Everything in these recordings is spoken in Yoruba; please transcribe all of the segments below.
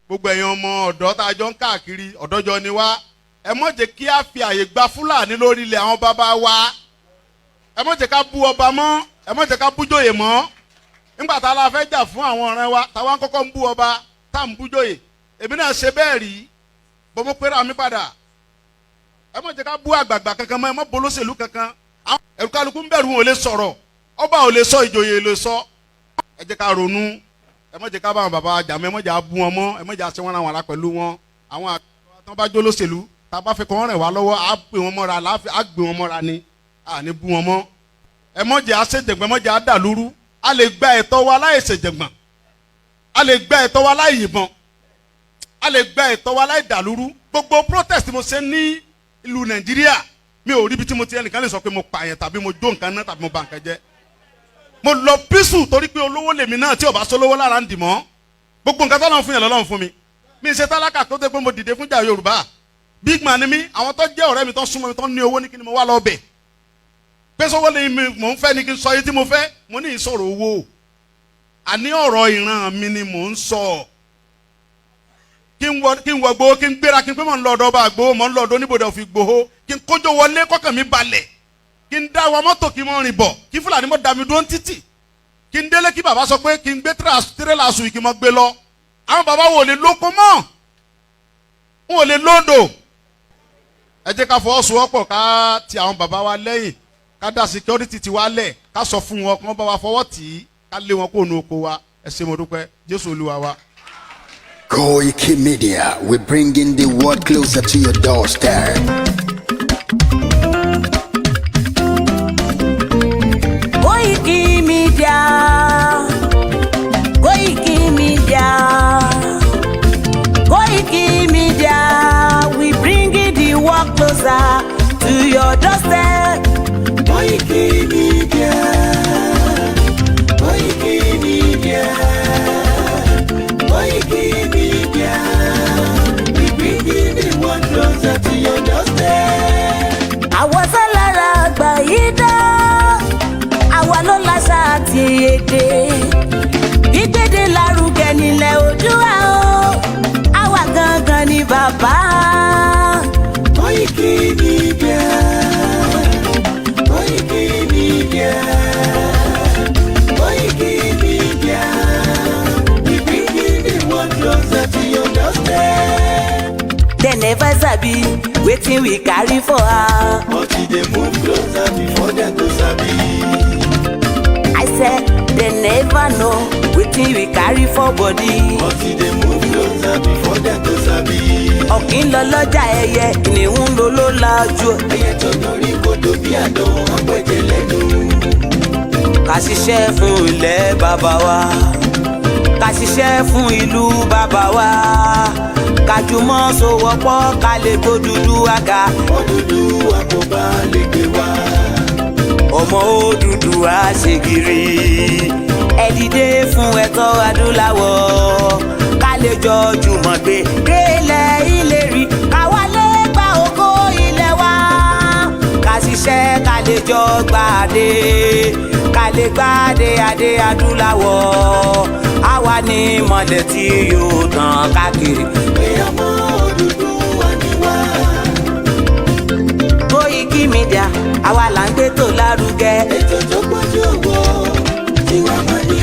gbogbo ẹ̀yin ọmọ ọ̀dọ́ tá a jọ ń káàkiri ọ̀dọ́jọ́ ni wá ẹ má jẹ́ kí a fi àyè gba Fúlàní lórí ilẹ̀ àwọn bàbá wa ẹ má jẹ́ ká bú ọba mọ́ ẹ má jẹ́ ká bú jòyè mọ́ nígbà tá a la fẹ́ jà fún àwọn ọ̀rẹ́ wa táwa ń kọ́kọ́ ń bú ọba tá à ń bú jòyè èmi náà ṣe bẹ́ẹ̀ rí bọ́ mo pera mi padà ẹ má jẹ́ ká bú àgbààgbà kankan mọ́ ẹ má bolóṣèlú kankan ẹ̀rù kálukú ń bẹ̀rù wọn ò lè sọ̀rọ̀ ọba ò lè sọ ìjòyè lè sọ ẹ jẹ́ ká ronú ẹ má jẹ́ ká bá àwọn bàbá jàmọ́ ẹ má jẹ́ bú wọn mọ́ ẹ má jẹ́ àṣẹ wọn àwọn ará pẹ̀lú wọn àwọn àtọ́ bá jó lóṣèlú tá a bá fẹ́ kọ́ wọn rẹ̀ wá lọ́wọ́ á gbé wọn mọ́ra á gbé wọn mọ́ra ni à ní bú wọn mọ́ ẹ má jẹ́ àṣejẹ̀gbọ́n ẹ má jẹ́ àdàlúrú a lè gba ẹ̀tọ́ wa láì ṣèjẹ̀gbọ́n a lè gba ẹ̀tọ́ wa láì yìnbọn a lè gba ẹ̀tọ́ wa láì dàlúrú gbogbo protest mo ṣe ní ìlú Nàìjíríà mi ò rí bí tí mo ti ẹnìkan lè sọ pé mo pààyàn tàbí mo jó nǹkan náà tàbí mo bà nǹkan jẹ́ mo lọ písù torí pé olówó lèmi náà tí ò bá sólówó lára ń dì mọ́ gbogbo nǹkan tọ́lọ́run fún yẹn lọ́lọ́run fún mi mi ṣe tálákà tó dé pé mo dìde fún jà Yorùbá big man ni mi àwọn tó jẹ́ ọ̀rẹ́ mi tó súnmọ́ mi tó ní owó ní kí ni mo wá lọ bẹ̀ pé sọ́wọ́ lè mi mò ń fẹ́ ni kí n sọ yìí tí mo fẹ́ mo ní ìsọ̀rọ̀ owó àní ọ̀rọ̀ ìran mi ni mò ń sọ kí n wọ gbowó kí n gbéra kí n pé mò ń lọ ọ̀dọ̀ ọba àgbowó mò ń lọ ọ̀dọ̀ oníbodè òfin gbowó kí n kójó wọlé kọ́kàn mi balẹ̀ kí n dá wa mọ́tò kí n mọ́ rìn bọ̀ kí Fúlàní mọ́ da mi dúró ń títì kí n délé kí bàbá sọ pé kí n gbé tírélà sùn kí n mọ́ gbé lọ àwọn bàbá wo lè lóko mọ́ wọn ò lè lódò ẹ jẹ́ ká fọwọ́sowọ́pọ̀ ká ti àwọn bàbá wa lẹ́yìn ká dá security ti wa lẹ̀ ká sọ fún wọn kí wọ́n bá wa fọwọ́ tì í ká lé wọn kó nu oko wa ẹ ṣé mo dúpẹ́ Jésù Olúwa wa. Koikimedia, we're bringing the world closer to your doorstep. Koikimedia, Koikimedia, Koikimedia, we bringing the world closer to your doorstep. Koikimedia, Koikimedia, Koikimedia, we bringing the world closer to your doorstep. Àwọn sálára àgbà yìí dá, àwa ló láṣà àti èdè. Ìgbéde lárugẹ nílẹ̀ Oòduà o, àwa gangan ni bàbá. Koikimedia, Koikimedia, Koikimedia, we bringing the world closer to your doorstep. They never sabi wetin we carry for her. But they move closer before they go sabi. I said they never know wetin we carry for body. But they move closer before they go sabi. Ọ̀kín lọ lọ́jà ẹyẹ, kìnìún ló ló lajú. Ẹyẹ tó lórí kodò bí àdán ọ̀pẹ̀jẹ̀ lẹ́nu. Ká ṣiṣẹ́ fún ilẹ̀ bàbá wa, ká ṣiṣẹ́ fún ìlú bàbá wa, ká jùmọ̀ sowọ́pọ̀ ká lè tó dúdú àga. Odùduwà kò bá lè gbé wá. Ọmọ Odùduwà ṣègìrì, ẹ dìde fún ẹ̀tọ́ adúláwọ̀, ká lè jọ jùmọ̀ gbé délẹ̀ ìlérí, ká wálé gba ògo ilẹ̀ wa, ká ṣiṣẹ́ ká lè jọ gbàdé, ká lè gbàdé adé adúláwọ̀, àwa ni mọ̀lẹ̀ tí yóò tàn káàkiri. Ọmọ Odùduwà ni wá. Koikimedia, àwa là ń gbé tó lárugẹ. Ètò tó pọ̀jù owó tí wọ́n mọ̀ ní.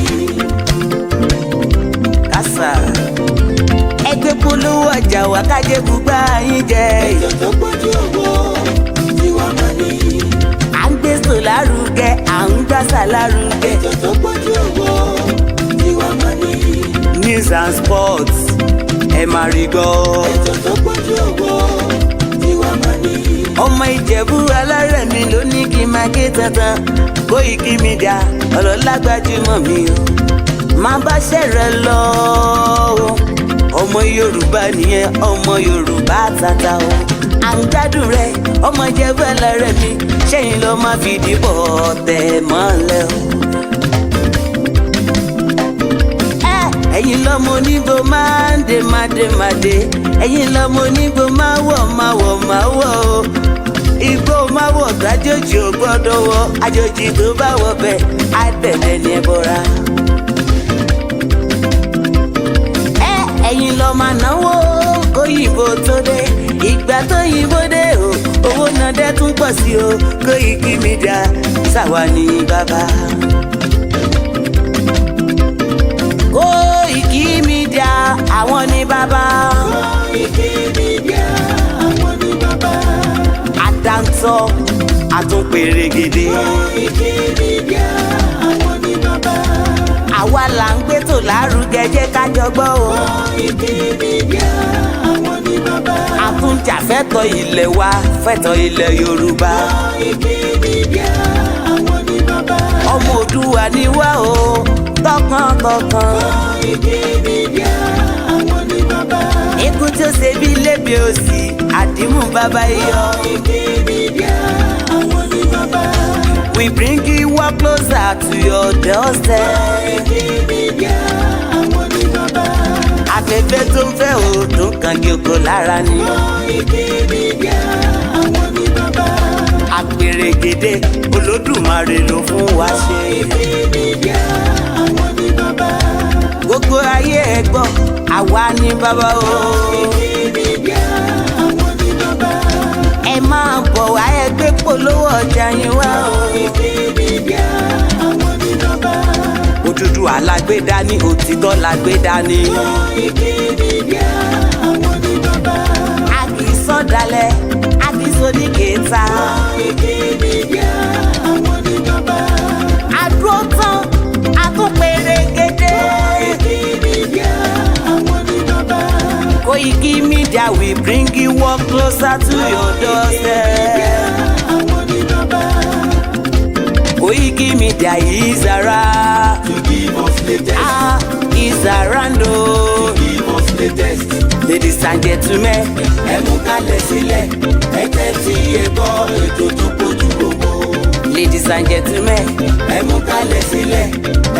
Kásá ẹgbẹ́ polówó ọjà wà kájé gbùgbà yín jẹ. Ètò tó pọ̀jù owó tí wọ́n mọ̀ ní. À ń gbé tó lárugẹ, à ń gbàsà lárugẹ. Ètò tó pọ̀jù owó tí wọ́n mọ̀ ní. News and sports ẹ máa rí gbọ́. Ètò tó pọ̀jù owó tí wọ́n mọ̀ ní. Ọmọ Ìjẹ̀bú Alárẹ̀mí ló ní kí n máa ké tantan. Koikimedia ọlọ́lá gbajúmọ̀ mi o, máa bá ṣẹ̀rẹ̀ lọ o. Ọmọ Yorùbá nìyẹn, ọmọ Yorùbá tata o. À ń gbádùn rẹ ọmọ Ìjẹ̀bú Alárẹ̀mí, ṣẹ́yìn ló máa fi dìbò tẹ̀ mọ́lẹ̀ o. Ẹ̀yin lọ́mọ onígbò máa ń dé mádémádé, ẹ̀yin lọ́mọ onígbò máa wọ̀ o. Igbó máa wọ̀ gbàjòjì ò gbọ́dọ̀ wọ, àjòjì tó bá wọ bẹ̀ á tẹ̀lé ní ẹbọra. Ẹ̀yin lọ́mọ lọ máa náwó kóyìnbó tó dé ìgbà tó yìnbó dé o owó náà dẹ́ tún pọ̀ sí o Koikimedia ṣàwa ní bàbá. Koikimedia àwọn ní bàbá. Koikimedia àwọn ní bàbá. Àdáńtọ́ àtúnpèrègèdè. Koikimedia àwọn ní bàbá. Àwa là ń gbé tò lárugẹ jẹ́ ká jọ gbọ́ o. Koikimedia àwọn ní bàbá. Àtúnjàfẹ́tọ̀ ilẹ̀ wa fẹ́tọ̀ ilẹ̀ Yorùbá. Koikimedia àwọn ní bàbá. Ọmọ Òdùwà ni wá o tọkàntọkàn. Koikimedia àwọn ní bàbá. Ikú tí ó ṣe bí lébi òsì àdìmú bàbá yọ. Koikimedia àwọn ní bàbá. We bring you work closer to your doorstep. Koikimedia àwọn ní bàbá. Afẹ́fẹ́ tó ń fẹ́ òòtún kan kí oko lára ni. Koikimedia àwọn ní bàbá. Àpèrègèdè Olódùmarè ló fún wa ṣe. Koikimedia àwọn ní bàbá. Gbogbo ayé ẹ gbọ́ àwa ní bàbá o. Koikimedia àwọn ní bàbá. Ẹ máa bọ̀ wá ẹgbẹ́ polówó ọjà yín wá o. Koikimedia àwọn ní bàbá. Òdúdú alágbèdá ní òtítọ́ lágbèdá ní. Koikimedia àwọn ní bàbá. A kì í sọ̀dálẹ̀, a kì í sódì kẹta. Koikimedia àwọn ní bàbá. Àdúró tán, a tún pèrègèdè. Koikimedia àwọn ní bàbá. Koikimedia we bring you work closer to your doorstep. Àwọn ní bàbá. Koikimedia is around. To give us latest. Is around o. Give us latest. Ladies and gentlemen, Ẹ mú kalẹ̀ sílẹ̀. Ẹ tẹ́tí ẹ gbọ́ ètò tó kojú gbogbo. ladies and gentlemen, Ẹ mú kalẹ̀ sílẹ̀.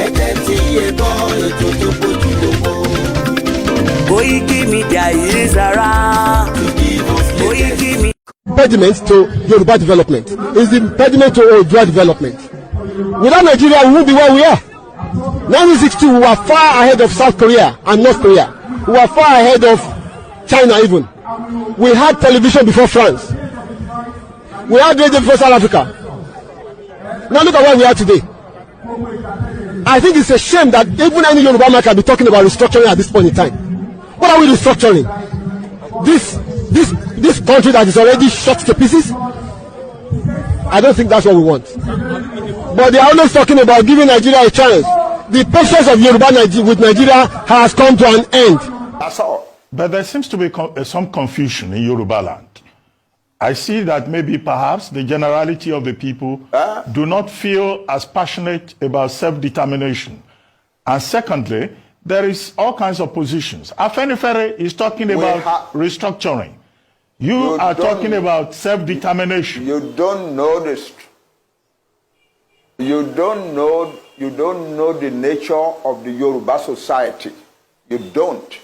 Ẹ tẹ́tí ẹ gbọ́ ètò tó kojú gbogbo. Koikimedia is around. To give us latest. Koikimedia. Impediment to Yoruba development is the impediment to Oodua development. Without Nigeria, we won't be where we are. 1962, we were far ahead of South Korea and North Korea. We were far ahead of China even. We had television before France. We had radio before South Africa. Now look at where we are today. I think it's a shame that even any Yoruba man can be talking about restructuring at this point in time. What are we restructuring? This country that is already shot to pieces? I don't think that's what we want. But they are always talking about giving Nigeria a chance. The patience of Yoruba with Nigeria has come to an end. That's all. But there seems to be some confusion in Yoruba land. I see that maybe perhaps the generality of the people do not feel as passionate about self-determination. And secondly, there is all kinds of positions. Afenifere is talking about restructuring. You are talking about self-determination. You don't know this. You don't know the nature of the Yoruba society. You don't.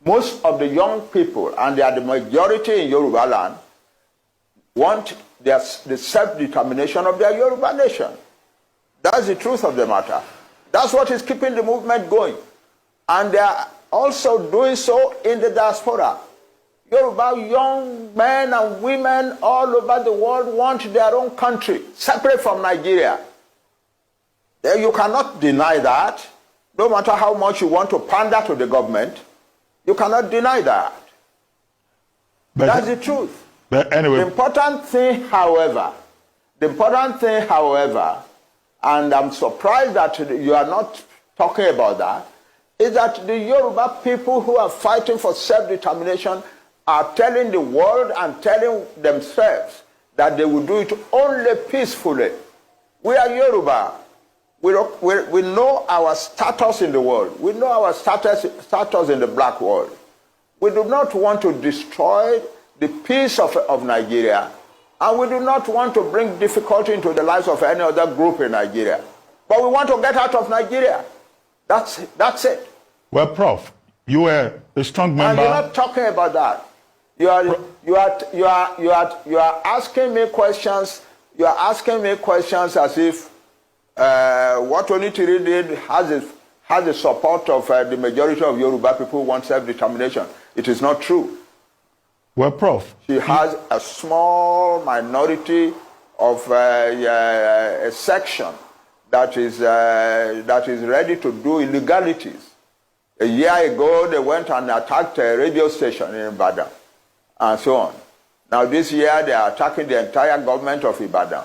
Most of the young people, and they are the majority in Yoruba land, want the self-determination of their Yoruba nation. That's the truth of the matter. That's what is keeping the movement going. And they are also doing so in the diaspora. Yoruba young men and women all over the world want their own country, separate from Nigeria. You cannot deny that. No matter how much you want to pander to the government, you cannot deny that. But that's the truth. But anyway. The important thing, however, and I'm surprised that you are not talking about that, is that the Yoruba people who are fighting for self-determination are telling the world and telling themselves that they will do it only peacefully. We are Yoruba. We know our status in the world. We know our status in the black world. We do not want to destroy the peace of Nigeria, and we do not want to bring difficulty into the lives of any other group in Nigeria. But we want to get out of Nigeria. That's it. Well, Prof, you are a strong member. And you're not talking about that. You are asking me questions. You are asking me questions as if what Onitiri did has the support of the majority of Yoruba people who want self-determination. It is not true. Well, Prof. She has a small minority of a section that is ready to do illegalities. A year ago, they went and attacked a radio station in Ibadan, and so on. Now this year, they are attacking the entire government of Ibadan,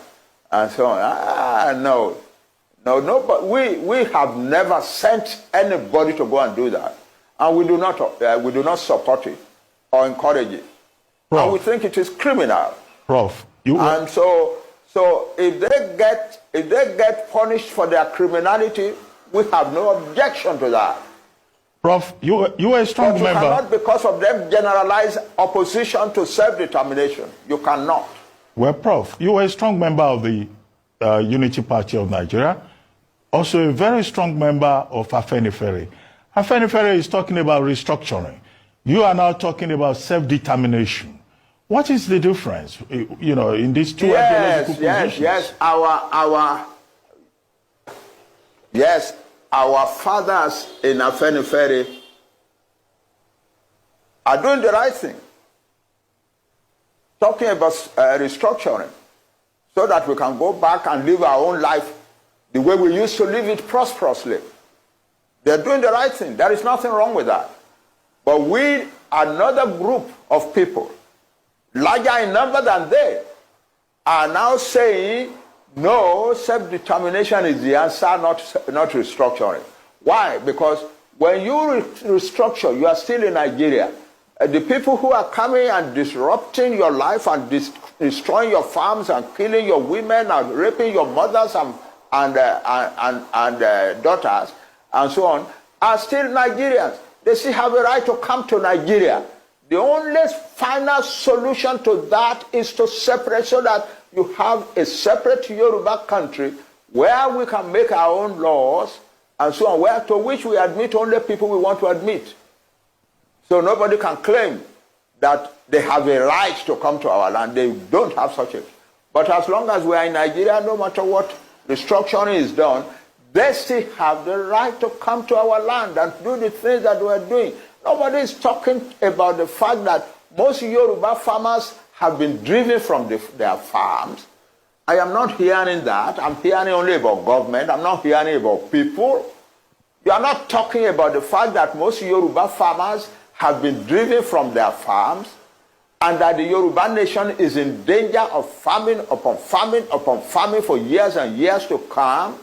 and so on. No, but we have never sent anybody to go and do that, and we do not support it or encourage it. Prof. And we think it is criminal. Prof. And so if they get punished for their criminality, we have no objection to that. Prof, you are a strong But you member. cannot, because of them, generalize opposition to self-determination. You cannot. Well, Prof, you are a strong member of the Unity Party of Nigeria, also a very strong member of Afenifere. Afenifere is talking about restructuring. You are now talking about self-determination. What is the difference, in these two ideological positions? Yes, our fathers in Afenifere are doing the right thing. Talking about restructuring so that we can go back and live our own life the way we used to live it prosperously. They're doing the right thing. There is nothing wrong with that. But we, another group of people, larger in number than they, are now saying, no, self-determination is the answer, not restructuring. Why? Because when you restructure, you are still in Nigeria. The people who are coming and disrupting your life and destroying your farms and killing your women and raping your mothers and daughters and so on are still Nigerians. They still have a right to come to Nigeria. The only final solution to that is to separate so that you have a separate Yoruba country where we can make our own laws and so on, to which we admit only people we want to admit. So nobody can claim that they have a right to come to our land. They don't have such a. But as long as we are in Nigeria, no matter what restructuring is done, they still have the right to come to our land and do the things that we are doing. Nobody is talking about the fact that most Yoruba farmers have been driven from their farms. I am not hearing that. I'm hearing only about government. I'm not hearing about people. You are not talking about the fact that most Yoruba farmers have been driven from their farms and that the Yoruba nation is in danger of famine upon famine upon famine for years and years to come.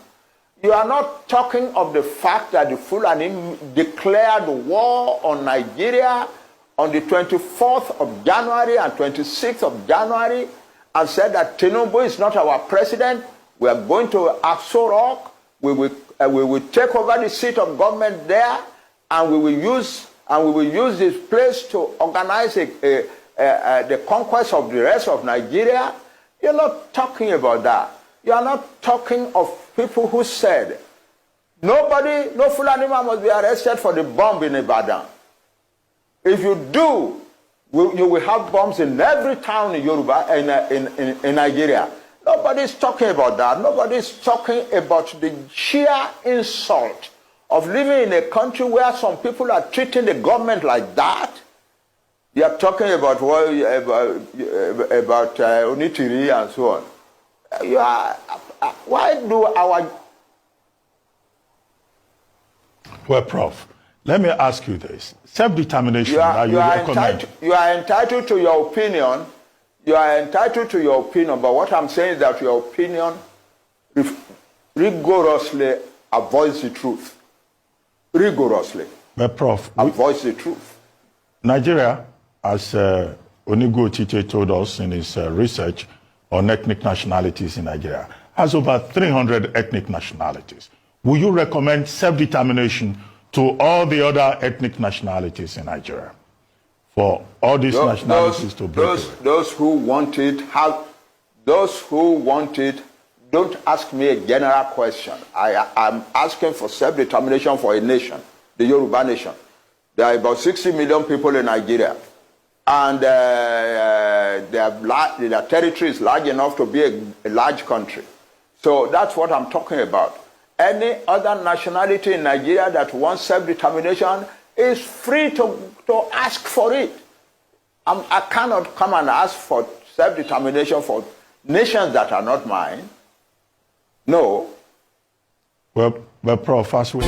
You are not talking of the fact that the Fulani declared war on Nigeria on the 24th of January and 26th of January and said that Tinubu is not our president. We are going to Aso Rock. We will take over the seat of government there, and we will use this place to organize the conquest of the rest of Nigeria. You're not talking about that. You are not talking of people who said no Fulani man must be arrested for the bomb in Ibadan. If you do, you will have bombs in every town in Yoruba in Nigeria. Nobody is talking about that. Nobody is talking about the sheer insult of living in a country where some people are treating the government like that. They are talking about Onitiri and so on. Why do our... Well, Prof, let me ask you this. Self-determination, you are entitled to your opinion. You are entitled to your opinion, but what I'm saying is that your opinion rigorously avoids the truth. Rigorously. But Prof, avoids the truth. Nigeria, as Onigo Chiche told us in his research on ethnic nationalities in Nigeria, has over 300 ethnic nationalities. Will you recommend self-determination to all the other ethnic nationalities in Nigeria? For all these nationalities to break away? Those who want it don't ask me a general question. I'm asking for self-determination for a nation, the Yoruba nation. There are about 60 million people in Nigeria. And their territory is large enough to be a large country. So that's what I'm talking about. Any other nationality in Nigeria that wants self-determination is free to ask for it. I cannot come and ask for self-determination for nations that are not mine. No. Well, Prof, as we...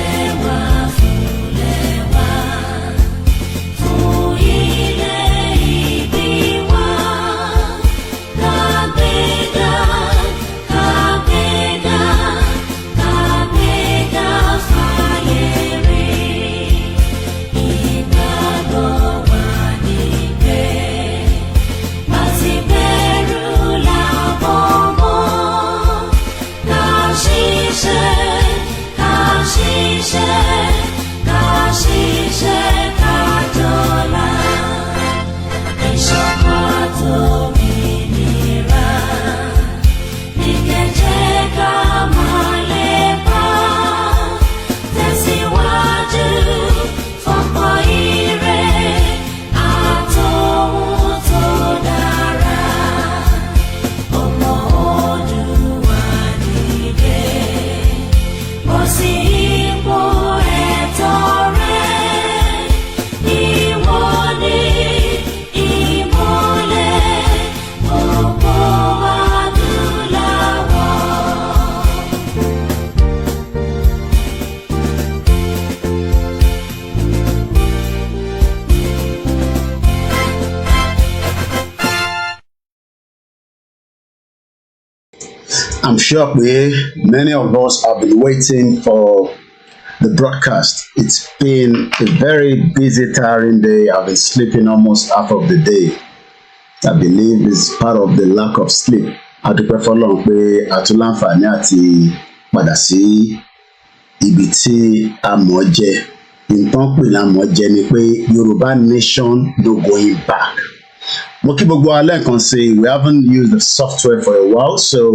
I'm sure many of us have been waiting for the broadcast. It's been a very busy, tiring day. I've been sleeping almost half of the day. I believe it's part of the lack of sleep. A dúpẹ́ f'Ọlọ́run pé a tún láǹfààní àti padà sí ibi tí a mọ̀ jẹ. Nǹkan pè lámọ̀ jẹ ni pé Yorùbá nation no going back. Mo kí gbogbo alẹ́ kan say we haven't used the software for a while, so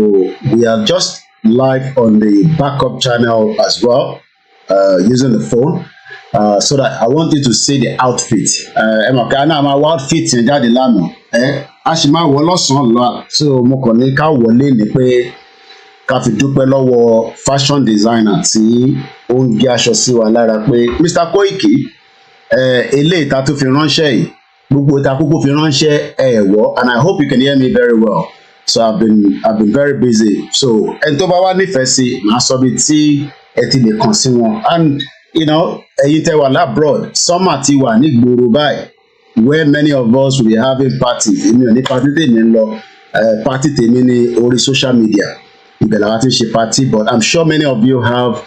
we are just live on the backup channel as well, using the phone, so that I want you to see the outfit. Mọ̀ pé àná máa wá outfit yẹn jáde lánàá. A sì máa wọ̀ lọ́sàn-án lọ́la, so mo kàn ní ká wọlé ni pé ká fi dúpẹ́ lọ́wọ́ fashion designer tí ó ń gé aṣọ sí wa lára pé Mr. Koiki, eléyìí tá tún fi ránṣẹ́ yìí. Gbogbo ta kúkú fi ránṣẹ́ ẹ̀wọ́, and I hope you can hear me very well. So I've been very busy. So ẹni tó bá wá nífẹ̀ẹ́ sí màá sọ bí tí ẹ ti lè kàn sí wọn. And ẹ̀yin tẹ́ wà labroad, summer ti wà ní gbòòrò báyìí, where many of us will be having parties. Èmi ò ní party tèmi ń lọ, party tèmi ní orí social media. Ibẹ̀ làwọn ti ṣe party, but I'm sure many of you have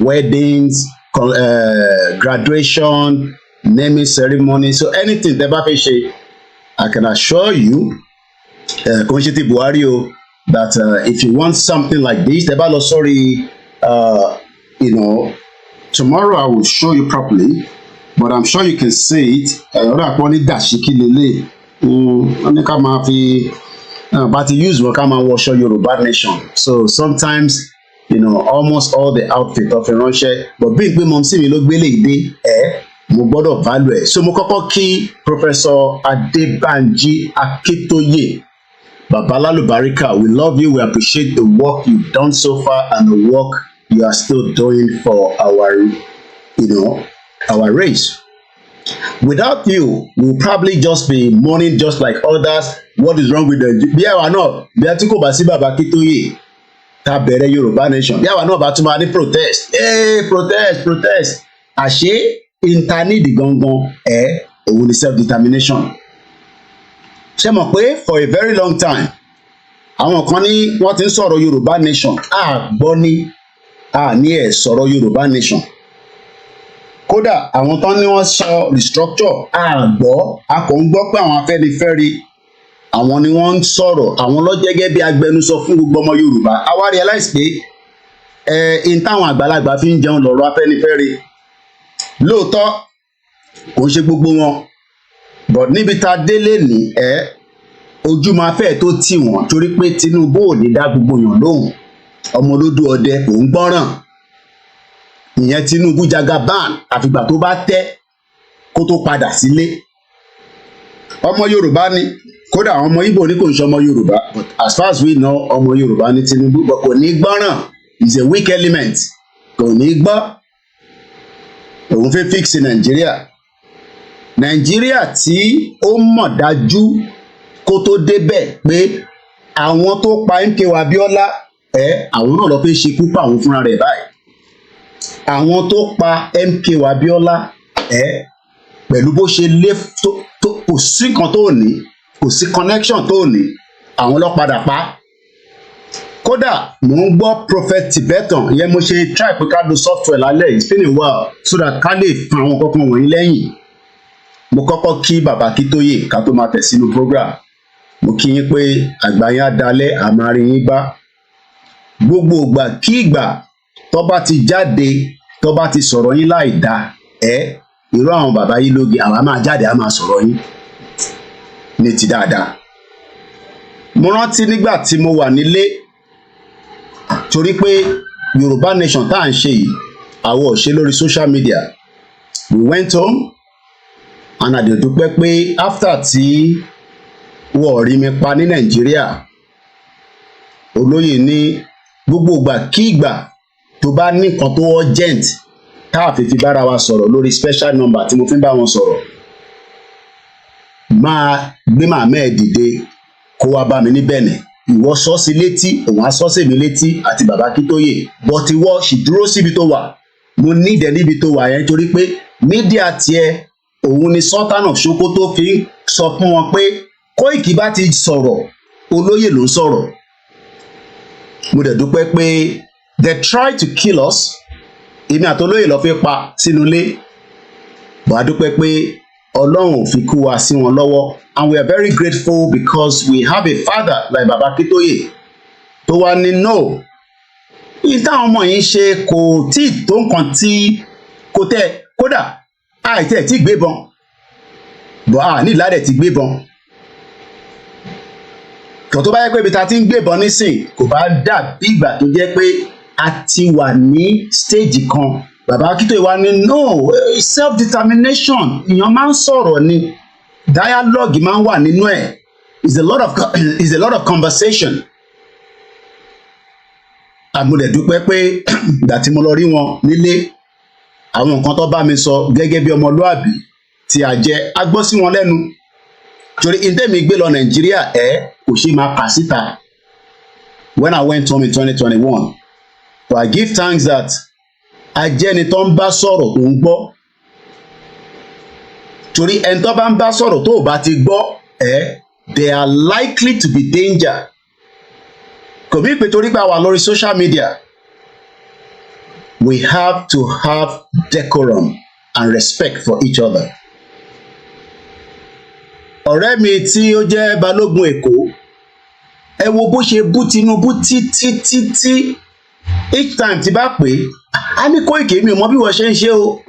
weddings, graduation, naming ceremony, so anything tẹ́ bá fẹ́ ṣe, I can assure you, Konshiti Buhari o, that if you want something like this, tẹ́ bá lọ sórí, tomorrow I will show you properly, but I'm sure you can see it. Ọ̀rọ̀ àpọ̀ ní dàṣíkí lélẹ̀, wọ́n ní ká máa fi bá ti use wọn ká máa wọṣọ Yorùbá nation. So sometimes, almost all the outfit of a ránṣẹ́, but bí ìpín mọ̀mísí mi ló gbélé ìdé mo gbọ́dọ̀ value ẹ̀. So mo kọ́kọ́ kí Professor Adébánjí Akíntóyè, Baba Lálùbáríkà, we love you, we appreciate the work you've done so far and the work you are still doing for our race. Without you, we'll probably just be mourning just like others. What is wrong with the bí àwa náà bí a tí kò bá sí Baba Akíntóyè ká bẹ̀rẹ̀ Yorùbá nation, bí àwa náà bá tún máa ní protest, protest, àṣé intanidi gangan òun ni self-determination. Ṣé mọ̀ pé for a very long time àwọn kan ní wọ́n ti ń sọ̀rọ̀ Yorùbá nation, gbọ́ ní ẹ̀ sọ̀rọ̀ Yorùbá nation. Kódà àwọn tán ní wọ́n sọ restructure gbọ́, a kò ń gbọ́ pé àwọn Afẹ́nifẹ́re àwọn ni wọ́n ń sọ̀rọ̀, àwọn ló jẹ́ gẹ́gẹ́ bí agbẹnusọ fún gbogbo ọmọ Yorùbá. A wá realize pé in táwọn àgbàlagbà fi ń jẹun lọ́rọ̀ Afẹ́nifẹ́re. Lóòótọ́ kò ń ṣe gbogbo wọn, but níbi tá a délé ní ojú máa fẹ́ tó tì wọ́n torí pé Tinubu ò ní dá gbogbo yàn lóhùn. Ọmọ olódò ọdẹ kò ń gbọ́ràn, ìyẹn Tinubu jagaban àfìgbà tó bá tẹ́ kó tó padà sílé. Ọmọ Yorùbá ni, kódà àwọn ọmọ Ìgbò ní kò ń ṣe ọmọ Yorùbá, but as far as we know ọmọ Yorùbá ní Tinubu, but kò ní gbọ́ràn, is a weak element. kò ní gbọ́ òun fẹ́ fix Nàìjíríà tí ó mọ̀ dájú kó tó débẹ̀ pé àwọn tó pa MKO Abiola àwọn náà lọ fẹ́ ṣekú pa àwọn fúnra rẹ̀ báyìí àwọn tó pa MKO Abiola pẹ̀lú bó ṣe lé kò sí kan tó ní kò sí connection tó ní àwọn ló padà pa kódà mò ń gbọ́ Prophet Tibetan ìyẹn mo ṣe try pé ká lo software lálẹ́ it's been a while so that ká lè fan àwọn kankan wọ̀nyí lẹ́yìn mo kọ́kọ́ kí bàbá Akíntóyè ká tó máa tẹ̀ sínú program mo kí yín pé àgbáyé adalẹ́ àmàrí yín bá gbogbo ìgbà kí ìgbà tó bá ti jáde tó bá ti sọ̀rọ̀ yín láì dá irú àwọn bàbá yìí lóge àwa máa jáde á máa sọ̀rọ̀ yín ní ti dáadáa mo rántí nígbà tí mo wà nílé torí pé Yorùbá Nation tá à ń ṣe yìí àwọn ò ṣe lórí social media we went home and àdèdúpẹ́ pé after tí wọ́n rí mi pa ní Nàìjíríà olóyè ní gbogbo ìgbà kí ìgbà tó bá ní nǹkan tó urgent tá a fi bára wa sọ̀rọ̀ lórí special number tí mo fi ń bá wọn sọ̀rọ̀ máa gbé màmá ẹ̀ dìde kó wá bá mi ní Bẹ̀nẹ̀ ìwọ sọ sí létí òun á sọ sí mi létí àti bàbá Akíntóyè but ìwọ sì dúró síbi tó wà mo ní ìdẹ níbi tó wà yẹn torí pé mídíà tiẹ̀ òun ni Sultan of Sokoto fi ń sọ fún wọn pé Koiki bá ti sọ̀rọ̀ olóyè ló ń sọ̀rọ̀ mo dẹ̀ dúpẹ́ pé they tried to kill us èmi àtolóyè lọ fi pa sínú ilé bó a dúpẹ́ pé Ọlọ́run ò fi kú wa sí wọn lọ́wọ́ and we are very grateful because we have a father like Baba Akíntóyè tó wá ní no ìtàn ọmọ yìí ṣe kò tí tó nǹkan tí kò tẹ kódà àìtẹ́ tí gbébọn bọ́ a ní ìlàdẹ̀ tí gbébọn kò tó bá yẹ pé ibi ta ti ń gbébọn nísìn kò bá dà bí ìgbà tó jẹ́ pé a ti wà ní stage kan Bàbá Akíntóyè wá ní no self determination èèyàn máa ń sọ̀rọ̀ ni dialogue máa ń wà nínú ẹ̀ is a lot of conversation àmúlẹ̀dúpẹ́ pé ìgbà tí mo lọ rí wọn nílé àwọn nǹkan tó bá mi sọ gẹ́gẹ́ bí ọmọlúàbí tí a jẹ́ a gbọ́ sí wọn lẹ́nu torí ìdẹ́mi gbé lọ Nàìjíríà kò ṣe máa kà síta when I went home in 2021 but I give thanks that ajẹ́ni tó ń bá sọ̀rọ̀ tó ń gbọ́ torí ẹni tó bá ń bá sọ̀rọ̀ tó ò bá ti gbọ́ they are likely to be danger kò bí pé torí pé a wà lórí social media we have to have decorum and respect for each other. ọ̀rẹ́ mi tí ó jẹ́ Balógun Èkó ẹ wo bó ṣe bú Tinubu títí each time tí bá pè á ní Koiki mi ò mọ bí wọ́n ṣe ń ṣe o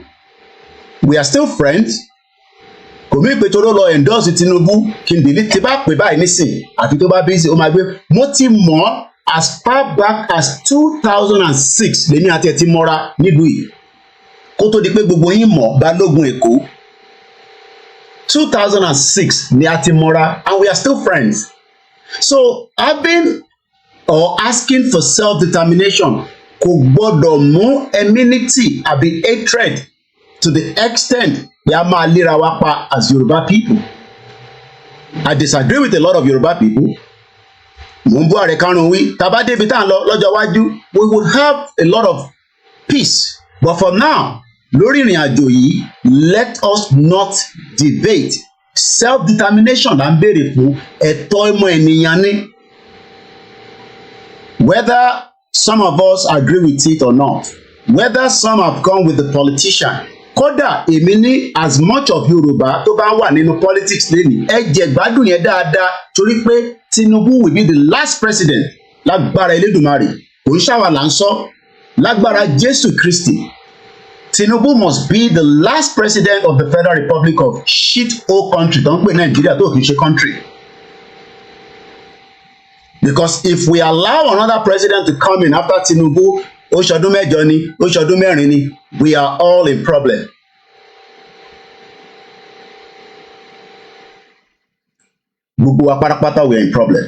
we are still friends kò mí pé tó ló lọ endorse Tinubu kí n delete tí bá pè báyìí nísìn àfi tó bá busy ó máa gbé mo ti mọ̀ as far back as 2006 lèmi àti ẹ̀ ti mọ́ra nílùú yìí kó tó di pé gbogbo yín mọ̀ Balógun Èkó 2006 ni a ti mọ́ra and we are still friends so having or asking for self-determination kò gbọ́dọ̀ mú enmity àbí hatred to the extent pé a máa léra wa pa as Yoruba people. I disagree with a lot of Yoruba people. Mo ń bú Ààrẹ Kánú wí tàbá débi tá à ń lọ lọ́jọ́ iwájú we will have a lot of peace but for now lórí ìrìn àjò yìí let us not debate self-determination là ń béèrè fún ẹ̀tọ́ ọmọ ènìyàn ni. Whether some of us agree with it or not, whether some have gone with the politician, kódà èmi ní as much of Yorùbá tó bá wà nínú politics lẹ́nu ẹ jẹ gbádùn yẹn dáadáa torí pé Tinubu will be the last president lágbára Elédùmarè kò ń ṣàwà là ń sọ lágbára Jésù Kristi Tinubu must be the last president of the Federal Republic of shit hole country tó ń pè Nàìjíríà tó kì í ṣe country. Because if we allow another president to come in after Tinubu, ó ṣọdún mẹ́jọ ni, ó ṣọdún mẹ́rin ni, we are all in problem. Gbogbo wa pátápátá we are in problem.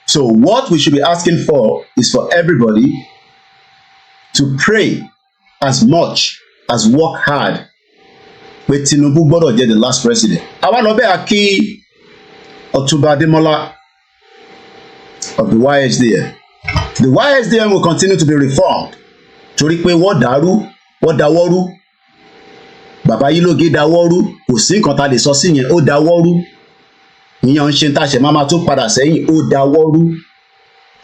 So what we should be asking for is for everybody to pray as much as work hard pé Tinubu gbọ́dọ̀ jẹ́ the last president. Àwa lọ bẹ́ẹ̀ akí Ọ̀túnba Adémọ́lá of the YSDM. The YSDM will continue to be reformed torí pé wọ́n dàrú, wọ́n dáwọ́rú. Bàbá Yílóge dáwọ́rú, kò sí nǹkan tá lè sọ sí yẹn, ó dáwọ́rú. Ìyẹn ń ṣe ń tàṣẹ máa tó padà sẹ́yìn, ó dáwọ́rú.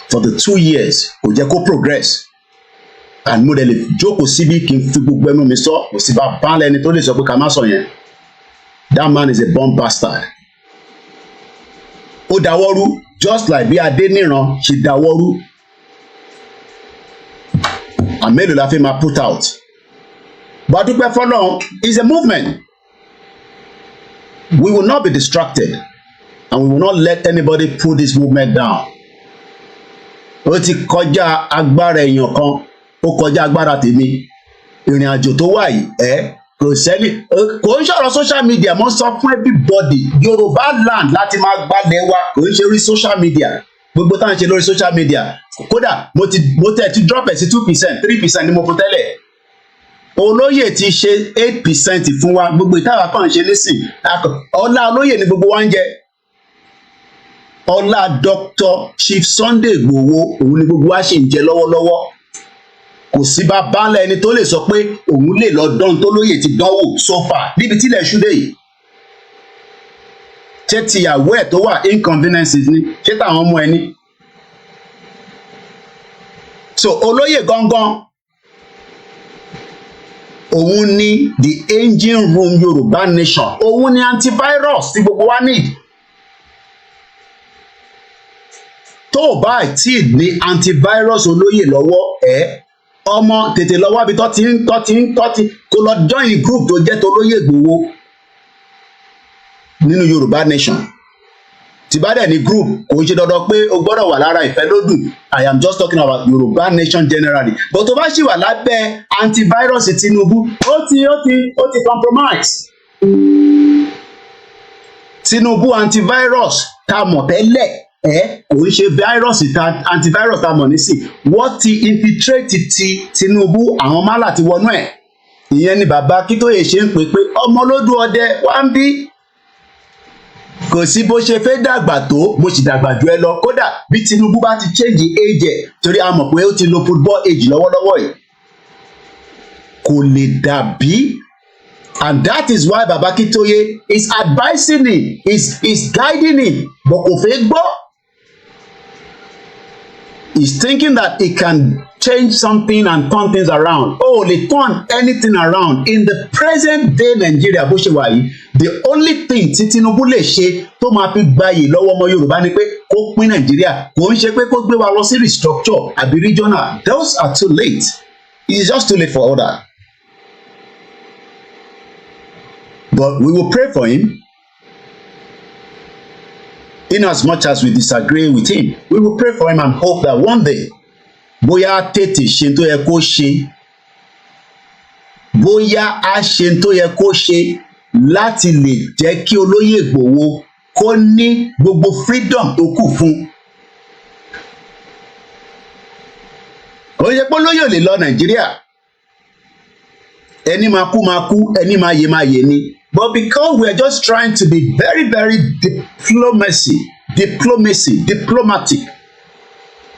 For the 2 years, kò jẹ́ kó progress. And mo dẹ̀ lè jókòó síbí kí n fi gbogbo ẹnu mi sọ, kò sí bá bá lẹni tó lè sọ pé ká má sọ yẹn. That man is a born bastard. Ó dáwọ́rú, just like bí Adéníran ṣe dáwọ́rú. Àmélòó la fi máa put out. But dúpẹ́ fọ́lọ́run is a movement. We will not be distracted and we will not let anybody pull this movement down. Ó ti kọjá agbára èèyàn kan, ó kọjá agbára tèmi. Ìrìn àjò tó wà yìí, kò sẹ́ni, kò ń sọ̀rọ̀ social media, mo sọ fún everybody, Yorùbá land láti máa gbálẹ̀ wa, kò ń ṣe orí social media. Gbogbo táwọn ṣe lórí social media, kódà mo tẹ̀ ti drop ẹ̀ sí 2%, 3% ni mo fún tẹ́lẹ̀. Olóyè ti ṣe 8% fún wa, gbogbo ìtawà kan ṣe lẹ́sìn. Ọlá olóyè ni gbogbo wa ń jẹ. Ọlá Dr. Chief Sunday Igboho òun ni gbogbo wa ṣì ń jẹ lọ́wọ́lọ́wọ́. Kò sí bá báńlẹ̀ ẹni tó lè sọ pé òun lè lọ dán tó lóyè ti dánwò so far níbi tílẹ̀ ṣúdẹ̀ yìí. Ṣé tìyàwó ẹ̀ tó wà inconveniences ni? Ṣé táwọn ọmọ ẹni? So olóyè gangan òun ni the engine room Yorùbá nation, òun ni antivirus tí gbogbo wa need. Tó o bá tí ní antivirus olóyè lọ́wọ́ ọmọ tètè lọ́wọ́ bí tó ti kó lọ join group tó jẹ́ tolóyè Ìgbòho nínú Yorùbá nation. Tí bá dẹ̀ ní group kò ń ṣe dandan pé o gbọ́dọ̀ wà lára Ìfẹ́lódùn. I am just talking about Yorùbá nation generally. But tó bá ṣì wà lábẹ́ antivirus Tinubu, ó ti compromise. Tinubu antivirus tá mọ̀ tẹ́lẹ̀ kò ń ṣe virus antivirus tá mọ̀ nísìn. Wọ́n ti infiltrate ti Tinubu, àwọn málà ti wọnú ẹ̀. Ìyẹn ni bàbá Akíntóyè ṣe ń pè pé ọmọ lódú ọdẹ wá ń bí. Kò sí bó ṣe fẹ́ dàgbà tó, mo sì dàgbà jù ẹ lọ. Kódà bí Tinubu bá ti change age ẹ̀, torí a mọ̀ pé ó ti lo football age lọ́wọ́lọ́wọ́ yìí. Kò lè dàbí. And that is why Baba Akintoye is advising him, is guiding him. But kò fẹ́ gbọ́. He's thinking that he can change something and turn things around. Oh, they turn anything around. In the present day Nigeria, bó ṣe wà yìí, the only thing tí Tinubu lè ṣe tó máa fi gbayì lọ́wọ́ ọmọ Yorùbá ni pé kó pín Nàìjíríà. Kò ń ṣe pé kó gbé wa lọ sí restructure àbí regional. Those are too late. It's just too late for all that. But we will pray for him. In as much as we disagree with him, we will pray for him and hope that one day, bóyá tètè ṣe tó yẹ kó ṣe, bóyá á ṣe tó yẹ kó ṣe láti lè jẹ́ kí olóyè Ìgbòho kó ní gbogbo freedom tó kù fún. Kò yẹ pé olóyè ò lè lọ Nàìjíríà. Ẹni máa kú, ẹni máa yè ni. But because we are just trying to be very, very diplomatic.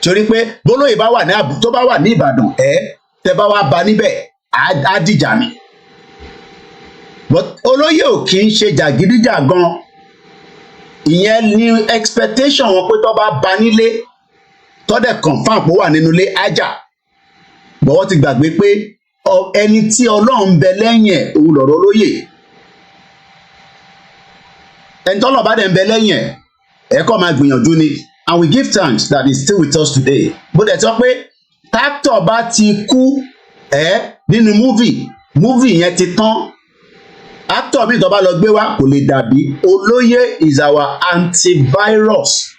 Torí pé bólóyè bá wà ní tó bá wà ní Ìbàdàn, tẹ́ bá wá bá níbẹ̀, á dìjà ni. But olóyè ò kì í ṣe jàgídíjàgan. Ìyẹn ni expectation wọn pé tó bá bá nílé, tó dẹ̀ confirm pé ó wà nínú ilé ájà. But wọ́n ti gbàgbé pé ẹni tí Ọlọ́run ń bẹ lẹ́yìn ẹ̀ òun lọ̀rọ̀ olóyè. Ẹni tọ́lọ̀ bá dẹ̀ ń bẹ lẹ́yìn ẹ̀ kọ́ máa gbìyànjú ni. And we give thanks that he is still with us today. Bó dẹ̀ sọ pé táktọ̀ bá ti kú nínú movie yẹn ti tán. Actor mi tó bá lọ gbé wá kò lè dàbí. Olóyè is our antivirus.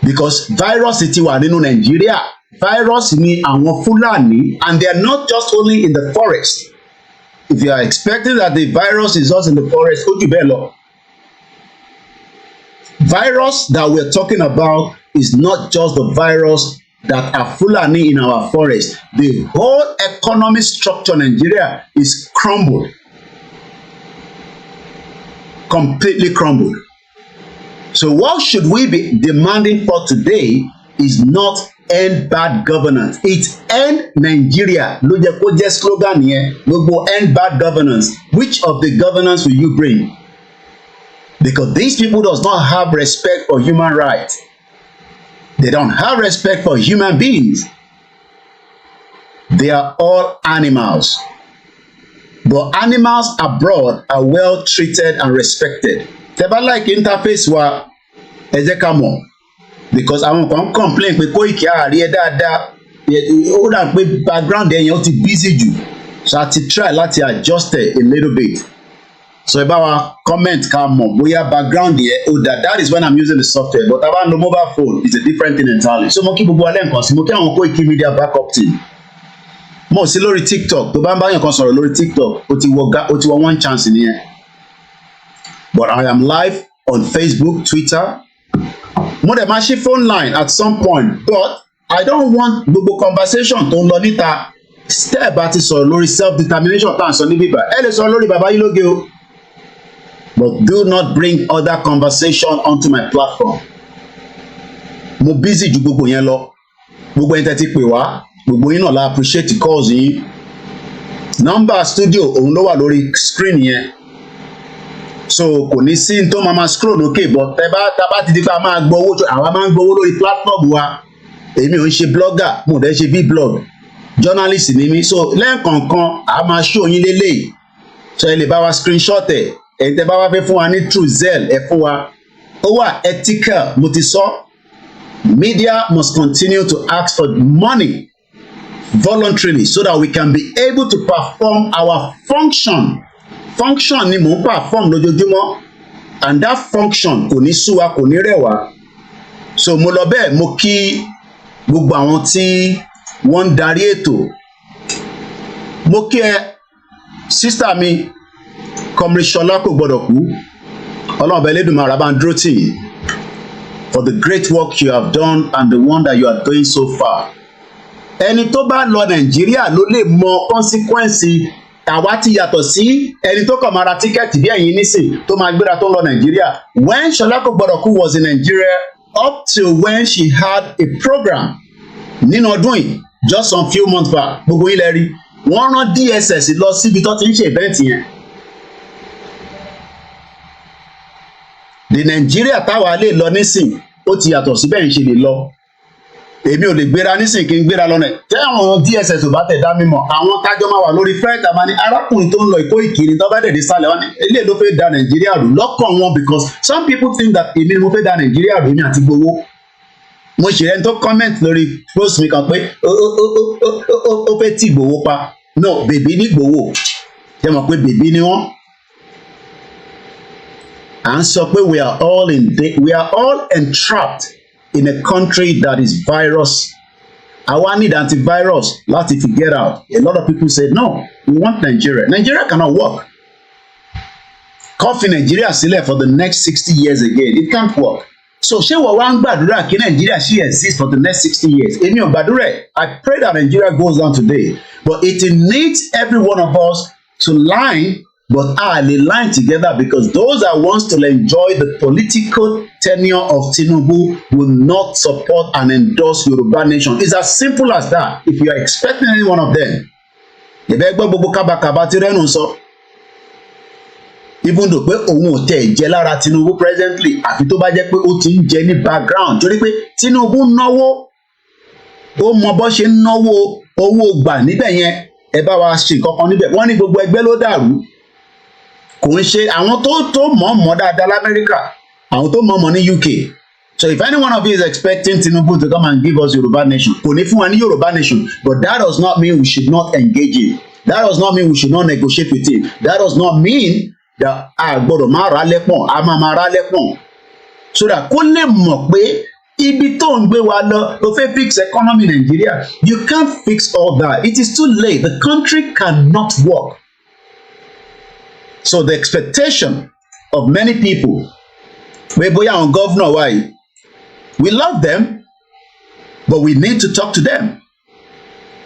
Because virus ti wà nínú Nàìjíríà. Virus ni àwọn Fúlàní, and they are not just only in the forest. If you are expecting that the virus is just in the forest, ó jù bẹ́ẹ̀ lọ. Virus that we're talking about is not just the virus that are Fulani in our forest, the whole economic structure in Nigeria is crumbled. Completely crumbled. So what should we be demanding for today is not end bad governance. It's end Nigeria. Ló jẹ́ kó jẹ́ slogan yẹn. Gbogbo end bad governance. Which of the governance will you bring? Because these people does not have respect for human rights. They don't have respect for human beings. They are all animals. But animals abroad are well treated and respected. Tẹ́ bá like interface wa, ẹ jẹ́ ká mọ̀. Because àwọn kan complain pé Koiki àárí ẹ dáadáa, ó dà pé background ẹ̀yẹn ó ti busy jù. So I ti try láti adjust it a little bit. So ẹ bá wa comment ká mọ̀ bóyá background yẹn ó dà. That is when I'm using the software. But tá bá ń lo mobile phone, it's a different thing entirely. So mo kí gbogbo alẹ́ nǹkan sí, mo kí àwọn Koikimedia backup team. Mo sí lórí TikTok, tó bá ń báyàn kan sọ̀rọ̀ lórí TikTok, ó ti wọ one chance nìyẹn. But I am live on Facebook, Twitter. Mo dẹ̀ máa ṣí phone line at some point, but I don't want gbogbo conversation tó ń lọ níta step bá ti sọ̀rọ̀ lórí self-determination tá à ń sọ níbí bá. Ẹ lè sọ lórí bàbá yín lóge o. But do not bring other conversation onto my platform. Mo busy ju gbogbo yẹn lọ. Gbogbo yẹn tẹ́ ti pè wá. Gbogbo yín náà la appreciate calls yín. Number studio òun ló wà lórí screen yẹn. So kò ní sí tó máa scroll lókè, but tá bá ti di pé a máa gbọ́ owó, àwa máa ń gbọ́ owó lórí platform wa. Èmi ò ń ṣe blogger, mo dẹ̀ ṣe blog. Journalist ni mí, so lẹ́ẹ̀kọ̀ọ̀kan a máa show yín lélẹ́yìí. So ẹ lè bá wa screenshot ẹ̀, ẹ̀yin tẹ́ bá wá fẹ́ fún wa ní True Zelle ẹ fún wa. Ó wà ethical, mo ti sọ. Media must continue to ask for money voluntarily so that we can be able to perform our function. Function ni mò ń perform lójoojúmọ́, and that function kò ní sú wa, kò ní rẹ̀ wá. So mo lọ bẹ́ẹ̀, mo kí gbogbo àwọn tí wọ́n ń darí ètò. Mo kí ẹ sísítà mi Comrade Ṣọlá kò gbọdọ̀ kú. Ọlọ́run ọba Elédùmarè bá ń dúró tì yín for the great work you have done and the one that you are doing so far. Ẹni tó bá lọ Nàìjíríà ló lè mọ consequence. Àwa ti yàtọ̀ sí ẹni tó kàn máa ra tíkẹ́ẹ̀tì bí ẹ̀yin nísìn tó máa gbéra tó ń lọ Nàìjíríà. When Ṣọlá kò gbọdọ̀ kú was in Nigeria up till when she had a program nínú ọdún yìí just some few months back, gbogbo ilẹ̀ rí wọ́n rán DSS lọ síbi tó ti ń ṣe event yẹn. The Nigeria táwa lè lọ nísìn ó ti yàtọ̀ sí bẹ́ẹ̀ ń ṣe lè lọ. Èmi ò lè gbéra nísìn kí n gbéra lọ́nà ẹ̀. Tẹ́ àwọn DSS ò bá tẹ̀ dá mímọ̀, àwọn tájọ́ máa wà lórí flight àmà ní arákùnrin tó ń lọ Ìkóìkì ni tó bá dẹ̀ dé sálẹ̀ wọn ní ilé ló fẹ́ da Nàìjíríà rú lọ́kàn wọn, because some people think that èmi ni mo fẹ́ da Nàìjíríà rú èmi àti gbowó. Mo ṣe ẹni tó comment lórí post mi kan pé ó fẹ́ tì gbowó pa. No, bèbí ní gbowó. Ṣé mọ̀ pé bèbí ni wọ́n? À ń sọ pé we are all entrapped in a country that is virus. Àwa need antivirus láti fi get out. A lot of people said no, we want Nigeria. Nigeria cannot work. Kọ́fì Nigeria sílẹ̀ for the next 60 years again. It can't work. So ṣé wọ́n wá ń gbàdúrà kí Nigeria ṣì exist for the next 60 years? Èmi ò gbàdúrà ẹ̀. I pray that Nigeria goes down today. But it needs every one of us to line, but line together, because those that wants to enjoy the political tenure of Tinubu will not support and endorse Yoruba nation. It's as simple as that. If you are expecting any one of them, ìbẹ́ gbọ́ gbogbo kábàkàbà tí rẹ́nu sọ. Even though pé òun ò tẹ̀ jẹ́ lára Tinubu presently, àfi tó bá jẹ́ pé ó ti ń jẹ ní background, torí pé Tinubu náwó, ó mọ bó ṣe ń náwó owó gbà níbẹ̀ yẹn, ẹ bá wa ṣe nǹkan kan níbẹ̀. Wọ́n ní gbogbo ẹgbẹ́ ló dàrú. Kò ń ṣe àwọn tó mọ̀ dáadáa l'Amẹ́ríkà, àwọn tó mọ̀ ní UK. So if any one of you is expecting Tinubu to come and give us Yoruba nation, kò ní fún wa ní Yoruba nation, but that does not mean we should not engage him. That does not mean we should not negotiate with him. That does not mean that a gbọ́dọ̀ máa ra lẹ́pọ̀n, a máa ra lẹ́pọ̀n. So that kó lè mọ̀ pé ibi tó ń gbé wa lọ ló fẹ́ fix economy Nigeria. You can't fix all that. It is too late. The country cannot work. So the expectation of many people, where bóyá àwọn governor wa yìí, we love them, but we need to talk to them.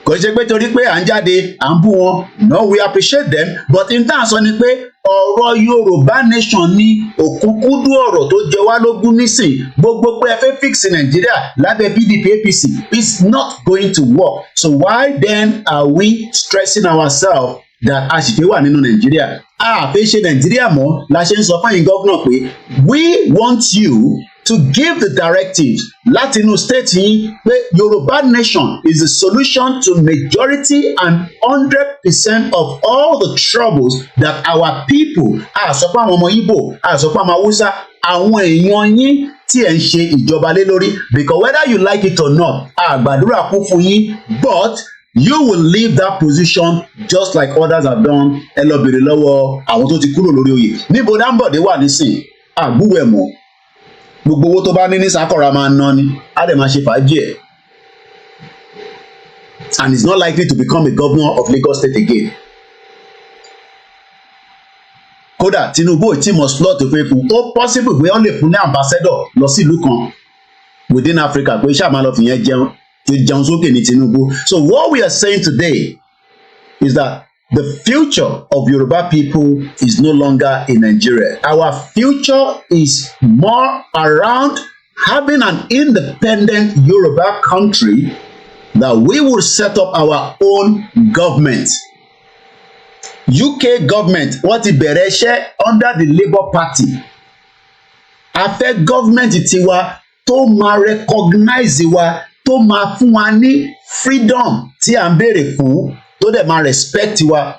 Kò ṣe pé torí pé à ń jáde à ń bú wọn, no, we appreciate them, but in tá à ń sọ ni pé ọ̀rọ̀ Yorùbá nation ní òkúnkúndùn ọ̀rọ̀ tó jẹ wá lógún nísìn, gbogbo pé ẹ fẹ́ fix Nàìjíríà lábẹ́ PDP APC is not going to work. So why then are we stressing ourselves that a sì fẹ́ wà nínú Nàìjíríà? A fẹ́ ṣe Nàìjíríà mọ́ la ṣe ń sọ fún yín gọ́vnà pé we want you to give the directives láti inú state yín pé Yorùbá nation is the solution to majority and 100% of all the troubles that our people, àsọpọ̀ àwọn ọmọ Igbo, àsọpọ̀ àwọn Hausa, àwọn èèyàn yín tí ẹ̀ ń ṣe ìjọba lé lórí, because whether you like it or not, àgbàdúrà kún fún yín, but you will leave that position just like others have done. Ẹ lọ bèrè lọ́wọ́ àwọn tó ti kúrò lórí oyè. Níbo Dáńbọ̀dé wà nísìn? Àgbúwò ẹ̀ mọ́. Gbogbo owó tó bá ní Sákọ̀rà máa ná ni, á dẹ̀ máa ṣe fàájì ẹ̀. And he's not likely to become a governor of Lagos State again. Kódà Tinubu ò tí mọ̀ slot tó fẹ́ fún, ó possible pé wọ́n lè fún ní ambassador lọ sí ìlú kan within Africa pé ṣáà máa lọ fìyẹn jẹun tó jẹun sókè ní Tinubu. So what we are saying today is that the future of Yoruba people is no longer in Nigeria. Our future is more around having an independent Yoruba country that we will set up our own government. UK government wọ́n ti bẹ̀rẹ̀ iṣẹ́ under the Labour Party. A fẹ́ government tiwa tó máa recognize wa, tó máa fún wa ní freedom tí à ń béèrè fún, tó dẹ̀ máa respect wa.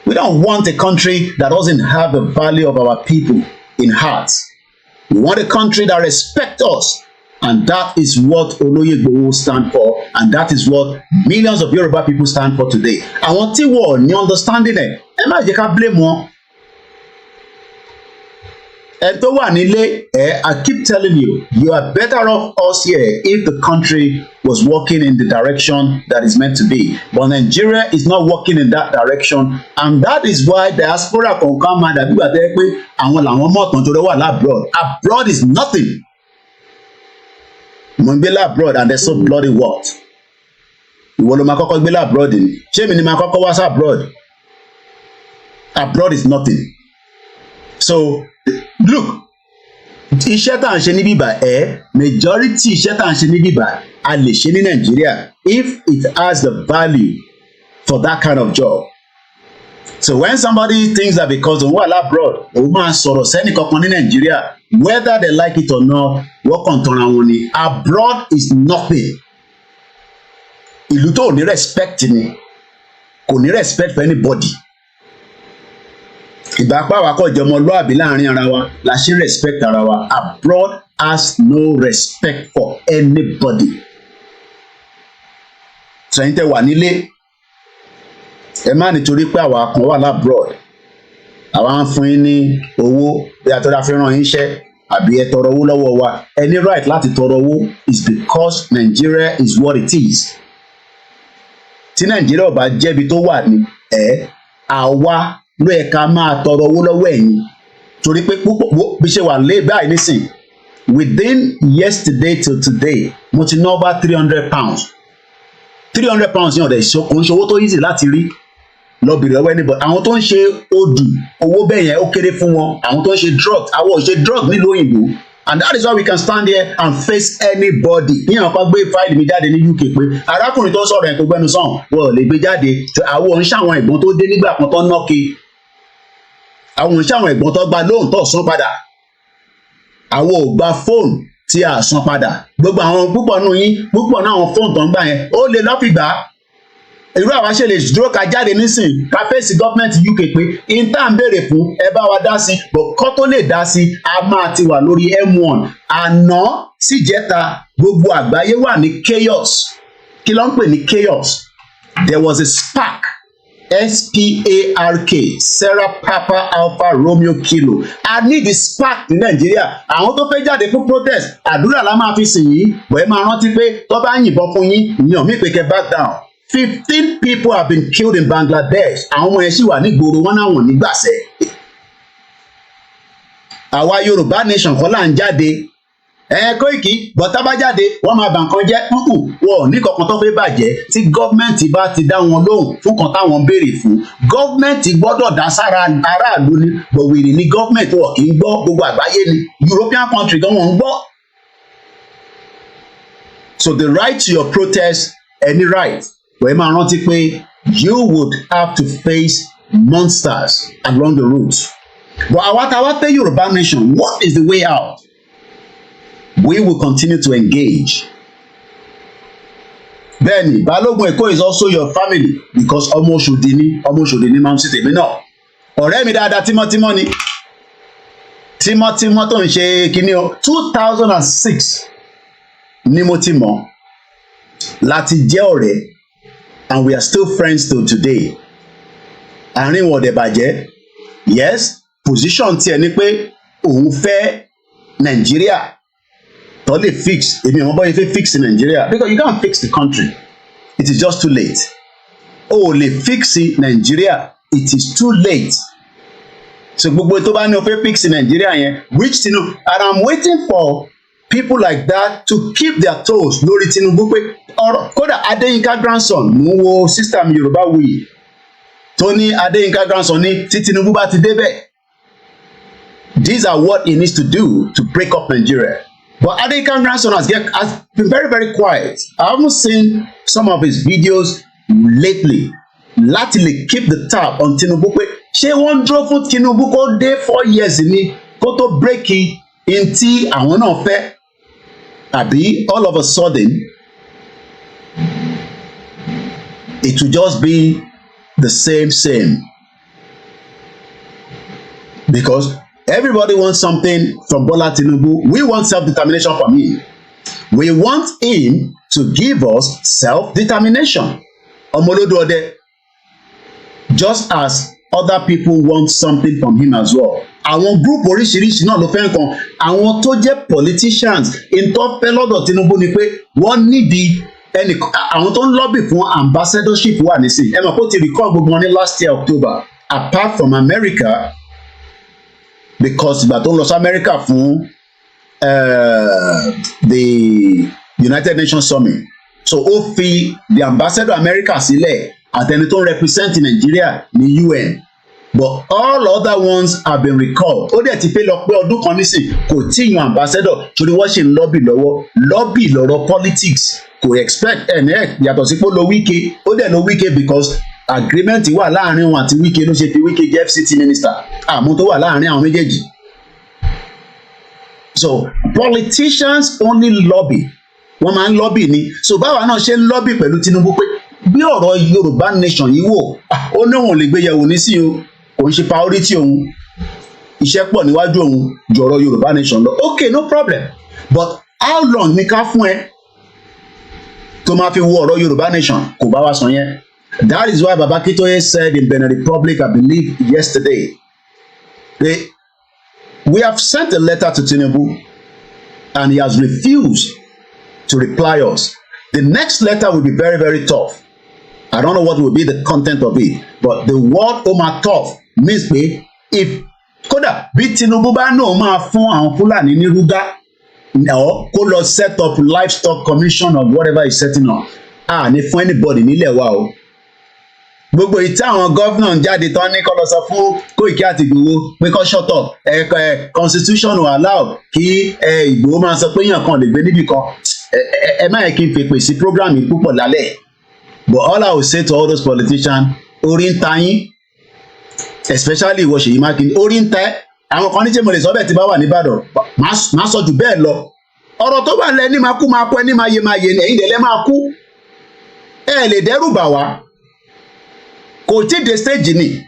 We don't want a country that doesn't have the value of our people in heart. We want a country that respects us, and that is what Olóyègbò stand for, and that is what millions of Yoruba people stand for today. Àwọn tí wọ́n ní understanding ẹ̀, ẹ má jẹ́ ká blame wọn. Ẹ tó wà nílé, I keep telling you, you are better off us here if the country was working in the direction that is meant to be. But Nigeria is not working in that direction, and that is why diaspora kan ká máa dàbí gbà tẹ́ pé àwọn làwọn mọ̀tàn tó lọ́wọ́ abroad. Abroad is nothing. Mo ń gbé abroad and there's so bloody what? Ìwọ ló máa kọ́kọ́ gbé abroad ni. Ṣé mi ni máa kọ́kọ́ wá sí abroad? Abroad is nothing. So look, iṣẹ́ tá à ń ṣe ní bíbà majority iṣẹ́ tá à ń ṣe ní bíbà a lè ṣe ní Nàìjíríà if it has the value for that kind of job. So when somebody thinks that because òun wà labroad òun máa sọ̀rọ̀ sẹ́ni kankan ní Nàìjíríà, whether they like it or not, wọ́n kàn tọ́ra wọn ni. Abroad is nothing. Ìlú tó ò ní respect ni, kò ní respect for anybody. Ìgbà pàwọ́ akọ́jọ́ ọmọlúàbí láàrin ara wa la ṣe respect ara wa. Abroad has no respect for anybody. Sẹ́yìn tẹ́ wà nílé, ẹ má nítorí pé àwa kan wà labroad, àwa ń fún yín ní owó bí àtọ́dá fi ràn yín iṣẹ́ àbí ẹ tọrọ owó lọ́wọ́ wa. Any right láti tọrọ owó is because Nigeria is what it is. Tí Nigeria ò bá jẹ́bi tó wà ní àwa ló yẹ ká máa tọrọ owó lọ́wọ́ ẹ̀yin, torí pé púpọ̀ bí ṣe wà lé báyìí nísìn, within yesterday till today mo ti ná over £300. £300 yẹn ọ̀dẹ̀ kò ń ṣe owó tó easy láti rí lọ́bìrì lọ́wọ́ anybody. Àwọn tó ń ṣe odù owó bẹ́ẹ̀ yẹn ó kéré fún wọn. Àwọn tó ń ṣe drug, àwọn ò ṣe drug nílùú òyìnbó, and that is why we can stand here and face anybody. Yíyan kan gbé fáìlì mi jáde ní UK pé arákùnrin tó ń sọ̀rọ̀ ẹ̀ kó gbẹ́nu sàn wọ́n ò lè gbé jáde. Àwọn ò ń ṣàwọn ẹ̀gbọ́n tó dé nígbà kan tó nọ́ọ̀kì, àwọn ò ń ṣàwọn ẹ̀gbọ́n tó gba lóhùn tó san padà, àwọn ò gba fóònù tí a san padà. Gbogbo àwọn púpọ̀ nù yín, púpọ̀ náà àwọn fóònù tó ń gbà yẹn ó lè lọ́fìgbà. Irú àwa ṣe lè dúró ká jáde nísìn ká fèsì gọ́ọ̀mẹ̀ntì UK pé ìta ń béèrè fún ẹ bá wa dá sí, bọ̀ kọ́ tó lè dá sí a máa ti wà lórí M1. Àná síjẹta gbogbo àgbáyé wà ní chaos. Kí ló ń pè ní chaos? There was a spark, SPARK, Sarah Papa Alpha Romeo Kilo. A ní the spark ní Nàìjíríà. Àwọn tó fẹ́ jáde fún protest àdúrà la máa fi sìn yín, bọ̀ ẹ máa rántí pé tó bá yìnbọn fún yín ìyàn mí pé kẹ́ back down. 15 people have been killed in Bangladesh. Àwọn ọmọ yẹn sì wà nígboro wọn náà wọ́n nígbàsẹ̀. Àwa Yorùbá nation kọ́ là ń jáde Koiki bọ́tá bá jáde wọ́n máa bà nǹkan jẹ́ wọ́n ní kankan tó fẹ́ bàjẹ́ tí gọ́ọ̀mẹ̀ntì bá ti dá wọn lóhùn fún kan táwọn béèrè fún gọ́ọ̀mẹ̀ntì gbọ́dọ̀ dá sára aráàlú ni gbòwìrì ní gọ́ọ̀mẹ̀ntì wọ̀ kì í gbọ́ gbogbo àgbáyé ni European country gan wọn ń gbọ́. So the right to your protest any right wẹ́ẹ́ máa rántí pé you would have to face monsters along the route. But àwa tá a wá fẹ́ Yorùbá nation, what is the way out? We will continue to engage. Bẹ́ẹ̀ni, Balógun Èkó is also your family because ọmọ Òṣòdì ni máa ń ṣe tèmi náà. Ọ̀rẹ́ mi dáadáa tímọ́tímọ́ ni. Tímọ́tímọ́ tó ń ṣe kíní o. 2006 ni mo ti mọ̀ láti jẹ́ ọ̀rẹ́ and we are still friends till today. Àárín wọn dẹ̀ bàjẹ́. Yes, position tiẹ̀ ni pé òun fẹ́ Nàìjíríà tó lè fix èmi ọmọ bọ́yìí fẹ́ fix Nàìjíríà because you can't fix the country. It is just too late. O lè fix Nàìjíríà, it is too late. So gbogbo tó bá ní o fẹ́ fix Nàìjíríà yẹn which Tinubu and I'm waiting for people like that to keep their toes lórí Tinubu pé ọ̀rọ̀ kódà Adéyínká grandson mo wo sister mi Yorùbáwùyí tó ní Adéyínká grandson ní tí Tinubu bá ti débẹ̀. These are what he needs to do to break up Nigeria. But Adéyínká grandson has been very, very quiet. I haven't seen some of his videos lately. Láti lè keep the tab on Tinubu pé ṣé wọ́n dúró fún Tinubu kó dé 4 years ni kó tó break in tí àwọn náà fẹ́ àbí all of a sudden it will just be the same because everybody wants something from Bola Tinubu. We want self-determination from him. We want him to give us self-determination. Ọmọlódù ọdẹ. Just as other people want something from him as well. Àwọn group oríṣiríṣi náà ló fẹ́ nǹkan. Àwọn tó jẹ́ politicians ìtọ́ fẹ́ lọ́dọ̀ Tinubu ni pé wọ́n nídìí àwọn tó ń lobby fún ambassadorship wà nísìnyí. Ẹ mọ̀ pé ó ti record gbogbo wọn ní last year October. Apart from America, because ìgbà tó ń lọ sí America fún the United Nations Summit. So ó fi the ambassador America sílẹ̀ àtẹni tó ń represent Nigeria ní UN. But all other ones have been recalled. Ó dẹ̀ ti pé lọ pé ọdún kan nísìn kò tí yan ambassador torí wọ́n ṣe ń lobby lọ́wọ́. Lobby lọ́rọ̀ politics kò expect yàtọ̀ sí pé ó lo Wike. Ó dẹ̀ lo Wike because agreement wà láàrin wọn àti Wike ló ṣe fi Wike jẹ́ FCT minister. Àmọ́ tó wà láàrin àwọn méjèèjì. So politicians only lobby. Wọ́n máa ń lobby ni. So báwa náà ṣe ń lobby pẹ̀lú Tinubu pé bí ọ̀rọ̀ Yorùbá nation yìí wò ó ní òun lè gbé yẹ̀wò ní sí o kò ń ṣe priority òun iṣẹ́ pọ̀ níwájú òun ju ọ̀rọ̀ Yorùbá nation lọ. Okay, no problem. But how long ni ká fún ẹ tó máa fi wo ọ̀rọ̀ Yorùbá nation kò bá wa sọ yẹn. That is why Baba Akintoye said in Benin Republic, I believe yesterday, we have sent a letter to Tinubu and he has refused to reply us. The next letter will be very, very tough. I don't know what will be the content of it, but the word "oma tough" means pé if kódà bí Tinubu bá náà máa fún àwọn Fúlàní ní rúgá kó lọ set up livestock commission or whatever he's setting up ní fún anybody nílẹ̀ wa o. Gbogbo ìtí àwọn gọ́vnà ń jáde tán ní kó lọ sọ fún Koiki àti Ìgbòho pé kó shut up constitution will allow kí Ìgbòho máa sọ pé èèyàn kan lè gbé níbì kan. Ẹ má yẹ kí n fèpè sí program yìí púpọ̀ lálẹ́. But all I will say to all those politicians, orí ń ta yín, especially ìwọ Ṣèyí Mákindé, orí ń ta ẹ́. Àwọn kan ní tí mo lè sọ bẹ́ẹ̀ tí bá wà nìbàdàn, máa sọ jù bẹ́ẹ̀ lọ. Ọ̀rọ̀ tó bá lẹ ní máa kú ẹni máa yé ní ẹ̀yin dẹ̀ lẹ́ máa kú. Ẹ lè dẹ́rù bà wá. Kò tí dé stage ni.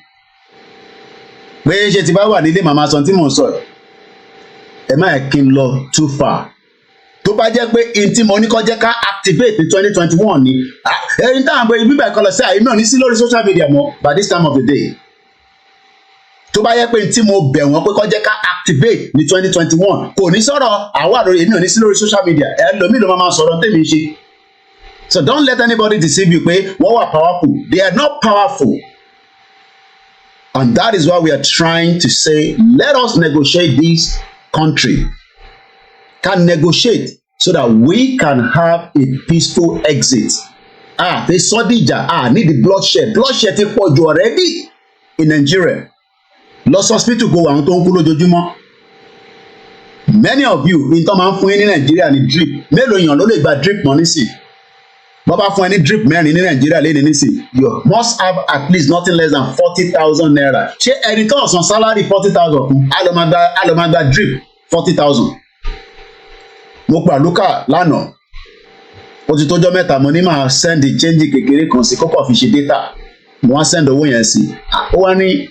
Pé ṣe ti bá wà nílé màmá sọ tí mò ń sọ ẹ̀. Ẹ má yẹ kí n lọ too far. Tó bá jẹ́ pé in tí mo ní kó jẹ́ ká activate ní 2021 ni ẹni táwọn àgbẹ̀ bíbẹ̀ ẹ̀kọ́ lọ sí àyè náà ní sí lórí social media mọ́ by this time of the day. Tó bá jẹ́ pé in tí mo bẹ̀ wọ́n pé kó jẹ́ ká activate ní 2021 kò ní sọ̀rọ̀ àwa àròyé èmi ò ní sí lórí social media ẹlòmíì ló máa sọ̀rọ̀ tèmi ṣe. So don't let anybody deceive you pé wọ́n wà powerful. They are not powerful. And that is why we are trying to say let us negotiate this country. can negotiate so that we can have a peaceful exit. They saw dìjà, need the bloodshed. Bloodshed ti pọ̀ jù already in Nigeria. Lost hospital go àwọn tó ń kú lójoojúmọ́. Many of you in tó máa ń fún yín ní Nigeria ní drip. Mélòó èèyàn ló lè gba drip mọ́ nísìn? Bọ́bá fún ẹ ní drip mẹ́rin ní Nigeria lé ní nísìn. You must have at least nothing less than 40,000 naira. Ṣé ẹni tó ọ̀sán salary 40,000 fún? Á lọ máa gba drip 40,000. Mo pa Luka lánàá. Ó ti tójọ́ mẹ́ta mo ní máa send change kékeré kan sí kókò fi ṣe data. Mo wá send owó yẹn sí. Ó wá ní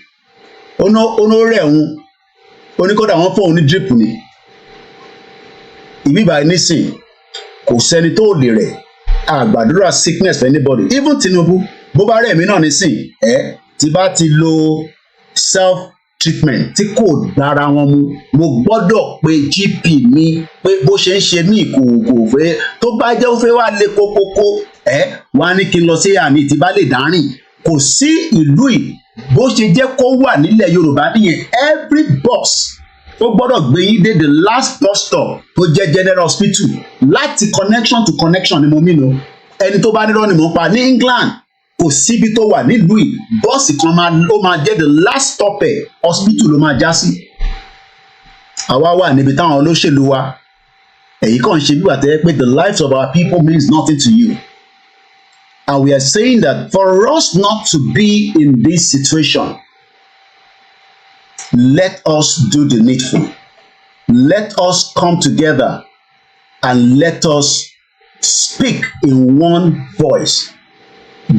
rẹ̀ òun. Ó ní kódà wọ́n fún òun ní drip ni. Ìbí báyìí nísìn kò sẹ́ni tó lè rẹ̀. Àgbàdúrà sickness for anybody. Even Tinubu bó bá rẹ̀ mí náà nísìn tí bá ti lo self treatment tí kò dára wọn mu mo gbọ́dọ̀ pé GP mi pé bó ṣe ń ṣe mí kò fẹ́ tó bá jẹ́ ó fẹ́ wá lé kókókó wọ́n á ní kí n lọ sí àní tí bá lè dárìn kò sí ìlú yìí bó ṣe jẹ́ kó wà nílẹ̀ Yorùbá nìyẹn every box ó gbọ́dọ̀ gbé yín dé the last bus stop tó jẹ́ general hospital láti connection to connection ni mo mí no ẹni tó bá nírọ́ ni mo pa ní England kò síbi tó wà nílùú yìí bọ́ọ̀sì kan ó máa jẹ́ the last stop hospital ló máa já sí. Àwa wà níbi táwọn olóṣèlú wa èyí kàn ṣe bíbà tẹ́ pé the lives of our people means nothing to you. And we are saying that for us not to be in this situation, let us do the needful. Let us come together and let us speak in one voice.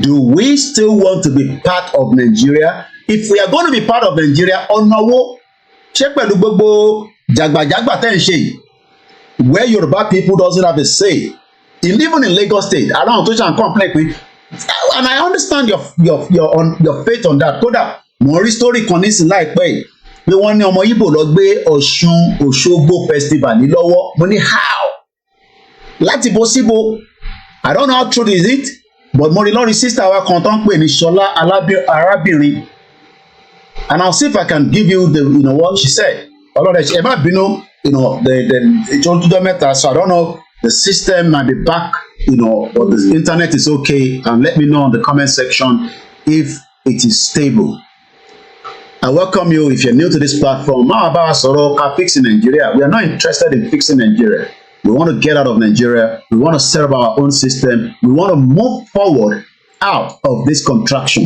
Do we still want to be part of Nigeria? If we are going to be part of Nigeria, ọ̀nà wo ṣé pẹ̀lú gbogbo jàgbàjàgbà tẹ́ ń ṣe yìí where Yoruba people doesn't have a say even in Lagos State around tó ṣàn complain pé and I understand your faith on that kódà mo rí story kan nísìn láìpẹ́ yìí pé wọ́n ní ọmọ Ìgbò lọ gbé Ọ̀ṣun Òṣogbo festival ní lọ́wọ́ mo ní how láti bó síbo I don't know how true is it but mo rí lórí sister wa kan tó ń pè ní Ṣọlá arábìnrin and I'll see if I can give you the what she said ọlọ́dẹ ẹ má bínú the ìjọ́jọ́ mẹ́ta so I don't know the system might be back but the internet is okay and let me know in the comment section if it is stable. I welcome you if you're new to this platform. Máa bá wa sọ̀rọ̀ ká fix in Nigeria. We are not interested in fixing Nigeria. We want to get out of Nigeria. We want to set up our own system. We want to move forward out of this contraction.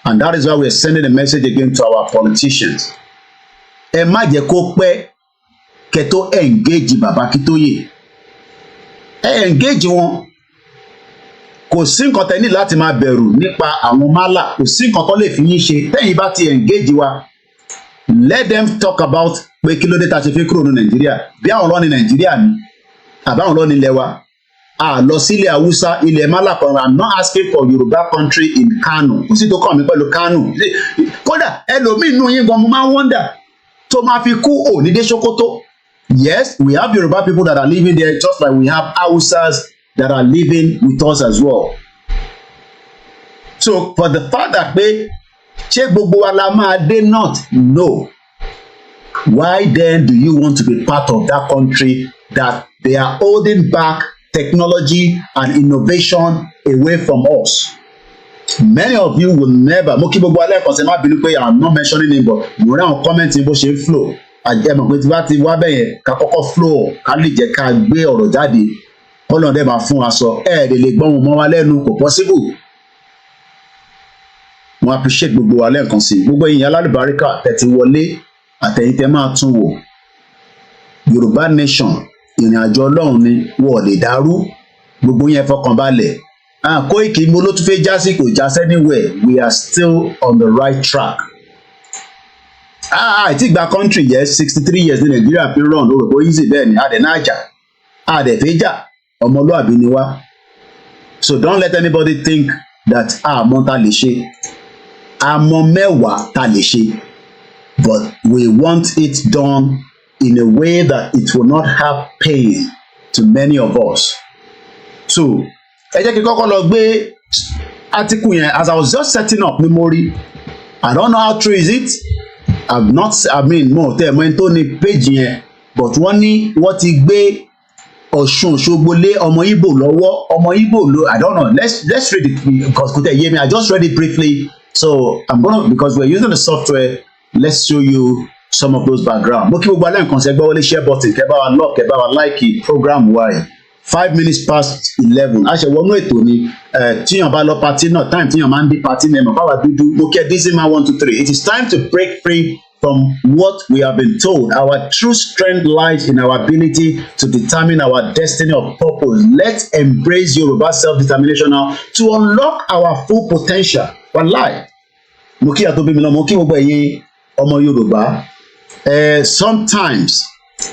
And that is why we are sending a message again to our politicians. Ẹ má jẹ́ kó pẹ́ kẹ́ tó engage Bàbá Akíntóyè. Ẹ engage wọn. Kò sí nǹkan tẹ́ ní láti máa bẹ̀rù nípa àwọn málà. Kò sí nǹkan tó lè fi yín ṣe. Tẹ́yìn bá ti engage wa. Let them talk about pé kí ló dé ta ṣe fi kúrò ní Nàìjíríà. Bí àwọn lọ ní Nàìjíríà ni. Àbáwọn lọ ní ilẹ̀ wa. Lọ sí ilẹ̀ Haúsá, ilẹ̀ Málà kan. I'm not asking for Yoruba country in Kano. Kò sí tó kàn mí pẹ̀lú Kano. Kódà ẹlòmíì nínú yín gan mo máa ń wonder. Tó máa fi kú òní dé Sokoto. Yes, we have Yoruba people that are living there just like we have Hausas that are living with us as well. So for the fact that pé ṣé gbogbo wa la máa dé north? No. Why then do you want to be part of that country that they are holding back technology and innovation away from us? Many of you will never. Mo kí gbogbo alẹ́ kan ṣe má bínú pé I'm not mentioning him but mo rí àwọn comment bó ṣe ń flow. Àjẹmọ̀ pé tí bá ti wá bẹ́yẹn ká kọ́kọ́ flow ká lè jẹ́ ká gbé ọ̀rọ̀ jáde. Ọlọ́run dẹ̀ máa fún wa sọ lè gbọ́n wọn mọ́ wa lẹ́nu kò possible. Mo appreciate gbogbo wa lẹ́ẹ̀kan sí gbogbo èèyàn alálùbáríkà tẹ̀tí wọlé àtẹ̀yìn tẹ́ máa tún wò. Yorùbá nation ìrìn àjò Ọlọ́run ni wọ́n lè dàrú gbogbo yẹn fọkàn balẹ̀. Koiki mo ló tún fẹ́ já sí kò já sí anywhere. We are still on the right track. Ti gba country yes 63 years ní Nàìjíríà fi run lórí bó easy bẹ́ẹ̀ ni àdẹ̀ náà jà àdẹ̀ fẹ́ jà ọmọlúàbí ni wá. So don't let anybody think that àmọ́ ta lè ṣe àmọ́ mẹ́wàá ta lè ṣe but we want it done in a way that it will not have pain to many of us. So ẹ jẹ́ kí kọ́kọ́ lọ gbé article yẹn as I was just setting up ní mo rí. I don't know how true is it. Mo tẹ́ ẹni tó ní page yẹn but wọ́n ní wọ́n ti gbé Ọ̀ṣun Òṣogbo lé ọmọ Igbo lọ́wọ́ ọmọ Igbo ló I don't know let's read it because kò tẹ̀ yé mi I just read it briefly so I'm gonna because we're using the software let's show you some of those background mo kí gbogbo alẹ́ nǹkan ṣe gbọ́ wọlé share button kẹ́ bá wa love kẹ́ bá wa like it program wire 5 minutes past 11 àṣẹwọnú ètò ni tíyàn bá lọ party náà time tíyàn máa ń dé party náà báwa dúdú mo kí ẹ dizzy man 1 2 3 it is time to break free from what we have been told. Our true strength lies in our ability to determine our destiny of purpose. Let's embrace Yoruba self-determination now to unlock our full potential. Wallahi, mo kí àtòbí mi náà mo kí gbogbo ẹ̀yin ọmọ Yorùbá. Sometimes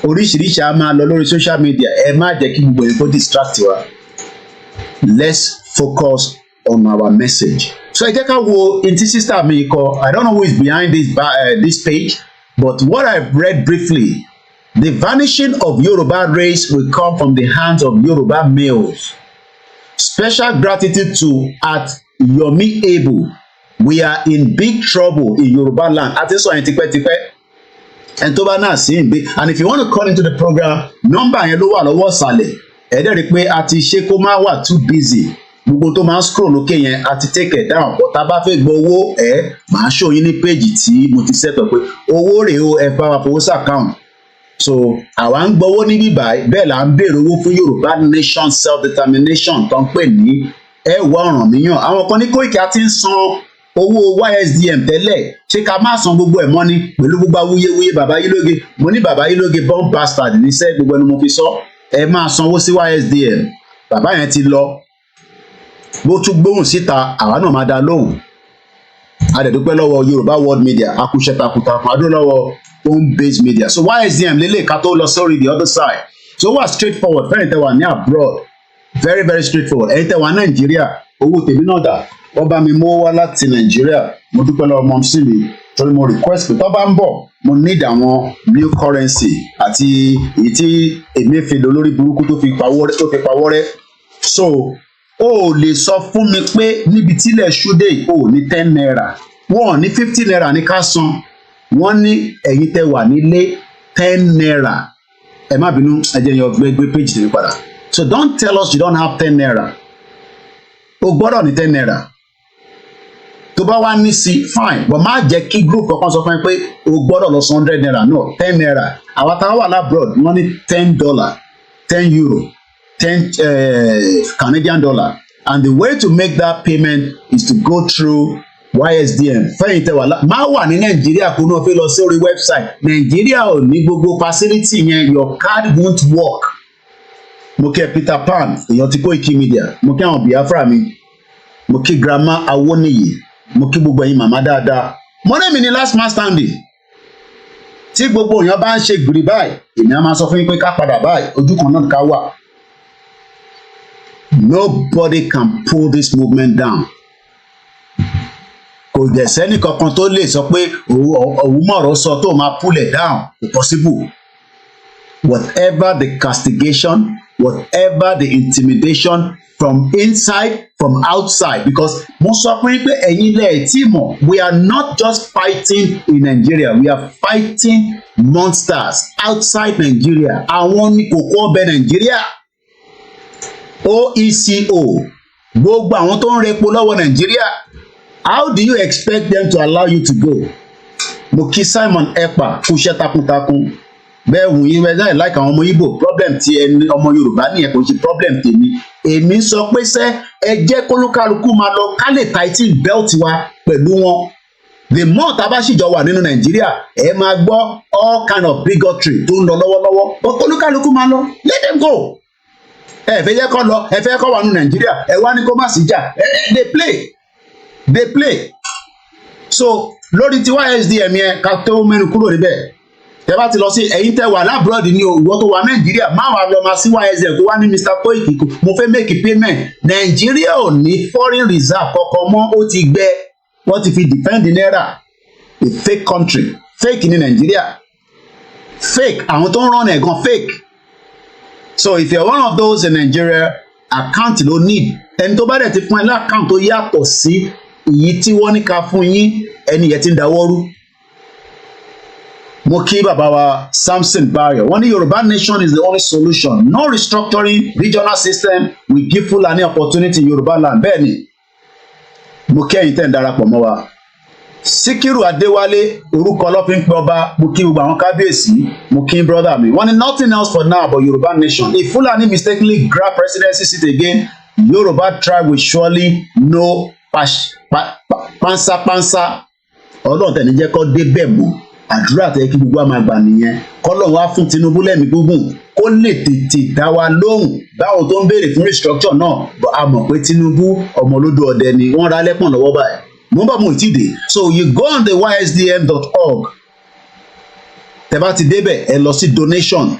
oríṣiríṣi a máa lọ lórí social media ẹ má jẹ́ kí gbogbo ẹ̀yin kó distract wa. Let's focus on our message. So I jẹ́ ká wo ntí sister mi kọ I don't know who is behind this page but what I've read briefly the vanishing of Yoruba race will come from the hands of Yoruba males. Special gratitude to @Yomi Ebu. We are in big trouble in Yoruba land. Àti sọ yẹn tipẹ́tipẹ́ ẹni tó bá náà sí ìgbé and if you want to call into the program nọ́mbà yẹn ló wà lọ́wọ́ ìsàlẹ̀ ẹ̀ẹ́dẹ̀rí pé a ti ṣe kó má wà too busy. Gbogbo tó máa ń scroll lókè yẹn a ti take it down but tá a bá fẹ́ gbọ́ owó máa show yín ní page tí mo ti set up pé owó rèé o ẹ bá wa fowó sí account so àwa ń gbowó níbí báyìí bẹ́ẹ̀ là ń béèrè owó fún Yorùbá nation self determination tó ń pè ní ẹ̀wọ̀ Ọ̀rànmíyàn àwọn kan ní Koiki a ti ń san owó YSDM tẹ́lẹ̀ ṣé ká má san gbogbo ẹ̀ mọ́ ni pẹ̀lú gbogbo awuyewuye bàbá Yílóge mo ní bàbá Yílóge bomb bastard níṣẹ́ gbogbo ẹni mo fi sọ ẹ máa sanwó sí YSDM bàbá yẹn ti lọ bó tún gbóhùn síta àwa náà máa dá lóhùn adẹ̀dúpẹ́ lọ́wọ́ Yorùbá World Media akúṣẹ́ takuntakun adó lọ́wọ́ home based media so YSDM lélẹ̀ ká tó lọ sórí the other side so wà straight forward fẹ́yìn tẹ́ wà ní abroad very very straight forward ẹ̀yin tẹ́ wà Nàìjíríà owó tèmi náà dà wọ́n bá mi mú wá láti Nàìjíríà mo dúpẹ́ lọ́wọ́ mọ́ sí mi torí mo request pé tó bá ń bọ̀ mo need àwọn real currency àti èyí tí èmi fi lò lórí burúkú tó fi pawọ́ rẹ́ so o lè sọ fún mi pé níbi tílẹ̀ ṣúdé o ní 10 naira wọ́n ní 50 naira ní ká san wọ́n ní ẹ̀yin tẹ́ wà nílé 10 naira ẹ má bínú ẹ jẹ́ yan gbé page tèmi padà so don't tell us you don't have 10 naira o gbọ́dọ̀ ní 10 naira tó bá wá ní sí fine but má jẹ́ kí group kankan sọ fún mi pé o gbọ́dọ̀ lọ san 100 naira no 10 naira àwọn táwọn wà lábroad wọ́n ní $10 €10 10 Canadian dollar and the way to make that payment is to go through YSDM fẹ́yìn tẹ́ wà má wà ní Nàìjíríà kó náà fi lọ sórí website Nàìjíríà ò ní gbogbo facility yẹn your card won't work mo kí Peter Pan èèyàn ti Koikimedia mo kí àwọn Biafra mi mo kí grandma Awoniyi mo kí gbogbo ẹ̀yin màmá dáadáa mo ní mi ní last man standing tí gbogbo èèyàn bá ń ṣe gbìrì báyìí èmi á máa sọ fún yín pé ká padà báyìí ojú kan náà ká wà. Nobody can pull this movement down. Kò dẹ̀ sẹ́ni kankan tó lè sọ pé òun mọ̀rọ̀ sọ tó máa pull it down. Impossible. Whatever the castigation, whatever the intimidation from inside, from outside, because mo sọ fún yín pé ẹ̀yin lẹ̀ tí mọ̀, we are not just fighting in Nigeria, we are fighting monsters outside Nigeria. Àwọn ní kòkó ọbẹ̀ Nigeria. OECO gbogbo àwọn tó ń repo lọ́wọ́ Nàìjíríà how do you expect them to allow you to go? Mo kí Simon Ekpa fún iṣẹ́ takuntakun bẹ́ẹ̀ wù yín wẹ́dá ẹ̀ láìka àwọn ọmọ Igbo problem ti ẹni ọmọ Yorùbá nìyẹn kò ṣe problem tèmi èmi sọ pé sẹ́ ẹ jẹ́ kólúkálukú máa lọ ká lè tighten belt wa pẹ̀lú wọn the more tá a bá ṣìjọ wà nínú Nàìjíríà ẹ máa gbọ́ all kind of bigotry tó ń lọ lọ́wọ́lọ́wọ́ but kólúkálukú máa lọ let them go. Ẹ fẹ́ yẹ kọ́ lọ ẹ fẹ́ kọ́ wà nù Nàìjíríà ẹ wá ní kó má sí jà they play so lórí tí YSDM yẹn ká tó mẹ́nu kúrò níbẹ̀ tẹ́ bá ti lọ sí ẹ̀yin tẹ́ wà lábúròdì ní òwò tó wà Nàìjíríà má wà lọ máa sí YSDM tó wá ní Mr. Koiki mo fẹ́ make payment Nàìjíríà ò ní foreign reserve kankan mọ́ ó ti gbẹ wọ́n ti fi defend naira a fake country fake ní Nàìjíríà fake àwọn tó ń rán ẹ̀gan fake. So if you're one of those in Nigeria, account ló need. Ẹni tó bá dẹ̀ ti fún ẹ láàkáǹtì tó yàtọ̀ sí èyí tí wọ́n ní ká fún yín ẹni yẹn ti ń dáwọ́rú. mo kí bàbá wa Samson Bayo wọ́n ní Yorùbá nation is the only solution, no restructuring regional system will give Fulani opportunity in Yorùbá land. Bẹ́ẹ̀ ni mo kí ẹ̀yin tẹ́ ń darapọ̀ mọ́ wa. Síkírù Adéwálé orúkọ ló fi ń pe ọba, mo kí gbogbo àwọn kábíyèsí, mo kí brother mi. Wọ́n ní nothing else for now but Yorùbá nation. If Fulani mistakenly grab presidency seat again, Yorùbá tribe will surely know pansa. Ọlọ́run tẹ̀ ní jẹ́ kó dé bẹ́ẹ̀ mọ́. Àdúrà tẹ́ kí gbogbo àmà gbà nìyẹn. Kọ́lọ́run wá fún Tinubu lẹ́mìí gígùn kó lè tètè dá wa lóhùn báwo tó ń béèrè fún restructure náà. A mọ̀ pé Tinubu ọmọ olódò ọdẹ ni wọ́n ra lẹ́pọ̀n lọ́wọ́ báyìí. Mo ń bọ̀ mo ti dé. So you go on the ysdm.org. Tẹ́ bá ti débẹ̀ ẹ lọ sí donation.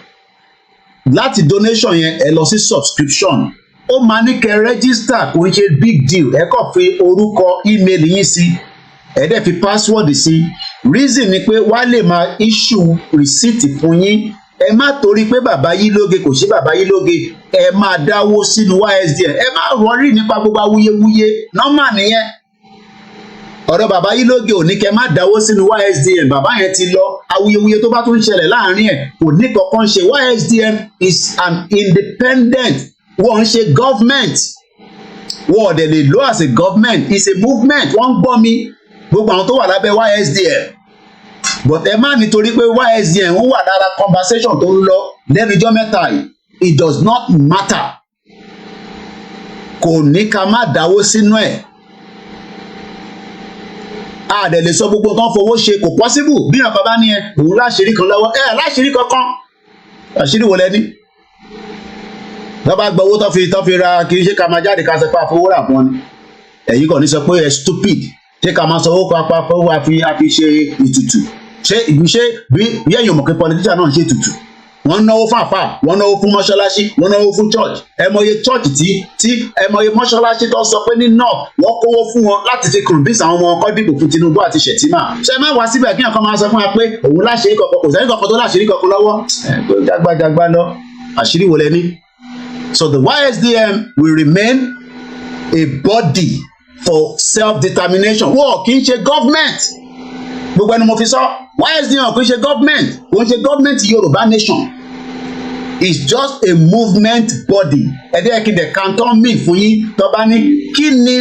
Láti donation yẹn ẹ lọ sí subscription. Ó máa ní kẹ́ register kò ń ṣe big deal. Ẹ kàn fi orúkọ email yín sí. Ẹ dẹ̀ fi password sí. Reason ni pé wá lè máa issue receipt fún yín. Ẹ má torí pé bàbá yìí lóge kò sí bàbá yìí lóge. Ẹ máa dáwó sínú ysdm. Ẹ má worry nípa gbogbo awuyewuye. Normal nìyẹn. Ọ̀rọ̀ bàbá yìí lóge ò ní kẹ́ má dáwó sínú ysdm. Bàbá yẹn ti lọ. Awuyewuye tó bá tún ṣẹlẹ̀ láàrin ẹ̀ kò ní kankan ṣe. ysdm is an independent. Wọ́n ń ṣe government. Wọ́n ọ̀dẹ̀ lè lo as a government. It's a movement. Wọ́n ń gbọ́ mi. Gbogbo àwọn tó wà lábẹ́ ysdm. But ẹ má nítorí pé ysdm ń wà lára conversation tó ń lọ lẹ́nujọ́ mẹ́ta yìí. It does not matter. Kò ní ká má dáwó sínú ẹ̀. A dẹ̀ lè sọ gbogbo tó ń fowó ṣe kò possible bí ọkọ̀ bá ní ẹ òun láṣìírí kan lọ́wọ́ láṣìírí kankan. Àṣírí wo lẹ́ni? Lọ́ba gba owó tó fi ra kì í ṣe ká máa jáde ká sọ pé àfowó rà fún ni. Ẹ̀yin kàn ní sọ pé ẹ stupid. Ṣé ká máa sọ owó pápá fowó àfi ṣe ìtùtù? Ṣé bí ẹ̀yin ò mọ̀ pé politician náà ń ṣe ìtùtù? Wọ́n náwó fún àfà, wọ́n náwó fún mọ́ṣáláṣí, wọ́n náwó fún church. Ẹ mọye church tí ẹ mọye mọ́ṣáláṣí tó sọ pé ní north wọ́n kówó fún wọn láti fi convince àwọn ọmọ ọkọ dìbò fún Tinubu àti Shettima. Ṣé má wá síbẹ̀ kí nǹkan máa sọ fún wa pé òun láṣìírí kankan kò sẹ́ni kankan tó láṣìírí kankan lọ́wọ́? Jágbájágbá lọ, àṣírí wo lẹ ní? So the ysdm will remain a body for self-determination. Wọ́n kì í ṣe government. Gbogbo ẹni mo fi sọ ysdm kì í ṣe government. Kò ń ṣe government Yorùbá nation. It's just a movement body. Ẹ̀dẹ́ kí the canton mean fún yín tó bá ní kí ni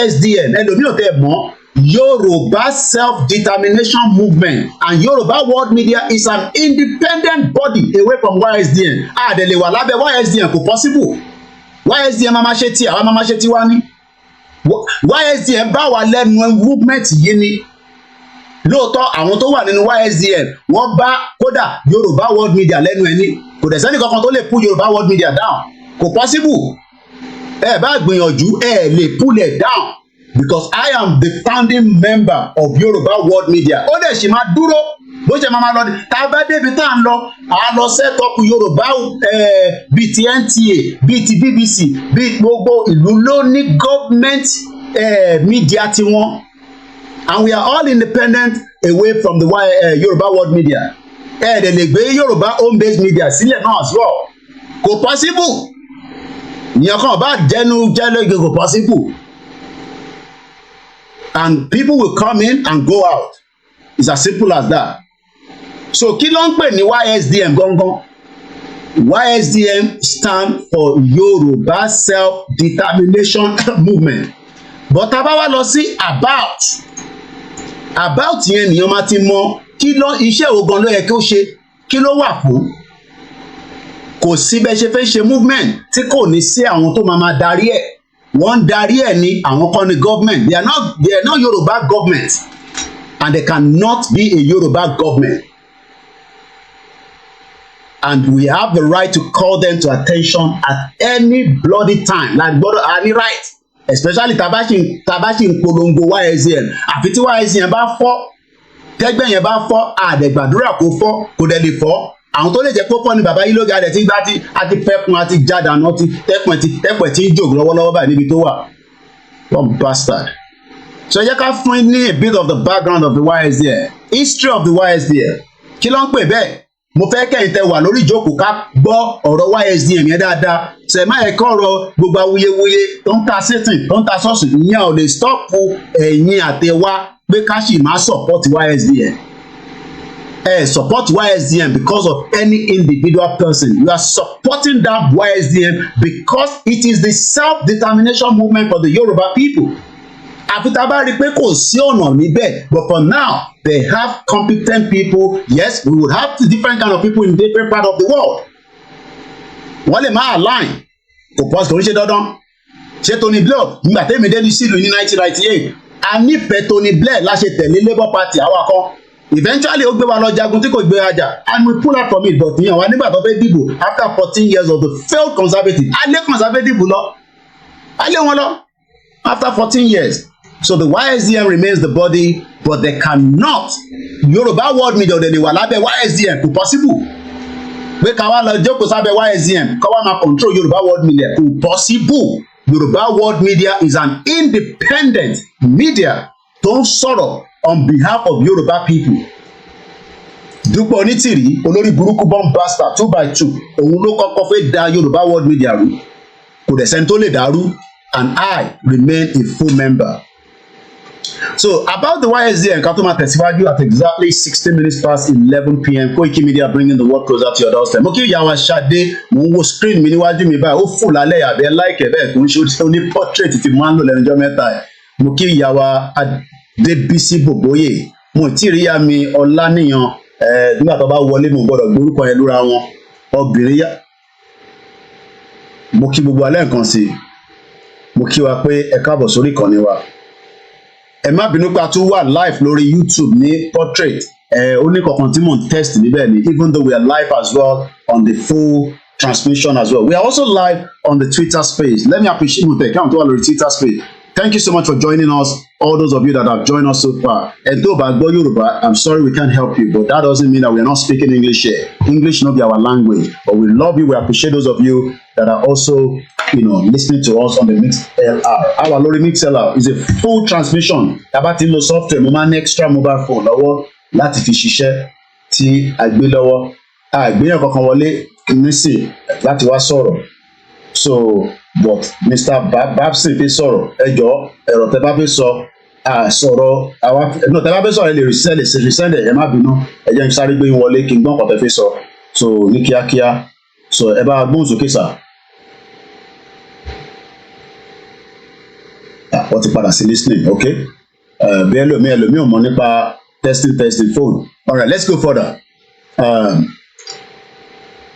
ysdm ẹlòmíì ò tẹ̀ mọ́. Yorùbá self-determination movement and Yorùbá world media is an independent body away from ysdm. Àdèlè wà lábẹ́ ysdm kò possible. ysdm máa ṣe tí àwa máa ṣe tí wá ní. ysdm bá wà lẹ́nu movement yìí ni. Lóòótọ́ àwọn tó wà nínú ysdm wọ́n bá kódà Yorùbá world media lẹ́nu ẹni. Kò dẹ̀ sẹ́ni kankan tó lè pull Yorùbá world media down. Kò possible. Ẹ bá gbìyànjú ẹ lè pull it down. Because I am the founding member of Yorùbá world media. Ó dẹ̀ ṣì máa dúró bó ṣe máa lọ tá a bá débi tá à ń lọ à lọ set up Yorùbá bíi ti NTA bíi ti BBC bíi gbogbo ìlú ló ní government media tiwọn. And we are all independent away from the Yorùbá world media. Dẹ̀ lè gbé Yorùbá home based media sílẹ̀ náà as well. Kò possible. Ìyẹn kan bá jẹ́nu jẹ́lẹ́gẹ̀ kò possible. And people will come in and go out. It's as simple as that. So kí ló ń pè ní ysdm gangan? ysdm stand for Yorùbá self-determination movement. But tá bá wá lọ sí about yẹn nìyẹn máa ti mọ kí ló iṣẹ́ ògan ló yẹ kí ó ṣe kí ló wà fún. Kò sí bẹ́ẹ̀ ṣe fẹ́ ṣe movement tí kò ní sí àwọn tó máa darí ẹ̀. Wọ́n darí ẹ̀ ní àwọn kan ní government. They are not Yorùbá government and they cannot be a Yorùbá government. And we have the right to call them to attention at any bloody time. Like any right. Especially tabashi ń polongo ysdm. Àfi tí ysdm bá fọ́ tẹ́gbẹ́ yẹn bá fọ́ àdẹ̀gbàdúrà kó fọ́ kó dẹ̀ lè fọ́. Àwọn tó lè jẹ́ pọ́pọ́ ni bàbá yìí lóge adẹ̀ tí gbá àti fẹ́kun àti jádàánú ti tẹ́pẹ̀ tí ń jòg lọ́wọ́lọ́wọ́ báyìí níbi tó wà. One bastard. So ẹ jẹ́ ká fún ní a bit of the background of the ysdm. History of the ysdm. Kí ló ń pè bẹ́ẹ̀? Mo fẹ́ kẹ́yìn tẹ wà lórí ìjókòó ká gbọ́ ọ̀rọ̀ ysdm yẹn dáadáa. Ṣé ẹ má yẹ kọ́ ọ̀rọ̀ gbogbo awuyewuye tó ń ta satan tó ń ta sọ́ọ̀sì ìyẹn ò lè stop ẹ̀yin àtẹwá pé ká sì máa support ysdm. support YSDM because of any individual person. You are supporting that YSDM because it is the self-determination movement for the Yoruba people. But for now, they have competent people. Yes, we would have different kind of people in different part of the world. Wọ́n lè máa align. Kò pọ̀ sí oríṣi dandan. Ṣé Tony Blair nígbà tẹ́mi dé sílùú ní 1998? A nífẹ̀ẹ́ Tony Blair la ṣe tẹ̀lé Labour Party àwa kan. Eventually ó gbé wa lọ jagun tí kò gbé ajá, and we pull out from it. But ìyẹn wa nígbà tó fẹ́ dìbò after 14 years of the failed conservative, a lé conservative lọ. A lé wọn lọ after 14 years. So the YSDM remains the body, but they cannot. Yoruba World Media they wà lábẹ́ YSDM kò possible. Pé ká wá lọ jókòó sábẹ́ YSDM ká wá máa control Yoruba World Media kò possible. Yoruba World Media is an independent media tó ń sọ̀rọ̀ on behalf of Yoruba people. Dúpẹ́ Onítìrí olórí burúkú bombastar 2x2 òun ló kọ́kọ́ fẹ́ da Yoruba World Media rú. Kò dẹ̀ sẹ́ni tó lè dàrú, and I remain a full member. So about the YSDM, Katuma tẹ̀síwájú at exactly 16 minutes past 11 p.m. Koikimedia bringing the world closer to your doorstep. Mo kí ìyàwó Ṣadé, mo ń wo screen mi níwájú mi báyìí, ó fò lálẹ́ àbẹ́ láìkẹ́ bẹ́ẹ̀ tó ń ṣe ó ní portrait tí mo máa ń lò lẹ́nu ọjọ́ mẹ́ta ẹ̀. Mo kí ìyàwó Adébísí Bòbóyè, mo tí rí ya mi Ọláníyan, nígbà tó bá wọlé mo gbọ́dọ̀ gbórúkọ yẹn lóra wọn, obìnrin yá. Mo kí gbogbo alẹ́ nǹkan sí, mo kí wa pé ẹ káàbọ̀ sórí ìkànnì wa. Ẹ má bínú pé a tún wà live lórí YouTube ní portrait. Ó ní kankan tí mò ń test níbẹ̀ ni, even though we are live as well on the full transmission as well. We are also live on the Twitter space. Let me appreciate you tẹ̀ káwọn tó wà lórí Twitter space. Thank you so much for joining us, all those of you that have joined us so far. And though bá gbọ́ Yorùbá, I'm sorry we can't help you, but that doesn't mean that we are not speaking English here. English not be our language, but we love you. We appreciate those of you that are also, listening to us on the MixLR. Our lórí MixLR is a full transmission. Tàbá ti lo software, mo máa ní extra mobile phone lọ́wọ́ láti fi ṣiṣẹ́ tí a gbé lọ́wọ́. Àgbéyàn kankan wọlé nísìn láti wá sọ̀rọ̀. So, but Mr. Babson fi sọ̀rọ̀, ẹ jọ̀ọ́ ẹ̀rọ tẹ́ bá fi sọ sọ̀rọ̀ àwa no tẹ́ bá fi sọ̀rọ̀ ẹ lè resend ẹ má bínú ẹ jẹ́ n sáré gbé yín wọlé kí n gbọ́n kọ́ tẹ́ fi sọ. So ní kíákíá, so ẹ bá gbóhùn sókè sà. Wọ́n ti padà sí listening, okay? Bí ẹlòmíì ò mọ̀ nípa testing phone. All right, let's go further.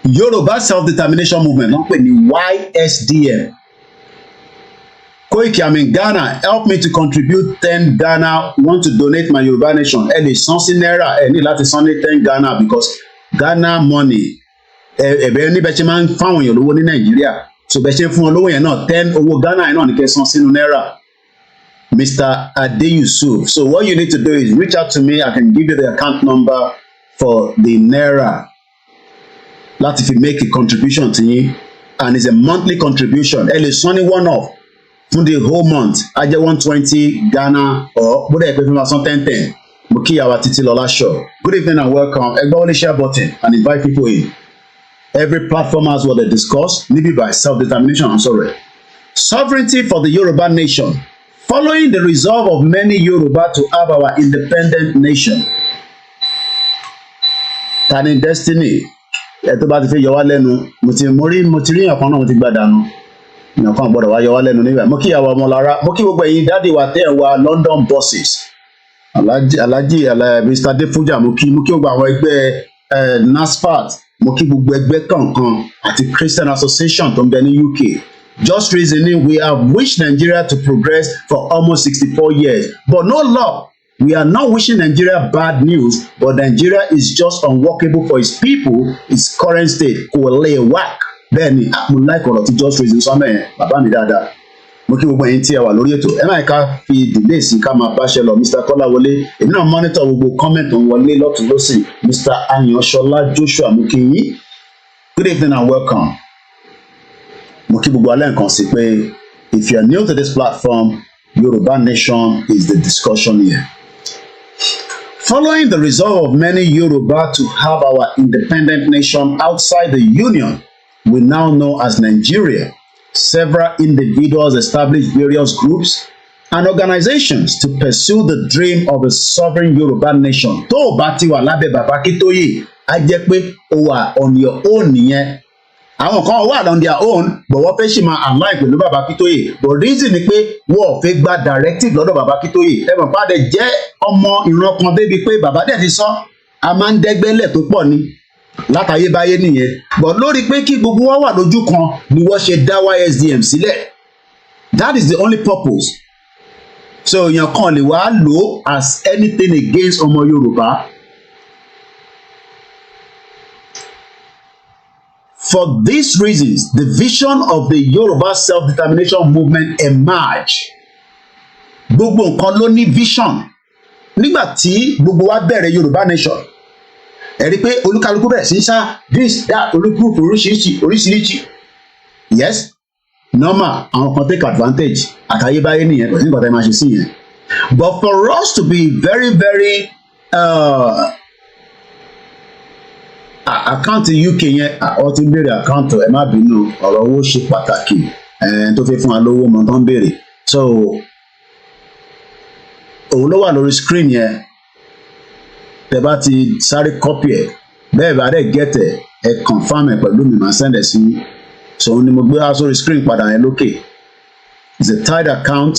Yoruba Self-Determination Movement wọ́n pè ní YSDM. Koiki, I'm in Ghana. Help me to contribute 10 Ghana. Want to donate my Yoruba Nation. Ẹ lè san sí náírà. Ẹ ní láti san ní 10 Ghana because Ghana money. Ẹ̀bẹ̀ ní bẹ́ẹ̀ ṣe máa ń fáwọn èèyàn lówó ní Nàìjíríà. So bẹ́ẹ̀ ṣe fún wọn lówó yẹn náà 10 owó Ghana yẹn náà ní kẹ́ san sínú náírà. Mr. Adeyusuf. So what you need to do is reach out to me. I can give you the account number for the naira. Láti fi make a contribution to yín, and it's a monthly contribution. Ẹ lè san ní one off fún the whole month. A jẹ́ 120 Ghana or bóde ẹ̀pẹ́ fún wa san 10. Mo kí àwa títí lọ́lá ṣọ. Good evening and welcome. Ẹ gbọ́ wọlé share button and invite people in. Every platform has what they discuss. Níbi by self-determination, I'm sorry. Sovereignty for the Yoruba nation. Following the resolve of many Yoruba to have our independent nation. Tani destiny. Ẹ tó bá ti fẹ́ yọ wá lẹ́nu, mo ti rí ìyàn kan náà mo ti gbà dànù. Ìyàn kan gbọ́dọ̀ wá yọ wá lẹ́nu níbẹ̀. Mo kí ìyàwó Ọmọlára, mo kí gbogbo ẹ̀yin dáàdì wa tẹ́ ẹ̀ wá London buses. Alhaji Mr. Defuja, mo kí gbogbo àwọn ẹgbẹ́ NASFAT, mo kí gbogbo ẹgbẹ́ kankan àti Christian Association tó ń bẹ ní UK. Just reasoning, we have wished Nigeria to progress for almost 64 years, but no luck. We are not wishing Nigeria bad news, but Nigeria is just unworkable for its people, its current state. Kò lè whack. Bẹ́ẹ̀ni, mo like ọ̀rọ̀ tí just reason sọ́mọ̀ ẹ̀ bàbá mi dáadáa. Mo kí gbogbo ẹ̀yin tí ẹ wà lórí ètò. Ẹ máa ká fi delay sí ká máa báṣẹ lọ. Mr. Kọ́láwọlé, èmi náà monitor gbogbo comment tó ń wọlé lọ́tún lọ́sìn. Mr. Ayanṣọlá Joshua, mo kí yín. Good evening and welcome. Mo kí gbogbo alẹ́ nǹkan sí pé if you are new to this platform, Yoruba Nation is the discussion here. Following the resolve of many Yoruba to have our independent nation outside the Union, we now know as Nigeria, several individuals established various groups and organizations to pursue the dream of a sovereign Yoruba nation. Tó o bá ti wà lábẹ́ Bàbá Akíntóyè, á jẹ́ pé o wà on your own nìyẹn. Àwọn kan wà on their own, but wọ́n fẹ́ ṣì máa align pẹ̀lú Bàbá Akíntóyè. But reason ni pé wọ́n ò fẹ́ gba directive lọ́dọ̀ Bàbá Akíntóyè. Ẹ mọ̀ pàdé jẹ́ ọmọ ìran kan débi pé bàbá dẹ̀ ti sọ, a máa ń dẹ́gbẹ́lẹ̀ tó pọ̀ ni. Látayébáyé nìyẹn. But lórí pé kí gbogbo wa wà lójú kan ni wọ́n ṣe dá YSDM sílẹ̀. That is the only purpose. So èèyàn kan lè wá lò as anything against ọmọ Yorùbá. For these reasons, the vision of the Yoruba self-determination movement emerged. Gbogbo nǹkan ló ní vision. Nígbà tí gbogbo wa bẹ̀rẹ̀ Yorùbá nation, ẹ rí pé olúkálukú bẹ̀rẹ̀ sí sá this that olúkúlùkù oríṣiríṣi. Yes, normal, àwọn kan take advantage. Àtayébáyé nìyẹn, kò sí nǹkan tẹ́ máa ṣe sí yẹn. But for us to be very very àkáǹtì UK yẹn ọ ti ń béèrè àkáǹtì ẹ má bínú ọ̀rọ̀ owó ṣe pàtàkì tó fẹ́ fún wa lówó mọ tó ń béèrè so òun ló wà lórí screen yẹn tẹ́ bá ti sáré copy ẹ bẹ́ẹ̀ bá dẹ̀ get ẹ confirm ẹ pẹ̀lú mi máa send ẹ sí so òun ni mo gbé wá sórí screen padà yẹn lókè. It's a tied account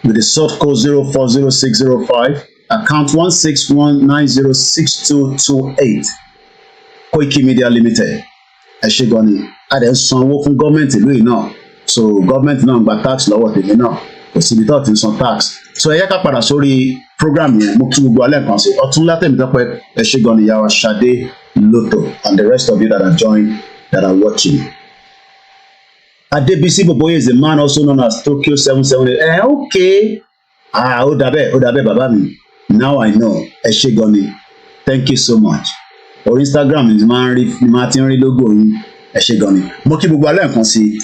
with the sort code 040605 account 161906228. Koikimedia Limited. Ẹ ṣé gan ni. A dẹ̀ ń sanwó fún gọ́ọ̀mẹ̀ntì ìlú yìí náà. So gọ́ọ̀mẹ̀ntì náà ń gba tax lọ́wọ́ tèmi náà. Kò síbi tó ti ń san tax. So ẹ yẹ ká padà sórí program yẹn. Mo kí gbogbo alẹ́ kan sí. Ọ̀túnlá Tèmítọ́pẹ́ ẹ ṣé gan ni ìyá wa Ṣadé Lotto and the rest of you that are joined that are watching. Adebisi Boboye is a man also known as Tokyo 778. Okay. Ó dàbẹ́ bàbá mi. Now I know. Ẹ ṣé gan ni. Thank you so much. Or Instagram ni máa ti ń rí logo yín ẹ ṣé gan ni mo kí gbogbo alẹ́ nǹkan sí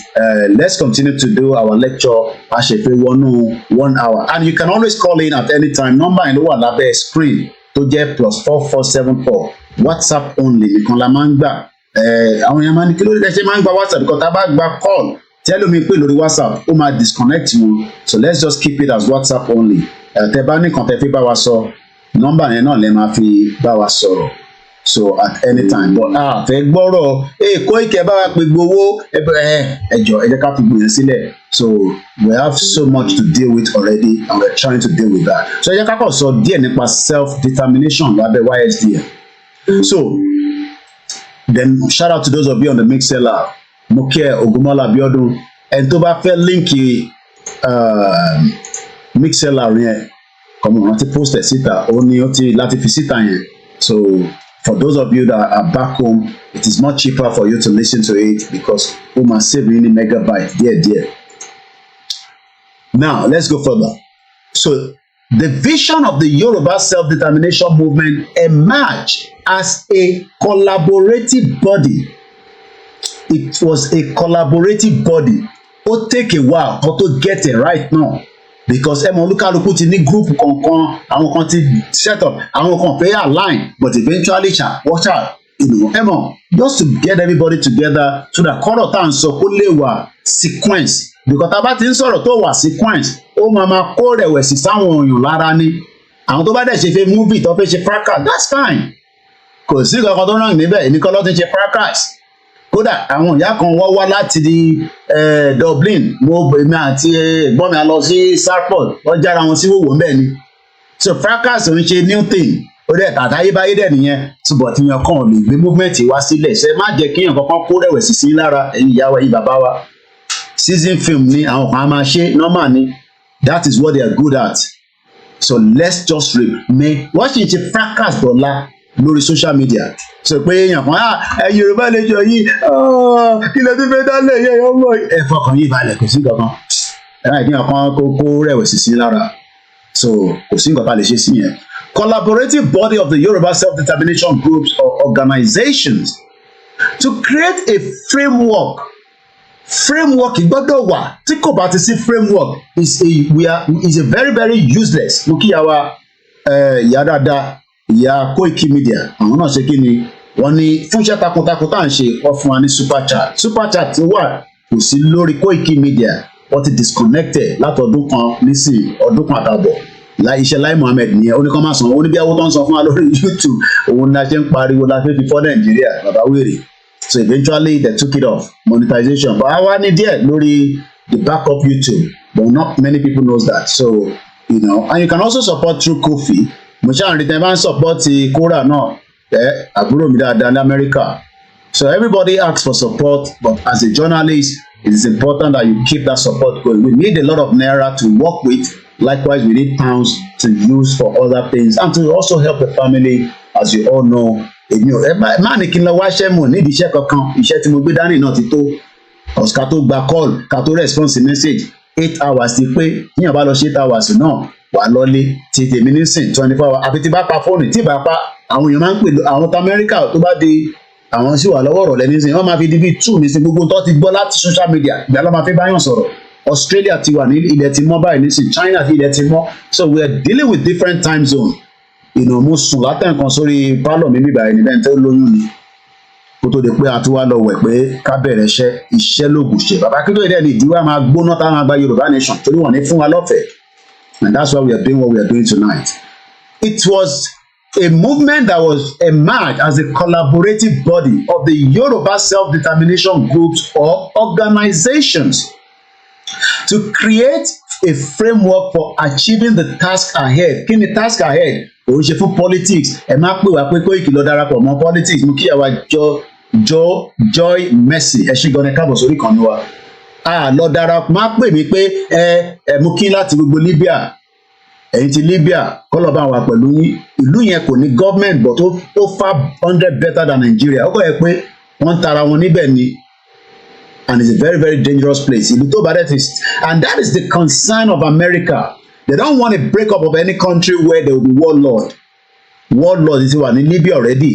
let's continue to do our lecture a ṣe pé wọnú 1 hour and you can always call in at any time number yẹn ló wà lábẹ́ screen tó jẹ́ +4474 WhatsApp only nìkan la máa ń gbà àwọn èèyàn máa ní kí ló dé ṣe máa ń gba WhatsApp because tá a bá gba call tẹ́lẹ̀ mi pé lórí WhatsApp ó máa disconnect wọn so let's just keep it as WhatsApp only tẹ́ bá nìkan tẹ́ fi bá wa sọ number yẹn náà lè máa fi bá wa sọ̀rọ̀. So at any time but fẹ́ gbọ́rọ̀ Koiki bá wa pè gbowó ẹjọ́ ẹ jẹ́ ká fi gbìyànjú sílẹ̀ so we have so much to deal with already and we are trying to deal with that so ẹ jẹ́ ká kàn sọ díẹ̀ nípa self-determination lábẹ́ YSDM so then shout out to those of you on the Mixlr mo kí ẹ Ògúnmọ́lá Abíọ́dún ẹni tó bá fẹ́ líǹkì Mixlr yẹn kọ́mọ rántí post ẹ̀ síta ó ní ó ti láti fi síta yẹn so. For those of you that are back home, it is much cheaper for you to listen to it because we must save really megabyte dear. Now, let's go further. So, the vision of the Yoruba self-determination movement emerged as a collaborative body. It was a collaborative body. It take a while to get it right now. Because olúkálùkù ti ní group kankan àwọn kan ti set up àwọn kan fẹ́ align but eventually watch out just to get everybody together so that kọ́rọ̀ tá à ń sọ kó lè wà sequence because tá a bá ti ń sọ̀rọ̀ tó wà sequence ó máa kó rẹ̀wẹ̀sì sáwọn èèyàn lára ní àwọn tó bá dẹ̀ ṣe fẹ́ movie tó fẹ́ ṣe fracas that's fine kò sí kankan tó rán níbẹ̀ èmi kan ló ti ṣe fracas kódà àwọn ìyá kan wá láti di Dublin mo èmi àti ẹ̀gbọ́n mi a lọ sí Sarport wọ́n jára wọn sí wòwò ńbẹ̀ ni so fracas ò ń ṣe new thing ó dẹ̀ tàtàyébáyé dẹ̀ nìyẹn ṣùgbọ́n tí yẹn kàn lè gbé movement wá sílẹ̀ ṣe má jẹ́ kéèyàn kankan kó rẹ̀wẹ̀sì sí lára ẹ̀yin ìyá wa yìí bàbá wa season film ni àwọn kan á máa ṣe normal ni that is what they are good at so let's just remain wọ́n sì ń ṣe fracas dọ̀la lórí social media so pé èèyàn kan Yorùbá lè jọ yìí ilẹ̀ tó fẹ́ dálẹ̀ yẹ ọmọ ẹ fọkàn yìí balẹ̀ kò sí kankan ìdíyàn kan kó rẹ̀wẹ̀sì sí lára so kò sí nǹkan tá a lè ṣe sí yẹn. Collaborative body of the Yoruba self-determination groups or organizations to create a framework gbọ́dọ̀ wà tí kò bá ti sí framework is a very very useless mo kí yàrá ìyá dáadáa ìyá Koikimedia àwọn náà ṣe kí ni wọ́n ní fúnṣẹ́ takuntakun tá à ń ṣe wọ́n fún wa ní super chat wà kò sí lórí Koikimedia wọ́n ti disconnected látọdún kan nísìn ọdún kan àtàbọ̀ iṣẹ́ Lai Mohammed nìyẹn ó ní kọ́ máa san ó ní bí owó tó ń san fún wa lórí YouTube òun la ṣe ń pariwo la fẹ́ fi fọ́ Nàìjíríà bàbá wèrè so eventually they took it off monetization but àwa ní díẹ̀ lórí the backup YouTube but not many people knows that so you know and you can also support through Kofi mo ṣáà rí tẹ́ bá ń support Kora náà àbúrò mi dáadáa ní America so everybody asks for support but as a journalist it is important that you keep that support going. We need a lot of naira to work with. Likewise, we need pounds to use for other things and to also help the family, as you all know. Má ní kí n lọ wáṣẹ́ mọ̀ nídìí iṣẹ́ kankan iṣẹ́ tí mo gbé dání náà ti tó ká tó gba call ká tó response message 8 hours ti pé níyàn bá lọ ṣe 8 hours náà wà lọ́lé ti tèmi nísìn 24 hours àfi tí bá pa fóònù tí bá pa àwọn èèyàn máa ń pè àwọn Amẹ́ríkà tó bá di àwọn sì wà lọ́wọ́ ọ̀rọ̀ lẹ́ni sìn wọ́n máa fi di bíi 2 nísìn gbogbo tó ti gbọ́ láti social media ìgbà ló máa fi báyàn sọ̀rọ̀ Australia ti wà ní ilẹ̀ ti mọ́ báyìí nísìn China ti ilẹ̀ ti mọ́ so we are dealing with different time zone mo sùn látẹ̀kan sórí pálọ̀ mi níbà ẹni bẹ́ẹ̀ tó lóyún ni kó tó di pé a tún wá lọ wẹ̀ pé ká bẹ̀rẹ̀ iṣẹ́ lóògùn ṣe bàbá kí ló dé ní ìdíwọ́ máa gbóná táwọn àgbà Yorùbá nation torí wọ́n ní fún wa lọ́fẹ̀ẹ́ and that's why we are doing what we are doing tonight. It was a movement that was emerged as a collaborative body of the Yoruba self-determination groups or organizations to create a framework for achieving the task ahead. Kí ni task ahead? Òun ṣe fún politics. Ẹ má pè wá pé Koiki lọ darapọ̀ mọ́ politics. Mo kí àwa Joy Mercy. Ẹ ṣì gan-an káàbọ̀ sórí ìkànnì wa. Lọ darapọ̀ má pè mí pé mo kí láti gbogbo Libya. Ẹ̀yin ti Libya kọ́lọ̀ bá wà pẹ̀lú yín ìlú yẹn kò ní government but ó far 100 better than Nigeria ó kọ́ yẹ pé wọ́n tara wọn níbẹ̀ ni and it's a very very dangerous place ìlú tó bá dẹ̀ ti and that is the concern of America they don't want a break up of any country where there will be warlord ti wà ní Libya already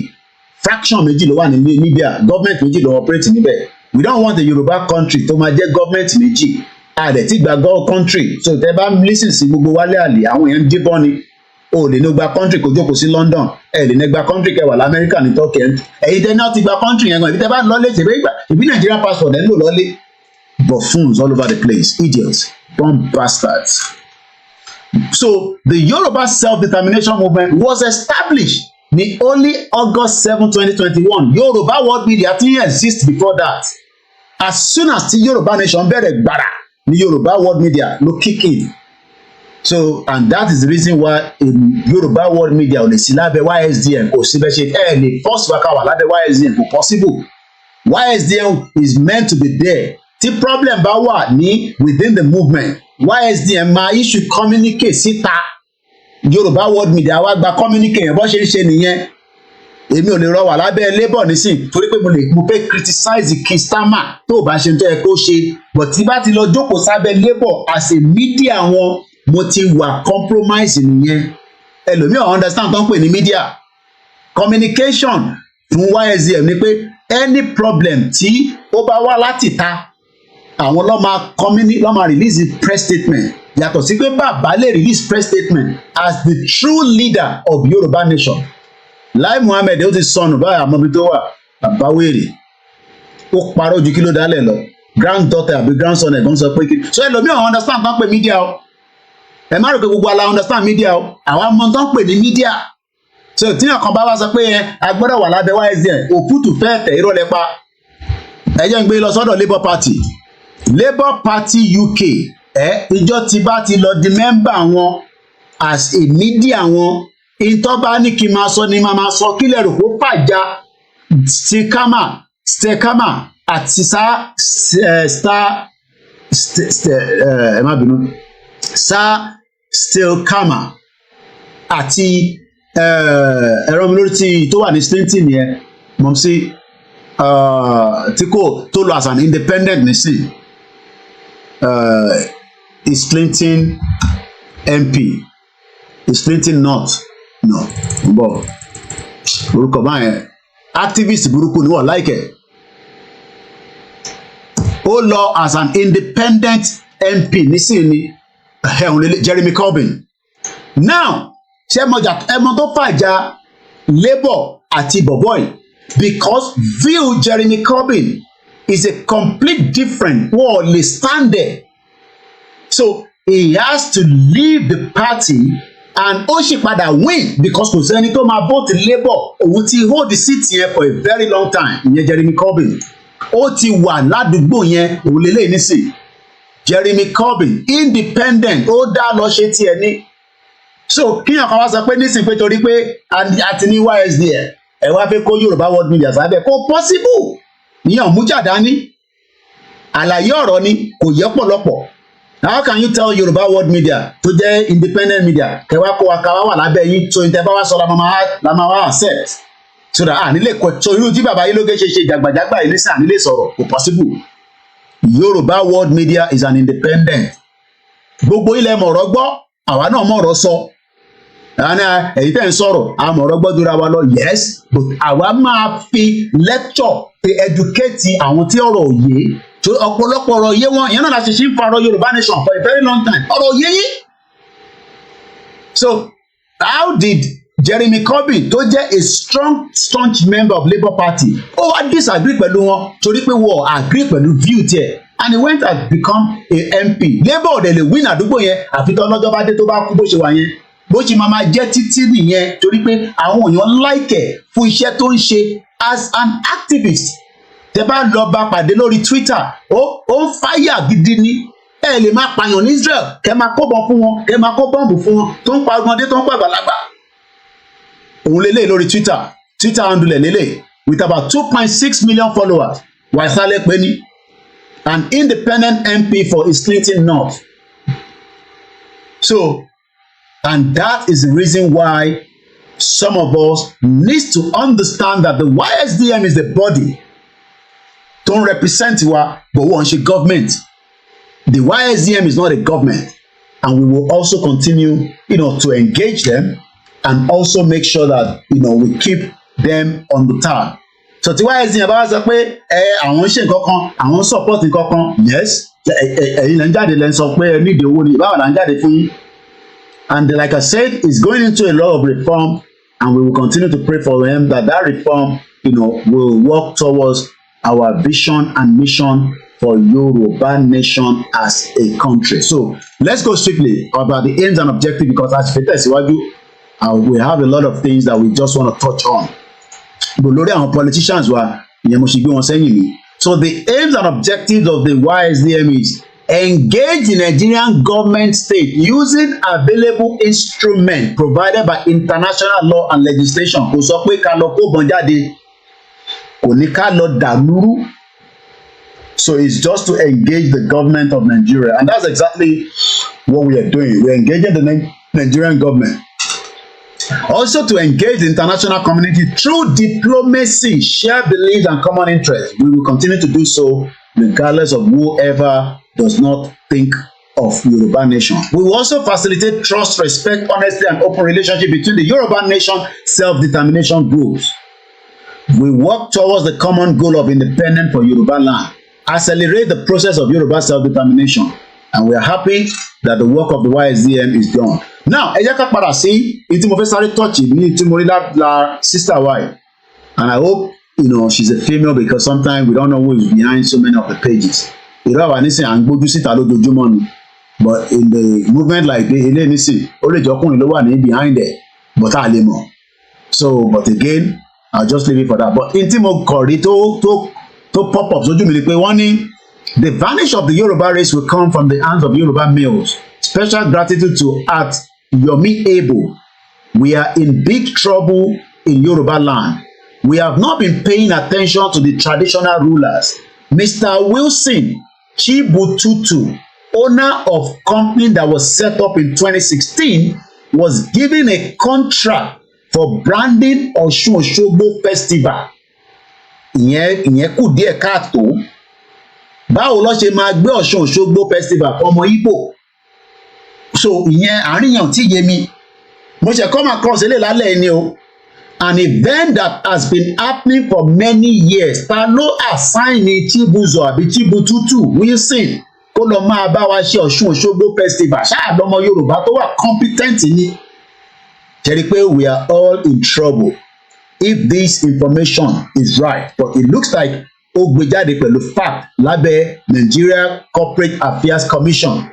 fraction méjì ló wà ní Libya government méjì ló operate níbẹ̀ we don't want a Yoruba country tó máa jẹ́ government méjì àdẹ̀ tí gba gọ́ country so tẹ́ bá lísìn sí gbogbo wálé àlè àwọn èèyàn díbọ́n ni o lè ní gba country kò jókòó sí London ẹ lè ní gba country kẹwàá lamẹ́ríkà ní Turkey ẹ̀yin tẹ́ náà ti gba country yẹn gan ibi tẹ́ bá lọ́lé ṣèbí ìbí Nigeria passport ẹ̀ ń lò lọ́lé buffoons all over the place idiots bomb bastards. So the Yoruba self-determination movement was established ní only August 7, 2021 Yoruba World Media ti exist before that as soon as ti Yoruba nation bẹ̀rẹ̀ gbàrà ní Yoruba World Media ló kick in so and that is the reason why Yoruba World Media ò lè sí lábẹ́ YSDM kò síbẹ̀ ṣe lè force waka wà lábẹ́ YSDM kò possible YSDM is meant to be there tí problem bá wà ní within the movement YSDM máa issue communique síta Yoruba World Media wá gba communique yẹn bó ṣe ń ṣe nìyẹn èmi ò lè rọ wà lábẹ́ labour nísìn torí pé mo fẹ́ criticize Keir Starmer tó bá ṣe tó yẹ kó ṣe but tí bá ti lọ jókòó sábẹ́ labour as a media wọn mo ti wà compromise nìyẹn ẹlòmíràn understand tó ń pè ní media communication fún YSDM ni pé any problem tí ó bá wá láti ta àwọn ló máa release a press statement yàtọ̀ sí pé bàbá lè release press statement as the true leader of Yoruba nation. Lai Mohammed ó ti sọnù báyìí àmọ́bi tó wà bàbá wèrè ó parọ́ ju kí ló dálẹ̀ lọ granddaughter àbí grandson ẹ̀gbọ́n sọ pé kí so ẹlòmíràn understand tán pé media o ẹ má rò pé gbogbo ala understand media o àwọn ọmọ tán pè ní media so tíyàn kan bá wá sọ pé a gbọ́dọ̀ wà lábẹ́ YSDM òfútù fẹ́ẹ̀ tẹ̀ irọ́ lẹ́pa ẹ jẹ́ ń gbé lọ sọ́dọ̀ Labour Party UK ìjọ tí bá ti lọ di member wọn as a media wọn ìtọ́ bá ní kí n máa sọ ni máa sọ kílẹ̀ rò kó fàjà stekama àti stelkama àti ẹ̀rọ mi lórí tí tó wà ní Slinton yẹn mọ̀ sí tí kò tó lọ as an independent nísìn is Slinton MP is Slinton North no bọ orúkọ báyẹn activist burúkú ni wọ́n láìkẹ́ ó lọ as an independent MP nísìnyí Jeremy Corbyn now ṣé ẹmọ tó fàjà Labour àti bọ̀bọ̀ì because view Jeremy Corbyn is a complete different wọ́n lè stand there So he has to leave the party and ó sì padà win because kò sẹ́ni tó máa vote Labour. Òun ti hold the seat yẹn for a very long time. Ìyẹn Jeremy Corbyn. Ó ti wà ládùúgbò yẹn òun lélẹ́yìn nísìn. Jeremy Corbyn independent ó dá lọ ṣe tiẹ̀ ní. So kíyàn kan wá sọ pé nísìn pé torí pé àti ní YSDM ẹ wá fẹ́ kó Yorùbá World Media sábẹ́ kó possible. Ìyẹn mújà dání. Àlàyé ọ̀rọ̀ ni kò yẹ pọ̀lọpọ̀. How can you tell Yoruba World Media to jẹ́ independent media kẹwàá kó wa káwá wà lábẹ́ yín so ìtẹ́ bá wá sọ la máa wá accept so that nílé kọ so irú tí bàbá yìí ló gé ṣe jàgbàjàgbà yìí nísà nílé sọ̀rọ̀ kò possible. Yoruba World Media is an independent. Gbogbo ilẹ̀ mọ̀rọ̀ gbọ́ àwa náà mọ̀rọ̀ sọ. Èyí tẹ́ ń sọ̀rọ̀ a mọ̀rọ̀ gbọ́ dúra wa lọ yes but àwa máa fi lecture fi educate àwọn tí ọ̀rọ̀ òye. So ọ̀pọ̀lọpọ̀ ọ̀rọ̀ yé wọn ìyẹn náà láti ṣe ń fa ọ̀rọ̀ Yorùbá nation for a very long time ọ̀rọ̀ yé yín. So how did Jeremy Corbyn tó jẹ́ a staunch member of Labour Party ó wá disagree pẹ̀lú wọn torí pé wọ́n agree pẹ̀lú view tiẹ̀ and he went and become a MP. Labour ọ̀dẹ̀ lè win àdúgbò yẹn àfi tó lọ́jọ́ bá dé tó bá kú bó ṣe wà yẹn bó ṣe máa jẹ́ títí nìyẹn torí pé àwọn èèyàn láìkẹ̀ fún iṣẹ́ tó ń ṣe as an activist. Tẹ bá lọ bá pàdé lórí Twitter ó ń fáyà gidi ni ẹ lè máa pààyàn ní Israel kẹ máa kó bọ́n fún wọn kẹ máa kó bọ́ǹbù fún wọn tó ń pa ọmọdé tó ń pa àgbàlagbà. Òun lélẹ̀ lórí Twitter handle lélẹ̀ with about 2.6 million followers Wàsálẹ̀ pé ní an independent MP for East Clinton North. So and that is the reason why some of us need to understand that the YSDM is the body. Don't represent wa but wọ́n ṣe government. The YSDM is not a government and we will also continue to engage them and also make sure that we keep them on the tag. So tí YSDM bá wá sọ pé àwọn ṣe nǹkan kan àwọn support nǹkan kan yes ẹ̀yin lẹ́ ń jáde lẹ́ ń sọ pé ẹ nídìí owó ni báwo la ń jáde fún yín. And like I said it's going into a lot of reform and we will continue to pray for them that reform will work towards our vision and mission for Yoruba nation as a country. So let's go swiftly about the aims and objectives because as Fete Siwaju, we have a lot of things that we just want to touch on. But lórí àwọn politicians wa ìyẹn mo ṣe gbé wọn sẹ́yìn mi. So the aims and objectives of the YSDM is engage the Nigerian government state using available instruments provided by international law and legislation. Kò sọ pé ká lọ kó bọ́n jáde. So it's just to engage the government of Nigeria and that's exactly what we are doing. We're engaging the Nigerian government. Also to engage the international community through diplomacy, shared beliefs and common interests. We will continue to do so regardless of whoever does not think of Yoruba nation. We will also facilitate trust, respect, honesty and open relationship between the Yoruba nation self-determination groups. We work towards the common goal of independence for Yoruba land, accelerate the process of Yoruba self-determination, and we are happy that the work of the YSDM is done. Now, ẹ jẹ́ ká padà sí ìtí mo fẹ́ sáré touch ní tí mo rí la sister wa yìí, and I hope she's a female because sometimes we don't know who is behind so many of the pages. Ìrọ̀ àwa nísìnyí à ń gbójú síta lójoojúmọ́ ni, but in the movement like this ilé nísìnyí ó lè jẹ́ ọkùnrin ló wà ní behind there, but a lè mọ̀. So, but again, I'll just leave it for that. But ìtí mo kọ̀ rí tó pop up sójú mi ni pé wọ́n ní the vanish of the Yoruba race will come from the hands of Yoruba males. Special gratitude to at Yomi Ebo. We are in big trouble in Yoruba land. We have not been paying attention to the traditional rulers. Mr. Wilson Chibututu, owner of company that was set up in 2016, was given a contract for branding OSUN festival. Ìyẹn kù díẹ̀ káàtó. Báwo ló ṣe máa gbé OSUN festival ọmọ Igbo? So ìyẹn àríyàn tí yé mi. Mo ṣe come across ilé lálẹ́ ni o. An event that has been happening for many years. Ta ló assign ní Chibuzo àbí Chibututu Wilson kó lọ máa bá wa ṣe OSUN festival? Ṣáà lọmọ Yorùbá tó wà competent ni. Jẹ́rìí pé we are all in trouble if this information is right, but it looks like ó gbé jáde pẹ̀lú fact lábẹ́ Nigeria Corporate Affairs Commission.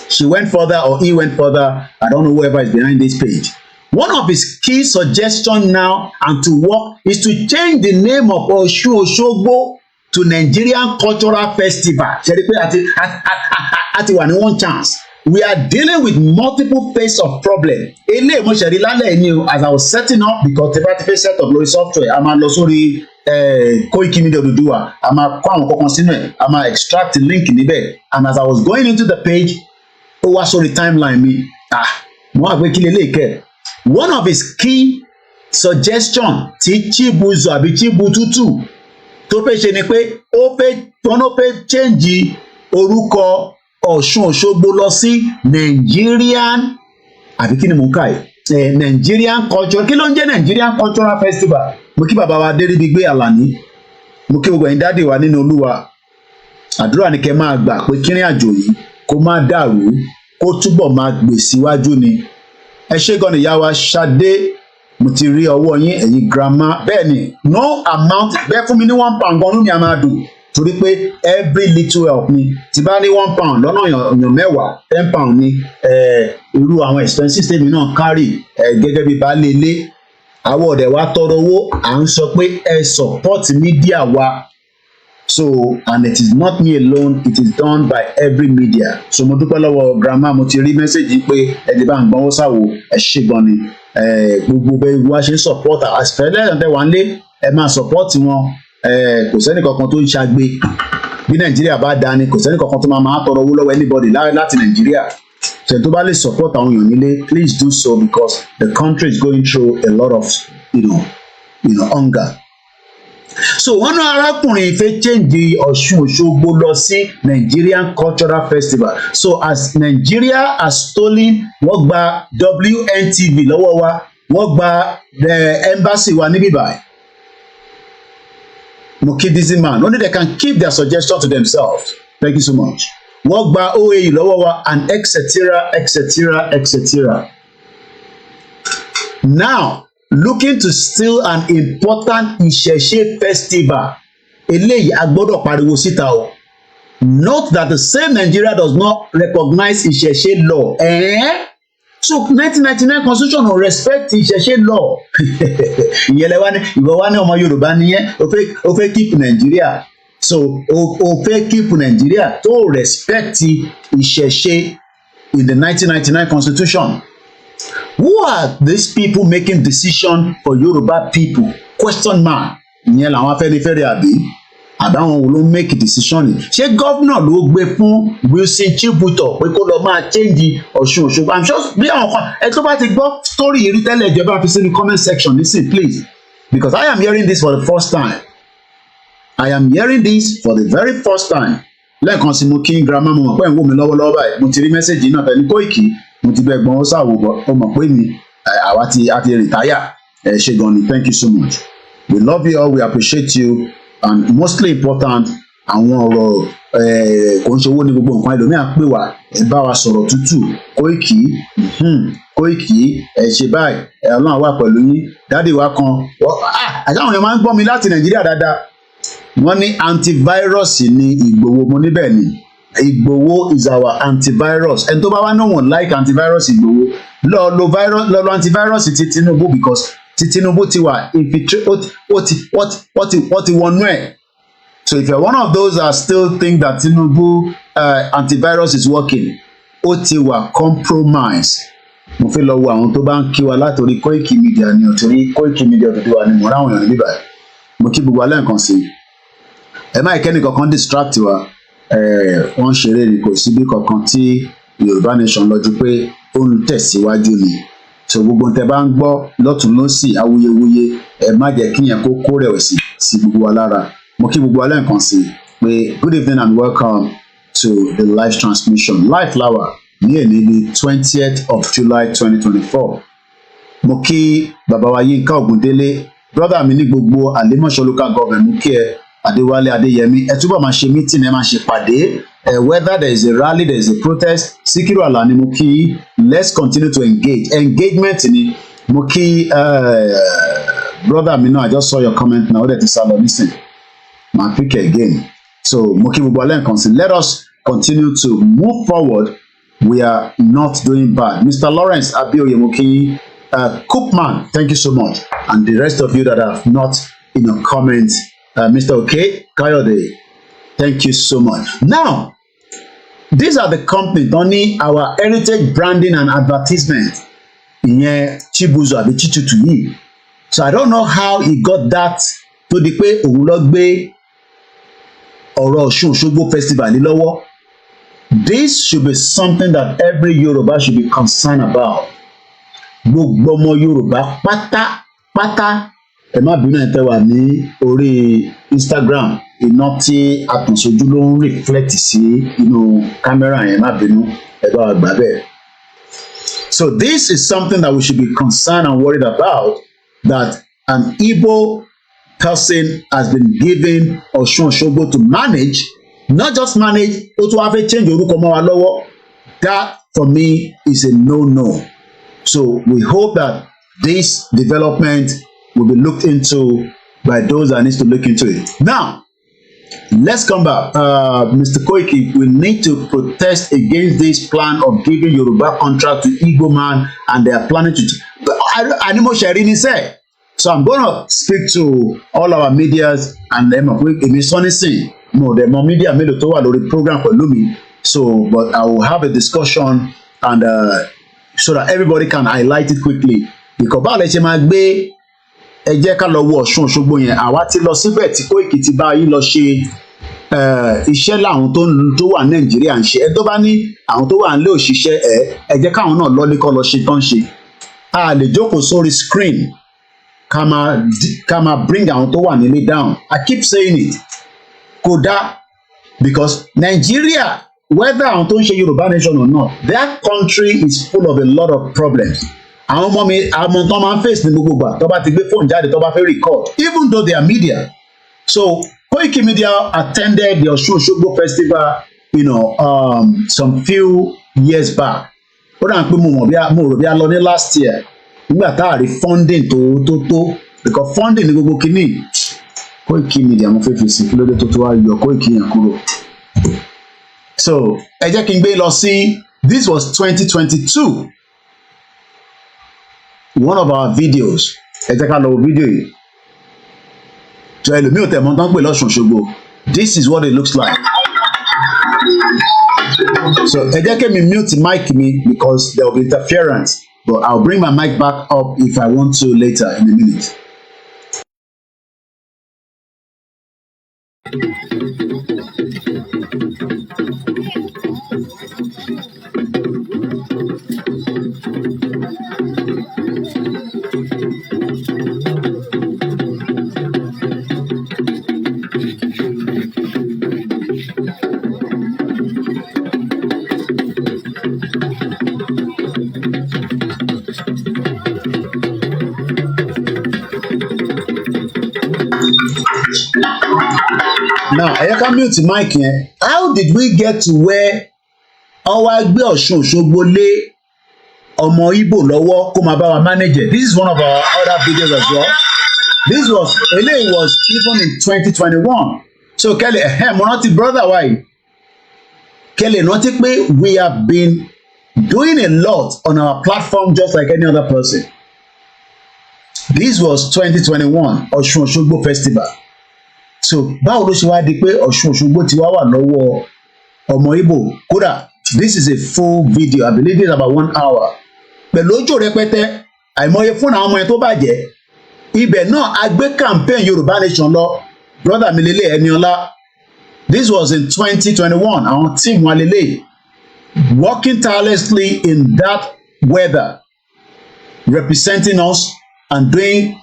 she went further or he went further. I don't know whoever is behind this page. One of his key suggestions now and to work is to change the name of OSUN to Nigerian Cultural Festival. Àti wà ní one chance. We are dealing with multiple phases of problem. Eléyìí mo ṣẹ̀rí lálẹ́ yìí o, as I was setting up because tí bá ti fẹ́ set up lórí software, a máa lọ sórí Koikimedia Oduduwa, a máa kó àwọn kankan sínú ẹ̀, a máa extract the link níbẹ̀. And as I was going into the page, ó wá sórí timeline mi. Mo wá pé kí lélẹ́yìí kẹ̀. One of his key suggestions tí Chibuzo àbí Chibututu tó fẹ́ ṣe ni pé ó fẹ́ change orúkọ Ọ̀ṣun Òṣogbo lọ sí Nigerian àbí kí ni mò ń kà yìí Nigerian culture, kí ló ń jẹ́ Nigerian Cultural Festival. Mo kí bàbá wa Adéríbigbé Àlàní, mo kí gbogbo ẹ̀yin dáàdì wa nínú Olúwa. Àdúrà ni kẹ́ máa gbà pé kírin àjò yìí kó má dàrú, kó túbọ̀ máa gbè síwájú ni. Ẹ ṣé gan ni ìyá wa Ṣadé, mo ti rí ọwọ́ yín ẹ̀yin grandma. Bẹ́ẹ̀ ni no amount bẹ́ẹ̀ fún mi ní £1 gan-an mi a máa dùn torí pé every little help ni tí bá ní £1 lọ́nà èèyàn mẹ́wàá £10 ni irú àwọn expenses tèmi náà carry gẹ́gẹ́ bí baálé ilé. Àwọn ọ̀dẹ̀ wa tọrọ owó à ń sọ pé ẹ support media wa. So and it is not me alone, it is done by every media. So mo dúpẹ́ lọ́wọ́ grandma, mo ti rí mẹ́sẹ̀gì pé ẹ̀dẹ̀ bá ń gbọ́n ó ṣàwò ẹ ṣé gan ni. Gbogbo bẹ́ẹ̀ wá ṣe ń support àṣìfẹ́lẹ́ ẹ̀dẹ̀ wà ń lé ẹ máa support wọn. Kò sẹ́ni kankan tó ń ṣàgbé bí Nàìjíríà bá dání, kò sẹ́ni kankan tó máa tọrọ owó lọ́wọ́ anybody láti Nàìjíríà. Ṣé tó bá lè support àwọn èèyàn nílé, please do so because the country is going through a lot of hunger. So wọ́n náà arákùnrin fẹ́ change Ọ̀ṣun Òṣogbo lọ sí Nigerian Cultural Festival. So as Nigeria has stolen, wọ́n gba WNTV lọ́wọ́ wa, wọ́n gba the embassy wa níbí báyìí. Mokidizzy man, only they can keep their suggestion to themselves. Thank you so much. Wọ́n gba OAU lọ́wọ́ wa and etc. Now, looking to steal an important Ìṣẹ̀ṣe festival. Eléyìí a gbọ́dọ̀ pariwo síta o. Note that the same Nigeria does not recognize Ìṣẹ̀ṣe law. So 1999 constitution will respect Ìṣẹ̀ṣe law. Ìyẹn lẹ́wà ní ìwọ wá ní ọmọ Yorùbá nìyẹn, ó fẹ́ keep Nigeria. So ó fẹ́ keep Nigeria tó respect Ìṣẹ̀ṣe in the 1999 constitution. Who are these people making decision for Yoruba people? Question mark. Ìyẹn làwọn Afẹ́nifẹ́re àbí àbáwọn wo ló make decision ni? Ṣé gọ́vnà ló gbé fún Wilson Chibututu pé kó lọ máa change Ọ̀ṣun Òṣogbo? I'm sure bí àwọn kan ẹ tó bá ti gbọ́ story yìí rí tẹ́lẹ̀ ìjọba fi sínú comment section nísìn please, because I am hearing this for the first time. I am hearing this for the very first time. Lẹ́ẹ̀kan sí mo kí grandma mo mọ̀ pé ń wò mí lọ́wọ́lọ́wọ́ báyìí, mo ti rí mẹ́sẹ̀gì náà tẹ̀lé Koiki, mo ti bẹ́ẹ̀ gbọ́n ó ṣàwò ó mọ̀ pé mi àwa ti retire. Ẹ ṣé gan ni, thank you so much. We love you all, we appreciate you, and mostly important àwọn ọ̀rọ̀ kò ń ṣe owó ní gbogbo nǹkan ẹlòmíà pè wá ẹ bá wa sọ̀rọ̀ tútù. Koiki ẹ ṣe báyìí Ọlọ́run wà pẹ̀lú yín. Dáàdì wa kan àtàwọn èèyàn máa ń gbọ́ mi láti Nàìjíríà dáadáa, wọ́n ní antivirus ní Ìgbòho. Mo níbẹ̀ ni Ìgbòho is our antivirus. Ẹni tó bá wá náà wọ́n like antivirus Ìgbòho lọ lo antivirus ti Tinubu because ti Tinubu ti wà ó ti wọnú ẹ̀. So if you're one of those that still think that Tinubu antivirus is working, ó ti wà compromise. Mo fẹ́ lọ wo àwọn tó bá ń kí wa látòrí Koikimedia ni òtòrí Koikimedia Oduduwa ni mo ráwọn èèyàn níbà. Mo kí gbogbo alẹ́ nǹkan sí i. Ẹ má ìkẹ́ni kankan distract wa. Wọ́n ṣeré ni kò síbi kankan tí Yorùbá nation lọ́jú pé ó ń tẹ̀síwájú ni. So gbogbo tẹ́ bá ń gbọ́ lọ́tún lósì awuyewuye ẹ má jẹ́ kí yẹn kó rẹ̀wẹ̀sì sí gbogbo wa lára. Mo kí gbogbo alẹ́ nǹkan sí pé good evening and welcome to the live transmission live flower ní èní ní 20th of July 2024. Mo kí bàbá wa Yínká Ògúndélé brother mi ní gbogbo Àlímọ̀ṣọ́ local government. Mo kí ẹ Adéwálé Adéyẹmí, ẹ túbọ̀ máa ṣe meeting, ẹ máa ṣe pàdé, whether there is a rally, there is a protest. Síkírù Àlàní mo kí, let's continue to engagement ni. Mo kí brother mi náà, I just saw your comment now, ó dẹ̀ ti sá lọ nísìn, máa pick again. So mo kí gbogbo alẹ́ nǹkan sí, let us continue to move forward we are not doing bad. Mr. Lawrence Abioyemoki, Coopman, thank you so much. And the rest of you that have not, comment, Mr. Okay, Kayode, thank you so much. Now, these are the companies only our heritage branding and advertisement. Ìyẹn Chibuzo àbí Chibututu yìí. So I don't know how he got that tó di pé òun lọ gbé ọ̀rọ̀ Ọ̀ṣun Òṣogbo festival ní lọ́wọ́. This should be something that every Yoruba should be concerned about. Gbogbo ọmọ Yorùbá pátápátá ẹ má bínú ẹ̀ tẹ́ wà ní orí Instagram iná tí àtànṣojú ló ń reflect sí inú kámẹ́rà yẹn má bínú ẹ bá wa gbà bẹ́ẹ̀. So this is something that we should be concerned and worried about, that an Igbo person has been given Ọ̀ṣun Òṣogbo to manage, not just manage, ó tún wá fẹ́ change orúkọ mọ́ wa lọ́wọ́. That for me is a no-no. So we hope that this development will be looked into by those that need to look into it. Now, let's come back. Mr. Koiki, we need to protest against this plan of giving Yoruba contract to Igbo man, and they are planning to. Animo Sherini said. So I'm going to speak to all our medias and them. No, the more media made to the program for Lumi. So, but I will have a discussion and so that everybody can highlight it quickly. Because báwo lẹ ṣe máa gbé ẹ jẹ́ ká lọ wo Ọ̀ṣun Òṣogbo yẹn, àwa ti lọ síbẹ̀ tí Koiki ti bá yín lọ ṣe iṣẹ́ láwọn tó wà Nàìjíríà ń ṣe. Ẹ tó bá ní àwọn tó wà nílé òṣìṣẹ́ ẹ jẹ́ káwọn náà lọ́lé kọ́ lọ ṣe tán ṣe. A lè jókòó sórí screen ká máa bring àwọn tó wà nílé down. I keep saying it. Kódà because Nigeria, whether àwọn tó ń ṣe Yorùbá nation or not, that country is full of a lot of problems. Àwọn ọmọ mi àwọn tó máa ń face ní gbogbo gbà tó bá ti gbé fóònù jáde tó bá fẹ́ record, even though they are media. So Koikimedia attended the Ọ̀ṣun Òṣogbo festival, some few years back. Ó dà ń pé mo rò bí a lọ ní last year nígbà tá a rí funding tó because funding ní gbogbo kìíní Koikimedia mo fẹ́ fi sí kí ló dé tó wá yọ Koiki yẹn kúrò. So ẹ jẹ́ kí n gbé lọ sí, this was 2022. One of our videos, ẹ jẹ́ ká lọ wo fídíò yìí. So ẹlòmíì ò tẹ̀ mọ́ tán pè l'Ọ̀ṣun Òṣogbo. This is what it looks like. So ẹ jẹ́ kí mi mute mic mi because there will be interference, but I'll bring my mic back up if I want to later in a minute. Now, I can mute mic here. How did we get to where our gbé Ọ̀ṣun Òṣogbo lé ọmọ Igbo lọ́wọ́ kó máa bá wa manage it? This is one of our other videos as well. This was even in 2021. So Kelly, mo rántí brother wa yìí. Kelly, rántí pé we have been doing a lot on our platform just like any other person. This was 2021 Ọ̀ṣun Òṣogbo festival. So báwo ló ṣe wá di pé Ọ̀ṣun Òṣogbo ti wá wà lọ́wọ́ ọmọ Igbo? Kódà this is a full video, I believe it's about 1 hour. Pẹ̀lú ojú rẹpẹtẹ àìmọye fún àwọn ọmọ yẹn tó bàjẹ́. Ibẹ̀ náà a gbé campaign Yorùbá Nation lọ. Brother mi lélẹ̀ Ẹniọlá. This was in 2021. Àwọn team wa lélẹ̀ working tirelessly in that weather, representing us and doing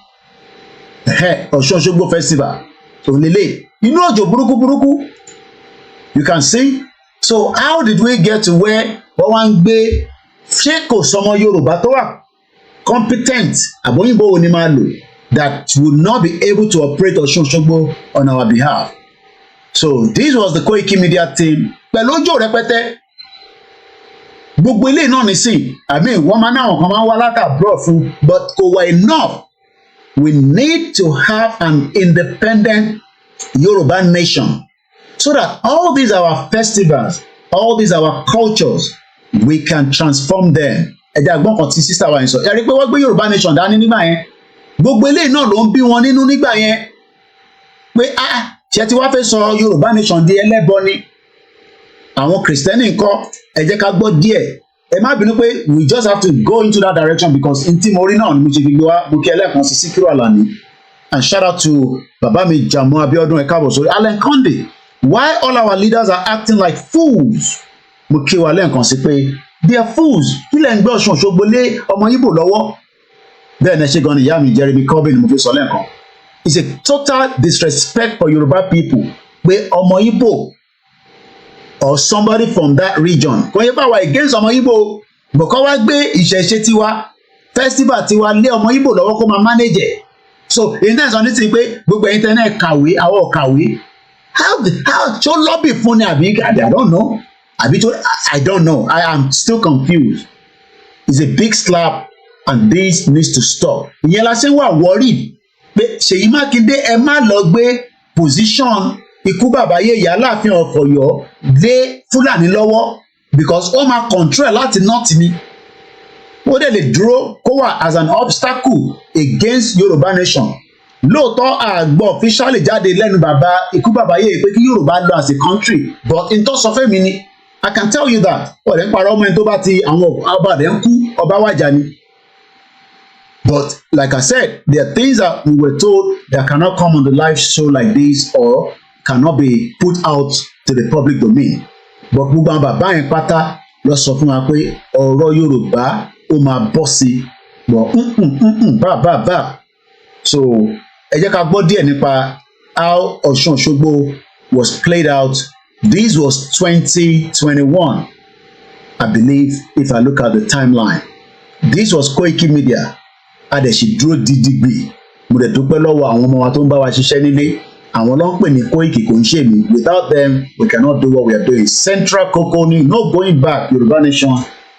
Ọ̀ṣun Òṣogbo festival. So lélẹ̀ inú òjò burúkú you can see. So how did we get to where wọ́n wá ń gbé ṣé kò sọmọ Yorùbá tó wà competent àbóyìnbó wo ni máa lò that would not be able to operate Ọ̀ṣun Òṣogbo on our behalf? So this was the Koikimedia team pẹ̀lú ojú rẹpẹtẹ gbogbo ilé náà nísìn wọ́n máa náà kan máa ń wá látàbúrò fún, but kò wá enough. We need to have an independent Yoruba nation so that all these our festivals, all these our cultures we can transform them. Ẹ̀jẹ̀ àgbọ̀n kan tí sísá wa yẹn sọ. Ẹ rí i pé wọ́n gbé Yorùbá nation dání nígbà yẹn. Gbogbo eléyìí náà ló ń bí wọn nínú nígbà yẹn. Pé ṣé tí wàá fẹ́ sọ Yorùbá nation di ẹlẹ́bọ ni? Àwọn Kìrìsìtẹ́nì ńkọ́? Ẹ jẹ́ ká gbọ́ díẹ̀. Ẹ má bínú pé we just have to go into that direction because ntí mo rí náà ni mo ṣe fi gbé wá. Mo kí ẹlẹ́ẹ̀kan sí Síkírù Àlàní. And shout out to Baba mi Jamo Abiodun ẹ káàbọ̀ sórí Allen Conde. Why all our leaders are acting like fools? Mo kí wa lẹ́ẹ̀kan sí pé they are fools. Kí lẹ́ ń gbé Ọ̀ṣun Òṣogbo lé ọmọ Ìgbò lọ́wọ́? Bẹ́ẹ̀ ni ṣe gan ni ìyá mi Jeremy Corbyn mo fi sọ lẹ́ẹ̀kan. It's a total disrespect for Yoruba people pé ọmọ Ìgbò or somebody from that region kò yẹ bá wa against ọmọ Ìgbò bọ̀kọ́ wá gbé ìṣẹ̀ṣe tiwa festival tiwa lé ọmọ Ìgbò lọ́wọ́ kó máa manage ẹ̀. So in terms of this thing pé gbogbo ẹ̀yin tẹ́lẹ̀ kàwé àwọn kàwé how tó lobby fún ni àbí I don't know àbí tó I don't know I am still confused. It's a big slap and this needs to stop. Ìyẹn la ṣe wà worried pé Ṣèyí Mákindé ẹ má lọ gbé position ikú bàbá Yèyé Aláàfin of Ọ̀yọ́ lé Fúlàní lọ́wọ́ because ó máa control láti north ni. Ó dẹ̀ lè dúró kó wà as an obstacle against Yorùbá nation. Lóòótọ́ àgbọ̀ officially jáde lẹ́nu bàbá ikú bàbá Yèyé pé kí Yorùbá lọ as a country but n tó sọ fẹ́ mi ni I can tell you that ọ̀rẹ́ ń parọ́ ọmọ ẹni tó bá ti àwọn ọba rẹ̀ ń kú ọba wájà ni. But like I said, there are things that we were told that cannot come on the live show like this or cannot be put out to the public domain. But gbogbo àwọn bàbá yẹn pátá lọ sọ fún wa pé ọ̀rọ̀ Yorùbá ó máa bọ́ sí i bá. So ẹ jẹ́ ká gbọ́ díẹ̀ nípa how Ọ̀ṣun Òṣogbo was played out. This was 2021, I believe, if I look at the timeline. This was Koikimedia. Adẹ̀sí dúró dídígbì. Mo dẹ̀ dúpẹ́ lọ́wọ́ àwọn ọmọ wa tó ń bá wa ṣiṣẹ́ nílé. Àwọn ló ń pè ní Koiki kò ń ṣe mí. Without them, we cannot do what we are doing. Central koko ni no going back Yorùbá nation.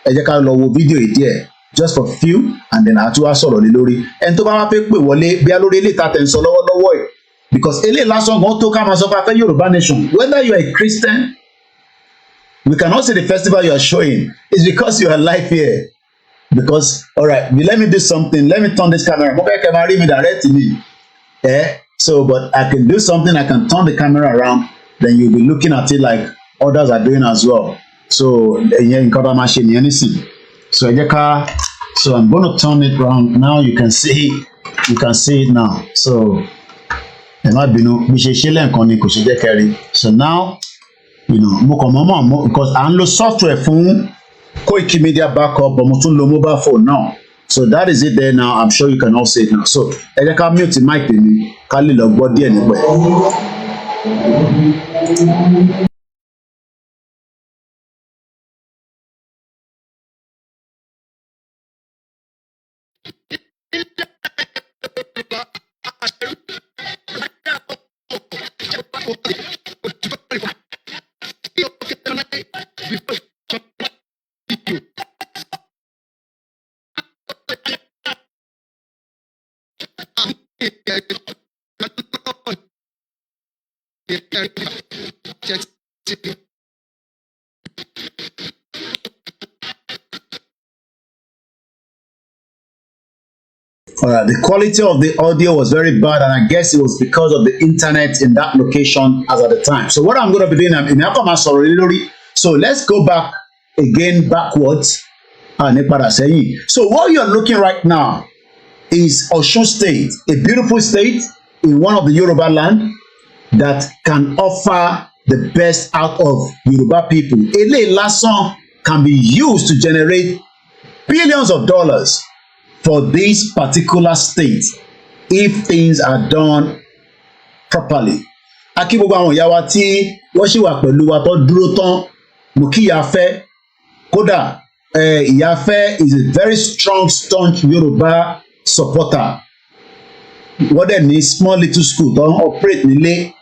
Ẹ jẹ́ ká lọ wo fídíò yìí díẹ̀ just for few and then àtúwá sọ̀rọ̀ lé lórí. Ẹni tó bá wá fẹ́ pè wọlé bí a lórí ilé ìta tẹ̀ ń sọ lọ́wọ́lọ́wọ́ ẹ̀. Because eléyìí lásán gan tó ká máa sọ fún afẹ́ Yorùbá nation. Whether you are a Christian, we cannot see the festival you are showing. It's because you are live here. Because all right, let me do something. Let me turn this camera. Mo fẹ́ kẹ́ máa rí mi direct ni. So but I can do something. I can turn the camera around. Then you'll be looking at it like others are doing as well. So ìyẹn nǹkan bá máa ṣe nìyẹn nísìn. So ẹ jẹ́ ká. So I'm going to turn it around now. You can see it now. So ẹ má bínú bí ṣe ṣe lẹ́ẹ̀kan ni kò ṣe jẹ́ kẹrin. So now mo kàn mọ́ because à ń lo software fún Koikimedia backup but mo tún lo mobile phone now. So that is it there now. I'm sure you can all see it now. So ẹ jẹ́ ká mute mic tèmi ká lè lọ gbọ́ díẹ̀ nípa ẹ̀. The quality of the audio was very bad, and I guess it was because of the internet in that location as at the time. So what I'm going to be doing, so let's go back again backwards. So what you're looking right now is Osun State, a beautiful state in one of the Yoruba land that can offer the best out of Yoruba people. Ele Lasan can be used to generate billions of dollars for this particular state if things are done properly. Akí gbogbo àwọn ìyá wa tí wọ́n ṣì wà pẹ̀lú wa tó dúró tán, mo kí Ìyáfẹ́. Kódà Ìyáfẹ́ is a very strong, staunch Yoruba supporter. Wọ́n dẹ̀ ní small little school tó ń operate nílé.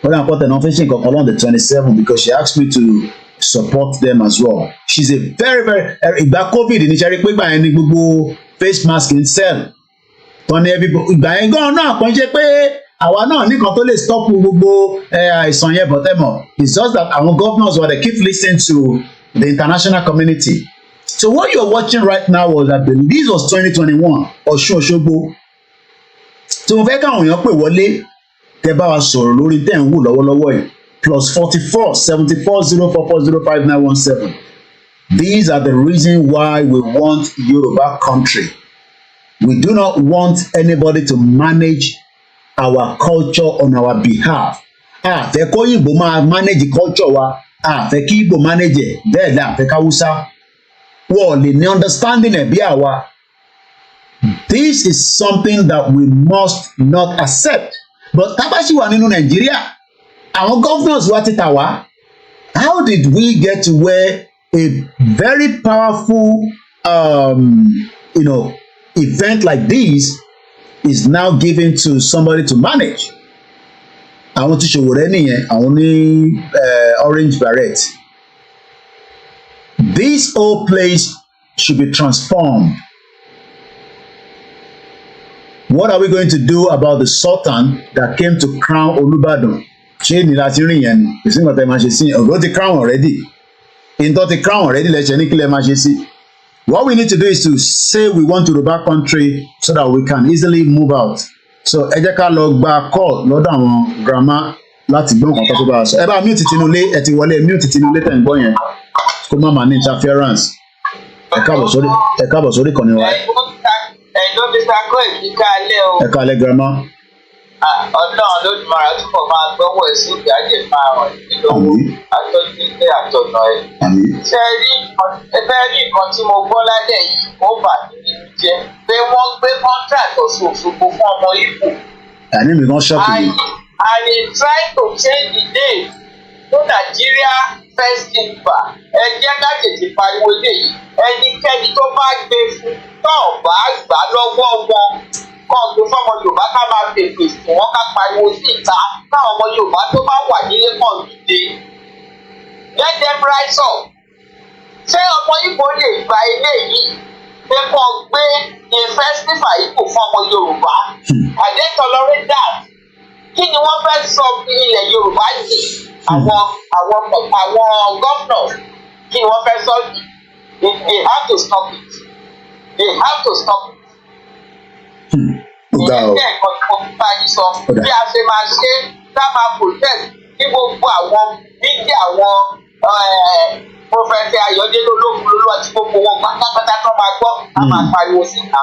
Wọ́n dẹ̀ ń pọ̀tẹ̀ náà fẹ́ ṣe nǹkan kan on the 27th because she asked me to support them as well. She's a very ìgbà COVID ní sẹ́rí pé ìgbà yẹn ní gbogbo face mask in sell. Tọ́ni ìgbà yẹn gan náà kàn jẹ́ pé àwa náà nìkan tó lè stop gbogbo àìsàn yẹn but it's just that our governors were they keep listening to the international community. So what you're watching right now was that this was 2021 Ọ̀ṣun Òṣogbo. So mo fẹ́ káwọn èèyàn pè wọlé kẹ́ bá wa sọ̀rọ̀ lórí tẹ́ ń wò lọ́wọ́lọ́wọ́ yìí +44 74 044 05917. These are the reasons why we want Yoruba country. We do not want anybody to manage our culture on our behalf. Fẹ́ kó Ìgbò máa manage culture wa, fẹ́ kí Ìgbò manage ẹ̀ bẹ́ẹ̀ ni fẹ́ káwúsá. Wọ́n lè ní understanding ẹ̀ bí àwa. This is something that we must not accept. But tá bá ṣì wà nínú Nàìjíríà, àwọn governors wa ti tà wá. How did we get to where a very powerful event like this is now given to somebody to manage? Àwọn tí Ṣòwòrẹ́ nìyẹn, àwọn ní orange beret. This whole place should be transformed. What are we going to do about the Sultan that came to crown Olubadan? Ṣé ní láti rìn yẹn ni? Kò sí nǹkan tẹ́ máa ṣe sí. Ọ̀gá ti crown already. Ìtọ́ ti crown already lẹ́sẹ̀ ní kí lẹ́ máa ṣe sí. What we need to do is to say we want to Yoruba country so that we can easily move out. So ẹ jẹ́ ká lọ gba call lọ́dọ̀ àwọn grandma láti gbọ́ nǹkan tó bá a sọ. Ẹ bá mute Tinúlé, ẹ ti wọlé mute Tinúlé tẹ̀ ń gbọ́ yẹn. Kó má máa ní interference. Ẹ káàbọ̀ sórí ìkànnì wa. Ẹ̀dọ́ Mr. Koiki kálẹ̀ o. Ẹ kálẹ̀ grandma. Ọlọ́run lójúmọ́ra tó kọ̀ máa gbọ́wọ́ ẹ̀ sí ìdájẹ́ máa ràn lọ́wọ́ àtọ́jú ilé àtọ̀nà ẹ̀. Ṣé ẹ rí nǹkan tí mo gbọ́ lálẹ́ yìí ó bà mí nínú jẹ́ pé wọ́n gbé contract Ọ̀ṣun Òṣogbo fún ọmọ Ìgbò. Àní mi kan ṣọ́ọ̀kì mi. And he tried to change the name to Nigeria Festival. Ẹ jẹ́ ká tètè pariwo eléyìí. Ẹnikẹ́ni tó bá gbé fún tó bá gbà lọ́wọ́ wọn kọ́ gbé fọ́mọ Yorùbá ká máa pèpè sí wọn ká pariwo síta káwọn ọmọ Yorùbá tó bá wà nílé kan dìde. Let them rise up. Ṣé ọmọ Ìgbò lè gba eléyìí pé kọ́ gbé a festival Ìgbò fún ọmọ Yorùbá? And they tolerate that. Kí ni wọ́n fẹ́ sọ ilẹ̀ Yorùbá yìí? Àwọn governors kí ni wọ́n fẹ́ sọ yìí? They have to stop it. They have to stop it. Ìyẹn jẹ́ nǹkan tí mo fi bá yín sọ. Bí a ṣe máa ṣe ká máa protest ní gbogbo àwọn bíbí àwọn Prọfẹ̀tì Ayọ̀délé Olókùnlé àti gbogbo wọn pátápátá tó máa gbọ́ ká máa pariwo síta.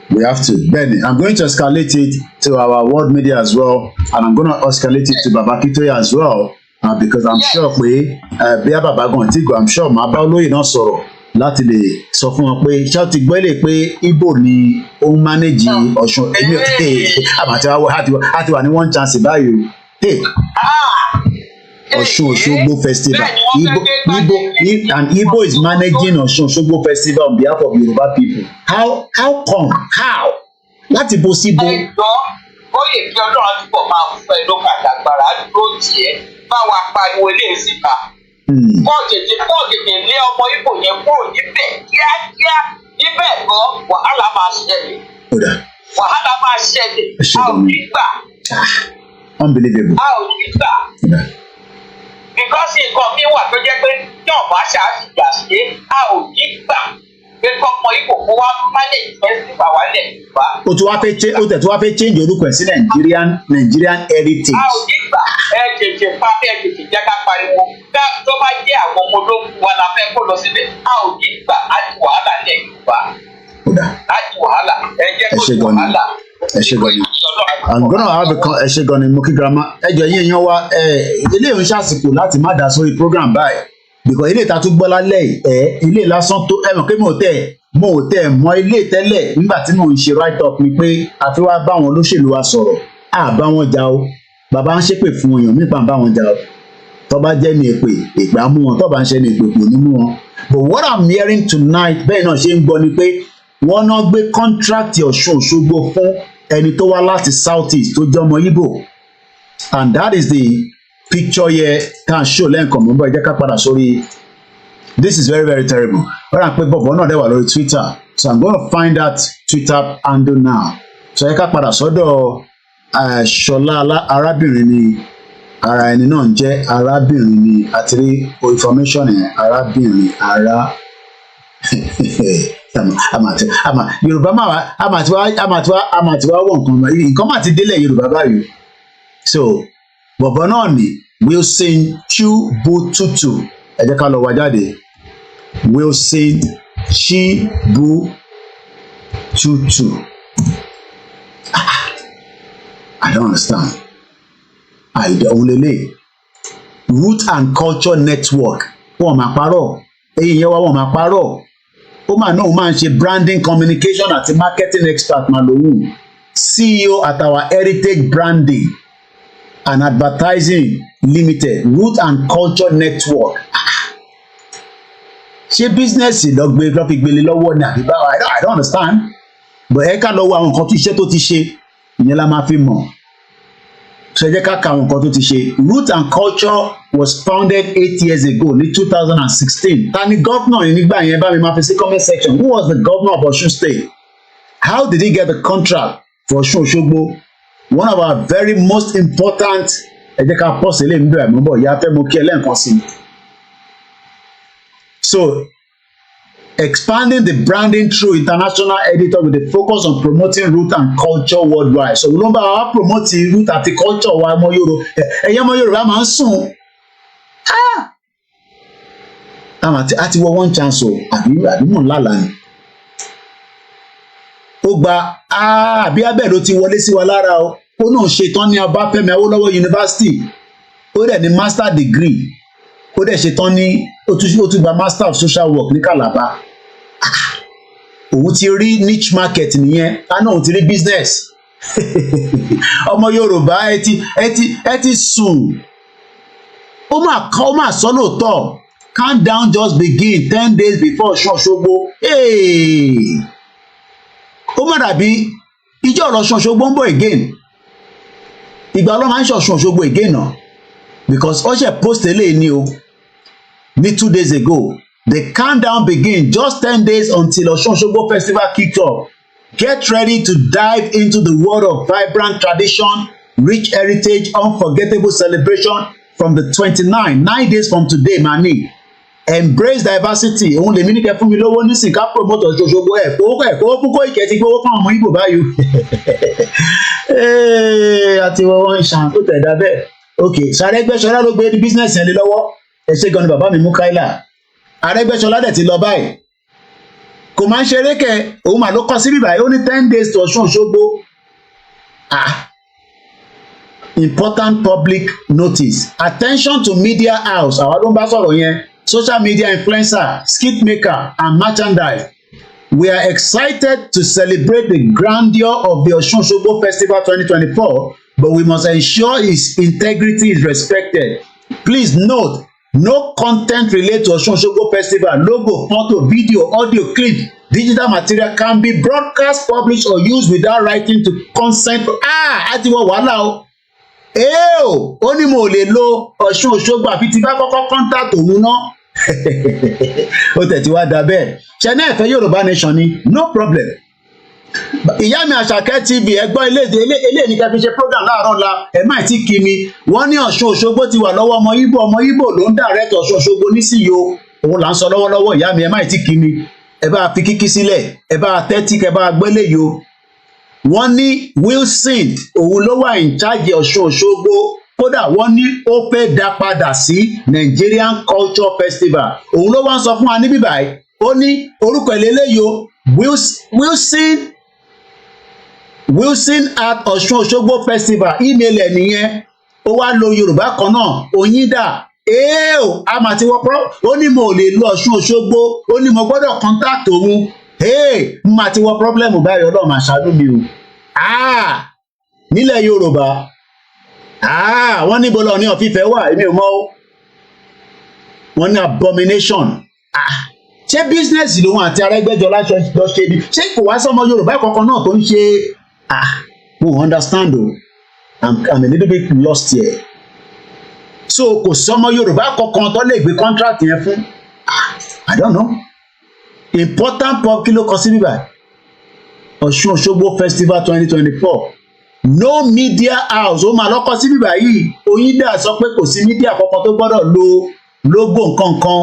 We have to. Benny, I'm going to escalate it to our world media as well, and I'm going to escalate it to Baba Kitoye as well, because I'm sure pé bí a bàbá gan tí I'm sure màá bá olóyè náà sọ̀rọ̀ láti lè sọ fún wọn pé ṣé o ti gbọ́ lè pé Igbo ni ó ń manage Ọ̀ṣun èmi ò àmàtí àti wà ní one chance báyìí Ọ̀ṣun Òṣogbo festival. Igbo is managing Ọ̀ṣun Òṣogbo festival on behalf of Yoruba people. How come? How? Láti bo síbo. Ẹ̀gbọ́n ó lè kí Ọlọ́run àdúgbò máa fún ẹ ló kàdàgbàrà dúró tiẹ̀ báwa pariwo ilé síta. Kọ́ tètè lé ọmọ Ìgbò yẹn kúrò níbẹ̀ kíákíá níbẹ̀ gan wàhálà máa ṣẹlẹ̀. Wàhálà máa ṣẹlẹ̀. A ò ní gbà. Unbelievable. A ò ní gbà. Because nǹkan mi wà tó jẹ́ pé tí ọ̀bá ṣàṣìgbà ṣe a ò ní gbà pé kọ́mọ Ìgbò kó wá manage festival wálẹ̀ Yorùbá. O tún wá fẹ́ change orúkọ ẹ̀ sí Nigerian heritage. A ò ní gbà ẹ tètè jẹ́ ká pariwo tó bá jẹ́ àwọn ọmọ ológun wa la fẹ́ kó lọ síbẹ̀ a ò ní gbà á di wàhálà lẹ̀ Yorùbá. Á di wàhálà ẹ jẹ́ kó di wàhálà. Ẹ ṣe gan ni I'm gonna have ẹ ṣe gan ni mo kí grandma ẹjọ yín èèyàn wa ilé ìrìn ṣàsìkò láti má dá sórí program báyìí because ilé ìta tó gbọ́ lálẹ́ ilé lásán tó mọ̀ pé mo ò tẹ̀ mọ ilé tẹ́lẹ̀ nígbà tí mo ń ṣe write up ni pé àfi wá bá àwọn olóṣèlú wa sọ̀rọ̀ bá wọn jà o bàbá ń ṣépè fún èèyàn nípa bá wọn jà o tó bá jẹ́ ní èpè á mú wọn tó bá ń ṣe ní èpè kò ní mú wọn but what I'm hearing tonight bẹ́ẹ̀ náà ṣe ń gbọ́ ni pé wọ́n náà gbé contract Ọ̀ṣun Òṣogbo fún ẹni tó wá láti south east tó jẹ́ ọmọ Igbo and that is the picture here tá à ń show lẹ́ǹkan mọ́ bá ẹ jẹ́ ká padà sórí this is very very terrible wọ́n rà pé bọ̀bọ̀ náà dẹ̀ wà lórí Twitter so I'm gonna find that Twitter handle now so ẹ ká padà sọ́dọ̀ Ṣọlá arábìnrin ni ara ẹni náà ń jẹ́ arábìnrin ni àti rí information yẹn arábìnrin ara Yorùbá àmàtiwá wọ̀ nǹkan máa ti délẹ̀ Yorùbá báyìí so bọ̀bọ̀ náà ni Wilson Chibututu ẹ jẹ́ ká lọ wá jáde Wilson Chibututu I don't understand òun lélẹ̀ Root and Culture Network wọ́n máa parọ́ èyí yẹn wá wọ́n máa parọ́ ó máa náà máa ń ṣe branding communication àti marketing expert máa lòun CEO at our Heritage Branding and Advertising Limited Root and Culture Network ṣé bísínẹ́sì lọ fi gbélé lọ́wọ́ ní àbí báwa I don't understand but ẹ ká lọ́wọ́ àwọn nǹkan tó iṣẹ́ tó ti ṣe ìyẹn la máa fi mọ̀ ṣe jẹ́ ká ka àwọn nǹkan tó ti ṣe Root and Culture was founded 8 years ago ní 2016 ta ni governor yìí nígbà yẹn bá mi máa fi sí comment section who was the governor of Osun State how did he get the contract for Osun Osogbo one of our very most important ẹ jẹ́ ká pọ̀ sílẹ̀ níbẹ̀ àmọ́ bọ̀ ìyá fẹ́ mo kí ẹ lẹ́ẹ̀kan sí i. So, expanding the branding through international editor with a focus on promoting root and culture worldwide. So, we don't bá promote root àti culture wa ọmọ Yorùbá. Ẹ̀yẹ́ ọmọ Yorùbá máa ń sùn. Àti wọ one chance o, àbí mò ń lálàá ni. Ó gba àbí abẹ́ ló ti wọlé sí wa lára o. Ó náà ṣetán ní Ọbáfẹ́mi Awólọ́wọ̀ University. Ó dẹ̀ ní master degree. Ó dẹ̀ ṣetán ní ó tún gba master of social work ní Calabar òun ti rí niche market nìyẹn àná òun ti rí business ọmọ Yorùbá ẹ ti sùn ó máa sọ lóòótọ́ countdown just begin 10 days before Ọ̀ṣun Òṣogbo ó má dàbí ìjọ ọ̀rọ̀ Ọ̀ṣun Òṣogbo ń bọ̀ again ìgbà ọlọ́run máa ń ṣe Ọ̀ṣun Òṣogbo again náà because ó ṣe post eléyìí ni o. Me 2 days ago, the countdown begins just 10 days until Osun Osogbo Festival kicks off. Get ready to dive into the world of vibrant tradition, rich heritage, unforgettable celebration from the 29, 9 days from today, mani. Embrace diversity. Òun lèmi ní kẹ́ fún mi lówó nísìnyí ká promote Osun Osogbo kówó fún Koiki ti gbówó fún ọmọ Ìgbò báyìí. Àti wọ́n ń ṣàn tó tẹ̀ dábẹ́. Okay, Arẹ́gbẹ́ṣọlá ló gbé business yẹn lé lọ́wọ́. Ẹ ṣe gan ni bàbá mi Mukaila Arẹ́gbẹ́ṣọlá dẹ̀ ti lọ báyìí kò máa ń ṣe erékẹ òun mà ló kọ sí bíbáyìí ó ní 10 days to Ọ̀ṣun Òṣogbo important public notice attention to media house àwọn ló ń bá sọ̀rọ̀ yẹn social media influencer skit maker and merchandise we are excited to celebrate the grandeur of the Ọ̀ṣun Òṣogbo Festival 2024 but we must ensure its integrity is respected. Please note no content related to Osun Osogbo Festival, logo, photo, video, audio, clip, digital material can be broadcast, published, or used without writing to consent. Àti wọ wàhálà o. Ó ní mo lè lo Osun Osogbo àfi tí bá kọ́kọ́ contact òun náà. Ó tẹ̀tí wá dà bẹ́ẹ̀. Ṣé náà ẹ̀fẹ́ Yorùbá nation ni? No problem. Ìyá mi Àṣàkẹ́ TV ẹgbọ́n ilé ní ká fi ṣe program láàárọ̀ la ẹ̀ máa ti kí mi wọ́n ní Ọ̀ṣun Òṣogbo ti wà lọ́wọ́ ọmọ Ìgbò ló ń direct Ọ̀ṣun Òṣogbo nísìnyí o òun là ń sọ lọ́wọ́lọ́wọ́ ìyá mi ẹ̀ máa ti kí mi ẹ bá fi kíkí sílẹ̀ ẹ bá tẹ́tí kẹ bá gbélé yìí o wọ́n ní Wilson òun ló wà in charge Ọ̀ṣun Òṣogbo kódà wọ́n ní ó fẹ́ dá padà sí Nigerian Culture Festival òun ló wá ń sọ fún wa níbí báyìí ó ní orúkọ ìlélẹ́yìí o Wilson at Ọ̀ṣun Òṣogbo Festival email ẹ̀ nìyẹn ó wá lo Yorùbá kan náà Oyinda a máa ti wọ́pọ̀ ó ní mo lè lo Ọ̀ṣun Òṣogbo ó ní mo gbọ́dọ̀ contact òun mo máa ti wọ́ problem báyìí Ọlọ́run máa ṣàánú mi o nílẹ̀ Yorùbá wọ́n níbo lọ ní ọ̀fífẹ́ wà èmi ò mọ̀ o wọ́n ní abomination ṣé business lòun àti Arẹ́gbẹ́jọlá lọ ṣe ni ṣé kò wá sọmọ Yorùbá kankan náà tó ń ṣe mo understand o I'm a little bit lost here so kò sọmọ Yorùbá kankan tó lè gbé contract yẹn fún I don't know important pop kí ló kọ sí bíbá Ọ̀ṣun Òṣogbo Festival 2024 no media house ó máa lọ́kọ́ sí bíbá yìí Oyinda sọ pé kò sí media kankan tó gbọ́dọ̀ lo logo nǹkankan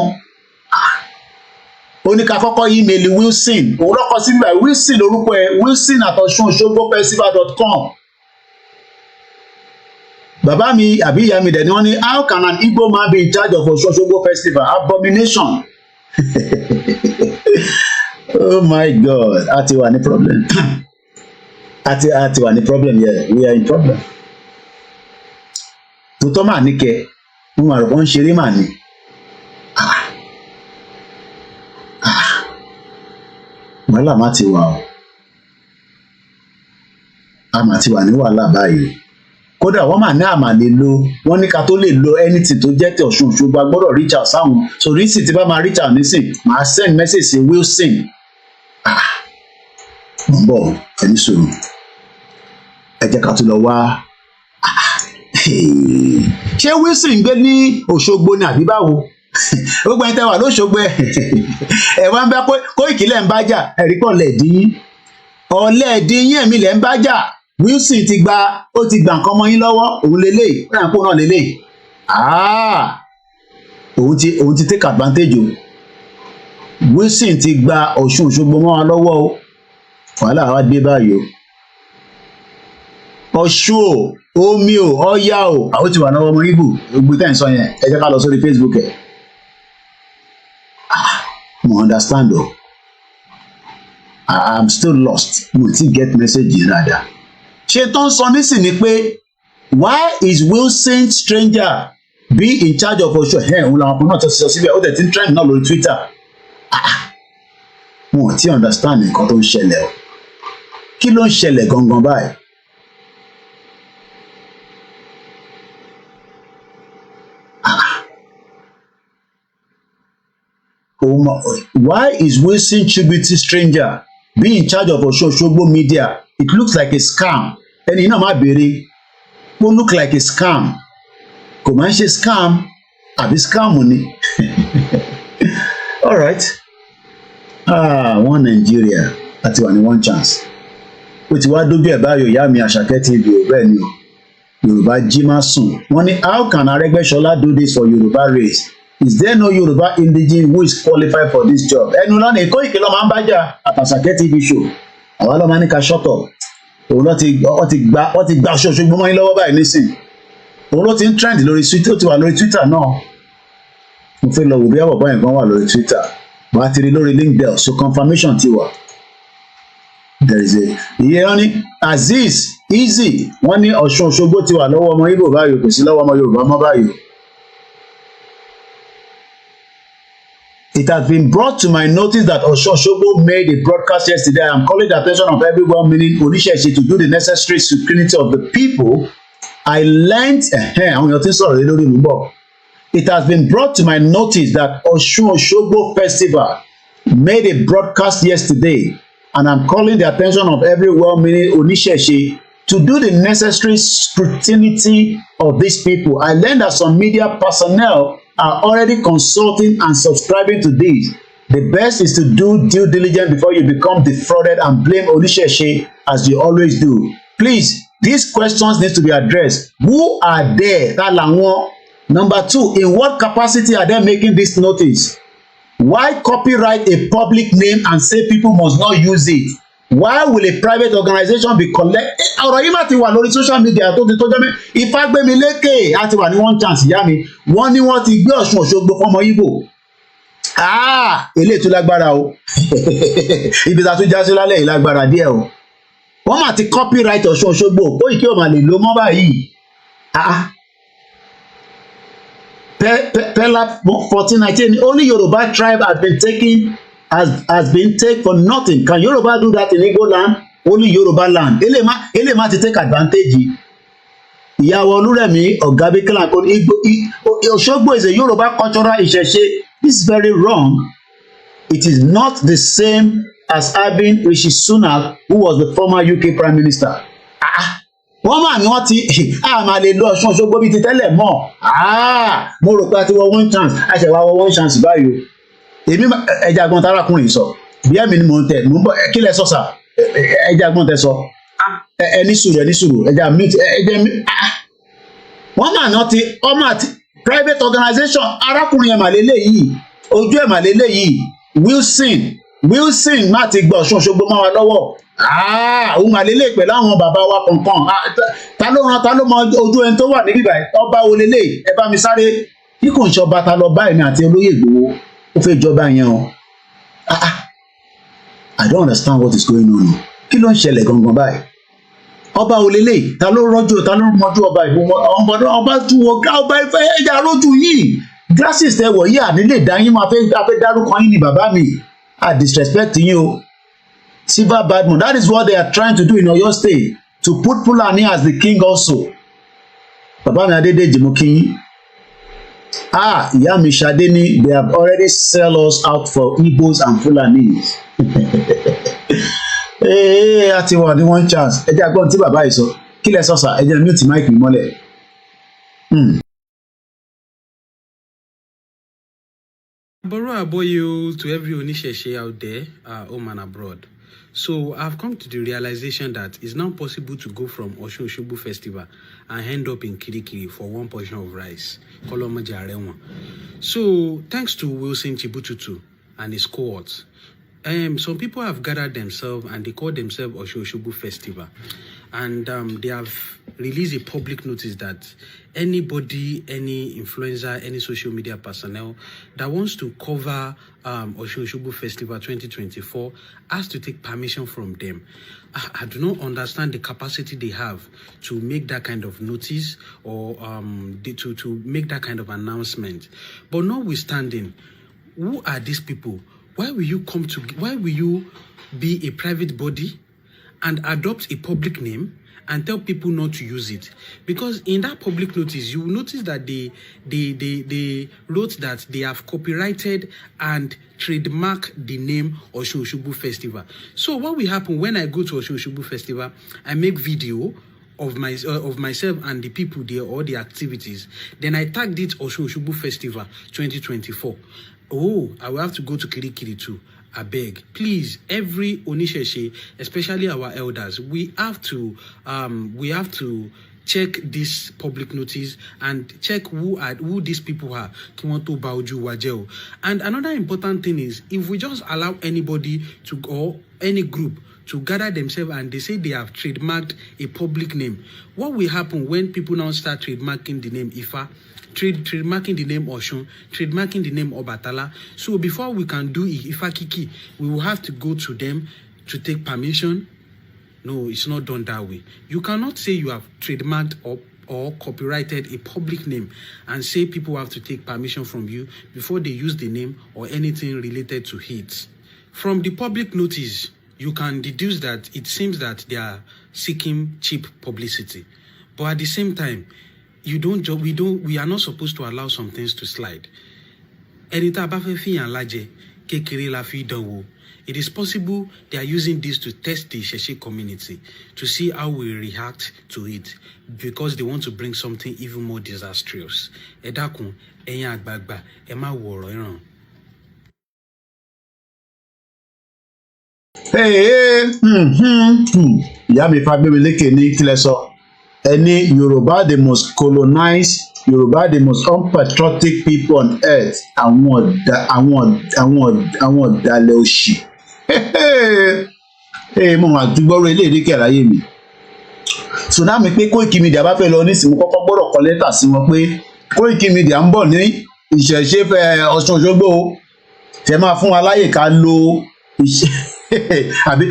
ó ní ká kọ́kọ́ email Wilson òun lọ́kọ́ sí bíbá Wilson lórúkọ ẹ̀ wilson@osunosogbofestival.com bàbá mi àbí ìyá mi dẹ̀ ni wọ́n ní how can an Igbo man be in charge of Osun Osogbo festival abomination oh my God a ti wà ní problem a ti wà ní problem yeah we are in problem tòótọ́ mà ní kẹ mo mà rò wọ́n ń ṣeré mà ní wàhálà má ti wà o a mà ti wà ní wàhálà báyìí kódà wọ́n mà ní àmà lè lo wọ́n ní ká tó lè lo anything tó jẹ́ ti Ọ̀ṣun Òṣogbo a gbọ́dọ̀ reach out sáwọn so rísì tí bá máa reach out nísìn máa send message sí Wilson mo ń bọ̀ ẹni sọ̀rọ̀ ẹ jẹ́ ká tún lọ wá ṣé Wilson gbé ní Òṣogbo ni àbí báwo gbogbo ẹni tẹ́ wà lóṣogbo ẹ wá ń bá Kóìkì lẹ́ ń bá jà ẹ̀rí pọ̀ lẹ́ẹ̀dín ọ̀lẹ́ẹ̀dín yẹn mi lẹ́ ń bá jà Wilson ti gba nǹkan mọ́ yín lọ́wọ́ òun lélẹ̀ ráńpọ̀ náà lélẹ̀ òun ti take advantage o Wilson ti gba Ọ̀ṣun Òṣogbo mọ́ wa lọ́wọ́ o wàhálà wa dé báyìí o Ọ̀ṣun o omi o Ọ̀yá o àwọn ti wà lọ́wọ́ ọmọ Ìgbò gbogbo tẹ́ ń sọ yẹn ẹ jẹ́ ká lọ sórí Facebook ẹ̀ mo understand o I'm still lost mo ti get message yìí dáadáa ṣe tó ń sọ nísìn ni pé why is Wilson stranger be in charge of Ọ̀ṣun òun làwọn kan náà ti sọ síbẹ̀ ó dẹ̀ ti ń trend náà lórí Twitter wọn ò tí understand nǹkan tó ń ṣẹlẹ̀ o kí ló ń ṣẹlẹ̀ gangan báyìí why is Wilson Chibututu stranger be in charge of Osun Osogbo media? It looks like a scam. Ẹni náà máa béèrè ó look like a scam. Kò máa ń ṣe scam àbí scam ni. All right. One Nigeria àti wà ní one chance. Ó ti wá dójú ẹ̀ báyọ̀ ìyá mi Àṣàkẹ́ TV ò bẹ́ẹ̀ ni o. Yorùbá jí má sùn. Wọ́n ní how can Arẹ́gbẹ́ṣọlá do this for Yorùbá race? Is there no Yoruba indigene who is qualified for this job? Ẹnu náà ní Kóìkì ló máa ń bájà at Àṣàkẹ́ TV show. Àwa ló máa ní ká shut up. Òun ló ti gba Ọ̀ṣun Òṣogbo mọ́ yín lọ́wọ́ báyìí nísìn. Òun ló ti ń trend lórí Twitter, ó ti wà lórí Twitter náà. Mo fẹ́ lọ wò bí àbọ̀bọ̀ yẹn kan wà lórí Twitter. Wàá ti rí lórí LinkedIn so confirmation ti wà. There is a ìyẹn wọ́n ní Azeez Easy wọ́n ní Ọ̀ṣun Òṣogbo ti wà lọ́wọ́ ọmọ Ìgbò báyìí kò sí lọ́wọ́ ọmọ Yorùbá mọ́ báyìí. It has been brought to my notice that Osun Osogbo made a broadcast yesterday. I am calling the attention of everyone, meaning Onisese, to do the necessary scrutiny of the people. I learned, it has been brought to my notice that Osun Osogbo Festival made a broadcast yesterday, and I'm calling the attention of everyone, meaning Onisese, to do the necessary scrutiny of these people. I learned that some media personnel are already consulting and subscribing to this. The best is to do due diligence before you become defrauded and blame Onisese as you always do. Please, these questions need to be addressed. Who are there? Number two, in what capacity are they making this notice? Why copyright a public name and say people must not use it? Why will a private organization be collect? Ọ̀rọ̀ yìí máa ti wà lórí social media tó ti tọ́jọ́ mi. Ìfagbémilékè àti wà ní one chance ìyá mi. Wọ́n ní wọ́n ti gbé Ọ̀ṣun Òṣogbo fọmọ Ìgbò. Eléyìí tó lágbára o. Ibi tá a tún já sí lálẹ́ yìí lágbára díẹ̀ o. Wọ́n máa ti copyright Ọ̀ṣun Òṣogbo. Kóìkì ò máa lè lo mọ́ báyìí. Pella 1419, only Yoruba tribe has been taken. Has been taken for nothing. Can Yoruba do that in Igbo land? Only Yoruba land. Elema to take advantage. Ìyàwó Olúrẹ̀mí Ọ̀gábíkílà kò ní Òṣogbo is a Yoruba cultural ìṣẹ̀ṣe. This is very wrong. It is not the same as having Rishi Sunak, who was the former UK Prime Minister. Wọ́n máa ní wọ́n ti máa lè lo Ọ̀ṣun Òṣogbo bíi ti tẹ́lẹ̀ mọ́. Mo rò pé a ti wọ one chance, a ṣẹ̀ wá wọ one chance báyìí o. Èmi ẹja agbọn tarakùnrin sọ bí ẹ̀mí ni mò ń tẹ̀ mò ń bọ̀ kí lẹ sọ sà ẹja agbọn tẹ sọ. ẹni sùúrù ẹja mute wọ́n mà náà ti ọmọ àti private organization arákùnrin ẹ̀ màlélẹ́ yìí ojú ẹ̀ màlélẹ́ yìí Wilson má ti gbọ́ Ọ̀ṣun Òṣogbo mọ́ wa lọ́wọ́ òun màlélẹ́ pẹ̀lú àwọn bàbá wa kọ̀ọ̀kan ta ló mọ ojú ẹni tó wà níbí báyìí ọba olélẹ̀ ẹ bá mi sáré bí kò ń ṣọba ta lọ bá èmi àti olóyè Ìgbòho ó fẹ́ jọba yẹn o I don't understand what is going on kí ló ń ṣẹlẹ̀ gangan báyìí ọba olélẹ̀ ta ló rọ́jú ta ló mọjú ọba ìbomọ ọba tú ọba ìfẹ́ ẹja rójú yìí glasses tẹ wọ̀ yìí ànílè dá yín máa fẹ́ dárúkọ yín ni bàbá mi disrespect yín o Silver Badman, that is what they are trying to do in Oyo State, to put Fulani as the king also. Bàbá mi Adédèjì mo kí yín. Ìyá mi Ṣadé ni they have already sell us out for Igbos and Fulanis. Àti wà ní one chance. Ẹ jẹ́ agbọ́n tí bàbá yìí sọ. Kí lẹ sọ sà? Ẹ jẹ́ mute mic mi mọ́lẹ̀. Boro Aboyo to every Onisese out there, home and abroad. So I've come to the realization that it's now possible to go from Osun Osogbo Festival and end up in Kirikiri for one portion of rice. So thanks to Wilson Chibututu and his cohorts, some people have gathered themselves and they call themselves Osun Osogbo Festival. And they have released a public notice that anybody, any influencer, any social media personnel that wants to cover Osun Osogbo Festival 2024 has to take permission from them. I do not understand the capacity they have to make that kind of notice or to make that kind of announcement. But notwithstanding, who are these people? Why will you be a private body and adopt a public name and tell people not to use it? Because in that public notice, you will notice that they wrote that they have copyrighted and trademarked the name Osun Osogbo Festival. So what will happen when I go to Osun Osogbo Festival, I make video of myself and the people there or the activities, then I tagged it Osun Osogbo Festival 2024. I will have to go to Kirikiri too. I beg, please, every Onisese, especially our elders, we have to check this public notice and check who these people are. And another important thing is, if we just allow anybody or any group to gather themselves and they say they have trademarked a public name, what will happen when people now start trademarking the name Ifa? Trademarking the name Osun, trademarking the name Obatala. So before we can do Ifa Kiki, we will have to go to them to take permission. No, it's not done that way. You cannot say you have trademarked or copyrighted a public name and say people have to take permission from you before they use the name or anything related to it. From the public notice, you can deduce that it seems that they are seeking cheap publicity. But at the same time, we are not supposed to allow some things to slide. It is possible they are using this to test the Sheshe community to see how we react to it because they want to bring something even more disastrous. Ìyá mi Fagbemileke ní kílẹ̀ sọ. Ẹni Yorùbá the most colonized, Yorùbá the most unpatriotic people on earth. Àwọn ọ̀dàlẹ̀ òṣì. Mo máa dúgbọ́rọ̀ ilé ìdíkẹ̀ láyé mi. Tsunami pé Koikimedia bá fẹ́ lọ nísìnyí kọ́kọ́ gbọ́dọ̀ kọ lẹ́tà sí wọn pé Koikimedia ń bọ̀ ní ìṣẹ̀ṣe fẹ́ Ọ̀ṣun Òṣogbo. Ṣé máa fún wa láyè ká lo àbí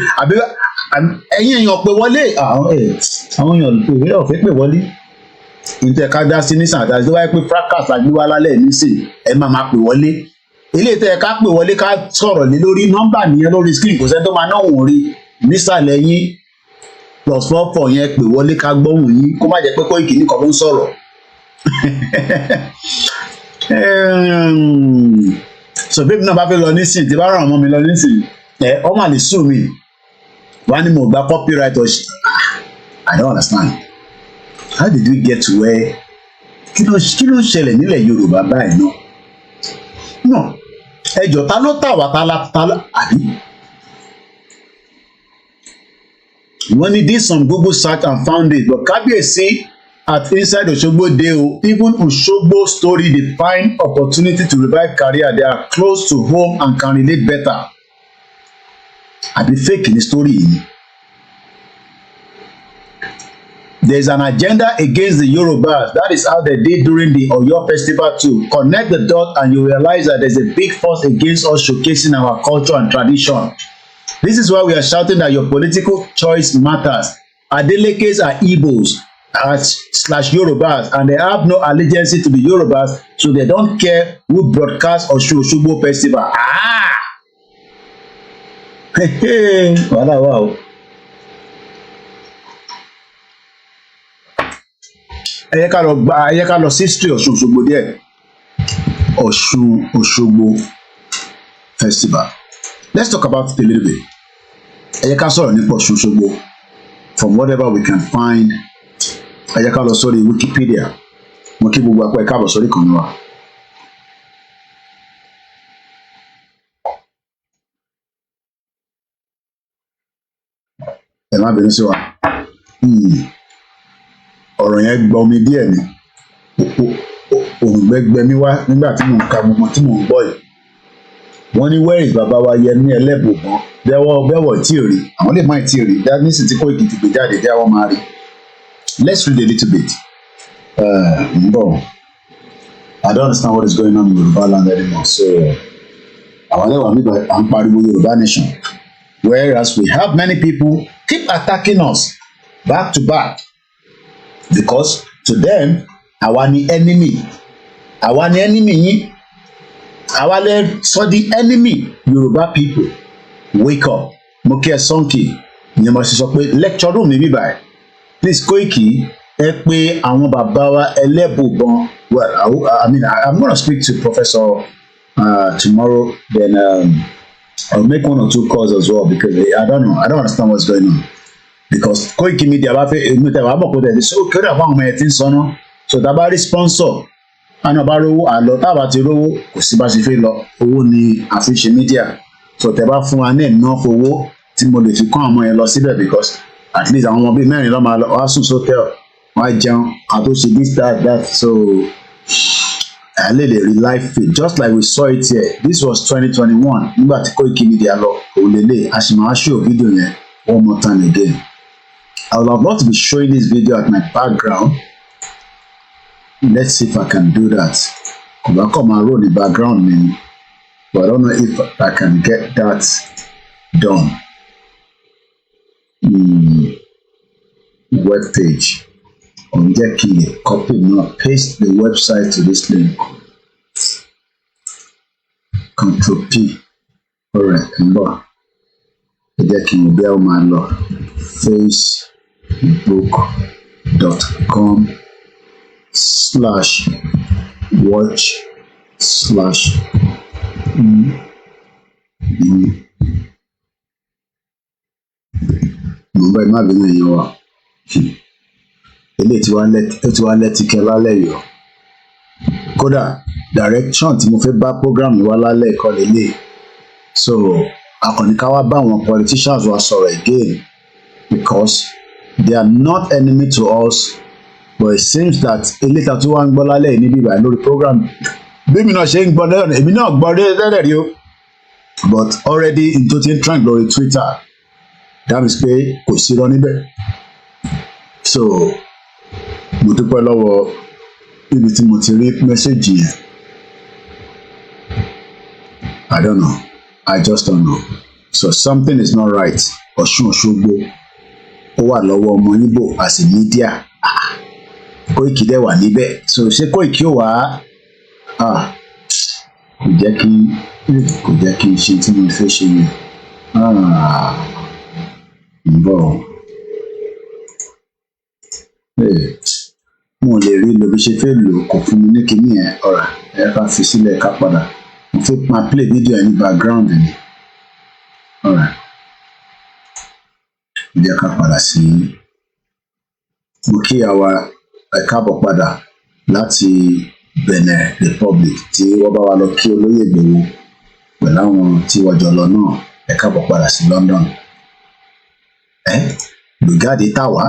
ẹ̀yin èèyàn pé wọlé àwọn èèyàn ọ̀fẹ́ pè wọlé ìtẹ̀ ká dá sí nísàn àtàrí tó wáyé pé fracas àgbéwá lálẹ́ nísìn ẹ máa pè wọlé eléyìí tẹ́ ká pè wọlé ká sọ̀rọ̀ lé lórí nọ́mbà nìyẹn lórí screen kò sẹ́ni tó máa náà wọ̀n rí nísàlẹ̀ yín +44 yẹn pè wọlé ká gbóhùn yín kó má jẹ́ pé Koiki nìkan ló ń sọ̀rọ̀ so bébí náà bá fẹ́ lọ nísìn tí bá ràn ọmọ mi lọ nísìn ọmọ àlè sùn mi wọ́n ní mo gba copyright or I don't understand how did we get to where kí ló ń ṣẹlẹ̀ nílẹ̀ Yorùbá báyìí náà ẹjọ́ ta ló tà wá ta àbí When he did some Google search and found it, but Kabiyesi at inside Osogbo Deo, even Osogbo story, they find opportunity to revive career. They are close to home and can relate better. I be fake in the story. There's an agenda against the Yorubas. That is how they did during the Oyo festival too. Connect the dot and you realize that there's a big force against us showcasing our culture and tradition. This is why we are shouting that your political choice matters. Adelekes are Igbos / Yorubas, and they have no allegiance to the Yorubas, so they don't care who broadcasts Osogbo festival. Wow. Ẹ yẹ ká lọ sí history Ọ̀ṣun Òṣogbo díẹ̀. Ọ̀ṣun Òṣogbo festival. Let's talk about it a little bit. Ẹ yẹ ká sọ̀rọ̀ nípa Ọ̀ṣun Òṣogbo from whatever we can find. Ẹ yẹ ká lọ sórí Wikipedia. Mo kí gbogbo àpò ẹ káàbọ̀ sórí kan náà. Ẹ má bínú sí wa. Ọ̀rọ̀ yẹn gbọ́ mi díẹ̀ ni òǹgbẹ́gbẹ́ mi wá nígbà tí mò ń ka gbogbo tí mò ń gbọ́ yìí. Wọ́n ní wẹ́rì bàbá wa Yẹmí Ẹlẹ́bùbọn bẹ́wọ̀ tí ò rí àwọn lè má tí ò rí dánísì tí Kóìkì ti gbé jáde bí àwọn máa rí. Let's read a little bit. I don't understand what is going on in Yoruba land anymore, so àwọn ẹlẹ́wàá mi bá à ń pariwo Yorùbá nation, whereas we have many people keep attacking us back to back. Because to them, àwa ni enemy yín, àwa lè sọ di enemy Yorùbá people. Wake up, mo kí ẹ sọ́nkì, ìyẹn mo ṣe sọ pé lecture room ní bíbá ẹ̀. Please Koiki, ẹ pé àwọn bàbá wa Ẹlẹ́bùbọn. Well, I mean, I'm gonna speak to Professor tomorrow, then I'll make 1 or 2 calls as well because I don't know, I don't understand what's going on. Because Koikimedia bá fẹ́ èmi tẹ̀ wá mọ̀ kó tẹ̀ so kí ó dà fún àwọn ọmọ ẹ̀ tí ń sọnà, so tá a bá rí sponsor àná bá rówó àlọ́ tá a bá ti rówó kò sí bá ṣe fẹ́ lọ, owó ni àfiṣe media, so tẹ̀ bá fún wa ní enough owó tí mo lè fi kọ́ àwọn ọmọ yẹn lọ síbẹ̀, because at least àwọn ọmọ bíi 4 lọ́ máa lọ wá sùn sókè wá jẹun àtúnṣe this that so I lè rí life fit just like we saw it here. This was 2021 nígbà tí Koikimedia lọ òun lélẹ̀ àṣìmọ̀ show video yẹn one more time again. I would have loved to be showing this video at my background. Let's see if I can do that. I'll come and roll the background name, but I don't know if I can get that done. Web page. On Jackie, copy now, paste the website to this link. Control P. All right, and Jackie will be my lord. facebook.com/watch/ Mo bá má bínú yẹn wá. Ilé tí wàá lẹ́tìkẹ́ lálẹ́ yìí. Kódà direction tí mo fẹ́ bá program yìí wá lálẹ́ ẹ̀kọ́ lélẹ̀. So akọni ká wá bá àwọn politicians wa sọ̀rọ̀ again, because they are not enemy to us, but it seems that eléta tí wọ́n ń gbọ́ lálẹ́ níbí ìgbà lórí program bí mi náà ṣe ń gbọ́ lẹ́yìn èmi náà gbọ́ lẹ́rẹ̀ rí o, but already n tó ti ń trend lórí Twitter that means pé kò sí irọ́ níbẹ̀. So mo dúpẹ́ lọ́wọ́ ibi tí mo ti rí mẹ́sẹ̀gì yẹn. I don't know. I just don't know. So something is not right. Ọ̀ṣun Òṣogbo ó wà lọ́wọ́ ọmọ Ìgbò as a media. Koiki dẹ̀ wà níbẹ̀. So ṣé Koiki ó wà kò jẹ́ kí n ṣe tí mo fẹ́ ṣe yẹn. Ń bọ̀. Mo lè rí lo bí ṣe fẹ́ lò kò fún mi ní kinní yẹn. Ọ̀rà ẹ ká fi sílẹ̀ ká padà. Mo fẹ́ máa play video ní background ni. Alright. Jẹ́ ká padà sí. Mo kí àwa ẹ káàbọ̀ padà láti Benin Republic tí wọ́n bá wa lọ kí olóyè Ìgbòho pẹ̀lú àwọn tí wọ́n jọ lọ náà ẹ káàbọ̀ padà sí London. lùgádé tà wá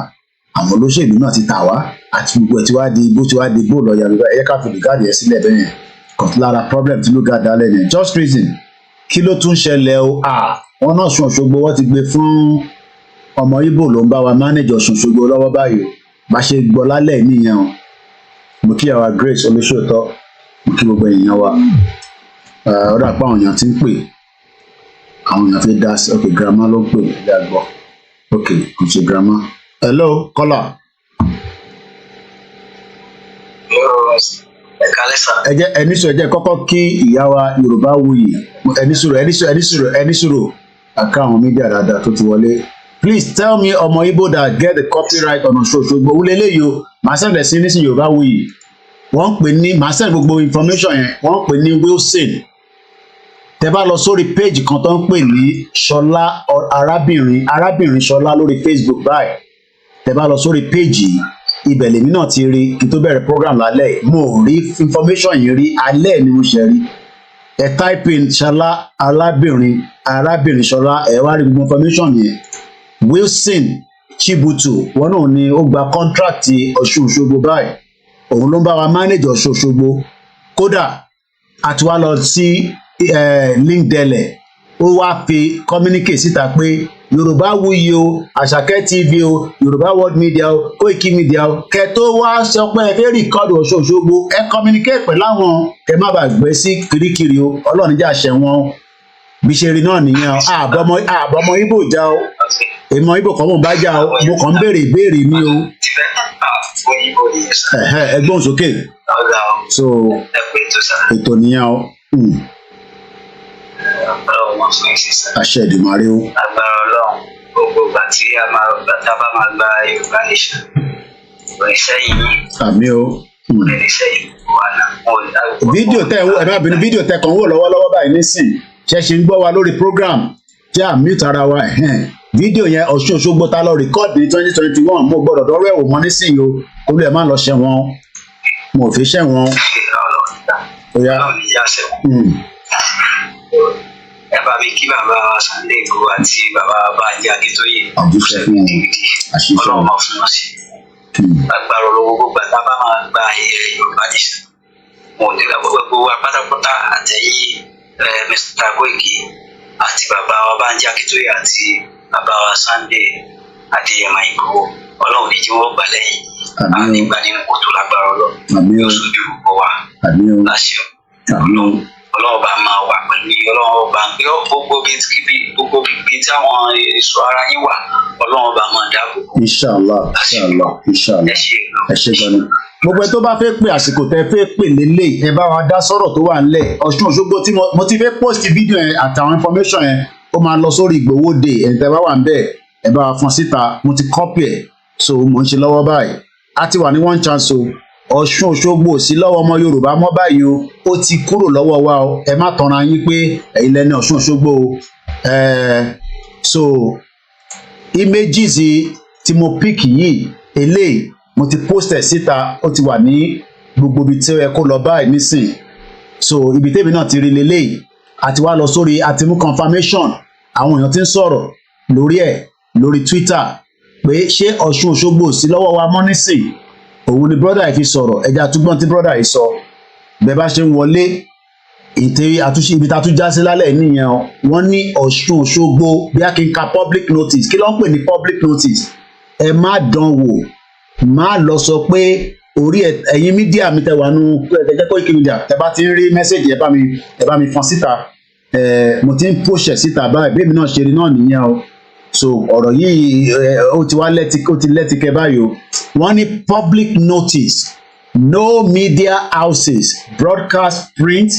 àwọn olóṣèlú náà ti tà wá àti gbogbo ẹ̀ tí wàá di bó ti wá di bó lọ́ọ̀yà lùgádé ẹ̀yẹ ká fi lùgádé ẹ̀ sílẹ̀ bẹ́ẹ̀ yẹn kàn tó lára problem tí lùgádé alẹ́ yẹn just reason kí ló tún ṣẹlẹ̀ o wọn náà Ọ̀ṣun Òṣogbo wọ́n ti gbé fún ọmọ Ìgbò ló ń bá wa manage Ọ̀ṣun Òṣogbo lọ́wọ́ báyìí o bá ṣe gbọ́ lálẹ́ nìyẹn o mo kí àwa Grace Olóṣòótọ́ mo kí gbogbo èèyàn wa ọ̀dà pa àwọn èèyàn tí ń pè àwọn èèyàn fi dá sí ok grandma ló ń pè ní àgbọ̀ ok kò ṣe grandma hello caller. ẹ jẹ́ ẹnísùrù kọ́kọ́ kí ìyá wa Yorùbáwùyí ẹnísùrù àká àwọn mídíà dáadáa tó ti wọlé please tell me ọmọ Igbo that get the copyright ọ̀nà Òṣogbo wúlélẹ́yìí o màá sẹ́ndẹ̀ sí nísìnyí Yorùbáwùyí wọ́n ń pè ní màá sẹ́ndẹ̀ gbogbo information yẹn wọ́n ń pè ní Wilson tẹ bá lọ sórí page kan tó ń pè ní Ṣọlá arábìnrin Ṣọlá lórí Facebook báyìí tẹ bá lọ sórí page yìí ibẹ̀ lèmi náà ti rí kí tó bẹ̀rẹ̀ program lálẹ́ mo rí information yìí rí alẹ́ ni mo ṣe rí ẹ type in Ṣọlá arábìnrin Ṣọlá ẹ wá rí gbogbo information yẹn Wilson Chibututu wọn náà ni ó gba contract Ọ̀ṣun Òṣogbo báyìí òun ló ń bá wa manage Ọ̀ṣun Òṣogbo kódà àti wá lọ sí LinkedIn ó wá fi communicate síta pé Yorùbáwùyí o Àṣàkẹ́ TV o Yorùbá World Media o Koikimedia o kẹ tó wá sọ pé ẹ fẹ́ rìkọ́dù Ọ̀ṣun Òṣogbo ẹ communicate pẹ̀lú àwọn kẹ má bàa gbé sí kirikiri o Ọlọ́run jà ṣẹ wọn bí ṣe rí náà nìyẹn o àbọ̀mọ Ìgbò já o èmọ Ìgbò kan mò ń bá já o mo kàn ń béèrè ìbéèrè mi o ẹgbọ́n sókè so ètò nìyẹn o. Àṣẹ Èdùmàrè o. Agbára Ọlọ́run gbogbo ìgbà tí a bá máa gba Yorùbá nation oníṣẹ́ yìí. Àmì o. Oníṣẹ́ yìí wà náà. Fídíò tẹ ẹ má bínú fídíò tẹ kàn wò lọ́wọ́lọ́wọ́ báyìí nísìn ṣẹ̀ṣẹ̀ ń gbọ́ wa lórí program tí a mute ara wa fídíò yẹn Ọ̀ṣun Òṣogbo ta lọ rìkọ́ọ̀dù ní 2021 mo gbọ́dọ̀ dọ́rọ́ ẹ̀wò mọ́ nísìnyí o olú ẹ̀ má lọ ṣẹ̀wọ̀n mo fi ṣẹ̀wọ̀n. Ọlọ́run ìyá ṣẹ̀wọ̀n. Ẹ bá mi kí bàbá wa Sunday Igboho àti bàbá Bánjí Akíntóyè Ọlọ́run máa fún wọn sí agbára olówó gbogbo àti bá máa gba Yorùbá nation mo ní gbogbo wa pátápátá àtẹ̀yìn Mr. Koiki àti bàbá wa Bánjí Akíntóyè àti bàbá wa Sunday Adéyẹmọ Igboho Ọlọ́run ní kí wọ́n gbà lẹ́yìn àmì ìgbà nínú kòtò lágbára Ọlọ́run yóò sojú gbogbo wa láṣẹ Ọlọ́run bá máa wà pẹ̀lú Ọlọ́run bá ń gbé gbogbo bíi tí àwọn èso ara yín wà Ọlọ́run bá máa dáàbò. Inshallah. Ẹ ṣe gan ni. Gbogbo ẹ tó bá fẹ́ pè àsìkò tẹ fẹ́ pè lélẹ̀ ẹ bá wa dá sọ̀rọ̀ tó wà nílẹ̀ Ọ̀ṣun Òṣogbo tí mo ti fẹ́ post fídíò yẹn àtàwọn information yẹn ó máa lọ sórí Ìgbòho Day ẹ̀ tẹ́ bá wà níbẹ̀ ẹ bá wa fọn síta mo ti copy ẹ̀ so mo ń ṣe lọ́wọ́ báyìí a ti wà ní one chance o Ọ̀ṣun Òṣogbo sí lọ́wọ́ ọmọ Yorùbá mọ́ báyìí o ó ti kúrò lọ́wọ́ wa o ẹ má tanra yín pé ẹ̀yin lẹ́ni Ọ̀ṣun Òṣogbo o so images tí mo pick yìí eléyìí mo ti post ẹ̀ síta ó ti wà ní gbogbo ibi tí ó yẹ kó lọ báyìí nísìn so ibi tèmi náà ti rí leléyìí àti wá lọ sórí àti mú confirmation àwọn èèyàn ti ń sọ̀rọ̀ lórí ẹ̀ lórí Twitter pé ṣé Ọ̀ṣun Òṣogbo sí lọ́wọ́ wa mọ́ nísìn òun ni brother yìí fi sọ̀rọ̀ ẹja àtúgbọ́n tí brother yìí sọ bẹ́ẹ̀ bá ṣe ń wọlé ìtẹ̀rí àtúnṣe ibi tá a tún já sí lálẹ́ nìyẹn o wọ́n ní Ọ̀ṣun Òṣogbo bí a kì í ka public notice kí ló ń pè ní public notice ẹ má dán wò má lọ sọ pé orí ẹ̀yin mídíà mi tẹ wà nù ẹ̀jẹ̀ Koikimedia tẹ bá ti ń rí mẹ́sẹ̀gì ẹ bá mi fọn síta mo ti ń pòṣẹ̀ síta báyìí bí èmi náà ṣe rí náà nìyẹn o so ọ̀rọ̀ yìí ó ti lẹ́tìkẹ́ báyìí o wọ́n ní public notice no media houses broadcast print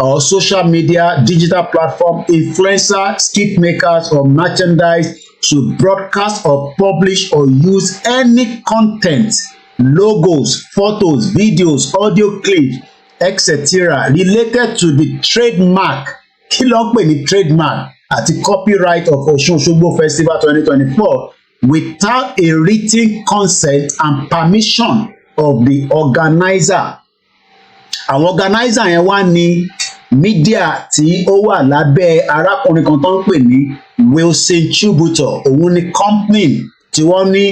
or social media digital platform influencer skit makers or merchandise should broadcast or publish or use any content logos photos videos audio clips etc related to the trademark kí ló ń pè ní trademark àti copyright of Ọ̀ṣun Òṣogbo Festival 2024 without a written consent and permission of the organizer. Àwọn organizer yẹn wá ní mídíà tí ó wà lábẹ́ arákùnrin kan tó ń pè ní Wilson Chibututu òun ni company tí wọ́n ní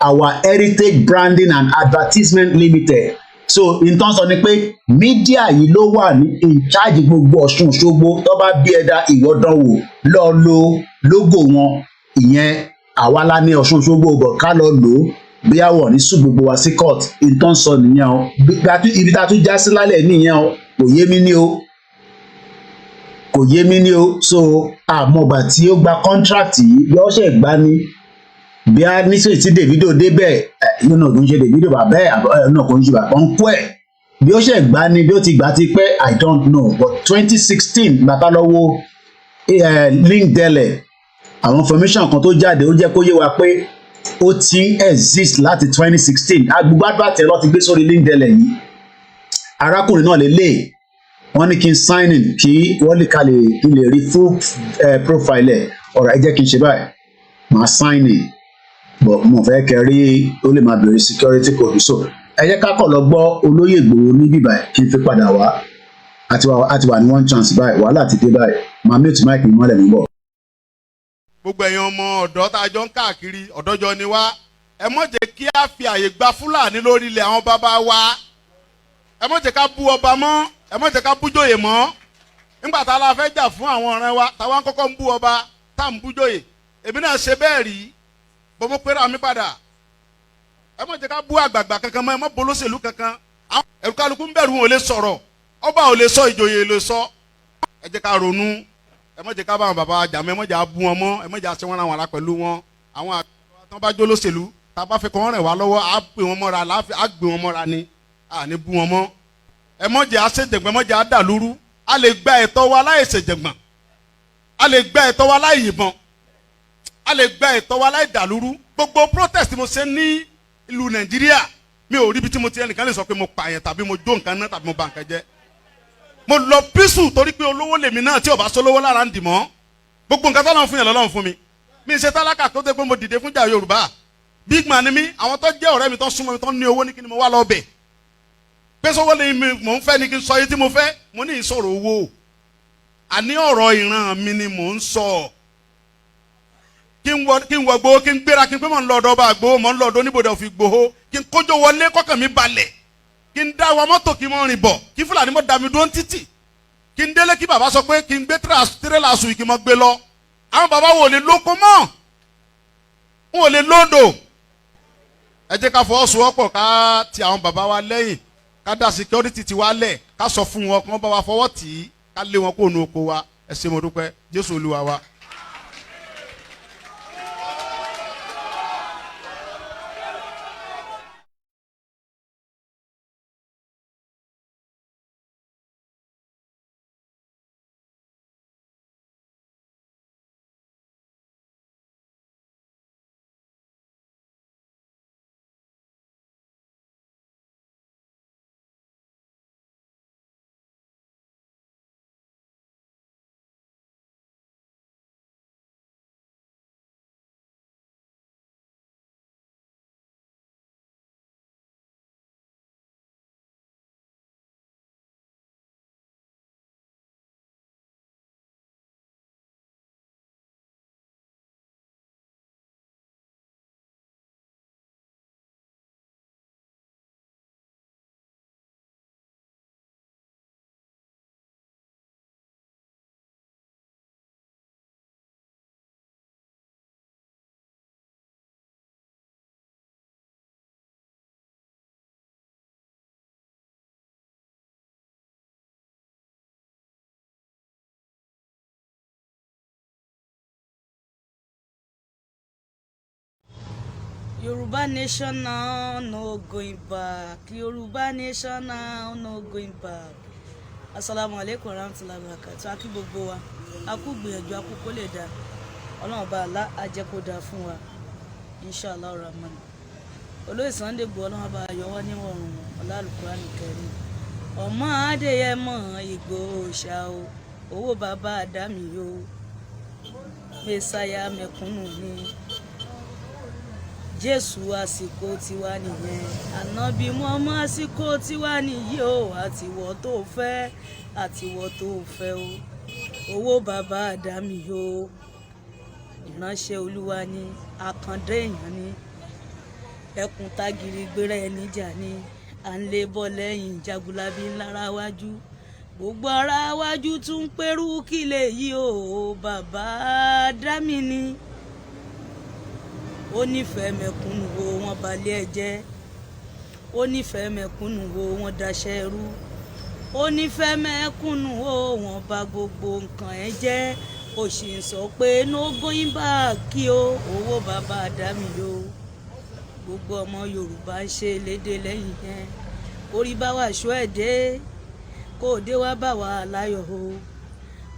our heritage branding and advertisement limited. So in terms of ni pé mídíà yìí ló wà ní in charge gbogbo Ọ̀ṣun Òṣogbo tó bá bí ẹ̀dá ìwọ́dánwò lọ lo logo wọn ìyẹn àwa la ní Ọ̀ṣun Òṣogbo bọ̀ ká lọ lò ó bí àwọ̀ ní sùn gbogbo wa sí court in terms sọ nìyẹn o ibi tá a tún já sí lálẹ́ nìyẹn o kò yé mi ní o kò yé mi ní o so àmọ̀gbà tí ó gba contract yìí bí wọ́n ṣe gbá ní bí a níṣẹ́ tí Davido débẹ̀ inú náà kò ń ṣe Davido bàbá ẹ̀ náà kò ń ṣe bàbá ń kú ẹ̀ bí ó ṣe gbá ní bí ó ti gbà ti pẹ́ I don't know but 2016 bàtà lọ́wọ́ link délẹ̀ àwọn information kan tó jáde ó jẹ́ kó yé wa pé ó ti exist láti 2016 agbègbè àgbàtẹ̀ lọ́ ti gbé sórí link délẹ̀ yìí arákùnrin náà lè lè wọ́n ní kí n sign in kí wọ́n lè kalẹ̀ kí n lè rí full profile ẹ̀ ọ̀rọ̀ ẹ jẹ́ kí n ṣe báyìí màá sign in but mo fẹ́ kẹrí ó lè máa bẹ̀rẹ̀ security code so ẹ jẹ́ ká kọ̀ lọ gbọ́ olóyè Ìgbòho ní bíbá ẹ̀ kí n fi padà wá àti wà ní one chance báyìí wàhálà ti dé báyìí màá mute mic mi mọ́lẹ̀ mi bọ̀. gbogbo ẹ̀yin ọmọ ọ̀dọ́ tá a jọ ń káàkiri ọ̀dọ́jọ́ ni wá ẹ mọ̀ jẹ́ kí a fi àyè gba Fúlàní lórí ilẹ̀ àwọn bàbá wa ẹ mọ̀ jẹ́ ká bú ọba mọ́ ẹ mọ̀ jẹ́ ká bú jòyè mọ́ nígbà tá a la fẹ́ jà fún àwọn ọ̀rẹ́ wa táwa ń kọ́kọ́ ń bú ọba tá à ń bú jòyè èmi náà ṣe bẹ́ẹ̀ rí bọ́ mo pera mi padà ẹ mọ̀ jẹ́ ká bú àgbààgbà kankan mọ́ ẹ mọ̀ bolóṣèlú kankan àwọn ẹ̀rù kálukú ń bẹ̀rù wọn ò lè sọ̀rọ̀ ọba ò lè sọ ìjòyè lè sọ ẹ jẹ́ ká ronú ẹ mọ̀ jẹ́ ká bá àwọn bàbá jà mọ́ ẹ mọ̀ jẹ́ á bú wọn mọ́ ẹ mọ̀ jẹ́ á ṣe wọn ra wọn ara pẹ̀lú wọn àwọn àgbà tó bá jólóṣèlú tá a bá fẹ́ kọ́ wọn rẹ̀ wá lọ́wọ́ á gbé wọn mọ́ra á gbé wọn mọ́ra ni à ní bú wọn mọ́ ẹ mọ̀ jẹ́ á ṣèjẹ̀gbọ́n ẹ mọ̀ jẹ́ á dàlúrú a lè gba ẹ̀tọ́ wa láì ṣèjẹ̀gbọ́n a lè gba ẹ̀tọ́ wa láì yìnbọn a lè gba ẹ̀tọ́ wa láì dàlúrú gbogbo protest mo ṣe ní ìlú Nàìjíríà mi ò rí ibi tí mo ti ẹnìkan lè sọ pé mo pààyàn tàbí mo jó nǹkan náà tàbí mo bà nǹkan jẹ́ mo lọ písù torí pé olówó lèmi náà tí ò bá sólówó lára ń dì mọ́ gbogbo nǹkan tọ́lọ́run fún yàn lọ́lọ́run fún mi mi ṣe tálákà tó dé pé mo dìde fúnjà Yorùbá big man ni mi àwọn tó jẹ́ ọ̀rẹ́ mi tó súnmọ́ mi tó ní owó ní kí ni mo wá lọ bẹ̀ pé sọ́wọ́ ni mò ń fẹ́ ni kí n sọ yìí tí mo fẹ́ mo ní ìsọ̀rọ̀ owó àní ọ̀rọ̀ ìran mi ni mò ń sọ kí n wọ gbowó kí n gbéra kí n pé mò ń lọ ọ̀dọ̀ ọba àgbowó mò ń lọ ọ̀dọ̀ oníbodè òfin gbowó kí n kójó wọlé kọ́kàn mi balẹ̀ kí n dá wa mọ́tò kí n mọ́ rìn bọ̀ kí Fúlàní mọ́ dá mi dúró títì kí n délé kí bàbá sọ pé kí n gbé tírélà sùn kí n mọ́ gbé lọ àwọn bàbá wo lè lóko mọ́ n ò lè lódò ẹ jẹ́ ká fọwọ́sowọ́pọ̀ ká ti àwọn bàbá wa lẹ́yìn ká dá security ti wa lẹ̀ ká sọ fún wọn kí wọ́n bá wa fọwọ́ tì í ká lé wọn kó nu oko wa ẹ ṣé mo dúpẹ́ Jésù Olúwa wa. Yoruba nation now, no going back. Yoruba nation now, no going back. Assalamu alaikum warahmatullahi wabarakatuh. Akí gbogbo wa. A kú gbìyànjú a kú kó lè dá. Ọlọ́run bá Allah á jẹ́ kó dá fún wa. Inshallah rahman. Olóyè Sunday Igboho Ọlọ́run bá yọ wá níwọ̀n ọlá Al-Qur'an Karim. Ọmọ Adéyẹmọ Ìgbòho ṣá o. Owó bàbá Àdámì o. Mẹ́sáyà mẹ̀kúnnù ni. Jésù àsìkò tiwa nìyẹn Ànábì Mùhámádù àsìkò tiwa nìyí o àtiwọ́ tó fẹ́ o owó bàbá Àdámì o ìránṣẹ́ olúwa ni àkàndé èèyàn ni ẹkùn tágìrì gbéra ẹni jà ni à ń lé bọ́ lẹ́yìn jagunlabi ńlára wájú gbogbo ara wájú tún ń pẹ́rù kí lè yí o bàbá dámì ni ó nífẹ̀ẹ́ mẹ̀kúnnù o wọn balẹ̀ ẹ jẹ́ ó nífẹ̀ẹ́ mẹ̀kúnnù o wọn daṣẹ́ rú ó nífẹ̀ẹ́ mẹ̀kúnnù o wọn bà gbogbo nǹkan ẹ jẹ́ ó sì ń sọ pé no going back kí o owó bàbá dámì o gbogbo ọmọ yorùbá ń ṣe lédè lẹ́yìn yẹn orí bá wà ṣó ẹ̀ dé kó o dé wá bá wa láyọ̀ o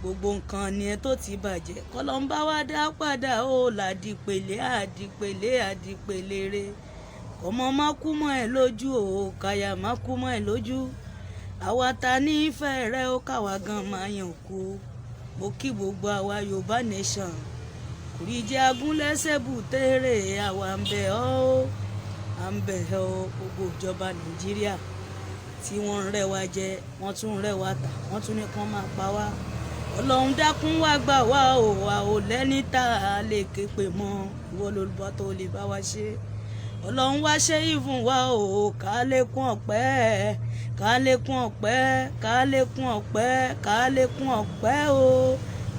gbogbo nǹkan ni ẹ tó ti bàjẹ́ kọ́lọ́mbá wa dá padà ó làdìpèlé àdìpèlé re kọ́mọ má kú mọ́ ẹ lójú o káyà má kú mọ́ ẹ lójú àwa ta ní ìfẹ́ rẹ ó káwa gan máa yàn kú mo kí gbogbo àwa yorùbá nation kùrìjẹ́ agúnlẹ́sẹ̀ bùtẹ́rẹ̀ àwa ń bẹ̀ ọ́ gbogbo ìjọba nàìjíríà tí wọ́n ń rẹ́ wa jẹ wọ́n tún ń rẹ́ wa tà wọ́n tún ní kán máa pa wá ọlọ́run dákun wá gbà wá o wà ò lẹ́ni tá a lè ké pè mọ́ ìwọ lolùbọ́ tó lè bá wa ṣe ọlọ́run wá ṣe ìfún wa o ká lékún ọpẹ́ ká lékún ọpẹ́ ká lékún ọpẹ́ ká lékún ọpẹ́ o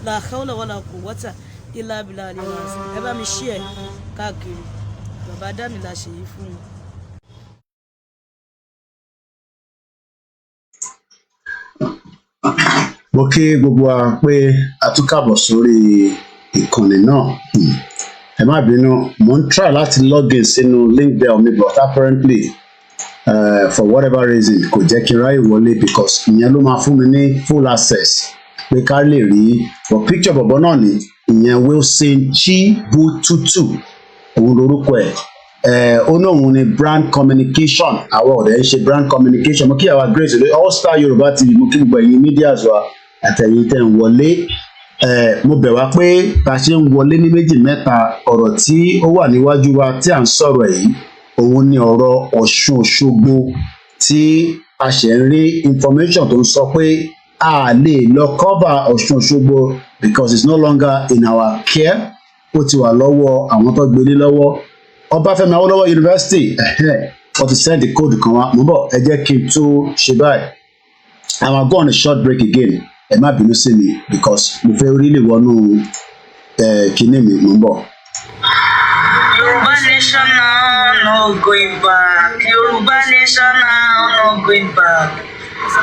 la hawla wala quwwata illa billahi al-azim ẹ bá mi ṣí ẹ káàkiri bàbá dámì la ṣe yìí fún un. mo kí gbogbo wa pé a tún kàbọ̀ sórí ìkànnì náà ẹ má bínú mo ń try láti login sínú link bell mi but apparently for whatever reason kò jẹ́ kí n ráyè wọlé because ìyẹn ló máa fún mi ní full access pé ká lè rí but picture bọ̀bọ̀ náà ni ìyẹn Wilson Chibututu òun lorúkọ ẹ̀ ó náà òun ni brand communication àwọn ọ̀rẹ́ ń ṣe brand communication mo kí àwa grace lórí All Star Yorùbá TV mo kí gbogbo ẹ̀yin medias wa àtẹ̀yìn tẹ̀ ń wọlé mo bẹ̀ wá pé bá a ṣe ń wọlé ní méjì mẹ́ta ọ̀rọ̀ tí ó wà níwájú wa tí à ń sọ̀rọ̀ yìí òun ni ọ̀rọ̀ Ọ̀ṣun Òṣogbo tí a ṣe ń rí information tó ń sọ pé a lè lọ cover Ọ̀ṣun Òṣogbo because it's no longer in our care ó ti wà lọ́wọ́ àwọn tó gbélé lọ́wọ́ Ọbáfẹ́mi Awólọ́wọ̀ University wọ́n ti send the code kan wá mo bọ̀ ẹ jẹ́ kí n tó ṣe báyìí I will go on a short break again ẹ má bínú sí mi because mo fẹ́ really wọnú kíní mi mo ń bọ̀. Yorùbá nation now no going back Yorùbá nation now no going back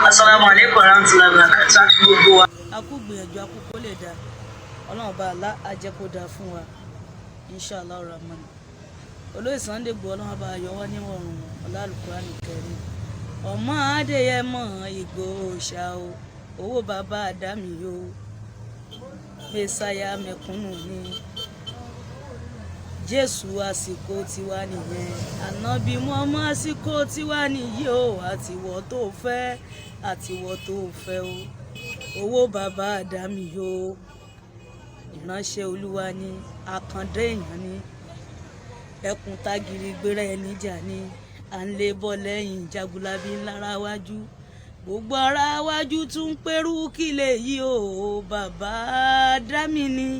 asalaamualeykum warahmatulahi wabarakatuh gbogbo wa. a kú gbìyànjú akókó lè dá ọlọ́run bá a lá àjẹkódà fún wa inshallah rahman olóyè Sunday Igboho ọlọ́run bá a yọ wọ́n níwọ̀rùn ọlálùkùránì kẹrin ọmọ adéyẹmọ Ìgbòho ṣá o owó bàbá àdámì o mẹsàyà mẹ̀kúnnù ni Jésù àsìkò tiwa nìyẹn ànábì mọ́mọ́ àsìkò tiwa nìyí o àtiwọ́ tó fẹ́ o owó bàbá àdámì o ìránṣẹ́ olúwa ni àkàndé èèyàn ni ẹkùn tágìrì gbéra ẹni jà ni à ń lé bọ́ lẹ́yìn jagunlabi ńlára wájú gbogbo ara wájú tún ń pẹ́rù kí lè yí o bàbá dámì ni.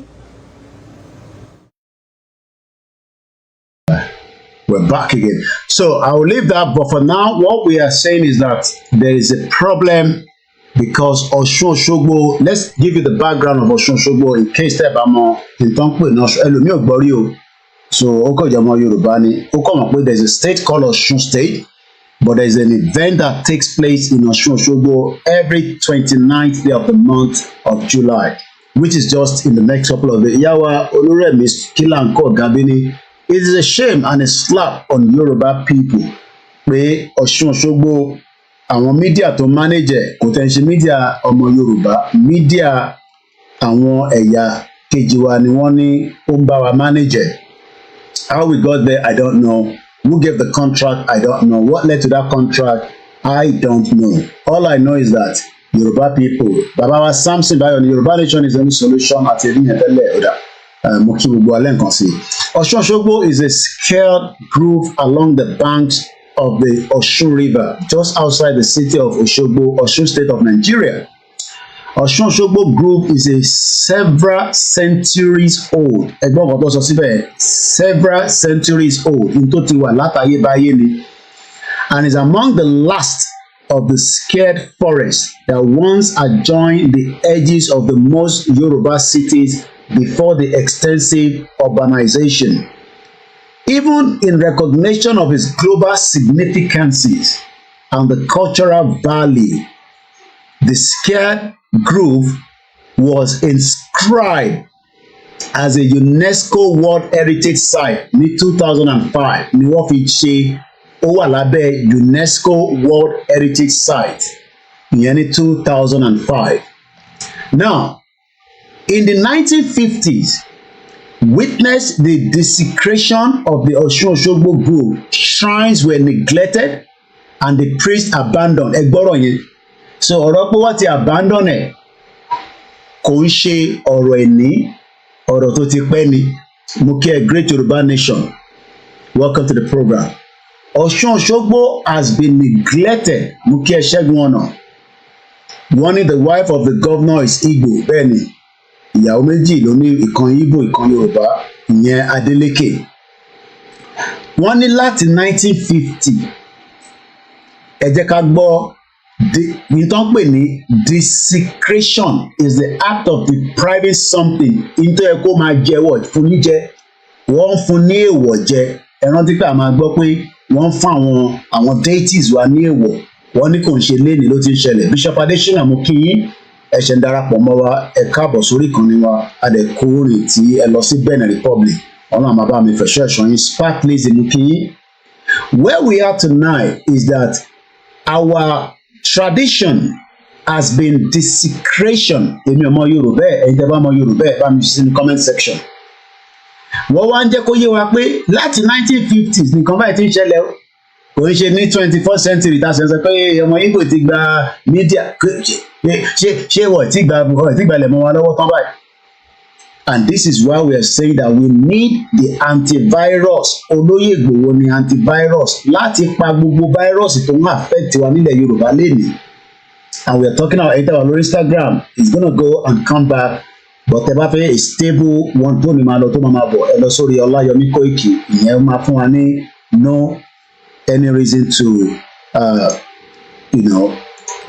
We're back again. So I will leave that, but for now, what we are saying is that there is a problem because Ọ̀ṣun Òṣogbo. Let's give you the background of Ọ̀ṣun Òṣogbo in case tẹ́ bá mọ̀ nǹkan pè náà ẹlòmíì ò gbọ́ rí o. So ó kàn jẹ́ ọmọ Yorùbá ni ó kàn mọ̀ pé there is a state called Ọ̀ṣun State, but there is an event that takes place in Ọ̀ṣun Òṣogbo every 29th day of the month of July, which is just in the next couple of days. Ìyáwó Olúrẹ̀mí Kílàńkò Gàbíní. It is a shame and a slap on Yoruba people pé Ọ̀ṣun Òṣogbo àwọn mídíà tó manage kò tẹ̀ ń ṣe mídíà ọmọ Yorùbá mídíà àwọn ẹ̀yà kejì wa ni wọ́n ní ó ń bá wa manage. How we got there, I don't know. Who gave the contract, I don't know. What led to that contract, I don't know. All I know is that Yoruba people, Baba wa Samson Bayo, Yoruba nation is the only solution àti ẹ̀rí yẹn tẹ́lẹ̀ ọ̀dà. Mo kí gbogbo alẹ́ nǹkan sí. Ọ̀ṣun Òṣogbo is a scared grove along the banks of the Osun River, just outside the city of Osogbo, Osun State of Nigeria. Osun-Osogbo group is a several centuries old. Ẹgbọ́n kan tó sọ síbẹ̀, several centuries old. N tó ti wà látayébáyé ni. And is among the last of the scared forest that once adjoined the edges of the most Yoruba cities before the extensive urbanization. Even in recognition of its global significances and the cultural value, the scared grove was inscribed as a UNESCO World Heritage Site ní 2005 ni wọ́n fi ṣe ó wà lábẹ́ UNESCO World Heritage Site ìyẹn ní 2005. Now, in the 1950s, witnessed the desecration of the Osun-Osogbo grove. Shrines were neglected and the priests abandoned. Ẹgbọ́rọ̀ yẹn. So ọ̀rọ̀ pé wọ́n ti abandon ẹ̀ kò ń ṣe ọ̀rọ̀ ẹ̀ní, ọ̀rọ̀ tó ti pẹ́ ni. Mo kí ẹ Great Yoruba Nation. Welcome to the program. Osun-Osogbo has been neglected. Mo kí ẹ Ṣẹ́gun Ọ̀nà. Wọ́n ní the wife of the governor is Igbo. Bẹ́ẹ̀ ni, ìyàwó méjì ló ní ìkan Igbo ìkan Yorùbá, ìyẹn Adeleke. Wọ́n ní láti 1950 ẹ jẹ́ ká gbọ́ ìtàn pè ní desecration is the act of depriving something into ẹ kó máa jẹ́wọ́ fún níjẹ. Wọ́n fún ní èèwọ̀ jẹ. Ẹ rántí pé a máa gbọ́ pé wọ́n fún àwọn deities wa ní èèwọ̀. Wọ́n ní kò ń ṣe léni ló ti ń ṣẹlẹ̀. Bishop Adesina mo kí yín, ẹ ṣe ń darapọ̀ mọ́ wa, ẹ káàbọ̀ sórí ìkànnì wa, adẹ̀kórè tí ẹ lọ sí Benin Republic. Ọlọ́run máa bá mi fẹ̀ṣọ́ ẹ̀ṣọ́ yín. Spark Lizzy mo kí yín. Where we are tonight is that our tradition has been desecration. Èmi ọmọ Yorùbá ẹ̀, ẹ̀yin tẹ́ bá mọ Yorùbá ẹ̀ bá mi sí ní comment section. Wọ́n wá ń jẹ́ kó yé wa pé láti 1950s nìkan báyìí ti ń ṣẹlẹ̀ o. Kò ń ṣe ní 21st century tá a ṣe sọ pé ọmọ Igbo ti gba media ṣé wọ́n ti gbalẹ̀ mọ́ wa lọ́wọ́ tán báyìí. And this is why we are saying that we need the antivirus. Olóyè Ìgbòho ni antivirus láti pa gbogbo virus tó ń affect wa nílẹ̀ Yorùbá lénìí. And we are talking about it on Instagram. It's gonna go and come back. But ẹ bá fẹ́ a stable one tó ní máa lọ tó máa bọ̀, ẹ lọ sórí Ọláyọmí Kóìkì. Ìyẹn máa fún wa ní no any reason to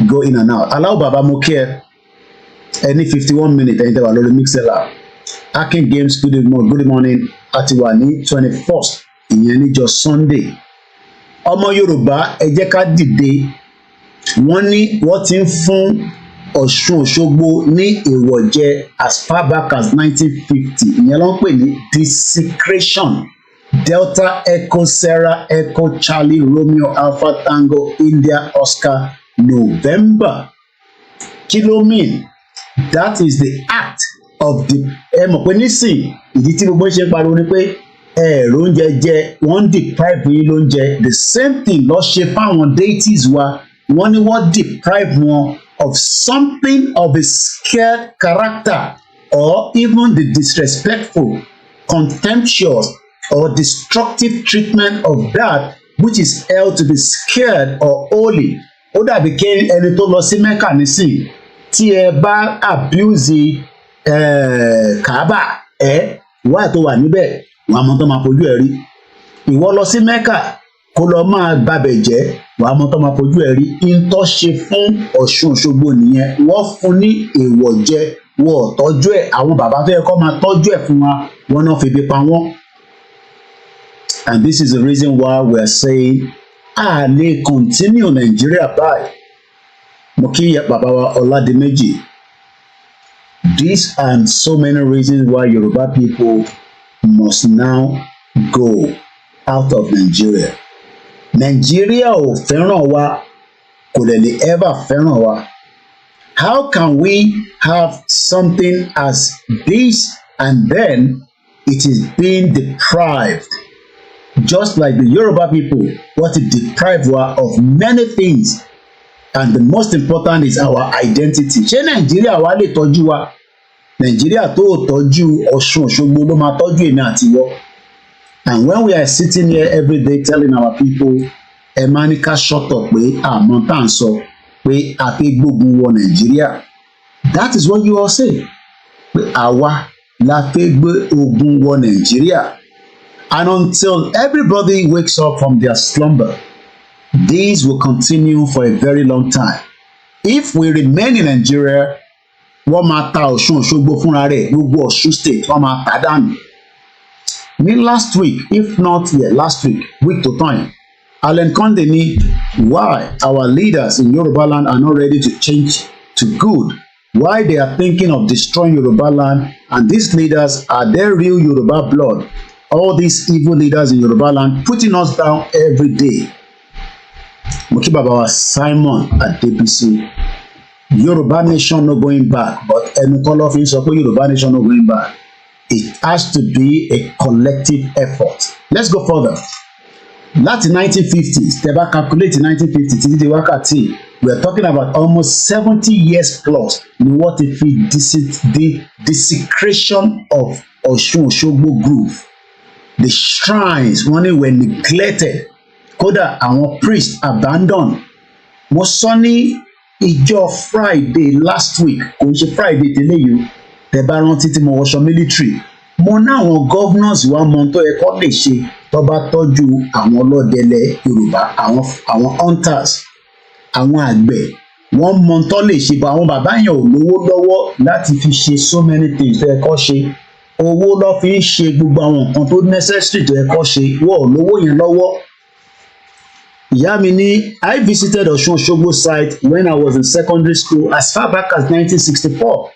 go in and out. Allow Baba Moke any 51 minutes ẹ̀yin tẹ́ wà lórí Mixlr. Akin Games good morning àti wà ní 21st ìyẹn níjọ́ Sunday. Ọmọ Yorùbá ẹ jẹ́ ká dìde. Wọ́n ní wọ́n ti ń fún Ọ̀ṣun-Òṣogbo ní èèwọ̀ jẹ as far back as 1950. Ìyẹn ló ń pè ní desecration. Delta Echo Sarah Echo Charlie Romeo Alpha Tango India Oscar November. Kí ló mean? That is the act of the ẹ mọ̀ pé nísìn ìdí tí gbogbo ṣe ń pariwo ni pé ẹ̀rọ oúnjẹ jẹ wọ́n deprive yín lóúnjẹ. The same thing ló ṣe fáwọn deities wa. Wọ́n ní wọ́n deprive wọn of something of a scared character or even the disrespectful, contemptuous or destructive treatment of that which is held to be scared or holy. Ó dàbí kí ẹni tó lọ sí Mecca nísìn tí ẹ bá abuse Kaaba wà tó wà níbẹ̀ wàá mọ tó máa fojú ẹ rí. Ìwọ lọ sí Mecca kó lọ máa gbàbẹ̀ jẹ́ wàá mọ tó máa fojú ẹ rí. Ìtọ́ ṣe fún Ọ̀ṣun-Òṣogbo nìyẹn. Wọ́n fún ní èèwọ̀ jẹ, wọ́n tọ́jú ẹ̀. Àwọn bàbá tó yẹ kó máa tọ́jú ẹ̀ fún wa, wọ́n náà fi bí pa wọ́n. And this is the reason why we are saying lè continue Nigeria báyìí. Mo kí bàbá wa Ọládìméjì. These and so many reasons why Yoruba people must now go out of Nigeria. Nigeria ò fẹ́ràn wa, kò lè ever fẹ́ràn wa. How can we have something as this and then it is being deprived? Just like the Yoruba people want to deprive wa of many things, and the most important is our identity. Ṣé Nàìjíríà wa lè tọ́jú wa? Nàìjíríà tó tọ́jú Ọ̀ṣun-Òṣogbo ló máa tọ́jú èmi àti ìwọ. And when we are sitting here every day telling our people ẹ máa ní ká shut up pé àmọ́ tá à ń sọ pé a fẹ́ gbógun wọ Nàìjíríà, That is what you all say. Àwa la fẹ́ gbé ogun wọ Nigeria. And until everybody wakes up from their slumber, this will continue for a very long time. If we remain in Nigeria, wọ́n máa ta Ọ̀ṣun Òṣogbo fúnra rẹ̀, gbogbo Ọ̀ṣun state wọ́n máa tà dànù. Ní last week, if not last week to time, Alan Conde ní why our leaders in Yoruba land are not ready to change to good, why they are thinking of destroying Yoruba land, and these leaders are their real Yoruba blood. All these evil leaders in Yoruba land putting us down every day. Mo kí bàbá wa Simon Adebisi, Yoruba nation no going back, but ẹnu kọ́ ló fi ń sọ pé Yoruba nation no going back. It has to be a collective effort. Let's go further. Láti 1950s, tẹ́ bá calculate 1950 títí di wákàtí, we are talking about almost 70 years plus ni wọ́n ti fi the desecration of Ọ̀ṣun Òṣogbo Grove. The shrines wọ́n ní were neglected. Kódà àwọn priests abandoned. Mo sọ ní ìjọ Friday last week, kò ń ṣe Friday tẹ́lẹ̀ yìí, tẹ́ bá rántí tí mo wọṣọ military. Mo ní àwọn governors wa mọ tó yẹ kó lè ṣe tó bá tọ́jú àwọn ọlọ́dẹlẹ̀ Yorùbá, àwọn hunters, àwọn àgbẹ̀, wọ́n mọ tó lè ṣe, bá àwọn bàbá yẹn ò lówó lọ́wọ́ láti fi ṣe so many things tó yẹ kó ṣe. Owó ló fi ń ṣe gbogbo àwọn nǹkan tó necessary tó yẹ kó ṣe, wọ́n ò lówó yẹn lọ́wọ́. Ìyá mi ní I visited Ọ̀ṣun Òṣogbo site when I was in secondary school as far back as 1964.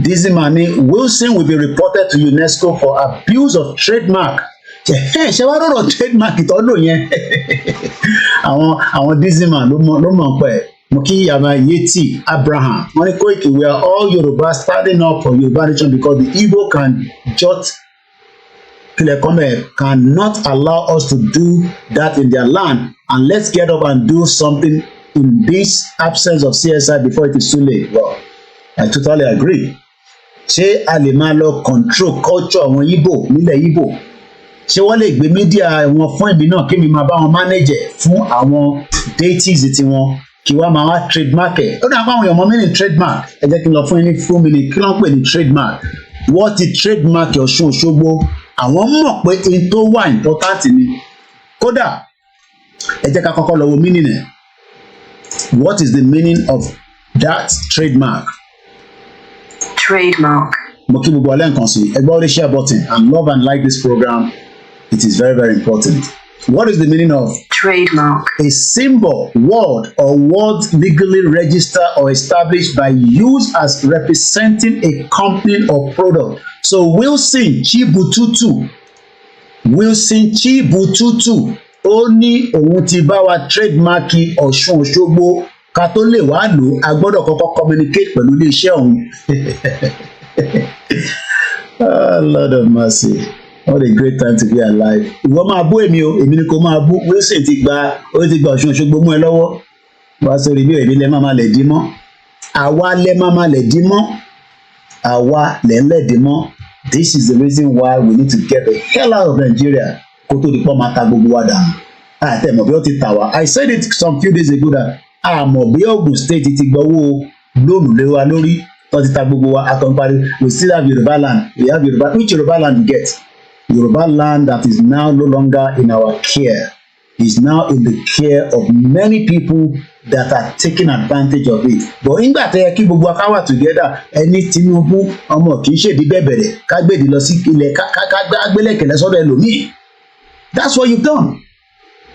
Dizzy Mani, Wilson will be reported to UNESCO for abuse of trademark. Ṣé wàá rọrọ̀ trademark ìtọ́lò yẹn? Àwọn Dizzy Man ló mọ̀ pẹ́. Mo kí Yàrá Yeti Abraham. Wọ́n ní Koiki, we are all Yoruba standing up for Yoruba nation because the Igbo cannot allow us to do that in their land, and let's get up and do something in this absence of CSI before it is too late. Well, I totally agree. Ṣé a lè máa lọ control culture àwọn Igbo nílẹ̀ Igbo? Ṣé wọ́n lè gbé media wọn fún èmi náà kí mi máa bá wọn manage fún àwọn deities tiwọn kí wọ́n máa wá trademark ẹ̀? Ó dà bá àwọn èèyàn mọ́ mí ní trademark. Ẹ jẹ́ kí n lọ fún yín ní fún mi ní kí ló ń pè ní trademark. Wọ́n ti trademark Ọ̀ṣun Òṣogbo. Àwọn mọ̀ pé in tó wà important ni. Kódà ẹ jẹ́ ká kọ́kọ́ lọ wo meaning ẹ̀. What is the meaning of that trademark? Trademark. Mo kí gbogbo ọlẹ́ nǹkan sí. Ẹ gbọ́ orí share button and love and like this program. It is very, very important. What is the meaning of trademark? A symbol, word, or words legally registered or established by use as representing a company or product. So Wilson Chibututu, ó ní òun ti bá wa trademark Ọ̀ṣun Òṣogbo ká tó lè wá lò a gbọ́dọ̀ kọ́kọ́ communicate pẹ̀lú iléeṣẹ́ òun. Oh, Lord of mercy. What a great time to be alive. Ìwọ máa bú èmi o, èmi ni kò máa bú. Wilson ti gba Ọ̀ṣun Òṣogbo mú ẹ lọ́wọ́. Wá sórí bí èmi lẹ máa lẹ̀ dí mọ́. Àwa lẹ máa lẹ̀ dí mọ́. Àwa lẹ̀ ń lẹ̀ dí mọ́. This is the reason why we need to get the hell out of Nigeria. Kó tó di pọ́ máa ta gbogbo wa dànù. Àtẹ̀mọ̀ bí ó ti tà wá. I said it some few days ago that àmọ̀ bí Ogun State ti gbọ́wọ́ lónìí lé wa lórí. Tó ti ta gbogbo wa akọ̀ǹparí. We still have Yoruba land. We have Yoruba. Which Yoruba land you get? Yoruba land that is now no longer in our care, is now in the care of many people that are taking advantage of it. But nígbà tẹ́ kí gbogbo akáwà together, ẹni Tinubu ọmọ kì í ṣèdí bẹ̀bẹ̀rẹ̀ kágbèdì lọ sí ilẹ̀ kágbélẹ̀kẹ̀lẹ̀ sọ́dọ̀ ẹlòmíì. That's what you've done.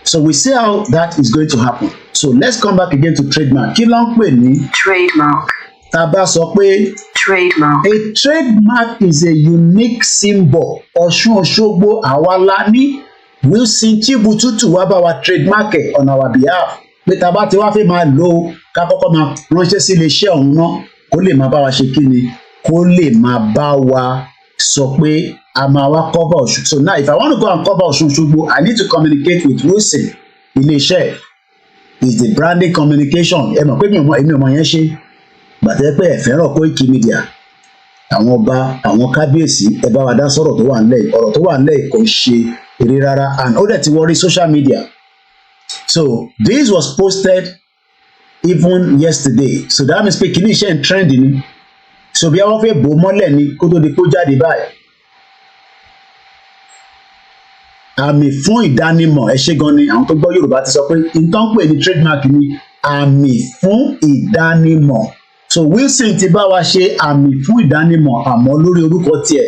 So we see how that is going to happen. So let's come back again to trademark. Kí ló ń pè ní trademark? Tá a bá sọ pé trademark. A trademark is a unique symbol. Ọ̀ṣun Òṣogbo àwa la ní. Wilson Chibututu wá bá wa trademark on our behalf. Pé tá a bá ti wá fẹ́ máa lò ó ká kọ́kọ́ máa ránṣẹ́ sí iléeṣẹ́ ọ̀hún náà kó lè máa bá wa ṣe kíni, kó lè máa bá wa sọ pé a máa wá cover Ọ̀ṣun. So now if I want to go and cover Ọ̀ṣun Òṣogbo, I need to communicate with Wilson. Iléeṣẹ́ is the branding communication. Ẹ mọ̀ pé èmi ò mọ̀ yẹn ṣe. Gbàtẹ́ pé ẹ fẹ́ràn Koikimedia, àwọn ọba, àwọn kábíyèsí, ẹ bá wa dá sọ̀rọ̀ tó wà nílẹ̀. Ọ̀rọ̀ tó wà nílẹ̀ kò ṣe eré rárá, and ó dẹ̀ ti wọrí social media. So this was posted even yesterday. So that means pé kìíní iṣẹ́ ń trend ni. So bí wọ́n fẹ́ bò mọ́lẹ̀ ni kó tó di kó jáde báyìí. Àmì fún ìdánimọ̀ ẹ ṣé gan ni àwọn tó gbọ́ Yorùbá ti sọ pé nǹkan pè ní trademark ni àmì fún ìdánimọ̀. So Wilson ti bá wa ṣe àmì fún ìdánimọ̀ àmọ́ lórí orúkọ tiẹ̀.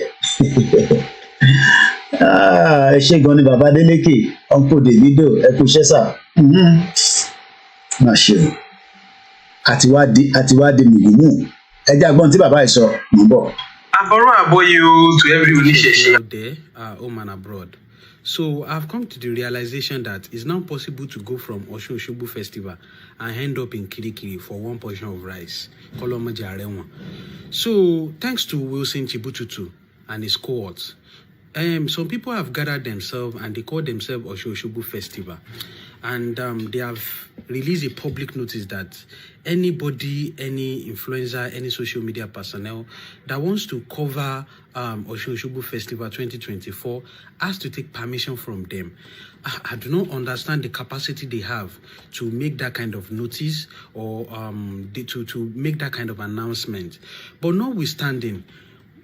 Ẹ ṣé gan ni bàbá Délékè Uncle Davido ẹ kú iṣẹ́ sà. Má ṣe o àti wá di mùgùmù ẹ jẹ́ àgbọ̀n tí bàbá yìí sọ mò ń bọ̀. Àbọ̀rọ̀ àbọ̀yè o to every oníṣẹ̀ṣe. There, home and abroad. So I've come to the realization that it's now possible to go from OSUN Festival and end up in Kirikiri for one portion of rice. So thanks to Wilson Chibututu and his cohorts, some people have gathered themselves and they call themselves OSUN Festival. And they have released a public notice that anybody, any influencer, any social media personnel that wants to cover OSUN Festival 2024 has to take permission from them. I do not understand the capacity they have to make that kind of notice or to make that kind of announcement. But notwithstanding,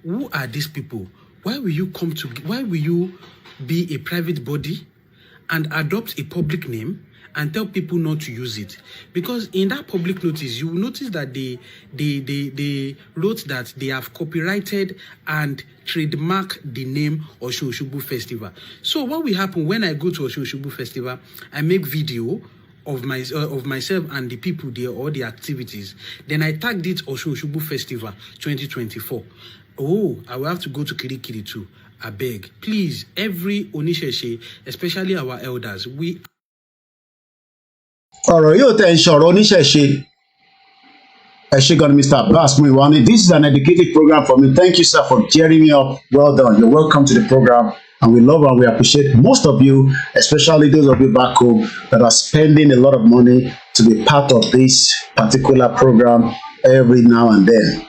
who are these people? Why will you be a private body and adopt a public name and tell people not to use it? Because in that public notice, you will notice that they wrote that they have copyrighted and trademarked the name OSUN Festival. So what will happen when I go to OSUN Festival, I make video of myself and the people there or the activities, then I tagged it OSUN Festival 2024. Oh, I will have to go to Kirikiri too. I beg, please, every Oníṣẹ̀ṣe, especially our elders, we. Ọ̀rọ̀ yóò tẹ̀ ń ṣọ̀rọ̀ oníṣẹ̀ṣe. Ẹ ṣé gan ni Mr. Abbas Muiwani. This is an educated program for me. Thank you, sir, for cheering me up. Well done. You're welcome to the program. And we love and we appreciate most of you, especially those of you back home that are spending a lot of money to be part of this particular program every now and then.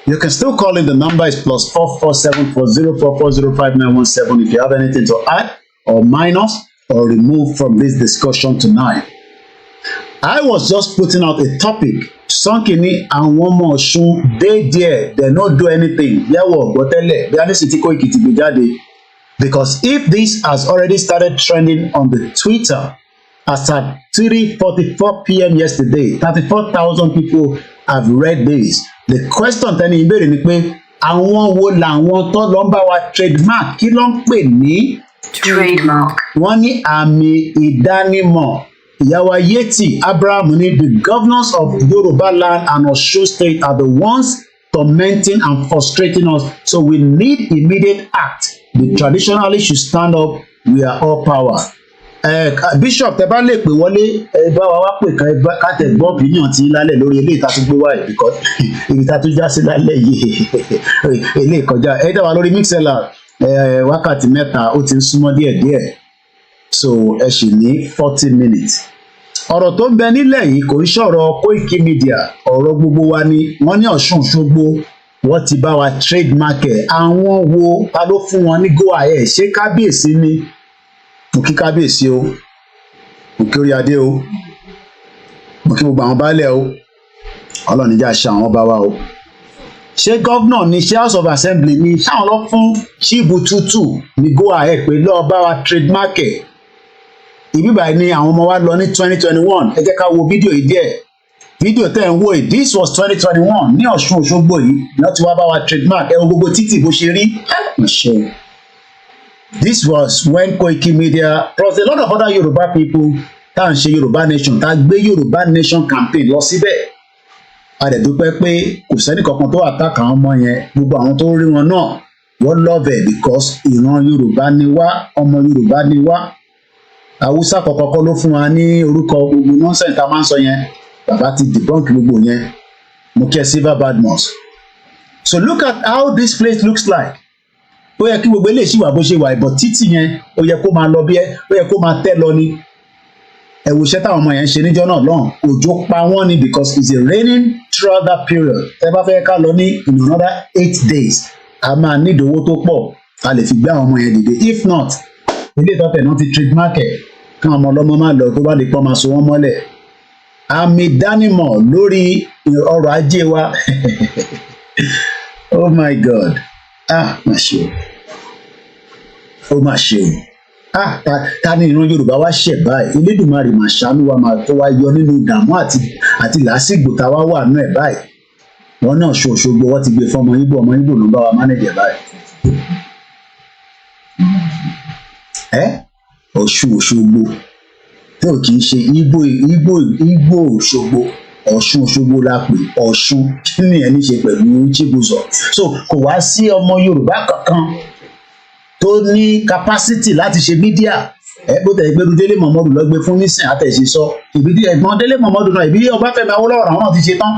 You can still call in. The number is +447404405917 if you have anything to add or minus or remove from this discussion tonight. I was just putting out a topic. Sankini and one more Ọ̀ṣun, they there, they not do anything. Because if this has already started trending on the Twitter, as at 3:44 p.m. yesterday, 34,000 people have read this. The question tẹ́ni ìbéèrè ni pé àwọn wo làwọn tó lọ ń bá wa trademark kí ló ń pè ní trademark. Wọ́n ní àmì ìdánimọ̀. Ìyàwó Yeti Abraham ní the governors of Yoruba land and Osun state are the ones tormenting and frustrating us, so we need immediate act. The traditionalists should stand up. We are all power. Bishop tẹ́ bá lè pè wọlé bá wa wá pè ká tẹ̀ gbọ́ opinion tí lálẹ́ lórí eléyìí tá a tún gbé wáyé because ibi tá a tún já sí lálẹ́ yìí eléyìí kọjá ẹ dá wa lórí mixella wákàtí mẹ́ta ó ti ń súnmọ́ díẹ̀díẹ̀ so ẹ sì ní 40 minutes. Ọ̀rọ̀ tó ń bẹ nílẹ̀ yìí kò ń ṣọ̀rọ̀ Koikimedia, ọ̀rọ̀ gbogbo wa ni wọ́n ní Ọ̀ṣun Òṣogbo wọ́n ti bá wa trademark ẹ̀. Àwọn wo ta ló fún wọn ní go ahead? Ṣé kábíyèsí ni? Mo kí kábíyèsí o, mo kí orí adé o, mo kí gbogbo àwọn baálẹ̀ o, Ọlọ́run níjà ṣe àwọn ọba wa o. Ṣé gọ́vnà ni ṣé House of Assembly ni ṣáwọn lọ fún Chibututu ní go ahead pé lọ́ọ́ bá wa trademark ẹ̀? Ìbí báyìí ni àwọn ọmọ wa lọ ní 2021. Ẹ jẹ́ ká wo fídíò yìí díẹ̀. Fídíò tẹ́ ń wò yìí, this was 2021 ní Ọ̀ṣun Òṣogbo yìí náà ti wá bá wa trademark ẹ̀ gbogbo títì bó ṣe rí. This was when Koikimedia plus a lot of other Yoruba people tá à ń ṣe Yoruba Nation tá a gbé Yoruba Nation campaign lọ síbẹ̀. A dẹ̀ dúpẹ́ pé kò sẹ́ni kankan tó attack àwọn ọmọ yẹn, gbogbo àwọn tó rí wọn náà wọ́n love it because ìran Yorùbá ni wá, ọmọ Yorùbá ni wá. Haúsá kọ̀kọ̀kọ́ ló fún wa ní orúkọ gbogbo nonsense tá a máa ń sọ yẹn, bàbá ti debunk gbogbo yẹn. Mo kí ẹ Silver Badmus. So look at how this place looks like. Ó yẹ kí gbogbo eléyìí ṣì wà bó ṣe wà ìbọ̀ títì yẹn ó yẹ kó máa lọ bí ó yẹ kó máa tẹ́ lọ ni. Ẹ wo iṣẹ́ táwọn ọmọ yẹn ń ṣe níjọ́ náà lọ́hùn, òjò pa wọ́n ni because it's a raining throughout that period. Tẹ́ bá fẹ́ ká lọ ní in another 8 days, a máa ní ìdòwó tó pọ̀ a lè fi gbé àwọn ọmọ yẹn dìde. If not, ilé ìtọ́tẹ̀ náà ti trademark ẹ̀ káwọn ọmọ ọlọ́mọ máa lọ tó bá lè pọ́n máa so wọ́n mọ́lẹ̀. àmì ìdánimọ̀ lórí ọrọ̀ ajé wa. Oh my God. Má ṣe o. Ó mà ṣe o. Ta ni ìran Yorùbá wá ṣẹ̀ báyìí? Elédùmarè mà ṣàánú wa máa tó wá yọ nínú ìdààmú àti làásìgbò tá a wá wà nú ẹ̀ báyìí. Wọ́n náà Òṣogbo wọ́n ti gbé fún ọmọ Ìgbò ló ń bá wa mánèjẹ báyìí. Òṣogbo tí ò kì í ṣe Ìgbò Òṣogbo, Òṣogbo la pè Ọ̀ṣun. Kí ni ẹni ṣe pẹ̀lú Chibuzo? So kò wá sí ọmọ Yorùbá kankan tó ní capacity láti ṣe mídíà. Bó tẹ̀ gbẹ́rú Délé Mọ̀mọ́dù lọ gbé fún nísìn àtẹ̀sí sọ ìbí ẹ̀gbọ́n Délé Mọ̀mọ́dù náà ìbí Ọbáfẹ́mi Awólọ́wọ̀ àwọn náà ti ṣe tán.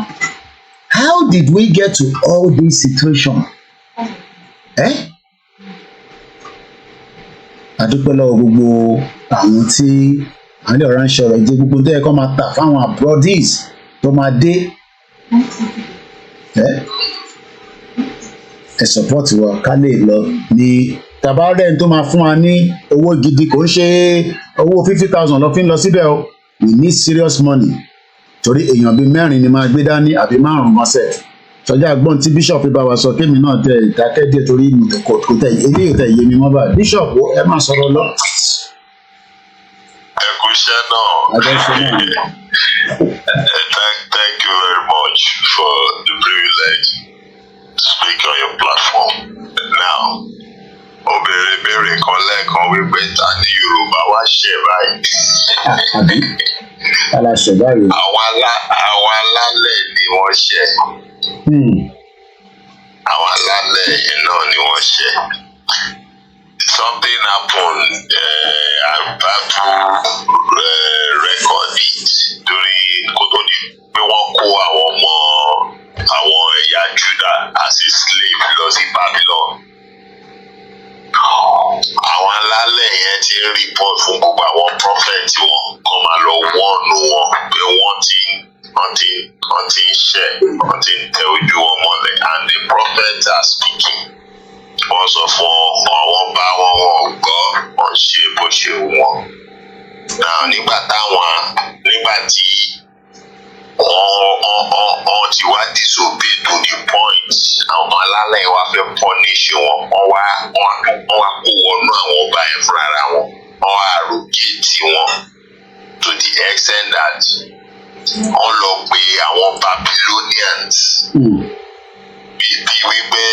How did we get to all this situation? Adúpẹ́ lọ́wọ́ gbogbo àwọn tí àwọn ilé ọ̀rọ̀ ń ṣe ọ̀rọ̀ jẹ́ gbogbo tó yẹ kó máa tà fáwọn abroadies tó máa dé. Ẹ support wa ká lè lọ ní tàbárẹ̀ tó máa fún wa ní owó gidi, kò ń ṣe owó 50,000 lọ fi ń lọ síbẹ̀ o. We need serious money. Torí èèyàn bíi 4 ni máa gbé dání àbí 5 mọ́sẹ̀. Sọjá gbọ́n tí bishop bá wa sọ kémi náà tẹ ìdákẹ́ díẹ̀ torí kò tẹ eléyìí tẹ yé mi mọ́ báyìí. Bishop ẹ máa sọ̀rọ̀ lọ. Ẹ kú iṣẹ́ náà. Thank you very much for the privilege to speak on your platform. Now, béèrè kan lẹ́ẹ̀kan wípé ta ni Yorùbá wá ṣẹ̀ báyìí. Aláṣẹ báyìí. Àwọn alálẹ̀ ni wọ́n ṣẹ̀. Àwọn alálẹ̀ yẹn náà ni wọ́n ṣẹ̀. Something happened. Record it during kótó di pé wọ́n kó àwọn ẹ̀yà Júdà as a slave lọ sí Babylon. Àwọn alálẹ̀ yẹn ti ń report fún gbogbo àwọn prophet tí wọ́n kàn máa lọ wọ́ọ̀nù wọn pé wọ́n ti ń ṣẹ̀, wọ́n ti ń tẹ ojú wọn mọ́lẹ̀, and the prophets are speaking. Wọ́n sọ fún àwọn bá wọn gbọ́, wọ́n ṣe bó ṣe wọ́n. Nígbà tí wọ́n ti wá disobey to the point, àwọn alálẹ̀ wa fẹ́ punish wọn, wọ́n wá kó wọnú àwọn ọba yẹn fúnra wọn, wọ́n wá arrogate wọn to the extent that wọ́n lọ pe àwọn Babylonians. Bí wípé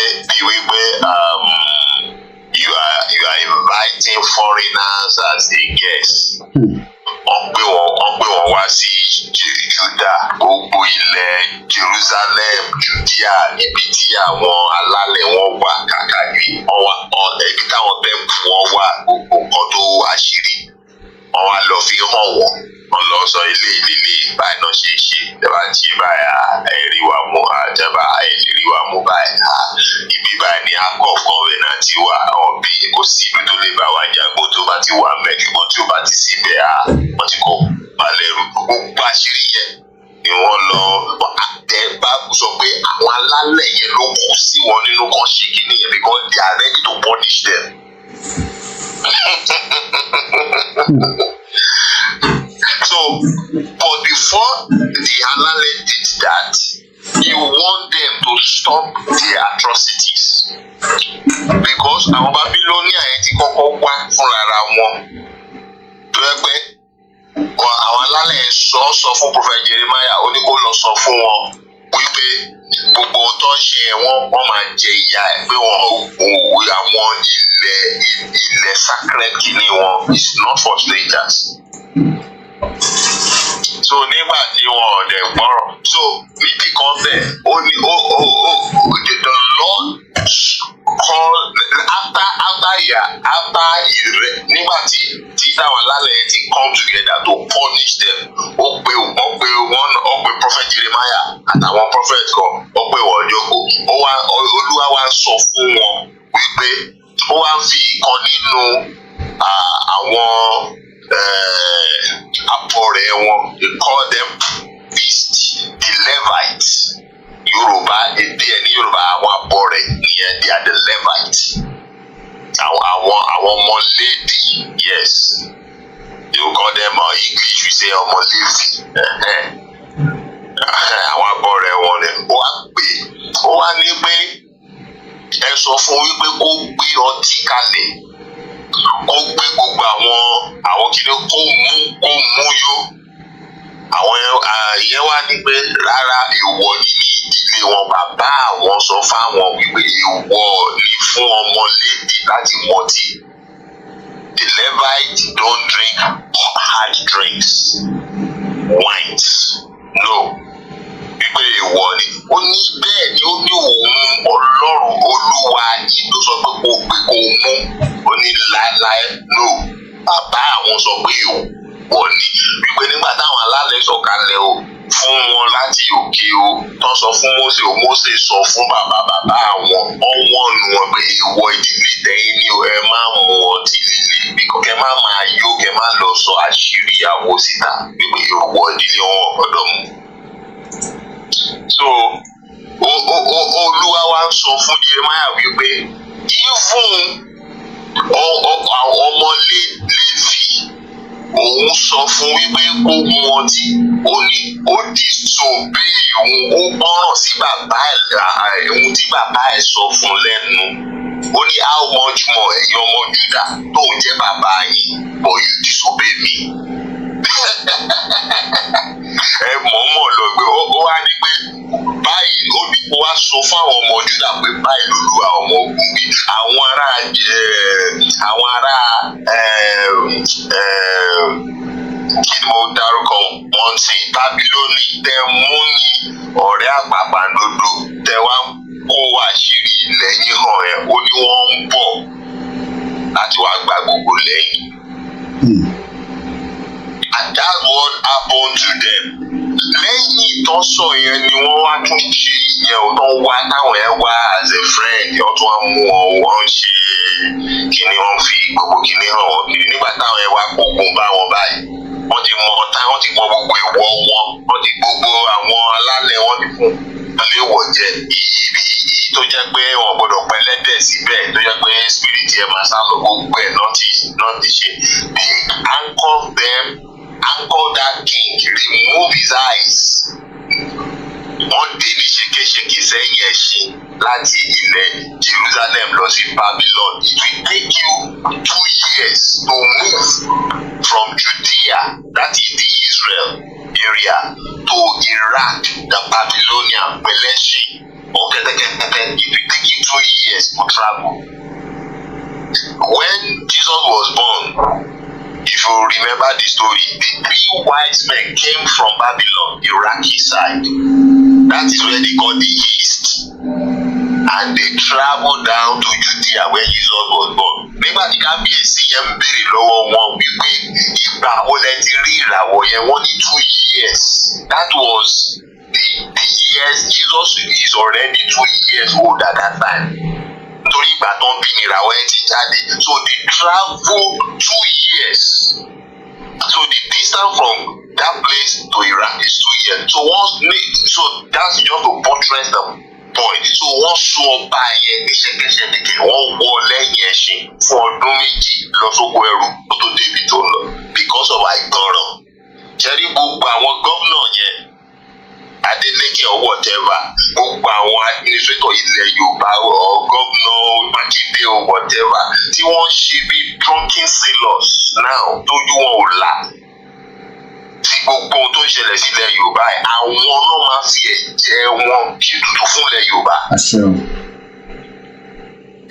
you are inviting foreigners as a guest. Wọ́n gbé wọn wá sí Juda, gbogbo ilẹ̀ Jerusalem, Judea, ibi tí àwọn alálẹ̀ wọn wà káàkiri. Ibi táwọn tẹ́ǹpù wọn wà, gbogbo nǹkan tó àṣírí. Wọ́n wá lọ fi hàn wọ́n. Wọ́n lọ sọ ilé báyìí náà ṣe ìjọba ń ṣe báyà ẹ̀rí wa mú àjẹbá ẹ̀rí wa mú báyìí. Ibi báyìí ni akọ̀ọ̀kan rẹ̀ náà ti wà. Ọ̀bí kò sí ibi tó lè bá wa jagbó tó bá ti wà mẹ́, ṣùgbọ́n tí ó bá ti síbẹ̀ wọ́n ti kó balẹ̀rù. Gbogbo àṣírí yẹn ni wọ́n lọ àtẹ̀bá sọ pé àwọn alálẹ̀ yẹn ló kù sí wọn nínú kan ṣe kìíní yẹn because they are ready to punish them. So, but before the Alale did that, you want them to stop their atrocities. Because àwọn Babylonian yẹn ti kọ́kọ́ wá fúnra wọn. Tó yẹ pé àwọn Alale sọ fún Prophet Jeremiah, ó ní kó lọ sọ fún wọn wípé gbogbo tó ń ṣe wọ́n máa jẹ ìyà ẹ̀ pé àwọn ilẹ̀ sacred kìíní wọn is not for strangers. So nígbà tí wọn ọ̀dẹ̀ gbọ́rọ̀, so níbi kan bẹ́ẹ̀ ó ní the Lord call after ìrẹ́ nígbà tí táwọn alálẹ̀ ti come together to punish them. Ó pe Prophet Jeremiah àtàwọn prophet kan, ó pe wọ́n jókòó. Olúwa wá sọ fún wọn wípé ó wá fi ìkan nínú àwọn abọ̀rẹ̀ wọn, they call them beast, the Levites. Yorùbá èdè ẹ̀ ní Yorùbá àwọn abọ̀rẹ̀ nìyẹn, they are the Levites. Àwọn ọmọ Léfì, yes, you call them English we say ọmọ Léfì. sọ fún wípé kó gbé ọtí kalẹ̀ kó gbé gbogbo àwọn kìnìún kó mú yó àwọn ìyẹn wá ní pé rárá èèwọ̀ ní ìdílé wọn bàbá àwọn sọ fáwọn wípé èèwọ̀ ní fún ọmọlédè láti mọtí. The Levites don't drink hard drinks, wines, no. Wípé èèwọ̀ ni ó ní bẹ́ẹ̀ ni ó ní òun Ọlọ́run Olúwa yìí ló sọ pé kó gbé kó mú ó ní láéláé no bàbá àwọn sọ pé èèwọ̀ ni wípé nígbà táwọn alálẹ̀ sọ̀kalẹ̀ o fún wọn láti òkè o tó sọ fún Mósè o Mósè sọ fún bàbá àwọn ọwọ́ nu wọn pé èèwọ̀ ìdílé tẹ̀yìn ni ẹ máa mú ọtí líle bíkọ́ kẹ má máa yó kẹ má lọ sọ àṣírí àwo síta wípé èèwọ̀ ìdílé wọn gbọ́dọ̀ mú. So Olúwa wa ń sọ fún Jeremiah wípé even ọmọ Léfì òun sọ fún wípé kó mu ọtí ó ní ó disobey òun ó gbọ́ràn sí bàbá ẹ̀ ohun tí bàbá ẹ̀ sọ fún lẹ́nu ó ní how much more ẹ̀yin ọmọ Júdà tó ń jẹ́ bàbá yín but you disobey me. Ẹ mọ̀ọ́mọ̀ lọ gbé ó wá ní pé báyìí ó ní kó wá sọ fún àwọn ọmọ Júdà pé báyìí lÓlúwa ọmọ ogun wí àwọn ará kí ni mo dárúkọ wọn sí Bábílónì tẹ mú ní ọ̀rẹ́ àpàpàǹdodo tẹ wá kó àṣírí ilẹ̀ yín hàn ẹ́ ó ní wọ́n ń bọ̀ láti wá gba gbogbo lẹ́yìn. And that's what happened to them. Lẹ́yìn ìtọ́sọ̀ yẹn ni wọ́n wá tún ṣe ìyẹn ò tán wá táwọn yẹn wá as a friend ọtún wọn mú wọn ṣe kíní wọn fi gbogbo kíní hàn wọn kiri nígbà táwọn yẹn wá kókun bá wọn báyìí wọ́n ti mọ ọ̀tá wọ́n ti mọ gbogbo ìwọ wọ́n ti gbogbo àwọn alálẹ̀ wọ́n ti fún wọn léwọ̀ jẹ ibi tó jẹ́ pé wọ́n gbọ́dọ̀ pẹ́ lẹ́dẹ̀ síbẹ̀ tó jẹ́ pé spirit yẹn máa sá lọ gbogbo ẹ̀ náà ti ṣe they anchor that king remove his eyes wọ́n dé ní ṣekéṣeké sẹ́yìn ẹ̀ṣin láti ilẹ̀ Jerusalem lọ sí Babylon. It will take you 2 years to move from Judea, that is the Israel area, to Iraq, the Babylonian Peleshim or kẹ́tẹ́kẹ́tẹ́. It will take you 2 years to travel. When Jesus was born, if you remember the story, the 3 wise men came from Babylon, Iraqi side. That is where they call the East. And they traveled down to Judea where Jesus was born. Nígbà tí kábíyèsí yẹn ń béèrè lọ́wọ́ wọn wípé ìgbà wo lẹ ti rí ìràwọ̀ yẹn wọ́n ní 2 years. That was the years Jesus is already 2 years old at that time. Nítorí ìgbà tó ń bí ìràwọ̀ yẹn ti jáde. So they traveled 2 years. So the distance from that place to Iraq is 2 years. So that's just to buttress the point. So wọ́n sún ọba yẹn ní ṣẹ̀kẹ̀ṣẹ̀kẹ̀ wọ́n wọ lẹ́yìn ẹṣin fún ọdún 2 lọ sóko ẹrú kó tó débi tó lọ because of àìgbọràn. Jẹ́rí gbogbo àwọn gómìnà yẹn Adeleke or whatever gbogbo àwọn administrator ilẹ̀ Yorùbá or gómìnà Mákindé or whatever tí wọ́n ṣe bí drunken sailors now tójú wọn ò là tí gbogbo ohun tó ń ṣẹlẹ̀ sílẹ̀ Yorùbá ẹ̀ àwọn náà máa fi ẹ̀jẹ̀ wọn ṣètùtù fún ilẹ̀ Yorùbá.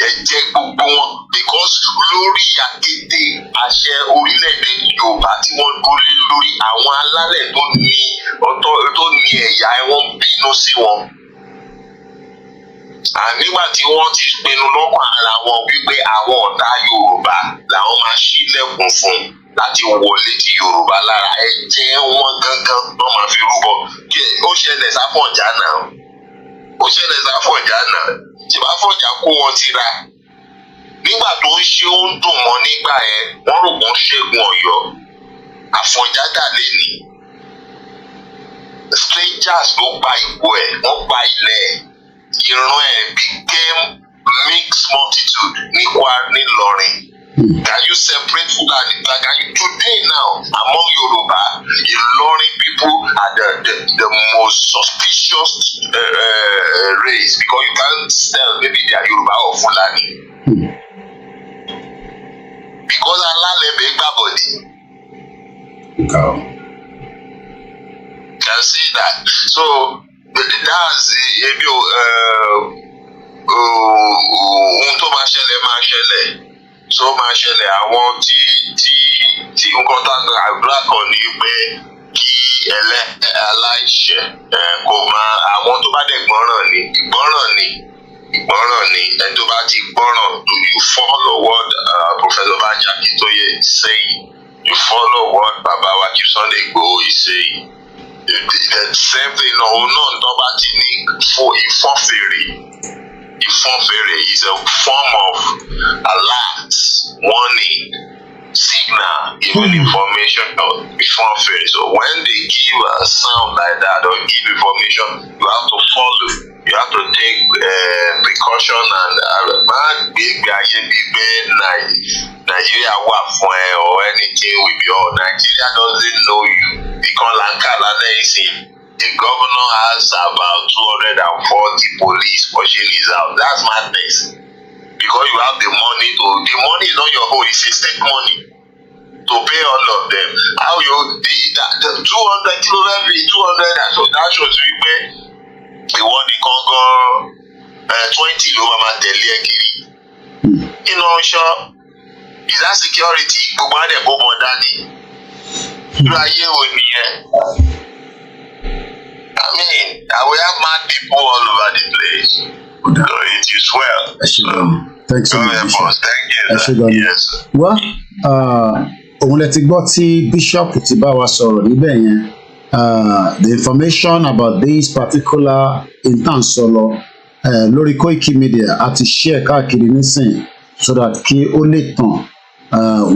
Ẹ̀jẹ̀ gbogbo wọn because lórí àkété àṣẹ orílẹ̀-èdè Yorùbá tí wọ́n dúró lórí àwọn alálẹ̀ tó ní ẹ̀yà wọn bínú sí wọn. Nígbà tí wọ́n ti pinnu lọ́kàn ara wọn wípé àwọn ọ̀tá Yorùbá làwọn máa ṣílẹ̀kùn fún láti wọlé ti Yorùbá lára ẹ̀jẹ̀ wọn gangan wọ́n máa fi rúbọ. Ó ṣẹlẹ̀ sáfọ̀njá náà tí bá fọ̀njá kó wọn ti ra nígbà tó ń ṣe ó ń dùn mọ́ nígbà yẹn wọ́n rò wọ́n ṣẹ́gun Ọ̀yọ́ Àfọ̀njá dà lẹ́nìí strangers ló gba ipò ẹ̀ wọ́n gba ilẹ̀ ìran ẹ̀ became mixed multitude nílọrin. Can you separate Fulani? Can you today now among Yoruba, Ilorin people are the the most suspicious race because you can't tell maybe they are Yoruba or Fulani. Because Allah beg body. Can see that. So that's ohun tó máa ṣẹlẹ̀ so máa ṣẹlẹ̀ àwọn tí nǹkan tá àdúrà kan ní pé kí aláìṣẹ̀ kò máa àwọn tó bá dẹ̀ gbọ́ràn ni ẹni tó bá ti gbọ́ràn you follow what Professor Banji Akintoye is saying, you follow what Baba wa Chief Sunday Igboho is saying. The same thing òun náà tó bá ti ní ìfọ́nfèrè is a form of alert, warning, signal, even information ìfọ́nfèrè. So when they give a sound like that or give information, you have to follow. You have to take precaution and Nigeria work for or anything with your Nigeria doesn't know you. Because the governor has about 240 police pushing his out. That's madness. Because you have the money is not your own, it's a state money to pay all of them. How you the 200 kilometers, 200, so that shows you pay. Ìwọ nìkan gan 20 ló máa tẹ̀lé ẹ kiri. Iná ọ̀ṣọ́ is that security gbogbo adẹ̀ kó mọ̀ dání. Irú ayé wo nìyẹn? I mean, we have mad people all over the place. So it is well. Thanks so much. Thank you. Yes. Well, òun lẹ ti gbọ́ tí Bishop ti bá wa sọ̀rọ̀ níbẹ̀ yẹn. The information about this particular intansolo lórí Koikimedia àti share káàkiri nísìn so that kí ó lè tàn.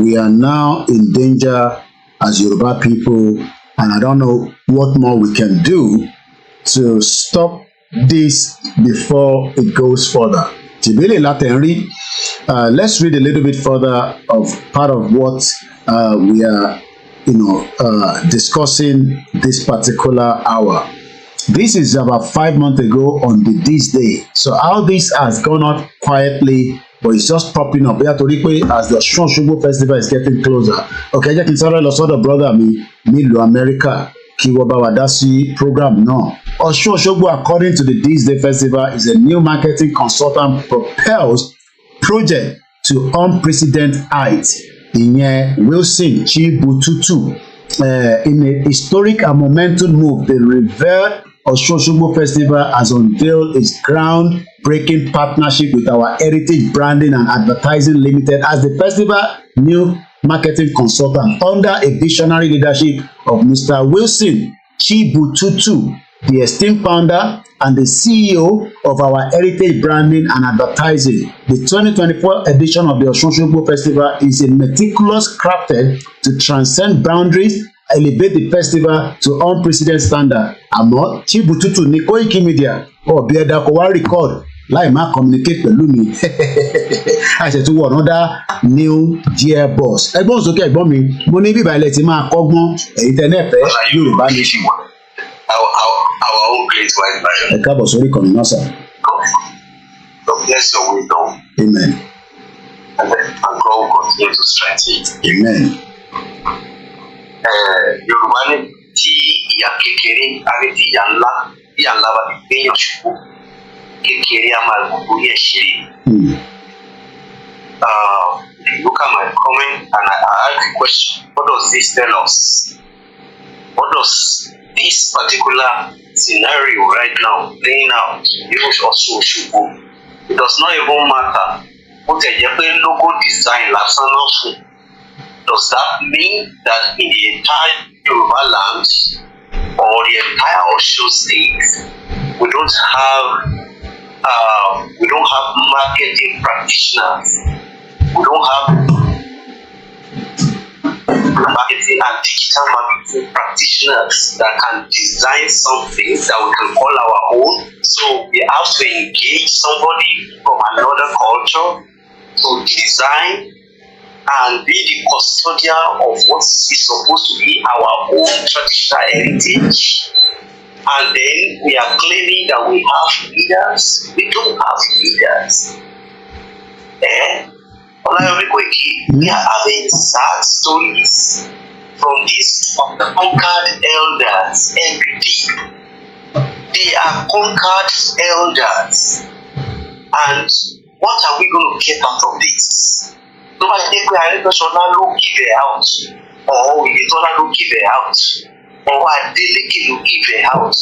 We are now in danger as Yoruba people, and I don't know what more we can do to stop this before it goes further. Tibele Latenri, let's read a little bit further of part of what we are discussing this particular hour. This is about 5 months ago on this day. So how this has gone on quietly, but it's just popping up. As the OSUN festival is getting closer. Okay, jẹ́ kí n sáré lọ sọ́dọ̀ brother mi nílùú America kí wọ́n bá wa dá sí program náà. OSUN, according to the This Day Festival, is a new marketing consultant propels project to unprecedented heights. Ìyẹn Wilson Chibututu, in a historic and momentum move, the revered OSUN Festival has unveiled its groundbreaking partnership with our Heritage Branding and Advertising Limited as the festival new marketing consultant under a visionary leadership of Mr. Wilson Chibututu, the esteemed founder and the CEO of our Heritage Branding and Advertising. The 2024 edition of the OSUN Festival is a meticulous crafted to transcend boundaries, elevate the festival to unprecedented standard. Àmọ́ Chibututu ní Koikimedia ọ̀bí ẹ̀dá kò wá record láì má communicate pẹ̀lú mi. Àṣetúwọ̀ another new year boss. Ẹgbọ́n sókè ẹ̀gbọ́n mi, mo ní bíbá ilẹ̀ tí máa kọ́gbọ́n èyí tẹ́lẹ̀fẹ́ Yorùbá Nation. Our own great white man. Ẹ káàbọ̀ sórí ìkànnì náà sà. God bless your wisdom. Amen. And God will continue to strengthen it. Amen. Yorùbá ní tí ìyá kékeré àbí tí ìyá ńlá bá ti gbéyàn ṣubú kékeré á máa gbogbo yẹ ṣe. If you look at my comment and I ask the question, what does this tell us? What does this particular scenario right now playing out even OSUN? It does not even matter. Ó tẹ̀ jẹ́ pé logo design lásán náà fún. Does that mean that in the entire Yoruba land or the entire OSUN state we don't have marketing practitioners? We don't have marketing and digital marketing practitioners that can design something that we can call our own. So we have to engage somebody from another culture to design and be the custodian of what is supposed to be our own traditional heritage. And then we are claiming that we have leaders. We don't have leaders. OLAYOMI KOIKI, we are having sad stories from these conquered elders every day. They are conquered elders. And what are we going to get out of this? Nobody think we are not give it out, or we don't give it out, or are delicate to give it out.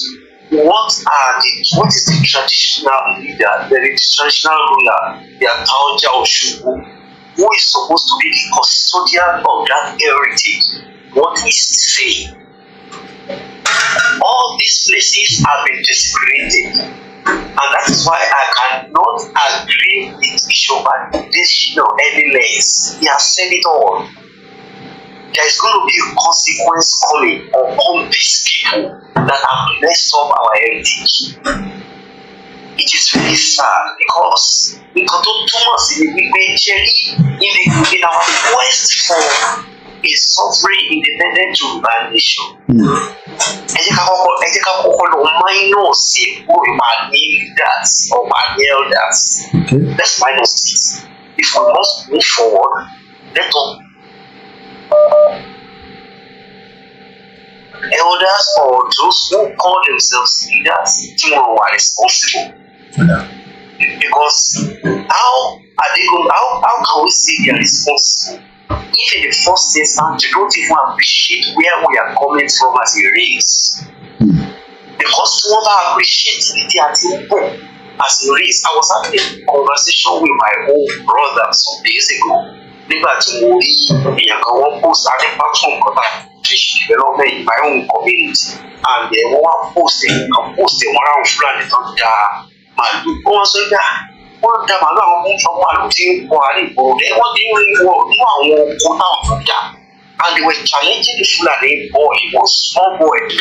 What is the traditional leader, the traditional ruler, the Ataoja Osogbo, who is supposed to be the custodian of that heritage? What is saying? All these places have been desecrated, and that is why I cannot agree with Bishop Adesina any less. He has said it all. There is going to be a consequence coming upon these people that have messed up our heritage. It is very sad because in our quest for a sovereign independent Yoruba nation, leaders or elders. Let's minus it. If we must move forward, let us elders or those who call themselves leaders are responsible. Because how are they going? How can we say they are responsible if in the first instance they don't even appreciate where we are coming from as a race? Because to want appreciate the activity as a race, I was having a conversation with my own brother some days ago. Nígbà tí mo rí èèyàn kan wọ́n post adépàtún nǹkan fish development in my own community, and wọ́n wá post wọn ráhùn Fúlàní tó da màálù. Wọ́n sọ pé wọ́n da màálù àwọn ọmọ ìfọwọ́ màálù tí ń pọ̀ àrí ìgbòho wọ́n ti ń rí wọ inú àwọn oko náà tó da. And they were challenging the Fulani boy, he was a small boy. And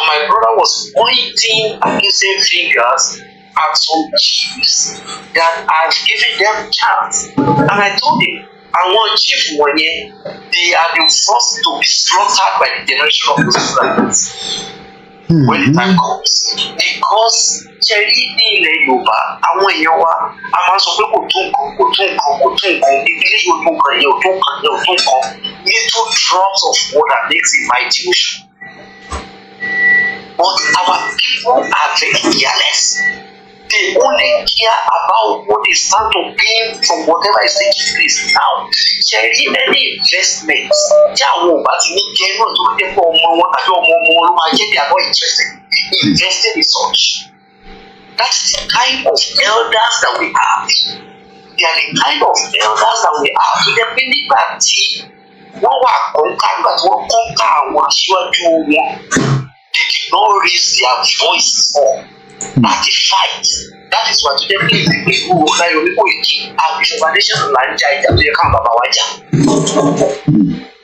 my brother was pointing accusing fingers at some chiefs that I've given them chance. And I told him, I want chief Wanye, they are the first to be slaughtered by the generation of those Fulanis when the time comes. Because Cherry ilẹ̀ Yorùbá, àwọn èèyàn wa, a máa sọ pé kò tó nǹkan, ìdílé yóò tó nǹkan. Little drops of water makes a mighty ocean. But our people are very careless. They only care about what they stand to gain from whatever is taking place now. Cherry any investment, they are not interested in investing in such. That's the kind of elders that we have. They are the kind of elders that we have. So they believe that they did not raise their voices up. That is fight. That is what today the people who OLAYOMI KOIKI and Bishop Adesina là ń jà ìjà tó yẹ káwọn bàbá wa jà.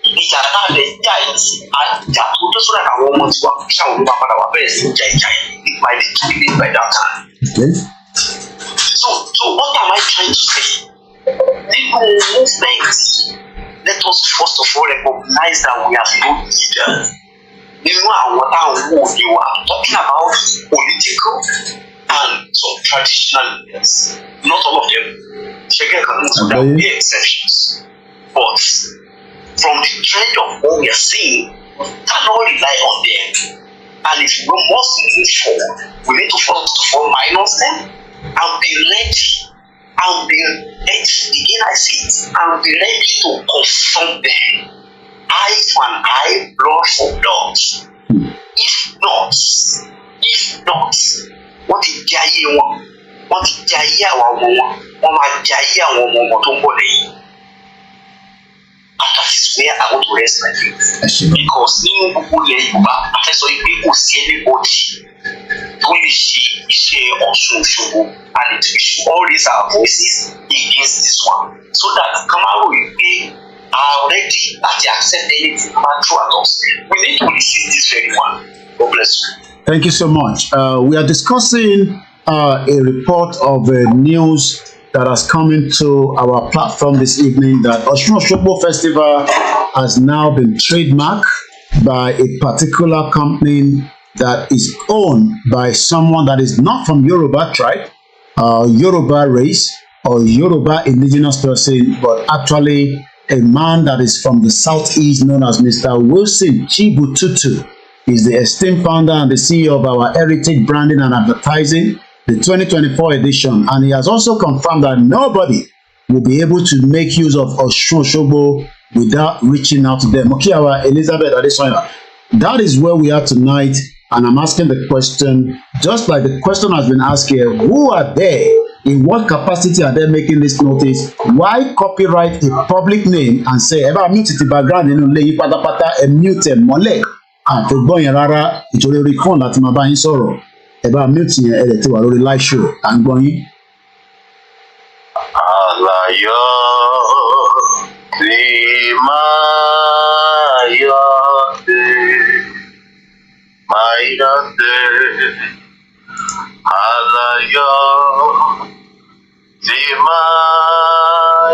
Ìjà náà lè jà ìjà tó sọ́dọ̀ àwọn ọmọ tiwa kí àwọn olùwà padà wà bẹ̀rẹ̀ sí jà ìjà yẹn by the time by that time. So what am I trying to say? Nínú movement, let us first of all recognize that we have no leaders. Nínú àwọn táwọn wò ni wà talking about political and some traditional leaders. Not all of them. There will be exceptions. But from the trend of what we are seeing, we cannot rely on them. And if we must move forward, we need to first of all minus them and be ready. And be ready, again I say it, and be ready to confront them. Eye for an eye, blood for blood. If not, wọ́n ti jẹ ayé wọn, wọ́n ti jẹ ayé àwọn ọmọ wọn, wọ́n máa jẹ ayé àwọn ọmọ tó ń bọ̀ lẹ́yìn. And that is where I want to rest my faith. Because nínú gbogbo ilẹ̀ Yorùbá, a fẹ́ sọ pé kò sí anybody tó lè ṣe iṣẹ́ Ọ̀ṣun Òṣogbo, and we should all raise our voices against this one. So that ká má rò pé are ready to accept anything man throw at us. We need to resist this very one. God bless you. Thank you so much. We are discussing a report of news that has come into our platform this evening that OSUN Festival has now been trademarked by a particular company that is owned by someone that is not from Yoruba tribe, Yoruba race, or Yoruba indigenous person, but actually a man that is from the southeast known as Mr. Wilson Chibututu. He's the esteemed founder and the CEO of our Heritage Branding and Advertising, the 2024 edition, and he has also confirmed that nobody will be able to make use of OSUN without reaching out to them. Okiawa Elizabeth Adesoya, that is where we are tonight, and I'm asking the question, just like the question has been asked here, who are they? In what capacity are they making this notice? Why copyright a public name and say, "Eba mute the background nínú ilé yìí pátápátá, ẹ mute ẹ mọ́lẹ̀"? Àti gbọ́ yẹn rárá, ìtòrí orí fóònù láti máa bá yín sọ̀rọ̀. Eba mute yẹn ẹ lè ti wà lórí live show, à ń gbọ́ yín. Àlàyé tí máa yọ̀dé, àlàyé tí máa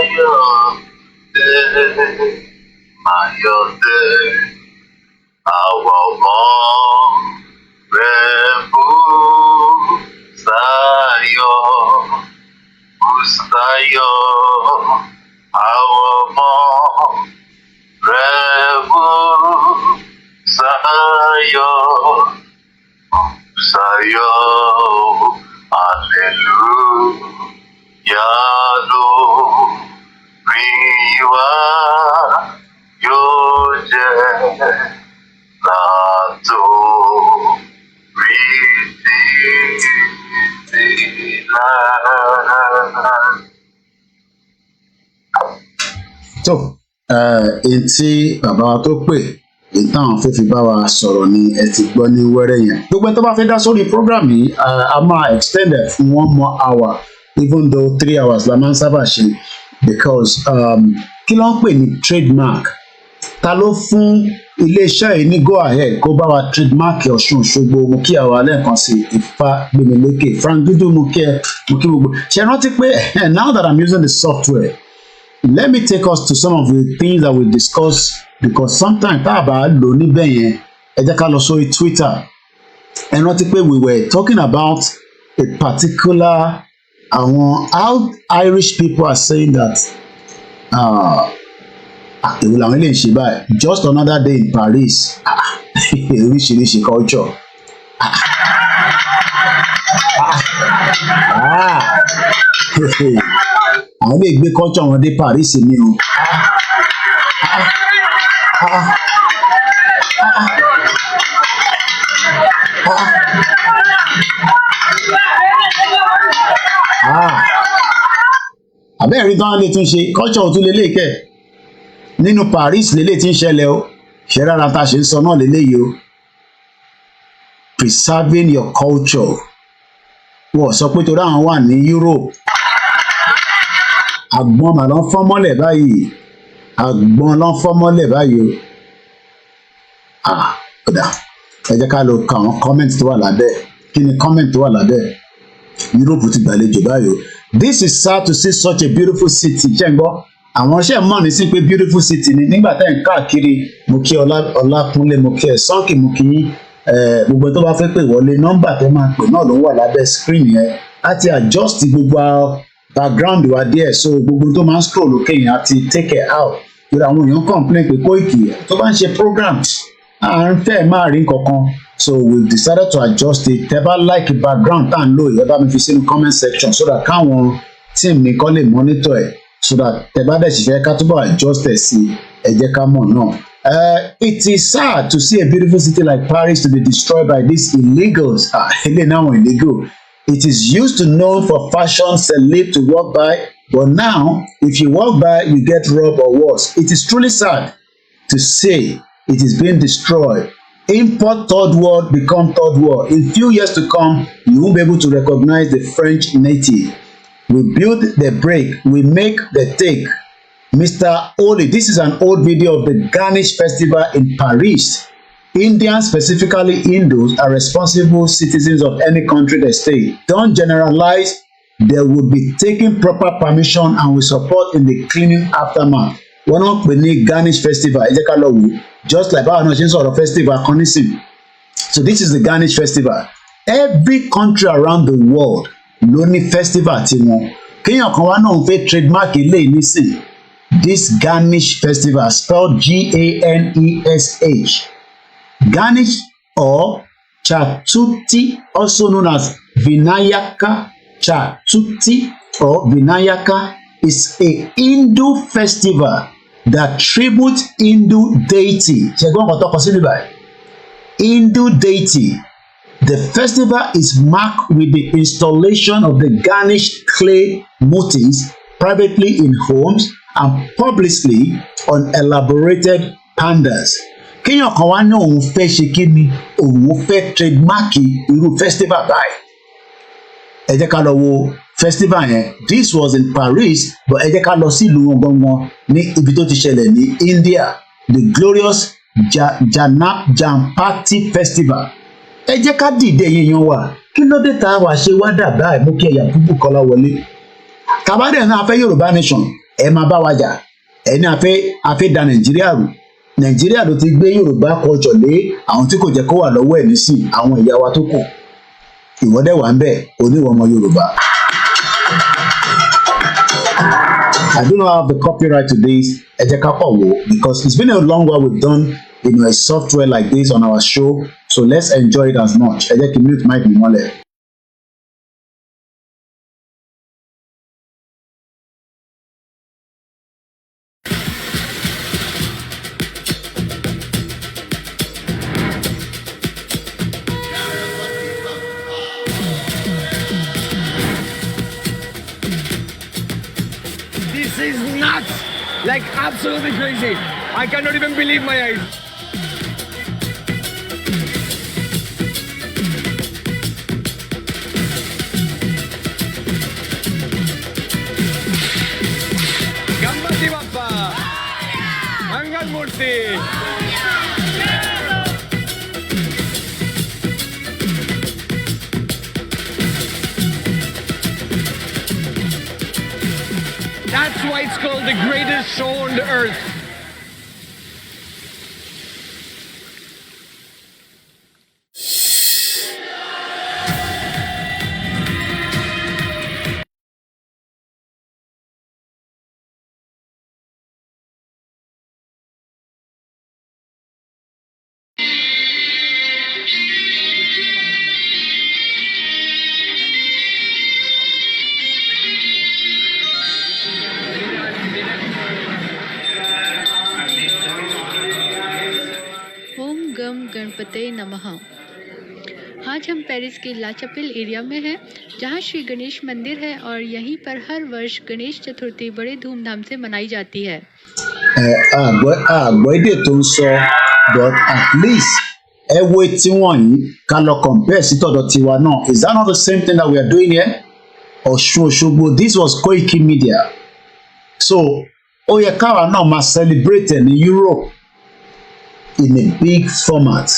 yọ̀dé, àwa ọmọ rẹ̀ bú sáyọ̀, àwa ọmọ rẹ̀ bú sáyọ̀, hallelujah lórí wa yóò jẹ́ látòrí títí láé. So, etí bàbá wa tó pè ìtàn fẹ́ fi bá wa sọ̀rọ̀ ni ẹ ti gbọ́ ní wẹ́rẹ́ yẹn. Gbogbo ẹni tó bá fẹ́ dá sórí program yìí, a máa extend it fún 1 more hour, even though 3 hours la máa ń sábà ṣe, because kí ló ń pè ní trademark? Ta ló fún iléeṣẹ́ yìí ní go ahead kó bá wa trademark Ọ̀ṣun Òṣogbo? Mo kí àwa lẹ́ẹ̀kan sí Ifá Gbémilékè, Frank Dudu, mo kí gbogbo. Ṣé rántí pé now that I'm using the software, let me take us to some of the things that we discuss, because sometimes tá a bá lò níbẹ̀ yẹn, ẹ jẹ́ ká lọ sórí Twitter. Ẹ rántí pé we were talking about a particular how Irish people are saying that èwo làwọn eléyìí ṣe báyìí, just another day in Paris, oríṣiríṣi culture. Àwọn lè gbé culture wọn dé Paris ni o. Àbẹ́ẹ̀rí tán lè tún ṣe culture òtún lélẹ̀ kẹ̀ nínú Paris lélẹ̀ tí ń ṣẹlẹ̀ o, ṣe rárá tá a ṣe ń sọ náà lélẹ́yìí o. Preserving your culture. Wọ́n sọ pé torí àwọn wà ní Europe, àgbọn mà ló ń fọ́n mọ́lẹ̀ báyìí, àgbọn ló ń fọ́n mọ́lẹ̀ báyìí o. Kódà ẹ jẹ́ ká lọ ka àwọn comment tó wà lábẹ́. Kí ni comment tó wà lábẹ́? Europe ti gbàlejò báyìí o. This is sad to see such a beautiful city. Ṣé ń gbọ́? Àwọn ṣe mọ̀ ní sí pé beautiful city ni nígbà tá ẹ̀ ń káàkiri. Mo kí Ọlákúnlé, mo kí ẹ̀ Sọ́ọ̀kì, mo kí gbogbo tó bá fẹ́ pè wọlé, nọ́mbà tẹ́ máa pè náà ló wà lábẹ́ screen yẹn. A ti adjust gbogbo background wa díẹ̀, so gbogbo tó máa ń scroll lókè yẹn a ti take it out. Ìrọ̀ àwọn èèyàn complain pé Koiki tó bá ń ṣe program à ń fẹ́ máa rí nǹkankan, so we decided to adjust it. Tẹ́ bá like background tá à ń lò yìí, ẹ bá mi fi sínú comment section so that káwọn team mi kọ́ lè monitor ẹ̀, so that tẹ́ bá dẹ̀ sì fẹ́ ká túbọ̀ adjust ẹ̀ sí, ẹ jẹ́ ká mọ̀ náà. It is sad to see a beautiful city like Paris to be destroyed by these illegals. Now illegal. It is used to known for fashion, celeb to walk by, but now if you walk by, you get robbed or worse. It is truly sad to say it is being destroyed. Import third world become third world. In few years to come, you won't be able to recognize the French native. We build the break, we make the take. Mr. Oli, this is an old video of the Ganesh festival in Paris. Indians, specifically Hindus, are responsible citizens of any country they stay. Don't generalize. They will be taking proper permission and will support in the cleaning aftermath. Wọ́n náà pè ní Ganesh festival, ẹ jẹ́ ká lọ wò, just like báwọn náà ṣe ń sọ̀rọ̀ festival kan nísìn. So this is the Ganesh festival. Every country around the world ló ní festival tiwọn. Kéèyàn kan wá náà ń fẹ́ trademark eléyìí nísìn. This Ganesh festival spelled Ganesh. Ganesh or Chaturthi, also known as Vinayaka Chaturthi or Vinayaka, is a Hindu festival that tributes Hindu deity. Hindu deity. The festival is marked with the installation of the Ganesh clay motifs privately in homes and publicly on elaborated pandas. Kéèyàn kan wá ní òun fẹ́ ṣe kí ni òun fẹ́ trademark irú festival báyìí. Ẹ jẹ́ ká lọ wo festival yẹn. This was in Paris, but ẹ jẹ́ ká lọ sí ìlú wọn gangan ní ibi tó ti ṣẹlẹ̀ ní India, the glorious Janpati festival. Ẹ jẹ́ ká dìde yíyan wa. Kí ló dé tá a wá ṣe wá dà báyìí mú kí ẹ̀yà púpù kọ́lá wọlé? Tàbádẹ̀ náà a fẹ́ Yorùbá nation, ẹ máa bá wa jà. Ẹ ní a fẹ́ da Nàìjíríà rù. Nàìjíríà ló ti gbé Yorùbá culture lé àwọn tí kò jẹ́ kó wà lọ́wọ́ ẹ̀ nísìn, àwọn ìyá wa tó kù. Ìwọ́dẹ̀ wà ń bẹ̀ oníwọ̀ ọmọ Yorùbá. I do not have the copyright to this, ẹ jẹ́ ká pọ̀ wò, because it's been a long while we've done a software like this on our show, so let's enjoy it as much. Ẹ jẹ́ kí mute mic mi mọ́lẹ̀. This is nuts! Like absolutely crazy. I cannot even believe my eyes. Gambati Bappa! Mangal Murti! That's why it's called the greatest show on the earth. गणपते नमः। आज हम पेरिस के ला chapel area में हैं, जहां श्री गणेश मंदिर है और यहीं पर हर वर्ष गणेश चतुर्थी बड़े धूमधाम से मनाई जाती है। Àgbẹ̀dẹ tó ń sọ, but at least ẹ wo tí wọ̀nyí ká lọ compare sí tọ̀dọ̀ tiwa náà. Is that not the same thing that we are doing here? Ọ̀ṣun Òṣogbo, this was Koikimedia. So ó yẹ káwa náà máa celebrate ní Europe in a big format,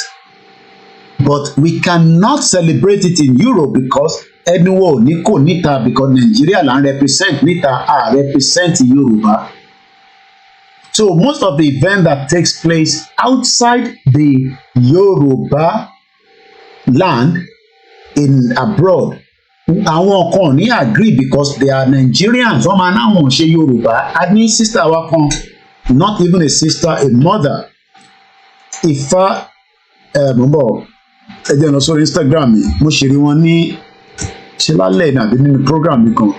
but we cannot celebrate it in Europe because ẹniwọ ò ní kò níta, because Nigeria là ń represent níta, a represent Yorùbá. So most of the event that takes place outside the Yoruba land in abroad, àwọn kan ní agree because they are Nigerians. Wọ́n máa náwọn ṣe Yorùbá. A ní sister wa kan, not even a sister, a mother. Ifá mo bọ̀ ẹ jẹ́ lọ sórí Instagram mi, mo ṣe rí wọn ní ṣe lálẹ́ nàbí nínú program mi kan.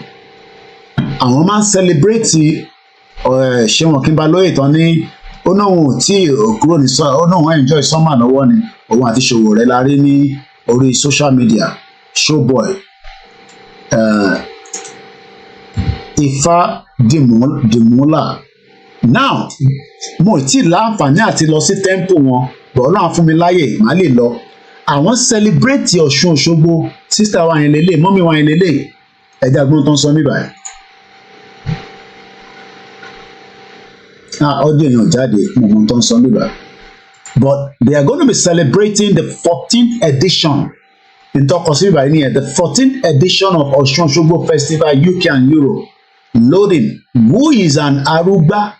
Àwọn máa ń celebrate ṣé wọn kí n bá lóye tán ní ó náà wọn ò tí kúrò ní sọ, ó náà wọn enjoy summer lọ́wọ́ ni òun àti Ṣòwòrẹ́ la rí ní orí social media, Showboy. Ifá dìmúlà. Now mo ti láǹfààní àti lọ sí temple wọn, bọ̀ Ọlọ́run fún mi láyè má lè lọ. Àwọn celebrate Ọ̀ṣun Òṣogbo, sister wa yẹn lélẹ̀, mọ́mí wa yẹn lélẹ̀, ẹ̀dá gbọ́n tó ń sọ mí báyìí. Audio yẹn ò jáde mo tó ń sọ níbà. But they are going to be celebrating the 14th edition. In Tokosiba here, the 14th edition of Osun Osogbo Festival UK and Europe. Loading. Who is an Aruba?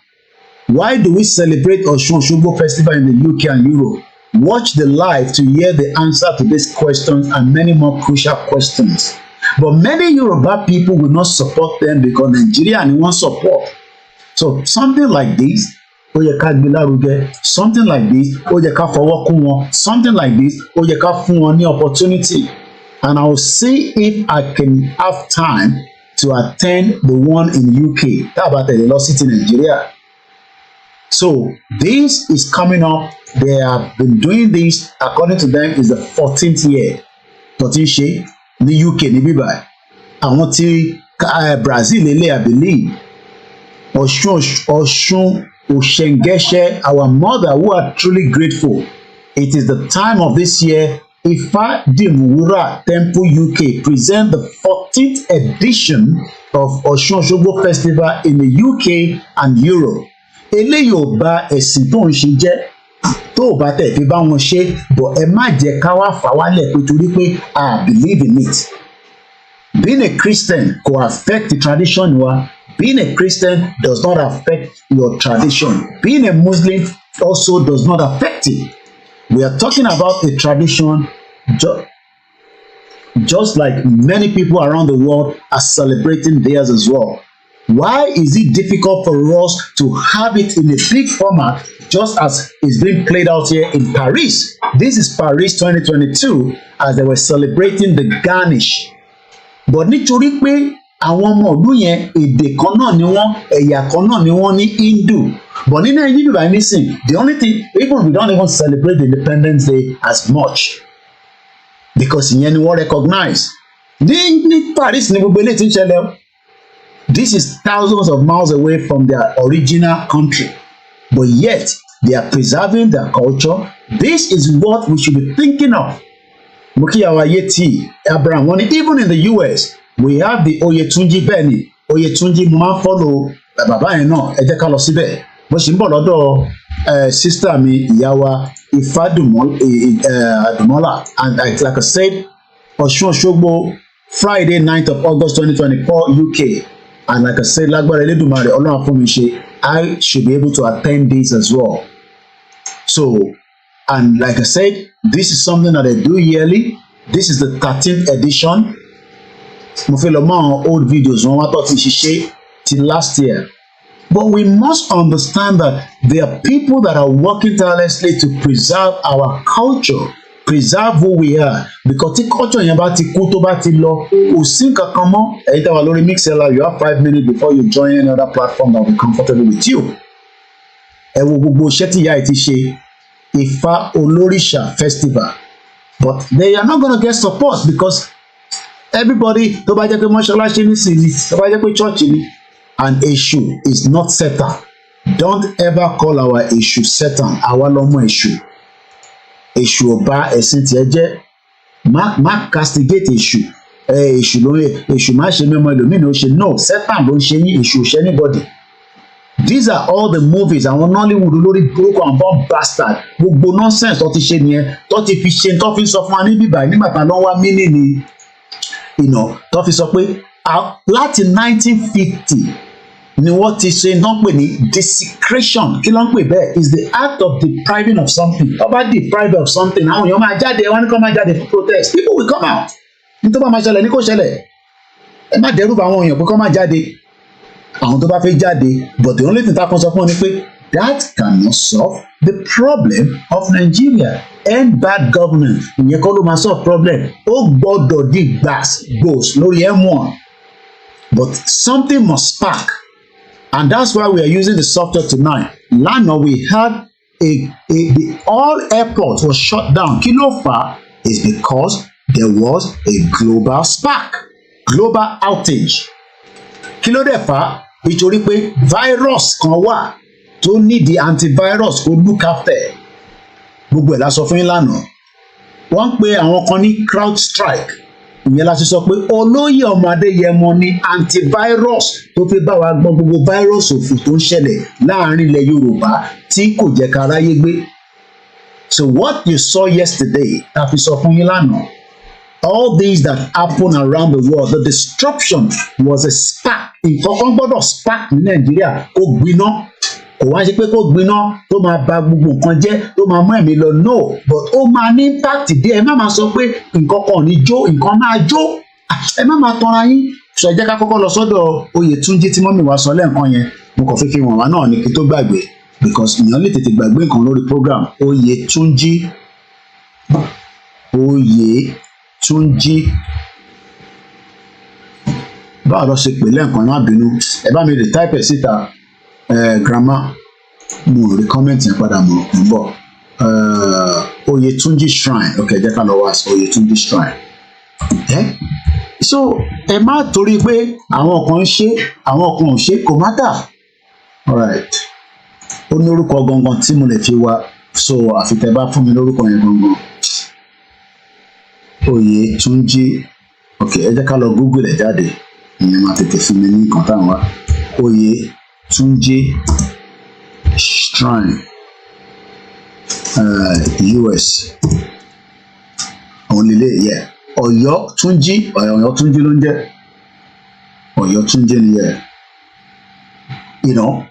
Why do we celebrate Osun Osogbo Festival in the UK and Europe? Watch the live to hear the answer to these questions and many more crucial questions. But many Yoruba people will not support them because Nigeria ni wọ́n support. So something like this, ó yẹ ká gbé lárugẹ. Something like this, ó yẹ ká fọwọ́ kún wọn. Something like this, ó yẹ ká fún wọn ní opportunity. And I will see if I can have time to attend the one in UK. That about the law city Nigeria. So this is coming up. They have been doing this, according to them, is the 14th year. 14th ṣe ní UK ní bíbá. Àwọn tí Brazil lélẹ̀, I believe. Ọ̀ṣun Òṣèǹgẹ́ṣẹ́, our mother, who are truly grateful. It is the time of this year. Ifa Dimwura Temple UK present the 14th edition of Osun Osogbo Festival in the UK and Europe. Eléyìí ò bà ẹ̀sìn tó ń ṣe jẹ́, tó ò bá tẹ̀ fi bá wọn ṣe, but ẹ má jẹ́ ká wá fà wálẹ̀ pé torí pé I believe in it. Being a Christian kò affect the tradition wa. Being a Christian does not affect your tradition. Being a Muslim also does not affect it. We are talking about a tradition just like many people around the world are celebrating theirs as well. Why is it difficult for us to have it in a big format just as it's being played out here in Paris? This is Paris 2022 as they were celebrating the garnish. But nítorí pé àwọn ọmọ ọdún yẹn èdè kan náà ni wọ́n, ẹ̀yà kan náà ni wọ́n ní Hindu. But ní Nàìjíríà by missing, the only thing, even we don't even celebrate the Independence Day as much because ìyẹn ni wọ́n recognize. Ní Paris ni gbogbo eléyìí ti ń ṣẹlẹ̀. This is thousands of miles away from their original country, but yet they are preserving their culture. This is what we should be thinking of. Mukiyawa Yeti, Abraham, even in the US, we have the Oyetunji Benny. Oyetunji mo máa ń follow bàbá yẹn náà, ẹ jẹ́ ká lọ síbẹ̀. Mo sì ń bọ̀ lọ́dọ̀ sister mi, ìyá wa Adùmọ́lá, and like I said, Osun Osogbo, Friday 9th of August 2024, UK. And like I said, lágbára Elédùmarè, Ọlọ́run fún mi ṣe, I should be able to attend this as well. So, and like I said, this is something that I do yearly. This is the 13th edition. Mo fẹ́ lọ mọ àwọn old videos wọn wá tó ti ṣiṣẹ́ till last year. But we must understand that there are people that are working tirelessly to preserve our culture, preserve who we are. Because tí culture yẹn bá ti kú tó bá ti lọ, kò sí nǹkan kan mọ́. Ẹ̀yin tí a wà lórí Mixlr, you have 5 minutes before you join any other platform that will be comfortable with you. Ẹ wo gbogbo iṣẹ́ tí ìyá ẹ̀ ti ṣe, Ifá Olóríṣà Festival. But they are not going to get support because everybody, tó bá jẹ́ pé mọ́ṣáláṣí nísìnyí, tó bá jẹ́ pé church ni, and Èṣù is not Satan. Don't ever call our Èṣù Satan. Àwa lọmọ Èṣù. Èṣù ò bà ẹ̀sìn tiẹ̀ jẹ́. Má castigate Èṣù. Èṣù ló ń Èṣù má ṣe mímọ́ ẹlòmíràn ó ṣe. No, Satan ló ń ṣe yín, Èṣù ò ṣe anybody. These are all the movies àwọn Nollywood lórí burúkú and bomb bastard. Gbogbo nonsense tó ti ṣe nìyẹn, tó ti fi ṣe tó fi sọ fún wa ní bíbá nígbà tá ló wá mínì ni. Tó fi sọ pé láti 1950 ni wọ́n ti ṣe náà pè ní desecration. Kí ló ń pè bẹ́ẹ̀? Is the act of depriving of something. Tó bá deprive of something, àwọn èèyàn máa jáde, wọ́n ní kó máa jáde for protest. People will come out. Nítorí bá máa ṣẹlẹ̀ ní kò ṣẹlẹ̀. Ẹ má dẹ́rù bá àwọn èèyàn pé kó máa jáde. Àwọn tó bá fẹ́ jáde, but the only thing tá a kan sọ fún ọ ni pé that cannot solve the problem of Nigeria. End bad governance. Ìyẹn kọ́ ló máa solve problem. Ó gbọ́dọ̀ di gbòs lórí M1. But something must spark. And that's why we are using the software tonight. Lánàá we had all airports was shut down. Kí ló fà á? Is because there was a global spark, global outage. Kí ló dẹ̀ fà á? Nítorí pé virus kan wà tó need the antivirus kó look after. Gbogbo ẹ̀ la sọ fún yín lánàá. Wọ́n ń pe àwọn kan ní crowd strike. ìyẹn la ti sọ pé olóyè ọmọ Adéyẹmọ ní antivirus tó fi bá wa gbọ́n gbogbo virus òfò tó ń ṣẹlẹ̀ láàrin ilẹ̀ Yorùbá tí kò jẹ́ ká ráyé gbé. So what you saw yesterday, ta fi sọ fún yín lánàá, all these that happen around the world, the disruption was a spark. Nǹkan kan gbọ́dọ̀ spark ní Nàìjíríà kó gbiná. Kò wá ṣe pé kó gbiná tó máa ba gbogbo nǹkan jẹ́ tó máa mú ẹ̀mí lọ, no, but ó máa ní impact díẹ̀. Ẹ má máa sọ pé nǹkan kan ò ní jó, nǹkan máa jó. Ẹ má máa tanra yín. Sọ jẹ́ ká kọ́kọ́ lọ sọ́dọ̀ Oyètúnjí tí mọ́mì wa sọ lẹ́ẹ̀kan yẹn. Mo kàn fi wọ̀n wá náà ní kí tó gbàgbé, because èèyàn lè tètè gbàgbé nǹkan lórí program. Oyètúnjí báwo lọ ṣe pè lẹ́ẹ̀kan, má bínú, ẹ bá mi lè type ẹ̀ síta. Grandma, mo rí comment yẹn padà mọ̀ ń bọ̀. Oyètúnjí shrine, okay, jẹ́ ká lọ wá Oyètúnjí shrine. So ẹ má torí pé àwọn kan ń ṣe àwọn kan ò ṣe, kò matter. Alright, ó ní orúkọ gangan tí mo lè fi wá, so àfi tẹ́ bá fún mi lórúkọ yẹn gangan. Oyètúnjí, okay, ẹ jẹ́ ká lọ Google ẹ̀ jáde, ìyẹn máa tètè fún mi ní nǹkan táwọn wá. Oyètúnjí shrine, US, òun lè yẹ Ọ̀yọ́túnjí ló ń jẹ́ Ọ̀yọ́túnjí ni yẹ. You know,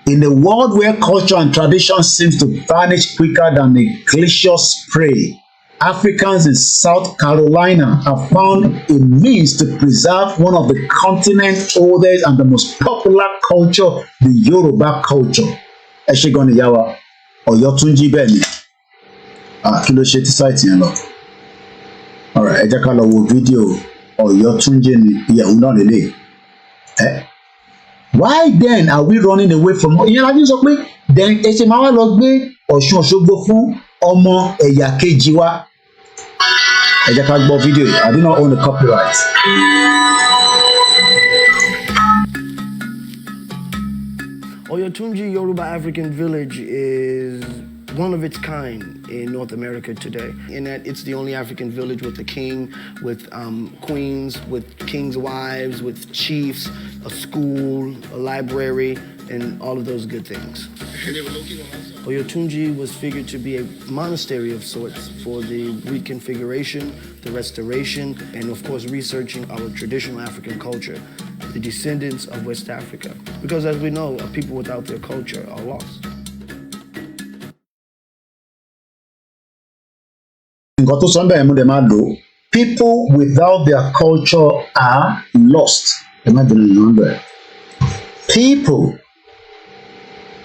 in a world where culture and tradition seems to vanish quicker than a glacier spray, Africans in South Carolina have found a means to preserve one of the continent's oldest and the most popular culture, the Yoruba culture. Ẹ ṣe gan ni ìyá wa, Ọ̀yọ́túnjí bẹ́ẹ̀ ni. Kí ló ṣe tí sáìtì yẹn lọ? Alright, ẹ jẹ́ ká lọ wo fídíò Ọ̀yọ́túnjí ni ìyàwó náà lélẹ̀. Why then are we running away from? Ìyẹn la fi sọ pé then ẹ ṣe máa wá lọ gbé Ọ̀ṣun Òṣogbo fún ọmọ ẹ̀yà kejì wa. Ẹ jẹ́ ká gbọ́ fídíò yìí. I do not own the copyright. Oyotunji Yoruba African Village is one of its kind in North America today, in that it's the only African village with a king, with queens, with king's wives, with chiefs, a school, a library, and all of those good things. Oyotunji was figured to be a monastery of sorts for the reconfiguration, the restoration, and of course researching our traditional African culture, the descendants of West Africa. Because as we know, people without their culture are lost. People without their culture are lost.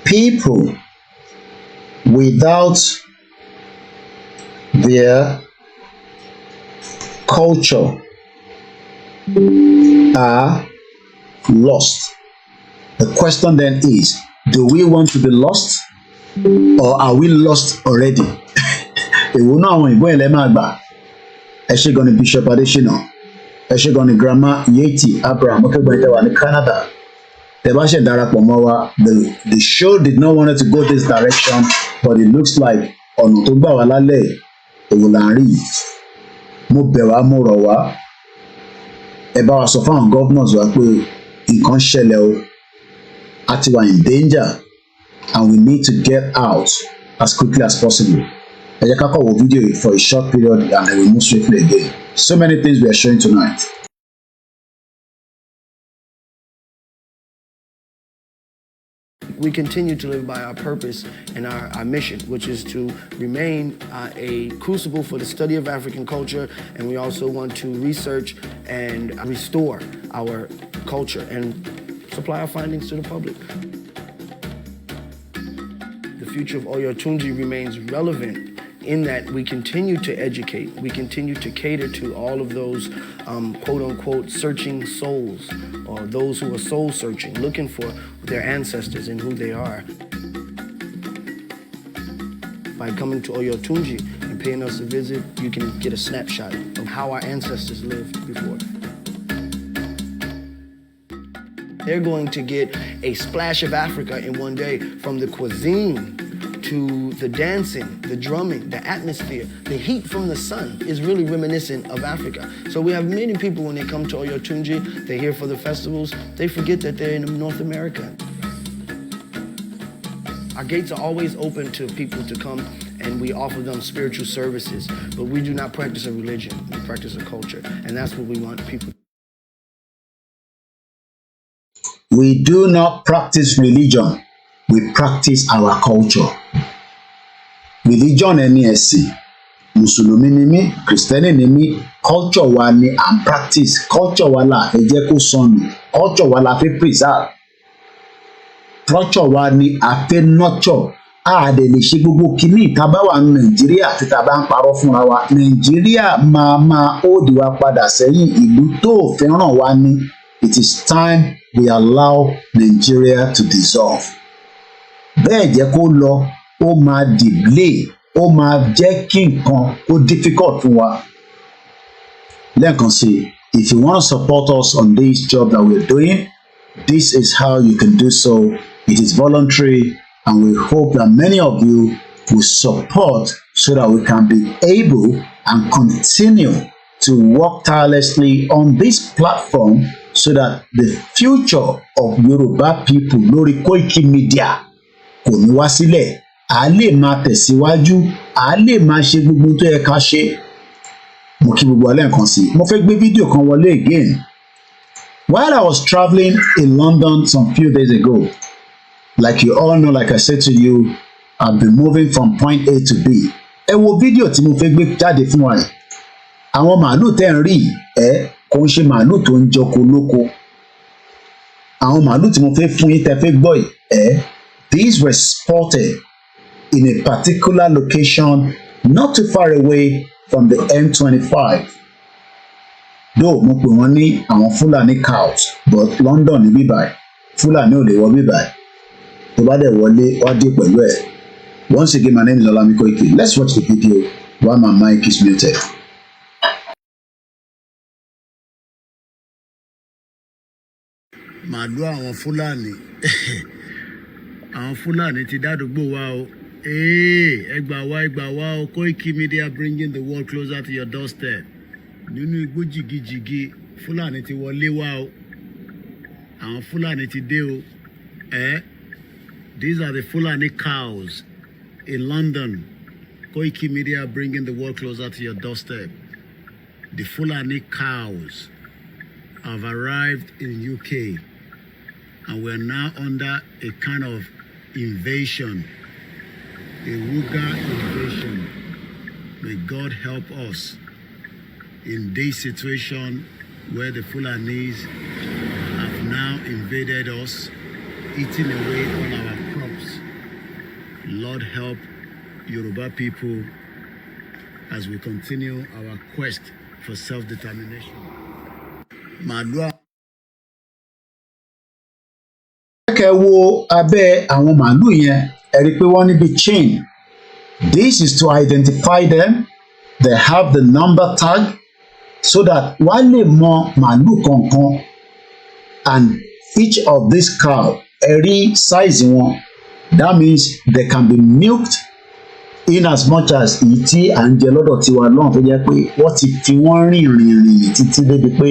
People without their culture are lost. The question then is, do we want to be lost or are we lost already? Èwo náà àwọn ìbọn ilẹ̀ máa gbà. Ẹ ṣé gan ni Bishop Adesina, ẹ ṣé gan ni Grandma Yeti Abraham, ọkẹ́gbọ́n ìtẹ̀wà ní Canada. Tẹ́ bá ṣe darapọ̀ mọ́ wa, the show did not want to go this direction, but it looks like ọ̀nà tó gbà wá lálẹ́ èwo là ń rí. Mo bẹ̀ wá, mo rọ̀ wá. Ẹ bá wa sọ fún àwọn governors wa pé nǹkan ṣẹlẹ̀ o, a ti wà in danger and we need to get out as quickly as possible. Ẹ jẹ́ ká kọ́ wo video for a short period and then we move swiftly again. So many things we are showing tonight. We continue to live by our purpose and our mission, which is to remain a crucible for the study of African culture, and we also want to research and restore our culture and supply our findings to the public. The future of Oyotunji remains relevant in that we continue to educate, we continue to cater to all of those quote-unquote searching souls, or those who are soul searching, looking for their ancestors and who they are. By coming to Oyotunji and paying us a visit, you can get a snapshot of how our ancestors lived before. They're going to get a splash of Africa in one day, from the cuisine to the dancing, the drumming, the atmosphere, the heat from the sun is really reminiscent of Africa. So we have many people when they come to Oyotunji, they're here for the festivals, they forget that they're in North America. Our gates are always open to people to come and we offer them spiritual services, but we do not practice a religion, we practice a culture, and that's what we want people. We do not practice religion, we practice our culture. Religion ẹni ẹ̀sìn, Mùsùlùmí ni mí, Kristẹni ni mí, culture wa ni and practice, culture wa la fẹ́ jẹ́ kó sọnù, culture wa la fẹ́ preserve, culture wa ni a fẹ́ nurture. A dẹ̀ lè ṣe gbogbo kìíní tá bá wà ní Nàìjíríà tí tá bá ń parọ́ fúnra wa. Nàìjíríà máa hold wa padà sẹ́yìn, ìlú tó fẹ́ràn wa ni. It is time we allow Nigeria to dissolve. Bẹ́ẹ̀ jẹ́ kó lọ, ó máa delay, ó máa jẹ́ kí nǹkan ó difficult fún wa. Lẹ́ẹ̀kan sí, if you want to support us on this job that we're doing, this is how you can do so. It is voluntary, and we hope that many of you will support so that we can be able and continue to work tirelessly on this platform so that the future of Yoruba people lórí Koikimedia kò ní wá sílẹ̀. A lè máa tẹ̀síwájú, a lè máa ṣe gbogbo tó yẹ ká ṣe. Mo kí gbogbo alẹ́ nǹkan sí. Mo fẹ́ gbé fídíò kan wọlé again. While I was traveling in London some few days ago, like you all know, like I said to you, I've been moving from point A to B. Ẹ wo fídíò tí mo fẹ́ gbé jáde fún wa yìí. Àwọn màálù tẹ́ ń rí kò ń ṣe màálù tó ń jọko lóko. Àwọn màálù tí mo fẹ́ fún yín tẹ́ fẹ́ gbọ́ yìí, these were spotted in a particular location not too far away from the M25. Though mo pè wọ́n ní àwọn Fulani cows, but London ní bíbáyìí, Fulani ò lè wọ bíbáyìí. Tó bá dẹ̀ wọlé, wá dé pẹ̀lú ẹ̀. Once again, my name is OLAYOMI KOIKI. Let's watch the video while my mic is muted. Màálù àwọn Fúlàní àwọn Fúlàní ti dádúgbò wa o. Ẹ gbà wá o. Koikimedia bringing the world closer to your doorstep. Nínú igbó jìgìjìgì, Fúlàní ti wọlé wá o. Àwọn Fúlàní ti dé o. These are the Fulani cows in London. Koikimedia bringing the world closer to your doorstep. The Fulani cows have arrived in UK, and we're now under a kind of invasion, a Wuga invasion. May God help us in this situation where the Fulanis have now invaded us, eating away all our crops. Lord help Yoruba people as we continue our quest for self-determination. Màálù. Kẹ́ wo abẹ́ àwọn màálù yẹn, ẹ rí pé wọ́n níbi chain. This is to identify them. They have the number tag so that wọ́n lè mọ màálù kọ̀ọ̀kan, and each of this cow, ẹ rí size wọn. That means they can be milked in as much as ìtí à ń jẹ lọ́dọ̀ tiwa lọ́hùn tó jẹ́ pé wọ́n ti fi wọ́n rìn títí débi pé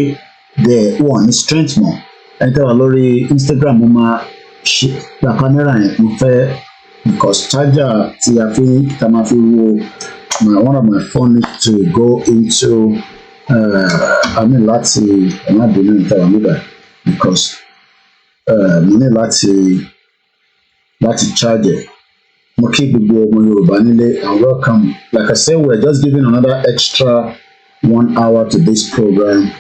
wọ́n ní strength mọ́. Ẹni tẹ́wà lórí Instagram mo máa ṣe gba kámẹ́rà yẹn, mo fẹ́ because charger tí a fi ta máa fi wo one of my phone needs to go into láti ẹ̀mádùnú ìtawà nígbà because mo ní láti charge it. Mo kí gbogbo ọmọ Yorùbá nílé and welcome. Like I said, we're just giving another extra 1 hour to this program,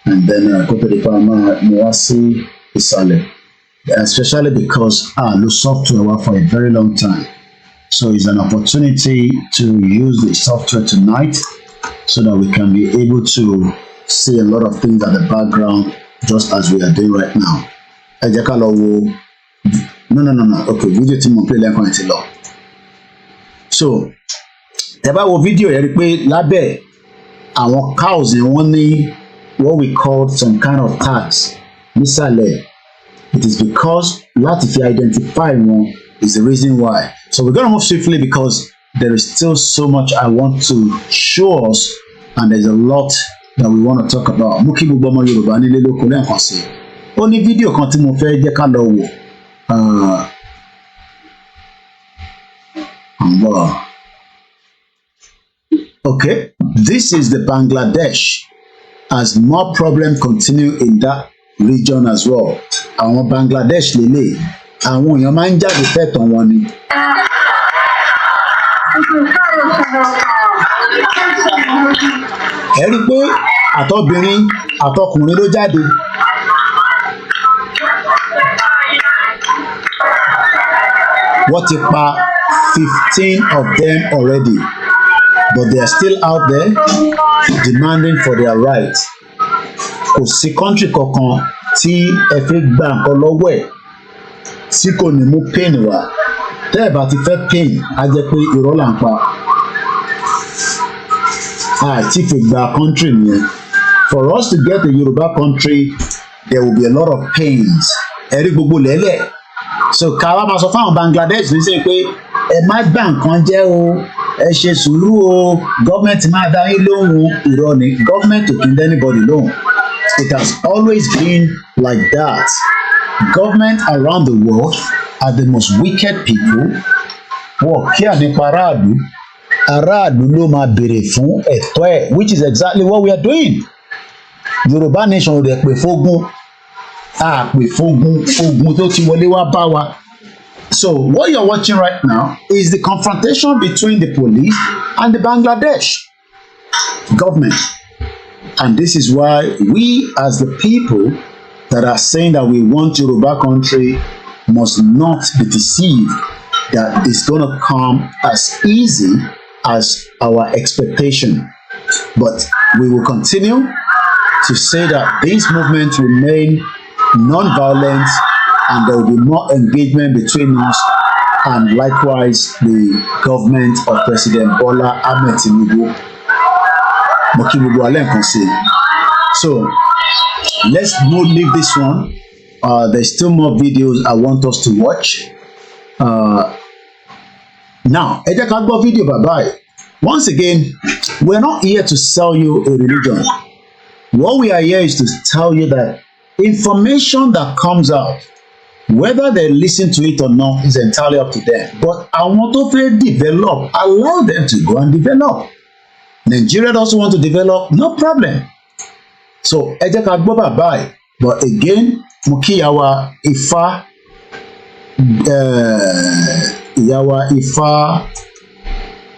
and then kó tó di pa máa mo wá sí ìsàlẹ̀, especially because lo software wa for a very long time, so it's an opportunity to use the software tonight so that we can be able to see a lot of things at the background just as we are doing right now. Ẹ jẹ́ ká lọ wo no okay, video tí mo play lẹ́ẹ̀kan ti lọ. So tẹ́ bá wo video yẹn rí pé lábẹ́ àwọn cows yẹn wọ́n ní what we call some kind of tags nísàlẹ̀. It is because láti fi identify wọn is the reason why. So we're going to move swiftly because there is still so much I want to show us, and there's a lot that we want to talk about. Mo kí gbogbo ọmọ Yorùbá nílé lóko lẹ́ẹ̀kan sí. Ó ní fídíò kan tí mo fẹ́ jẹ́ ká lọ wò. Okay, this is the Bangladesh as more problems continue in that region as well. Àwọn Bangladesh lélẹ̀, àwọn èèyàn máa ń jáde fẹ́tàn wọn ni. Ẹ rí i pé àtọbìnrin àtọkùnrin ló jáde. Wọ́n ti pa 15 of them already, but they are still out there demanding for their rights. Kò sí country kankan tí ẹ fẹ́ gba nǹkan lọ́wọ́ ẹ̀ tí kò ní mú pain wá. Tẹ́ ẹ bá ti fẹ́ pain, á jẹ́ pé irọ́ là ń pa. Àti fi gba country nìyẹn. For us to get a Yoruba country, there will be a lot of pains. Ẹ rí gbogbo lẹ́lẹ̀. So ká wá máa sọ fáwọn Bangladesh ní sẹ́yìn pé ẹ má gbà nǹkan jẹ́ o, ẹ ṣe sùúrù o, gọ́ọ̀mẹ̀ntì máa dá yín lóhùn. Irọ́ ni, gọ́ọ̀mẹ̀ntì ò kí ń dá anybody lóhùn. It has always been like that. Government around the world are the most wicked people. Wọ́n kí ànípa aráàlú. Aráàlú ló máa béèrè fún ẹ̀tọ́ ẹ̀, which is exactly what we are doing. Yorùbá nation ò dẹ̀ pè fógún. A pè fógún, ogun tó ti wọlé wá bá wa. So what you're watching right now is the confrontation between the police and the Bangladesh government. And this is why we as the people that are saying that we want Yoruba country must not be deceived that it's going to come as easy as our expectation. But we will continue to say that these movements remain non-violent and there will be more engagement between us and likewise the government of President Bola Ahmed Tinubu. So let's not leave this one. There's still more videos I want us to watch. Now, ẹ jẹ́ ká gbọ́ fídíò bàbá ẹ̀. Once again, we're not here to sell you a religion. What we are here is to tell you that information that comes out, whether they listen to it or not, is entirely up to them. But I want to develop, allow them to go and develop. Nigeria also want to develop, no problem. So, ẹ jẹ́ ká gbọ́ bàbá ẹ̀. But again, mo kí ìyàwó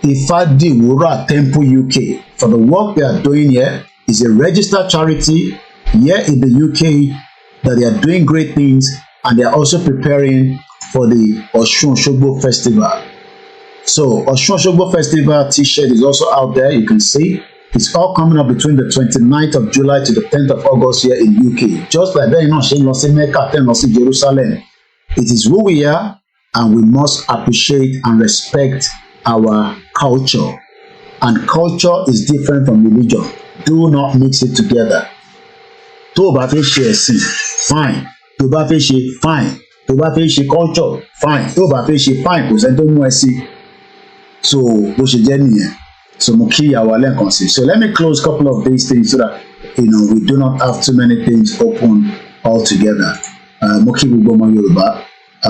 Ifá Diwura Temple UK for the work they are doing here. Is a registered charity here in the UK that they are doing great things, and they are also preparing for the OSUN Festival. So OSUN Festival t-shirt is also out there. You can see it's all coming up between the 29th of July to the 10th of August here in UK. Just like that, you know, Shane Losi Mecca, then Losi Jerusalem. It is who we are, and we must appreciate and respect our culture. And culture is different from religion. Do not mix it together. Tó o bá fẹ́ ṣe ẹ̀sìn, fine. Tó o bá fẹ́ ṣe, fine. Tó o bá fẹ́ ṣe culture, fine. Tó o bá fẹ́ ṣe, fine. Kò sẹ́ni tó mú ẹ sí. So bó ṣe jẹ́ nìyẹn. So mo kí ìyàwó alẹ́ kan sí. So let me close a couple of these things so that we do not have too many things open altogether. Mo kí gbogbo ọmọ Yorùbá.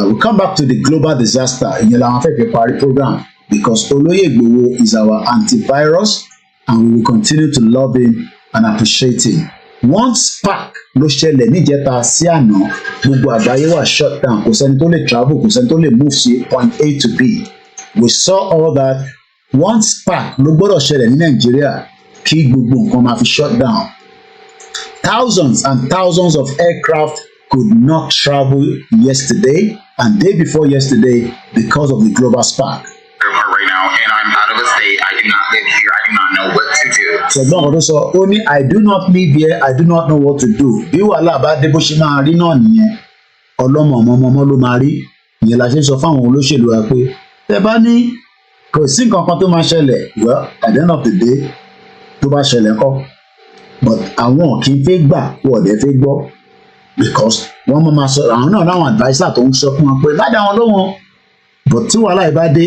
We'll come back to the global disaster. Ìyẹn làwọn fẹ́ fi parí program because Olóyègbòho is our antivirus. And we will continue to love him and appreciate him. One spark ló ṣẹlẹ̀ níjẹta sí àná, gbogbo àgbáyé wà shut down, kò sẹ́ni tó lè travel, kò sẹ́ni tó lè move sí point A to B. We saw all that. One spark ló gbọ́dọ̀ ṣẹlẹ̀ ní Nàìjíríà kí gbogbo nǹkan máa fi shut down. Thousands and thousands of aircraft could not travel yesterday and day before yesterday because of the global spark. Right now, and I'm out of a state. I do not live here. I do not know what to do. So no, so only I do not live here. I do not know what to do. Bí wàhálà bá dé bó ṣe máa rí náà nìyẹn. Ọlọ́mọ ọmọ ló máa rí. Ìyẹn la ṣe sọ fáwọn olóṣèlú wa pé tẹ́ bá ní kò sí nǹkan kan tó máa ṣẹlẹ̀. Well, at the end of the day, tó bá ṣẹlẹ̀ kọ́. But àwọn kì í fẹ́ gbà wọ́n dẹ̀ fẹ́ gbọ́ because wọ́n máa sọ àwọn náà láwọn adviser tó ń sọ fún wọn pé má dá wọn lóhùn. but tí wàhálà yìí bá dé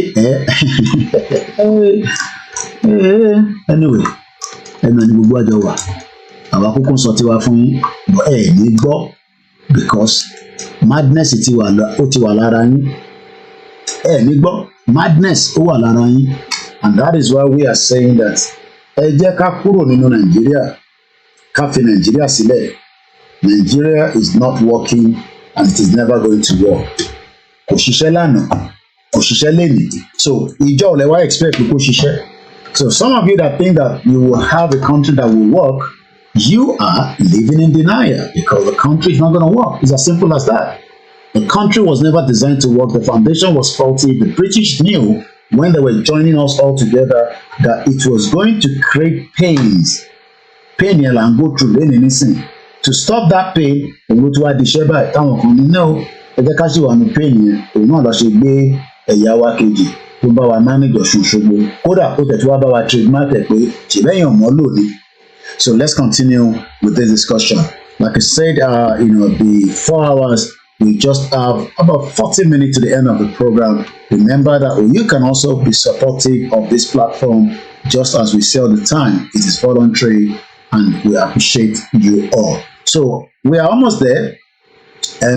anyway ẹnu ni gbogbo àjọ wà àwa kúkú sọ tiwa fún yín but ní gbọ́ because madness ó ti wà lára yín ní gbọ́ madness ó wà lára yín and that is why we are saying that ẹ jẹ́ ká kúrò nínú Nàìjíríà ká fi Nàìjíríà sílẹ̀. Nigeria is not working and it is never going to work. Kò ṣiṣẹ́ lánàá, kò ṣiṣẹ́ lénìí. So ìjọ ò lè wá expect kó ṣiṣẹ́. So some of you that think that you will have a country that will work, you are living in denial because the country is not going to work. It's as simple as that. The country was never designed to work. The foundation was faulty. The British knew when they were joining us all together that it was going to create pains. Pain yẹn là ń go through lẹ́nu nísìn. To stop that pain, òun tó wá di iṣẹ́ báyìí táwọn kan ní náà ẹ jẹ́ ká sì wà ní pain yẹn òun náà lọ ṣe gbé ẹ̀yà wa kejì tó bá wa manage Ọ̀ṣun Òṣogbo kódà ó tẹ̀ tí wá bá wa trademark ẹ̀ pé ṣèlẹ́yìn ọ̀mọ́ lò ní. So let's continue with this discussion. Like I said, the 4 hours, we just have about 40 minutes to the end of the program. Remember that you can also be supportive of this platform just as we say all the time. It is voluntary and we appreciate you all. So we are almost there.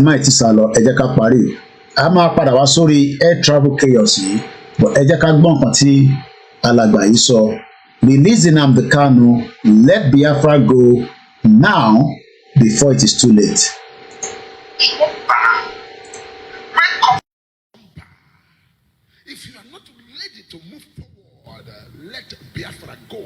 Mighty Salo, ẹ jẹ́ ká parí. A máa padà wá sórí air travel chaos yìí, but ẹ jẹ́ ká gbọ́ nǹkan tí alàgbà yìí sọ. Release Nnamdi Kanu, let Biafra go now before it is too late. If you are not ready to move forward, let Biafra go.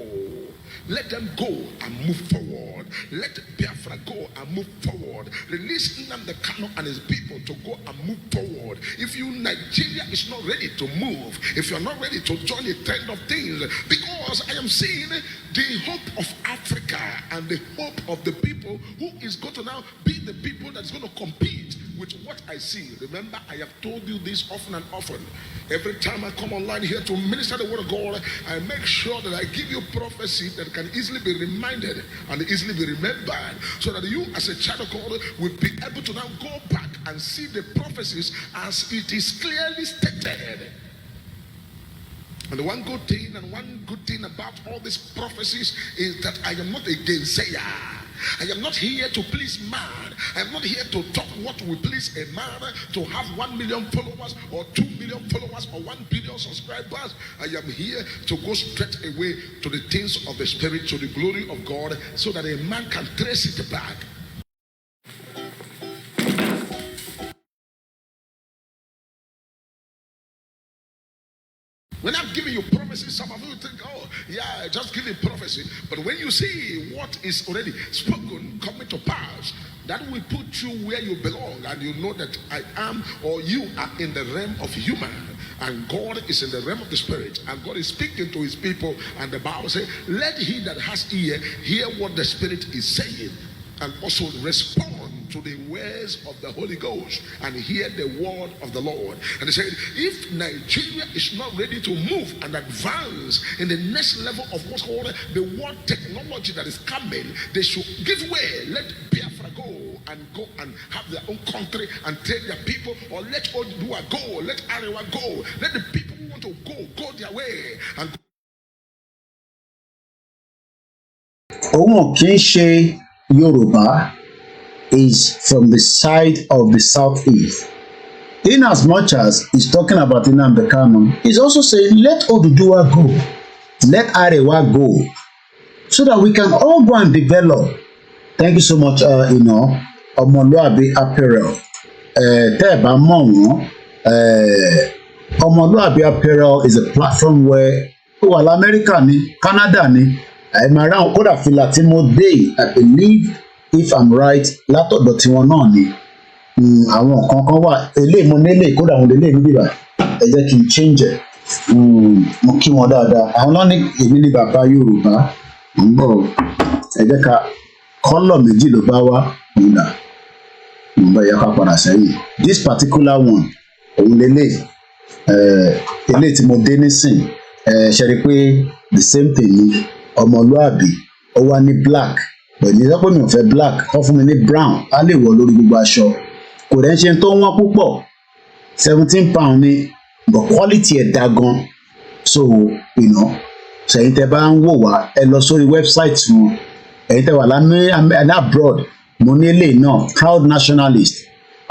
Let them go and move forward. Let Biafra go and move forward. Release Nnamdi Kanu and his people to go and move forward. If Nigeria is not ready to move, if you are not ready to join the trend of things, because I am seeing the hope of Africa and the hope of the people who is going to now be the people that's going to compete with what I see. Remember, I have told you this often and often. Every time I come online here to minister the word of God, I make sure that I give you prophecy that can easily be reminded and easily be remembered, so that you as a child of God will be able to now go back and see the prophecies as it is clearly stated. And the one good thing about all these prophecies is that I am not a gainsayer. I am not here to please man. I am not here to talk what will please a man, to have 1 million followers or 2 million followers or 1 billion subscribers. I am here to go straight away to the things of the Spirit, to the glory of God, so that a man can trace it back. When I'm giving you promises, some of you think, oh, yeah, just give me prophecy. But when you see what is already spoken coming to pass, that will put you where you belong, and you know that I am, or you are in the realm of human, and God is in the realm of the Spirit, and God is speaking to his people, and the Bible says, let he that has ear hear what the Spirit is saying, and also respond to the words of the Holy Ghost and hear the word of the Lord. And they said, if Nigeria is not ready to move and advance in the next level of what's called the world technology that is coming, they should give way. Let Biafra go and have their own country and train their people, or let Odua go, let Arewa go, let the people who want to go their way. And Yoruba is from the side of the southeast. In as much as he's talking about Nnamdi Kanu, he's also saying, let Oduduwa go, let Arewa go, so that we can all go and develop. Thank you so much, Omoluabi Apparel. Teba Mongo, Omoluabi Apparel is a platform where, America ni, Canada ni, I'm around Koda Filatimo Day, I believe, if I'm right, látọ̀dọ̀ tí wọn náà ni àwọn kankan wà eléyìí mo nílé kódà àwọn eléyìí níbí bá ẹ jẹ́ kí n change ẹ̀ mo kí wọn dáadáa àwọn náà ní èmi ní bàbá Yorùbá ń bọ̀ ẹ jẹ́ ká kọ́lọ̀ méjì ló bá wá nígbà ń bọ̀ ẹ ká padà sẹ́yìn this particular one òun lélẹ̀ eléyìí tí mo dé nísìn ṣe rí pé the same thing ni ọmọlúàbí ó wá ní black pẹ̀lú ìsọ́pọ̀ mi ò fẹ́ black wọ́n fún mi ní brown á lè wọ̀ lórí gbogbo aṣọ kò rẹ̀ ń ṣe tó wọ́n púpọ̀ £17 ni but quality ẹ̀ dá gan. So sẹ́yìn tẹ́ bá ń wò wá ẹ lọ sórí website wọn, ẹ̀yin tẹ́ wà lámẹ́ abroad, mo ní eléyìí náà, proud nationalist.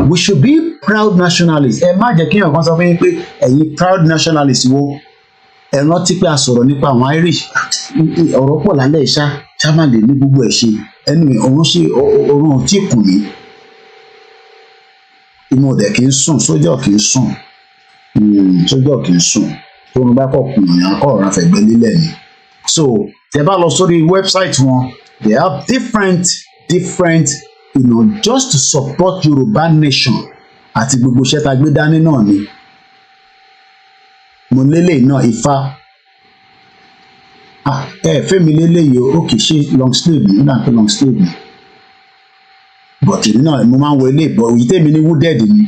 We should be proud nationalists. Ẹ má jẹ́ kí èèyàn kan sọ fún yín pé ẹ̀yin proud nationalists wo. Ẹ rántí pé a sọ̀rọ̀ nípa àwọn Irish, ọ̀rọ̀ pọ̀ lálẹ́ ṣá má lè ní gbogbo ẹ̀ ṣe. Anyway, òun tí kù mí. Imú ọ̀dẹ̀ kì í sùn, sójà kì í sùn. Sójà kì í sùn. Tó ń bá kọ̀ kùn yàn kọ̀ ọ̀rọ̀ àfẹ̀gbẹ́ lílẹ̀ ni. So, tẹ́ bá lọ sórí website wọn, they have different just to support Yorùbá nation àti gbogbo iṣẹ́ tá a gbé dání náà ni. Mo lélẹ̀ náà Ifá. Fẹ́mi lélẹ̀ yìí ó kì í ṣe long sleeve ni, ó dà pé long sleeve ni. But èmi náà mo máa ń wọ ilé ìbọ̀ òyì tèmi ní wooded ni,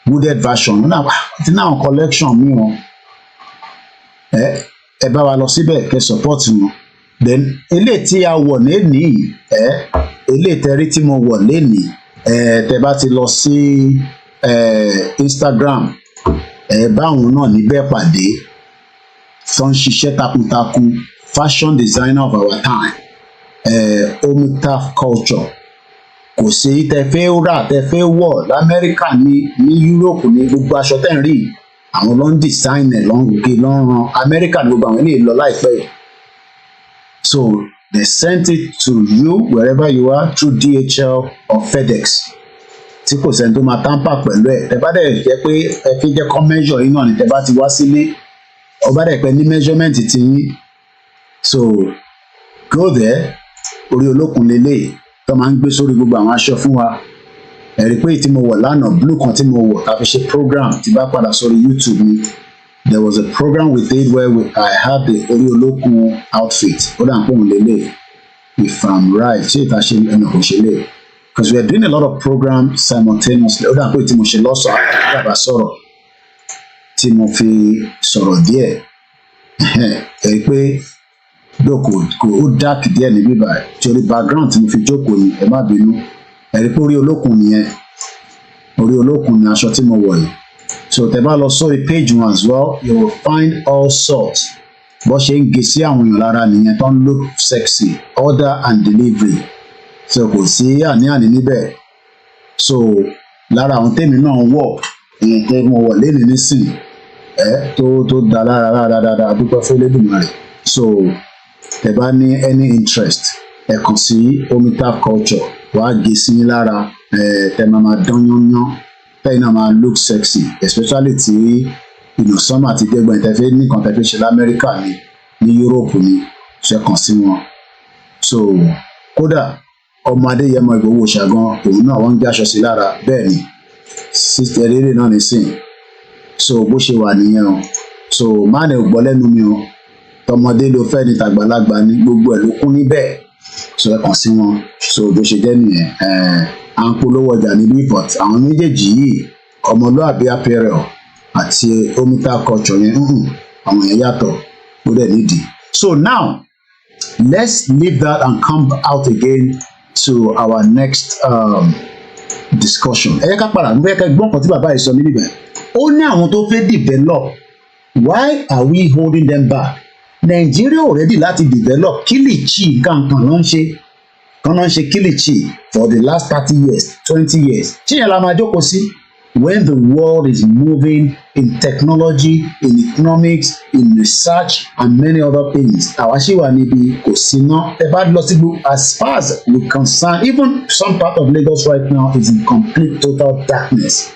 wooded version. Ó náà ti náà collection mi wọn. Ẹ bá wa lọ síbẹ̀ kẹ́ support wọn. Then eléyìí tí a wọ̀ lénìí eléyìí tẹ́rí tí mo wọ̀ lénìí tẹ́ bá ti lọ sí Instagram báwọn náà níbẹ̀ pàdé tó ń ṣiṣẹ́ takuntakun, fashion designer of our time, Omitaf culture. Kò sí tẹ́ fẹ́ rà tẹ́ fẹ́ wọ̀ l'Amẹ́ríkà ní Europe ní gbogbo aṣọ tẹ́ ń rí àwọn ló ń design ẹ̀ ló ń gé ló ń ran Amẹ́ríkà ní gbogbo àwọn eléyìí lọ láìpẹ́ yìí. So they sent it to you wherever you are through DHL or FedEx. Tí kò sẹ́ni tó máa tamper pẹ̀lú ẹ̀. Tẹ́ bá dẹ̀ jẹ́ pé ẹ fi jẹ́ kọ́ measure yín náà ni tẹ́ bá ti wá sílé. Ọba dẹ̀ pẹ́ ní measurement ti yín. So go there, orí olókun lélẹ̀ tó máa ń gbé sórí gbogbo àwọn aṣọ fún wa. Ẹ rí pé tí mo wọ̀ lánàá blue kan tí mo wọ̀ tá fi ṣe program tí bá padà sórí YouTube mi. There was a program we did where I had the orí olókun outfit. Ó dà ń pè wọ́n lélẹ̀. If I'm right, ṣé ìta ṣe ẹnu kò ṣe lè? Because we are doing a lot of programs simultaneously. Ó dà pé tí mo ṣe lọ́sọ̀ọ́ àgbà sọ̀rọ̀ tí mo fi sọ̀rọ̀ díẹ̀. Ẹ rí pé kò ó dark díẹ̀ níbí báyìí. Torí background tí mo fi jókòó ni ẹ má bínú. Ẹ rí pé orí olókun nìyẹn. Orí olókun ni aṣọ tí mo wọ̀ yìí. So tẹ́ bá lọ sórí page one as well, you will find all sorts. Bó ṣe ń gé sí àwọn èèyàn lára nìyẹn tó ń look sexy, order and delivery. So kò sí àní-àní níbẹ̀. So lára àwọn tèmi náà wọ̀ ìyẹn tẹ́ mo wọ̀ lẹ́nu nísìn tó da lára dáadáa dúpẹ́ fún Elédùmarè. So tẹ́ bá ní any interest ẹ kàn sí Omitaf culture wàá gé sí yín lára tẹ́ máa dán yánnyán tẹ́yìn náà máa look sexy, especially tí summer ti dé gbọ́n tẹ́fẹ́ nìkan tẹ́fẹ́ ṣe l'Amẹ́ríkà ní Europe ni ṣe kàn sí wọn. So kódà ọmọ Adéyẹmọ Ìgbòho ṣàgán òun náà wọ́n ń gbé aṣọ sí lára bẹ́ẹ̀ ni sísè rere náà nísìn. So bó ṣe wà nìyẹn o. So má ní gbọ́ lẹ́nu mi o, tọmọdé ló fẹ́ ní tàgbàlagbà ní gbogbo ẹ̀ ló kún níbẹ̀. So ẹ kàn sí wọn. So bó ṣe jẹ́ nìyẹn à ń polówó ọjà níbí but àwọn méjèèjì yìí ọmọlúàbí apparel àti Omitaf culture yẹn àwọn yẹn yàtọ̀ ó dẹ̀ nídìí. So now let's leave that and come out again to our next discussion. Ẹ yẹ ká padà nígbà ká gbọ́n kan tí bàbá yìí sọ níbí bẹ́ẹ̀. Ó ní àwọn tó fẹ́ develop, why are we holding them back? Nigeria already láti develop kilichi kankan ló ń ṣe kilichi for the last 30 years 20 years. Ṣé yẹn la máa jókòó sí? When the world is moving in technology, in economics, in research and many other things, àwa ṣì wà níbi kò sí ná. Ẹ bá lọ sí gbogbo as far as we concern, even some part of Lagos right now is in complete total darkness.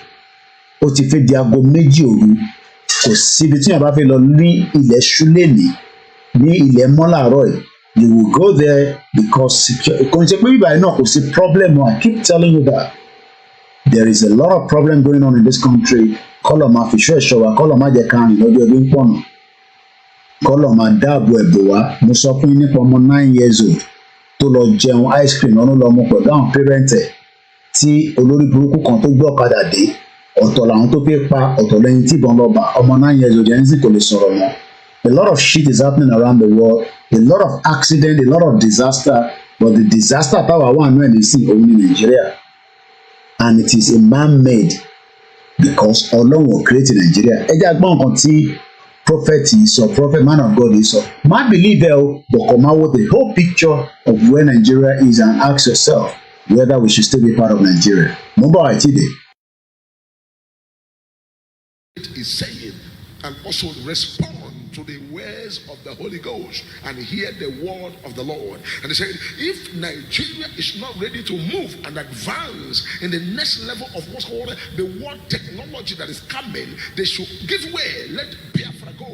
Ó ti fẹ́ di aago méjì òru, kò síbi tí yẹn bá fẹ́ lọ ní ilẹ̀ ṣúlẹ̀lì ní ilẹ̀ mọ́làárọ̀ yìí. You will go there because kò ń ṣe pé bíbáyìí náà kò sí problem. I keep telling you that there is a lot of problem going on in this country. Kọ́lọ̀ máa fi ṣọ́ ẹ̀ṣọ́ wa, kọ́lọ̀ máa jẹ́ ká rìn lọ́jọ́ ebi ń pọ̀nà, kọ́lọ̀ máa dáàbò ẹ̀bò wa. Mo sọ fún yín nípa ọmọ 9 years old tó lọ jẹun ice cream ọ̀nà lọ mú pẹ̀lú àwọn parent ẹ̀ tí olórí burúkú kan tó gbọ́ ọ̀kadà dé. Ọ̀tọ̀ làwọn tó fẹ́ pa, ọ̀tọ̀ lẹ́yìn tí ìbọn lọ bá. Ọmọ 9 years old yẹn sì kò lè sọ̀rọ̀ mọ́. A lot of shit is happening around the world, a lot of accident, a lot of disaster, but the disaster táwa wà náà ní sí òun ní Nigeria, and it is a man-made because Ọlọ́run ò create Nigeria. Ẹ jẹ́ àgbọ̀n kan tí prophet man of God is so. My believe but come out with the whole picture of where Nigeria is and ask yourself whether we should still be part of Nigeria. Mobile today. It is saying, and also respond to the words of the Holy Ghost and hear the word of the Lord. And they said, if Nigeria is not ready to move and advance in the next level of what's called the world technology that is coming, they should give way. Let Biafra go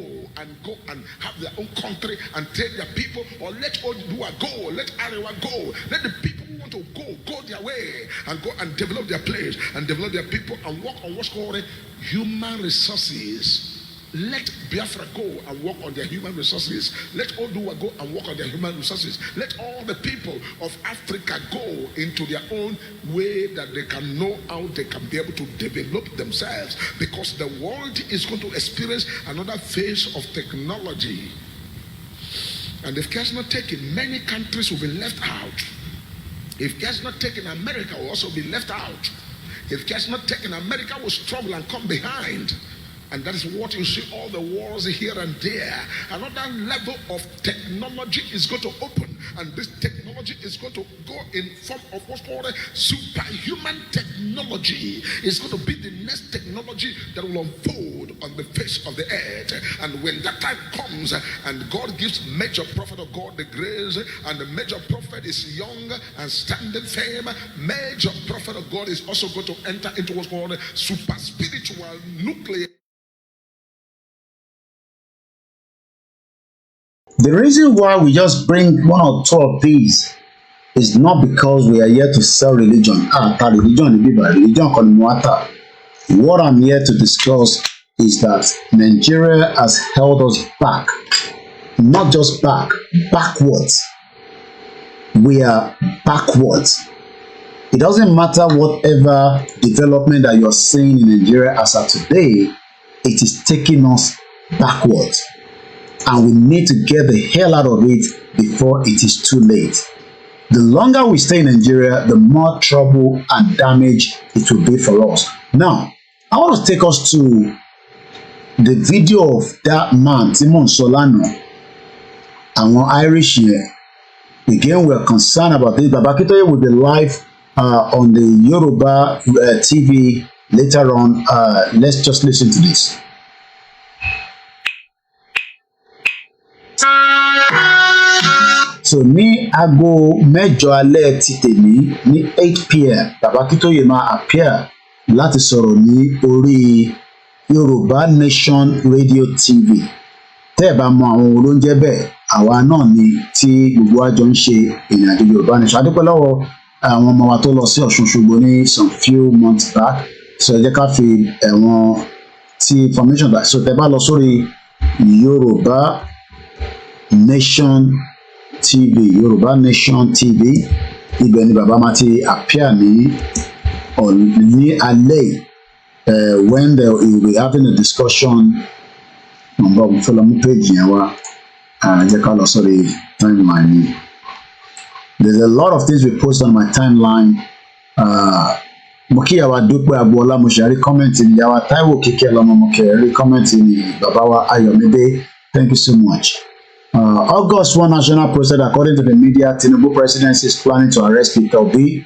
and have their own country and take their people, or let Odua go, let Arewa go, let the people who want to go their way and go and develop their place and develop their people and work on what's called human resources. Let Biafra go and work on their human resources. Let Odua go and work on their human resources. Let all the people of Africa go into their own way that they can know how they can be able to develop themselves, because the world is going to experience another phase of technology. And if care is not taken, many countries will be left out. If care is not taken, America will also be left out. If care is not taken, America will struggle and come behind. And that is what you see, all the wars here and there. Another level of technology is going to open. And this technology is going to go in form of what's called a superhuman technology. It's going to be the next technology that will unfold on the face of the earth. And when that time comes, and God gives major prophet of God the grace, and the major prophet is young and standing firm, major prophet of God is also going to enter into what's called super spiritual nuclear. The reason why we just bring one or two of these is not because we are here to sell religion. What I'm here to discuss is that Nigeria has held us back. Not just back, backwards. We are backwards. It doesn't matter whatever development that you're seeing in Nigeria as of today, it is taking us backwards. And we need to get the hell out of it before it is too late. The longer we stay in Nigeria, the more trouble and damage it will be for us. Now, I want to take us to the video of that man, Timon Solano, and one Irish here. Again, we're concerned about this. Babakitoye will be live on the Yoruba TV later on. Let's just listen to this. So ní aago mẹ́jọ alẹ́ ti tèmi ní 8 p.m. Babakitoye máa appear láti sọ̀rọ̀ ní orí Yorùbá Nation Radio TV. Tẹ́ ẹ bá mọ àwọn olóúnjẹ bẹ́ẹ̀, àwa náà ni tí gbogbo àjọ ń ṣe ìrìnàjò Yorùbá Nation. Adúpẹ́ lọ́wọ́ àwọn ọmọ wa tó lọ sí Ọ̀ṣun Òṣogbo ní some few months back. So ẹ jẹ́ ká fi ẹ̀wọ̀n tí information back. So tẹ́ bá lọ sórí Yorùbá Nation TV, Yoruba Nation TV, ibẹ̀ ni bàbá máa ti appear ní alẹ́ when they will be having a discussion. Number one, follow me page yẹn wá, jẹ́ ká lọ sórí timeline mi. There's a lot of things we post on my timeline. Mo kí yàwá Dúpẹ́ Agboola, mo ṣe rí kọ́mẹ́ǹtì ni yàwá Táíwò Kíkẹ́ lọ́mọ, mo kẹ́ rí kọ́mẹ́ǹtì ni bàbá wa Ayọ̀mídé. Thank you so much. August 1 national protest, according to the media, Tinubu presidency is planning to arrest Peter Obi.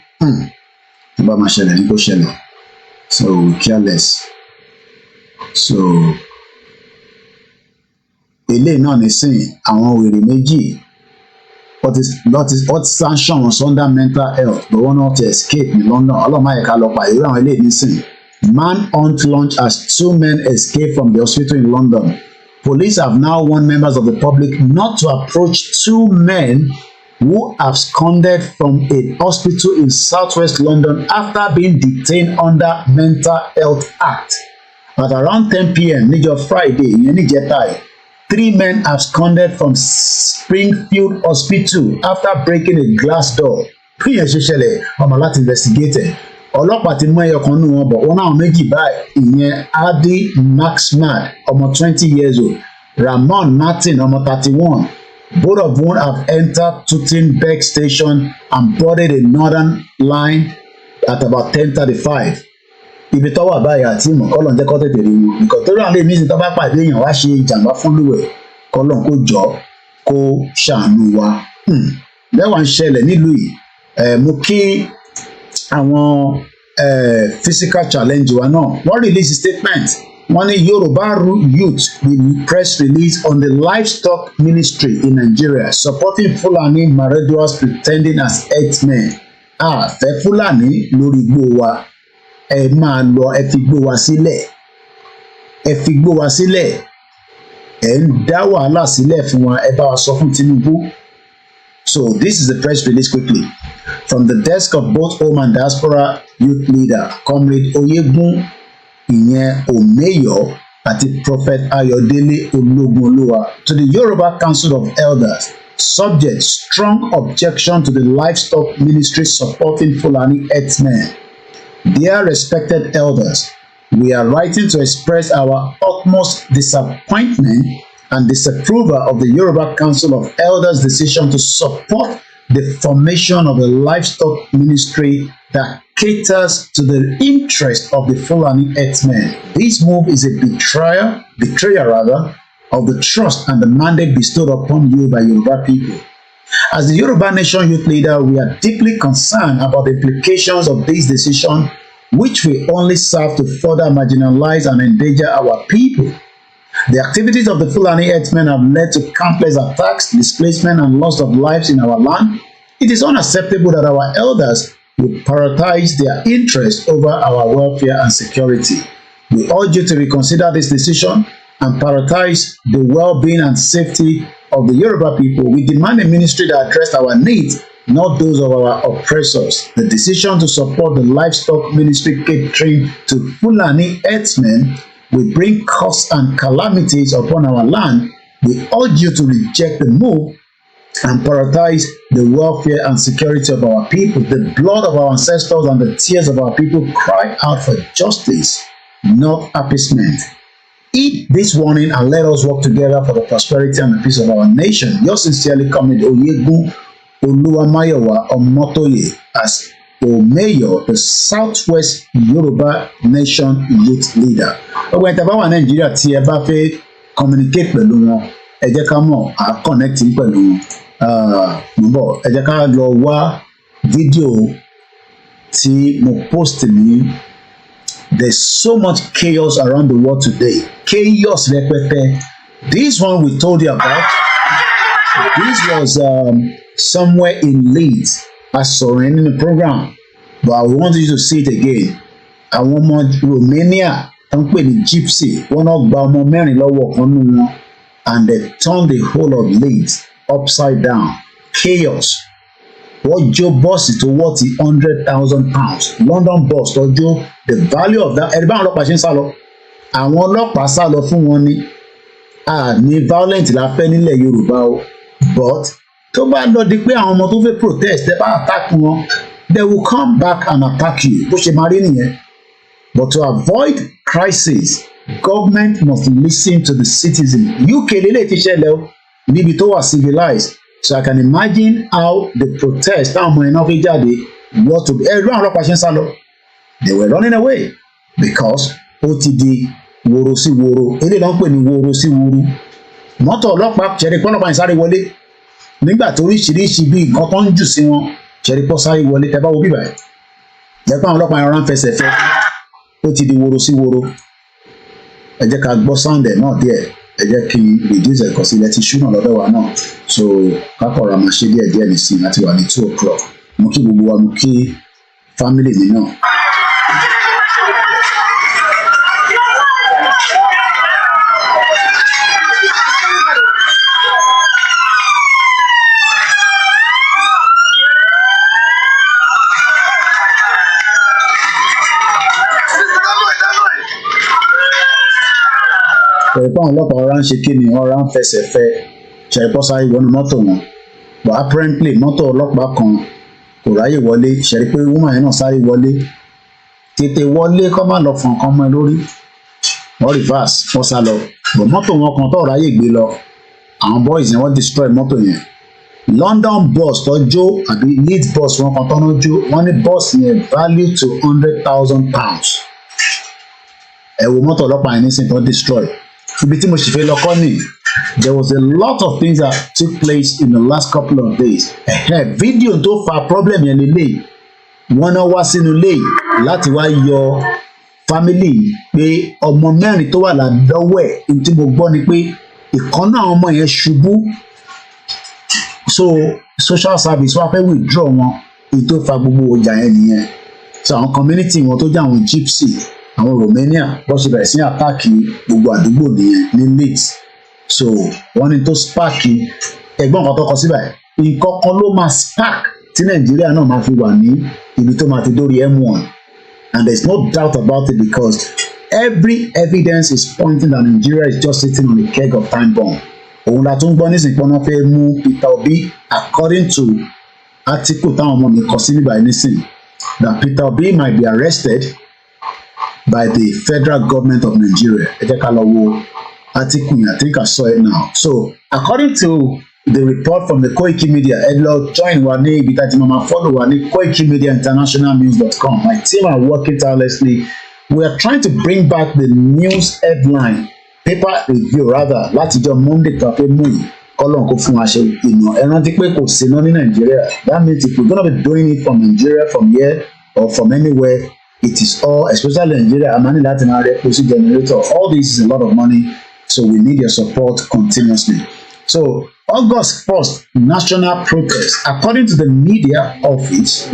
So we care less. So ilé náà nísìnyí àwọn wèrè méjì what sanction was under mental health but one not to escape in London. Ọlọ́mọ ẹ̀ka lọ pa ìwé àwọn ilé nísìnyí. Manhunt launch as 2 men escape from the hospital in London. Police have now warned members of the public not to approach 2 men who absconded from a hospital in southwest London after being detained under Mental Health Act. At around 10 p.m. níjọ́ Friday, ìyẹn níjẹta, 3 men absconded from Springfield Hospital after breaking a glass door. Píyẹn ṣe ṣẹlẹ̀, ọmọ láti investigate. Ọlọ́pàá ti mú ẹyọ kan nínú wọn bọ̀, wọ́n náà méjì báyìí, ìyẹn Adi Maxman, ọmọ 20 years old, Ramon Martin, ọmọ 31. Both of whom have entered Tooting-Bec station and boarded a northern line at about 10:35. ibi tó wà báyìí àti ìmọ̀ kọ́lọ̀ ń jẹ́ kọ́ tètè rí wọn nǹkan tó rà lè ní ìsìn tó bá pàdé èèyàn wá ṣe ìjàmbá fún lúwẹ̀ kọ́lọ̀ kó jọ kó ṣàánú wa lẹ́wà ń ṣẹlẹ̀ nílùú yìí mo kí àwọn physical challenge wa náà wọ́n release statement wọ́n ní Yorùbá youth will press release on the livestock ministry in Nigeria supporting Fulani marauders pretending as herdsmen àfẹ́ Fúlàní lórí igbó wa ẹ máa lọ ẹ fi gbó wa sílẹ̀ ẹ ń dá wàhálà sílẹ̀ fún wa ẹ bá wa sọ fún Tinubu. So this is the press release quickly from the desk of both home and diaspora youth leader Comrade Oyegun ìyẹn Omeyo àti Prophet Ayọ̀délé Ológunolúwa to the Yoruba Council of Elders subject strong objection to the livestock ministry supporting Fulani herdsmen. Dear respected elders, we are writing to express our utmost disappointment and disapproval of the Yoruba Council of Elders' decision to support the formation of a livestock ministry that caters to the interest of the Fulani herdsmen. This move is a betrayal of the trust and the mandate bestowed upon you by Yoruba people. As the Yoruba Nation youth leader, we are deeply concerned about the implications of this decision, which will only serve to further marginalize and endanger our people. The activities of the Fulani herdsmen have led to countless attacks, displacement, and loss of lives in our land. It is unacceptable that our elders will prioritize their interests over our welfare and security. We urge you to reconsider this decision and prioritize the well-being and safety of the Yoruba people. We demand a ministry that addresses our needs, not those of our oppressors. The decision to support the livestock ministry catering to Fulani herdsmen will bring costs and calamities upon our land. We urge you to reject the move and prioritize the welfare and security of our people. The blood of our ancestors and the tears of our people cry out for justice, not appeasement. Heed this warning and let us work together for the prosperity and the peace of our nation. Yours sincerely, Comrade Oyegun Oluwamayowa Omotoye, as Omeyo, the Southwest Yoruba Nation youth leader. Ọgbọ́n ìtàbá wà Nàìjíríà tí ẹ bá fẹ́ communicate pẹ̀lú wọn, ẹ jẹ́ ká mọ̀ à connecting pẹ̀lú wọn. Mo bọ̀ ẹ jẹ́ ká lọ wá fídíò tí mo post ní. There's so much chaos around the world today. Chaos rẹpẹtẹ. This one we told you about. This was somewhere in Leeds. I saw it in the program, but I want you to see it again. Àwọn ọmọ Romania tó ń pè ní Gypsy, wọ́n náà gba ọmọ mẹ́rin lọ́wọ́ kan nínú wọn, and they turned the whole of Leeds upside down. Chaos. Wọ́n jó bọ́ọ̀sì tó wọ́ ti £100,000. London bus tó jó the value of that. Ẹ̀rí báwọn ọlọ́pàá ṣe ń sá lọ. Àwọn ọlọ́pàá sá lọ fún wọn ní ní violent la fẹ́ nílẹ̀ Yorùbá o, but tó bá lọ di pé àwọn ọmọ tó fẹ́ protest ẹ bá attack wọn, they will come back and attack you. Bó ṣe máa rí nìyẹn. But to avoid crisis, government must listen to the citizen. UK lélẹ̀ ti ṣẹlẹ̀ o níbi tó wà civilized. So I can imagine how the protest táwọn ọmọ iná fi jáde wọ́n tó ẹ̀rọ àwọn ọlọ́pàá ṣe ń sá lọ. They were running away because ó ti di woro sí woro. Eléyìí ló ń pè ní woro sí woro. Mọ́tò ọlọ́pàá ṣẹ̀rípọ́ ọlọ́pàá yẹn sáré wọlé nígbà tó oríṣiríṣi bí nǹkan tó ń jù sí wọn ṣẹ̀rípọ́ sáré wọlé. Tẹ́ bá wo bíbá ẹ̀ jẹ́pọ̀ àwọn ọlọ́pàá yẹn rán fẹsẹ̀ fẹ́. Ó ti di woro sí woro. Ẹ jẹ́ ká gbọ́ sound ẹ̀ náà díẹ̀. Ẹ jẹ́ kí n reduce ẹ̀kọ́ sílẹ̀ ti ṣúná lọ́dọ̀ wa náà. So kákọ̀ọ́ra máa ṣe díẹ̀ díẹ̀ nìsín láti wà ní 2 o'clock. Mo kí gbogbo wa, mo kí family mi náà. Ṣẹ̀rípọ́ àwọn ọlọ́pàá ọ̀rá ń ṣe kí ni ọ̀rá ń fẹsẹ̀ fẹ́ ṣẹ̀rípọ́ sáré wọnú mọ́tò wọn, but apparently mọ́tò ọlọ́pàá kan kò ráyè wọlé. Ṣẹ̀rípọ́ woman yẹn náà sáré wọlé, tètè wọlé kọ́ má lọ fún nǹkan mọ́ ẹ lórí. Wọ́n reverse wọ́n sá lọ, but mọ́tò wọn kan tó ráyè gbé lọ, àwọn boys yẹn wọ́n destroy mọ́tò yẹn. London bus tó jó àbí Leeds bus wọn kan tó náà jó, wọ́n ní bus yẹn value to £100,000. ẹ wo mọ́tò ọlọ́pàá yẹn nísìnyí tó destroy. Ibi tí mo sì fẹ́ lọ kọ́ ni, there was a lot of things that took place in the last couple of days. Fídíò tó fa problem yẹn lélẹ̀, wọ́n náà wá sínú ilé láti wá yọ family pé ọmọ mẹ́rin tó wà lọ́wọ́ ẹ̀, tí mo gbọ́ ni pé ìkan náà ọmọ yẹn ṣubú, so social service wá fẹ́ withdraw wọn, èyí tó fa gbogbo ọjà yẹn nìyẹn. So àwọn community wọn tó jẹ́ àwọn gypsy, àwọn Romania bó ṣe bẹ̀rẹ̀ sí àtàkì gbogbo àdúgbò nìyẹn ní Leeds. So wọ́n ní tó spark ẹ̀gbọ́n kan tó kọ síbẹ̀, nǹkan kan ló máa spark tí Nàìjíríà náà máa fi wà ní ibi tó máa ti dórí M1, and there is no doubt about it because every evidence is pointing that Nigeria is just sitting on a keg of time bomb. Òun la tún gbọ́ nísìnyí pé wọ́n fẹ́ mú Peter Obi according to article táwọn ọmọ mi kọ sí níbàá nísìnyí, that Peter Obi might be arrested by the federal government of Nigeria. Ẹ jẹ́ ká lọ wo article yẹn, I think I saw it now. So according to the report from the Koikimedia, ẹ lọ join wa ní ibi tá ti máa follow wa ní koikimediainternationalnews.com. My team are working tirelessly. We are trying to bring back the news headline, paper review rather, látijọ́ Monday tó a fẹ́ mú yìí. Kọ́lọ́n kó fún wa ṣe ìnà. Ẹ rántí pé kò sí iná ní Nàìjíríà. That means if we're gonna be doing it from Nigeria, from here or from anywhere, it is all, especially Nigeria, a máa ní láti máa rẹ pósí generator. All this is a lot of money, so we need your support continuously. So August 1st, national protest. According to the media office,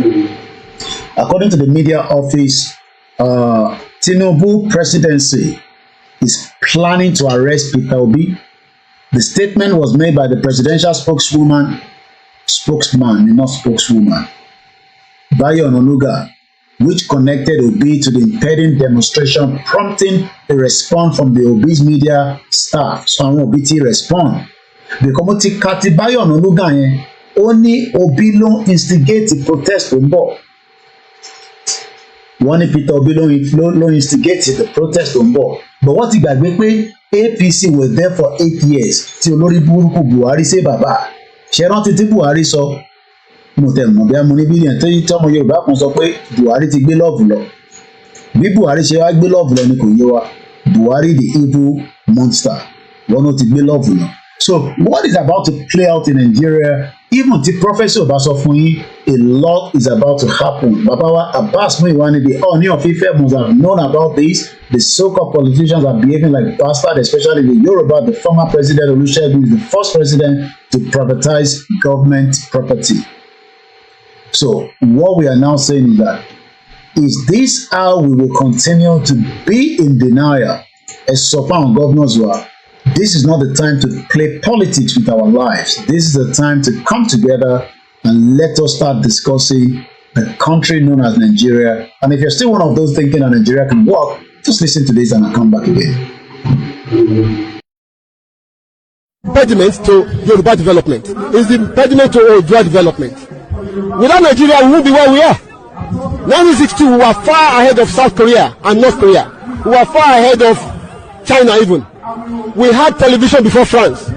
Tinubu presidency is planning to arrest Peter Obi. The statement was made by the presidential spokesman, Bayo Onanuga, which connected Obi to the impending demonstration, prompting a response from the Obi's media staff. So àwọn Obi ti respond. Because mo ti ka ti Bayo Onanuga yẹn, ó ní Obi ló instigate protest tó ń bọ̀. Wọ́n ní Peter Obi ló instigate the protest tó ń bọ̀. But wọ́n ti gbàgbé pé APC was there for 8 years tí olórí burúkú Buhari ṣe bàbá. Ṣé rántí tí Buhari sọ? Mo tẹ̀ mọ̀ bí a mo ní bílíọ̀nù tí ọmọ Yorùbá kan sọ pé Buhari ti gbé lọ́ọ̀bù lọ. Bí Buhari ṣe wá gbé lọ́ọ̀bù lọ ni kò yé wa. Buhari the evil monster. Wọ́n ló ti gbé lọ́ọ̀bù lọ. So what is about to play out in Nigeria, even the prophecy of Asofunyi, a lot is about to happen. Babawa Abbas Muiwani, the Ooni of Ife must have known about this. The so-called politicians are behaving like bastards, especially the Yoruba. The former president Olusegun is the first president to privatize government property. So what we are now saying is that, is this how we will continue to be in denial as Sopan governors were? This is not the time to play politics with our lives. This is the time to come together and let us start discussing the country known as Nigeria. And if you're still one of those thinking that Nigeria can work, just listen to this and I'll come back again. Impediment to Yoruba development is the impediment to Odua development. Without Nigeria, we won't be where we are. 1962, we were far ahead of South Korea and North Korea. We were far ahead of China even. We had television before France.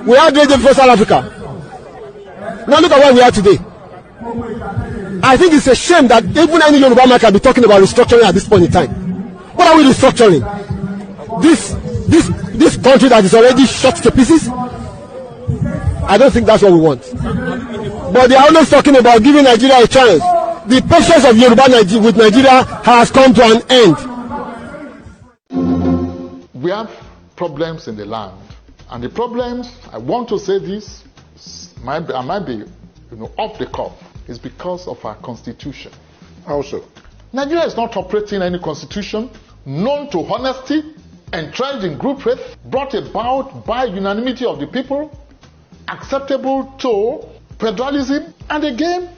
We had radio before South Africa. Now look at where we are today. I think it's a shame that even any Yoruba man can be talking about restructuring at this point in time. What are we restructuring? This country that is already shot to pieces? I don't think that's what we want. But they are always talking about giving Nigeria a chance. The patience of Yoruba with Nigeria has come to an end. We have problems in the land, and the problems, I want to say this, I might be off the cuff, is because of our constitution. Also, Nigeria is not operating any constitution known to honesty, entrenched in group faith, brought about by unanimity of the people, acceptable to federalism, and again,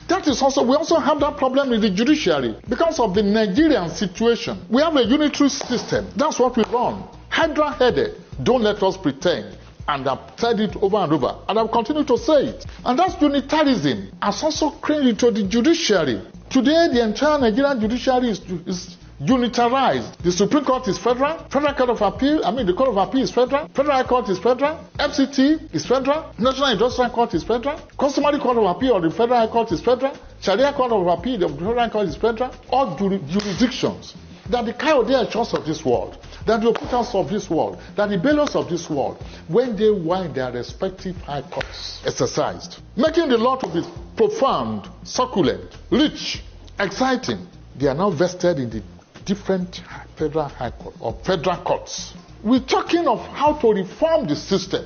that is also, we also have that problem in the judiciary because of the Nigerian situation. We have a unitary system. That's what we run. Hydra-headed. Don't let us pretend. And I've said it over and over. And I'll continue to say it. And that's unitarism has also crept into the judiciary. Today, the entire Nigerian judiciary is unitarized. The Supreme Court is federal. Federal Court of Appeal, the Court of Appeal is federal. Federal High Court is federal. FCT is federal. National Industrial Court is federal. Customary Court of Appeal of the Federal High Court is federal. Sharia Court of Appeal of the Federal High Court is federal. All jurisdictions. that the Kayode of this world, that the Okutas of this world, that the Bellows of this world, when they were in their respective high courts, exercised, making the law to be profound, succulent, rich, exciting, they are now vested in the different federal high court or federal courts. We're talking of how to reform the system.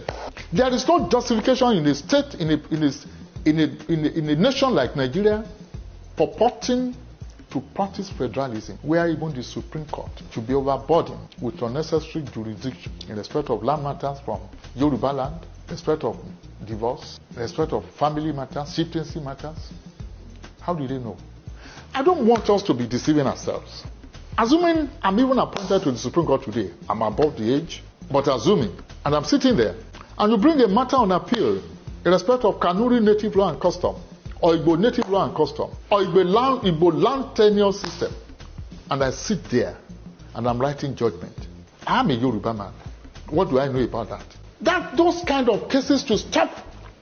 There is no justification in a state, in a nation like Nigeria, purporting to practice federalism, where even the Supreme Court should be overburdened with unnecessary jurisdiction in respect of land matters from Yoruba land, respect of divorce, respect of family matters, chieftaincy matters. How do they know? I don't want us to be deceiving ourselves. Assuming I'm even appointed to the Supreme Court today, I'm above the age, but assuming, and I'm sitting there, and you bring a matter on appeal in respect of Kanuri native law and custom, or Igbo native law and custom, or Igbo land tenure system, and I sit there and I'm writing judgment. I'm a Yoruba man. What do I know about that? Those kind of cases to stop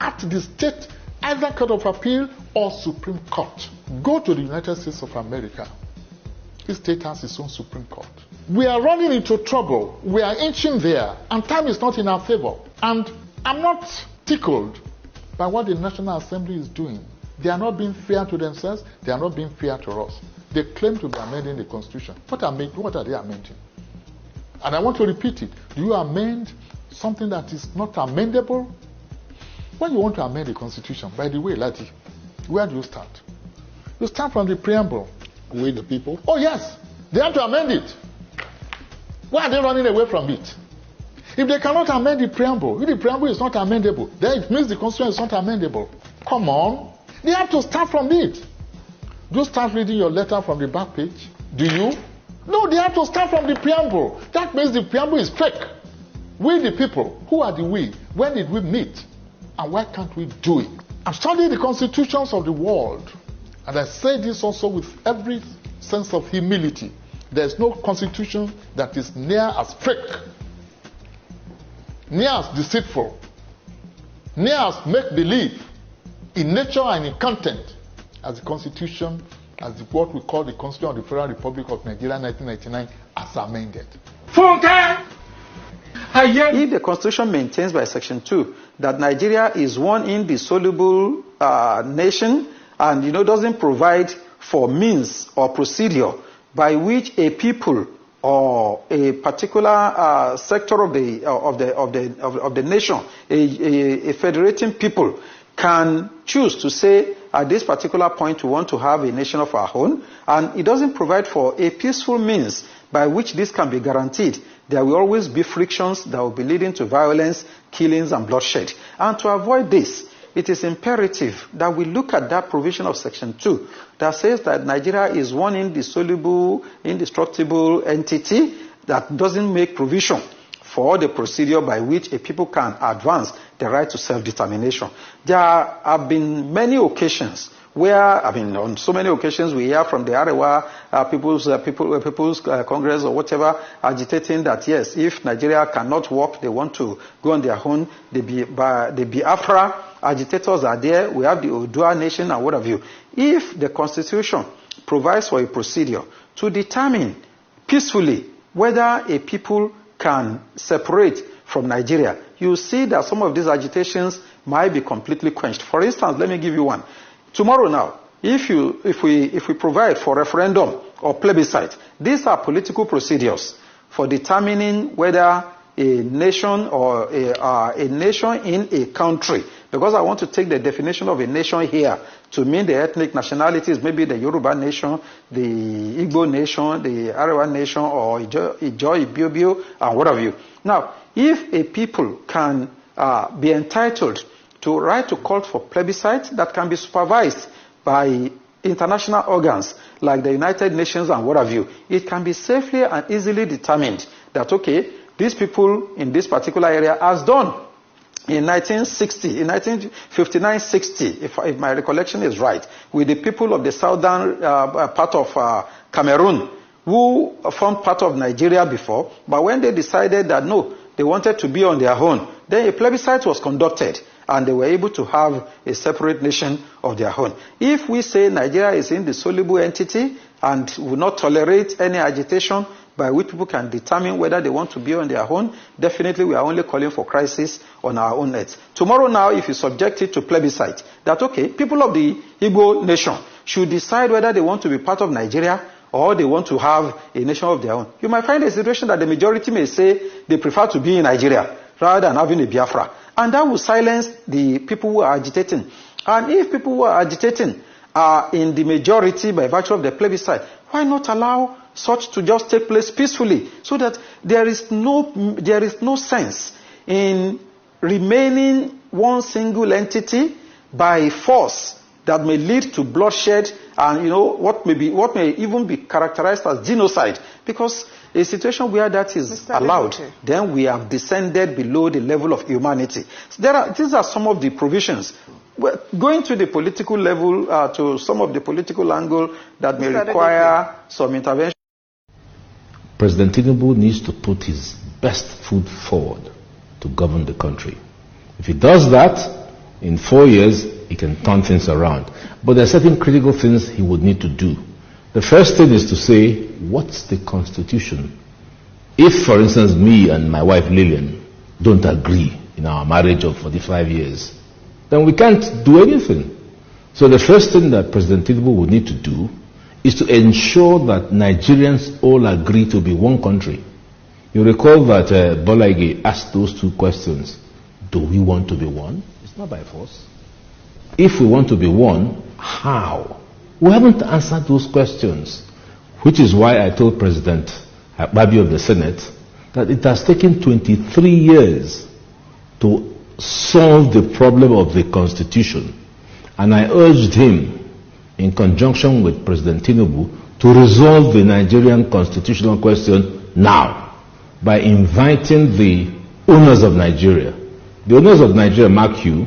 at the state, either Court of Appeal or Supreme Court. Go to the United States of America. Each state has its own Supreme Court. We are running into trouble. We are inching there, and time is not in our favor. And I'm not tickled by what the National Assembly is doing. They are not being fair to themselves. They are not being fair to us. They claim to be amending the Constitution. What are they amending? And I want to repeat it. Do you amend something that is not amendable? When you want to amend the Constitution, by the way, Lati, where do you start? You start from the preamble. We the people? Oh yes, they have to amend it. Why are they running away from it? If they cannot amend the preamble, if the preamble is not amendable, then it means the Constitution is not amendable. Come on. They have to start from it. Do you start reading your letter from the back page? Do you? No, they have to start from the preamble. That means the preamble is fake. We the people, who are the we? When did we meet? And why can't we do it? I'm studying the constitutions of the world. And I say this also with every sense of humility. There's no constitution that is near as fake, near as deceitful, near as make-believe in nature and in content as the Constitution, as what we call the Constitution of the Federal Republic of Nigeria 1999 as amended. If the Constitution maintains by Section 2 that Nigeria is one indissoluble nation and doesn't provide for means or procedure by which a people or a particular sector of the nation, a federating people, can choose to say at this particular point we want to have a nation of our own, and it doesn't provide for a peaceful means by which this can be guaranteed, there will always be frictions that will be leading to violence, killings, and bloodshed. And to avoid this, it is imperative that we look at that provision of Section 2 that says that Nigeria is one indissoluble, indestructible entity that doesn't make provision for the procedure by which a people can advance the right to self-determination. There have been many occasions where, on so many occasions we hear from the Arewa People's Congress or whatever agitating that yes, if Nigeria cannot work, they want to go on their own. The Biafra agitators are there. We have the Odua nation and what have you. If the Constitution provides for a procedure to determine peacefully whether a people can separate from Nigeria, you see that some of these agitations might be completely quenched. For instance, let me give you one. Tomorrow now, if we provide for referendum or plebiscite, these are political procedures for determining whether a nation or a nation in a country, because I want to take the definition of a nation here to mean the ethnic nationalities, maybe the Yoruba nation, the Igbo nation, the Arewa nation, or Ijo, Ibiobio, and what have you. Now, if a people can be entitled to right to call for plebiscite that can be supervised by international organs like the United Nations and what have you, it can be safely and easily determined that, okay, these people in this particular area has done in 1960, in 1959-60, if my recollection is right, with the people of the southern part of Cameroon, who formed part of Nigeria before, but when they decided that no, they wanted to be on their own, then a plebiscite was conducted, and they were able to have a separate nation of their own. If we say Nigeria is an indissoluble entity, and will not tolerate any agitation by which people can determine whether they want to be on their own. Definitely, we are only calling for crisis on our own net. Tomorrow now, if you subject it to plebiscite, that, okay, people of the Igbo nation should decide whether they want to be part of Nigeria or they want to have a nation of their own. You might find a situation that the majority may say they prefer to be in Nigeria rather than having a Biafra. And that will silence the people who are agitating. And if people who are agitating are in the majority by virtue of the plebiscite, why not allow such to just take place peacefully, so that there is no sense in remaining one single entity by force that may lead to bloodshed and what may even be characterized as genocide, because a situation where that is allowed, then we have descended below the level of humanity. So these are some of the provisions. Going to the political level, to some of the political angle that may require some intervention. President Tinubu needs to put his best foot forward to govern the country. If he does that, in 4 years, he can turn things around. But there are certain critical things he would need to do. The first thing is to say, what's the constitution? If, for instance, me and my wife Lillian don't agree in our marriage of 45 years, then we can't do anything. So the first thing that President Tinubu would need to do is to ensure that Nigerians all agree to be one country. You recall that Bola Ige asked those two questions. Do we want to be one? It's not by force. If we want to be one, how? We haven't answered those questions, which is why I told President Babi of the Senate that it has taken 23 years to solve the problem of the Constitution. And I urged him, in conjunction with President Tinubu, to resolve the Nigerian constitutional question now by inviting the owners of Nigeria. The owners of Nigeria, mark you,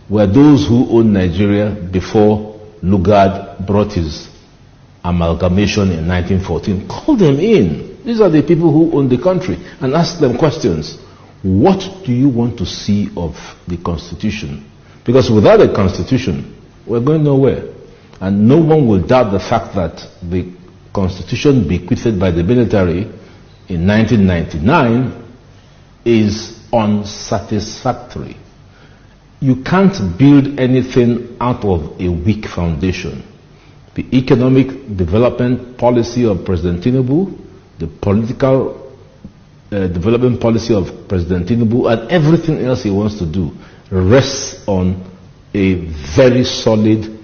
were those who owned Nigeria before Lugard brought his amalgamation in 1914. Call them in. These are the people who own the country, and ask them questions. What do you want to see of the Constitution? Because without a Constitution, we're going nowhere. And no one will doubt the fact that the Constitution bequeathed by the military in 1999 is unsatisfactory. You can't build anything out of a weak foundation. The economic development policy of President Tinubu, the political development policy of President Tinubu, and everything else he wants to do rests on a very solid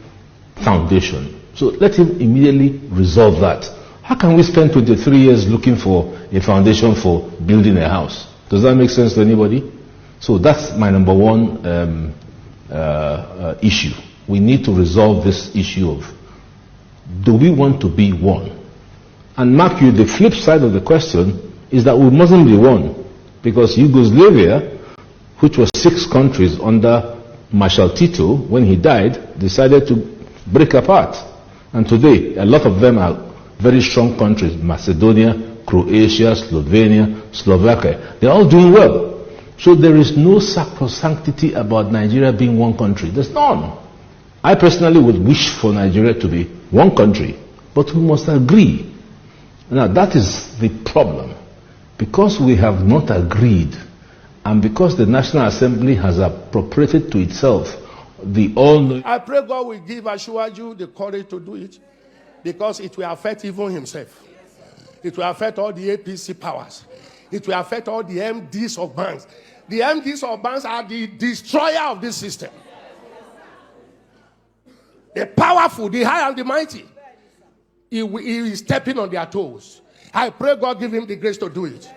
foundation. So let him immediately resolve that. How can we spend 23 years looking for a foundation for building a house? Does that make sense to anybody? So that's my number one issue. We need to resolve this issue of, do we want to be one? And mark you, the flip side of the question is that we mustn't be one, because Yugoslavia, which was 6 countries under Marshal Tito, when he died, decided to break apart. And today, a lot of them are very strong countries: Macedonia, Croatia, Slovenia, Slovakia. They're all doing well. So there is no sacrosanctity about Nigeria being one country. There's none. I personally would wish for Nigeria to be one country, but we must agree. Now that is the problem. Because we have not agreed, and because the National Assembly has appropriated to itself the all-knowing... I pray God will give Asiwaju the courage to do it, because it will affect even himself. It will affect all the APC powers. It will affect all the MDs of banks. The MDs of banks are the destroyer of this system. The powerful, the high and the mighty. He is stepping on their toes. I pray God give him the grace to do it.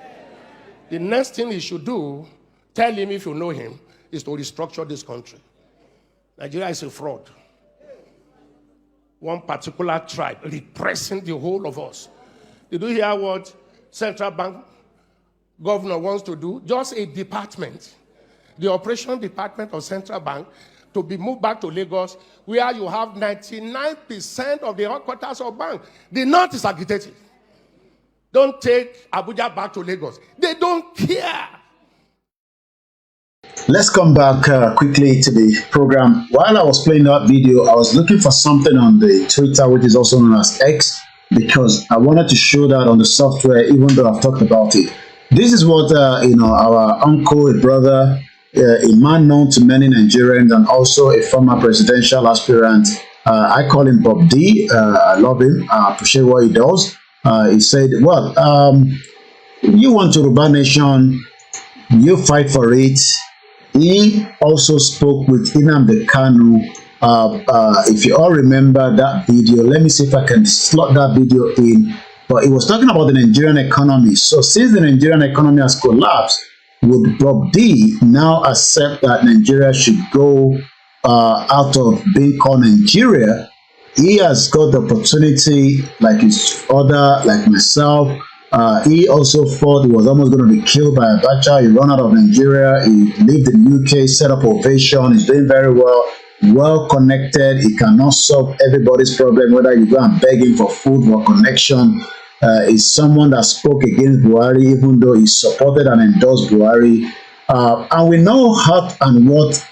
The next thing he should do, tell him if you know him, is to restructure this country. Nigeria is a fraud. One particular tribe repressing the whole of us. Did you hear what Central Bank governor wants to do? Just a department, the operation department of Central Bank, to be moved back to Lagos, where you have 99% of the headquarters of bank. The North is agitated. Don't take Abuja back to Lagos. They don't care. Let's come back quickly to the program. While I was playing that video, I was looking for something on the Twitter, which is also known as X. because I wanted to show that on the software, even though I've talked about it. This is what our uncle, a brother, a man known to many Nigerians, and also a former presidential aspirant. I call him Bob D. I love him. I appreciate what he does. He said, "Well, you want Yoruba Nation, you fight for it." He also spoke with Nnamdi Kanu. If you all remember that video, let me see if I can slot that video in. But he was talking about the Nigerian economy. So since the Nigerian economy has collapsed, would Bob D now accept that Nigeria should go out of being called Nigeria? He has got the opportunity, like his father, like myself. He also thought he was almost going to be killed by Abacha. He ran out of Nigeria. He lived in the UK, set up Ovation. He's doing very well connected. He cannot solve everybody's problem, whether you go and beg him for food or connection. He's someone that spoke against Buhari, even though he supported and endorsed Buhari. And we know how and what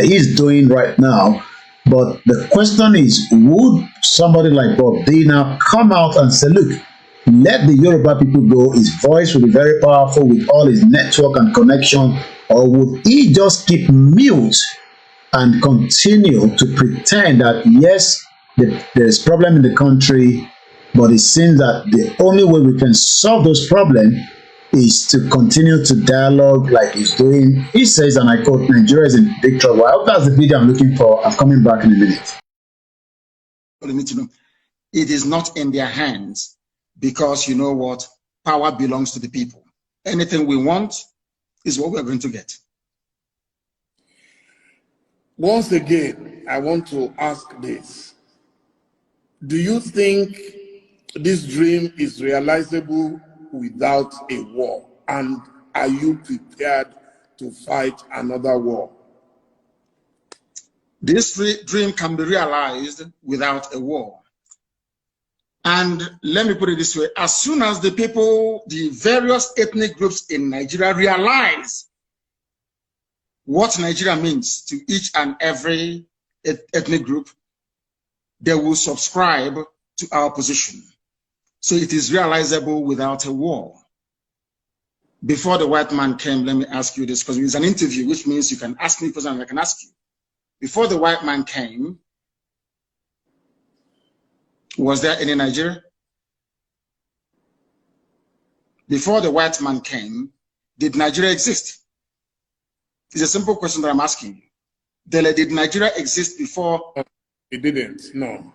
he's doing right now. But the question is, would somebody like Bob D now come out and say, look, let the Yoruba people go, his voice will be very powerful with all his network and connection, or would he just keep mute and continue to pretend that, yes, there's problem in the country, but it seems that the only way we can solve those problems is to continue to dialogue like he's doing. He says, and I quote, Nigeria is in big trouble. I hope that's the video I'm looking for. I'm coming back in a minute. You need to know, it is not in their hands, because you know what? Power belongs to the people. Anything we want is what we're going to get. Once again, I want to ask this. Do you think this dream is realizable without a war? And are you prepared to fight another war? This dream can be realized without a war. And let me put it this way, as soon as the people, the various ethnic groups in Nigeria realize what Nigeria means to each and every ethnic group, they will subscribe to our position. So it is realizable without a war. Before the white man came, let me ask you this, because it's an interview, which means you can ask me questions and I can ask you. Before the white man came, was there any Nigeria? Before the white man came, did Nigeria exist? It's a simple question that I'm asking you. Dele, did Nigeria exist before? It didn't, no.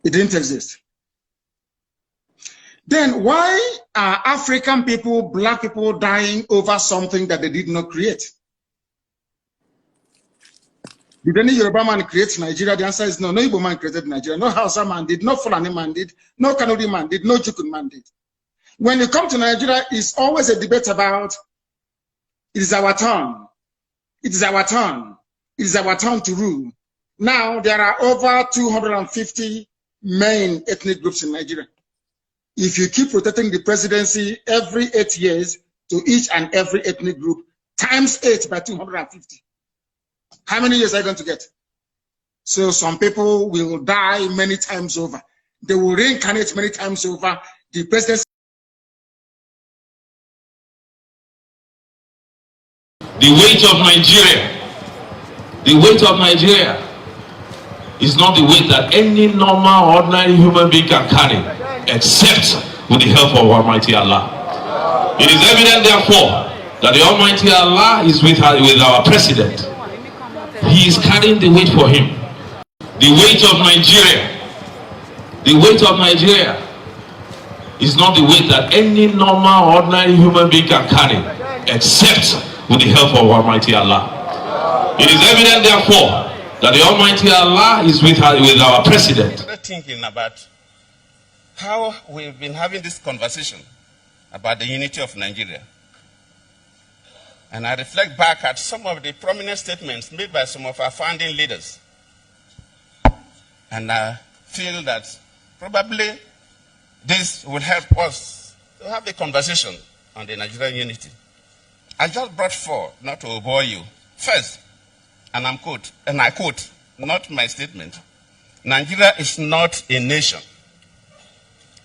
It didn't exist. Then why are African people, black people dying over something that they did not create? Did any Yoruba man create Nigeria? The answer is no. No Igbo man created Nigeria. No Hausa man did. No Fulani man did. No Kanuri man did. No Jukun man did. When you come to Nigeria, it's always a debate about it is our turn. It is our turn. It is our turn to rule. Now there are over 250 main ethnic groups in Nigeria. If you keep rotating the presidency every 8 years to each and every ethnic group, times 8 by 250, how many years are you going to get? So some people will die many times over. They will reincarnate many times over. The presidency. The weight of Nigeria is not the weight that any normal, ordinary human being can carry, except with the help of Almighty Allah. It is evident, therefore, that the Almighty Allah is with our president. He is carrying the weight for him. The weight of Nigeria is not the weight that any normal, ordinary human being can carry, except with the help of Almighty Allah. It is evident, therefore, that the Almighty Allah is with our president. Thinking about how we've been having this conversation about the unity of Nigeria. And I reflect back at some of the prominent statements made by some of our founding leaders. And I feel that probably this will help us to have a conversation on the Nigerian unity. I just brought four, not to bore you. First, and I quote, not my statement, Nigeria is not a nation.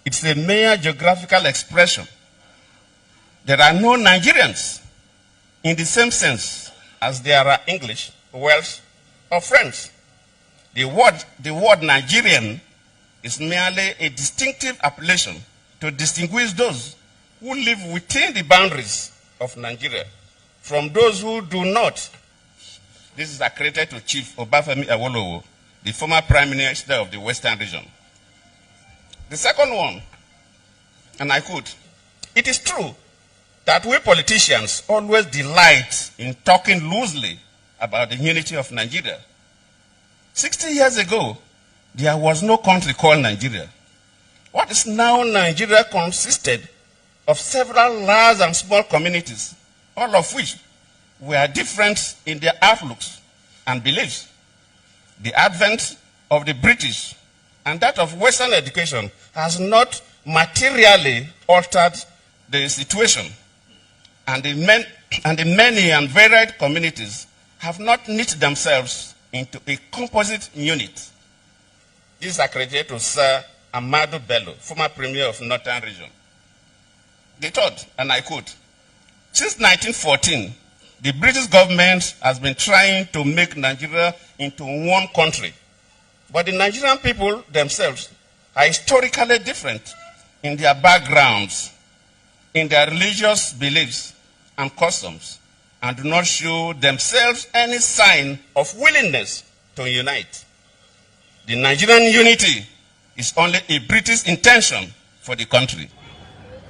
It's a mere geographical expression. There are no Nigerians in the same sense as there are English, Welsh, or French. The word Nigerian is merely a distinctive appellation to distinguish those who live within the boundaries of Nigeria from those who do not. This is accredited to Chief Obafemi Awolowo, the former Prime Minister of the Western region. The second one, and I quote, "It is true that we politicians always delight in talking loosely about the unity of Nigeria. 60 years ago, there was no country called Nigeria. What is now Nigeria consisted of several large and small communities, all of which were different in their outlooks and beliefs. The advent of the British and that of Western education has not materially altered the situation, and the many and varied communities have not knit themselves into a composite unit." This is accredited to Sir Amadu Bello, former Premier of Northern Region. The third, and I quote, "Since 1914, the British government has been trying to make Nigeria into one country, but the Nigerian people themselves are historically different in their backgrounds, in their religious beliefs and customs, and do not show themselves any sign of willingness to unite. The Nigerian unity is only a British intention for the country."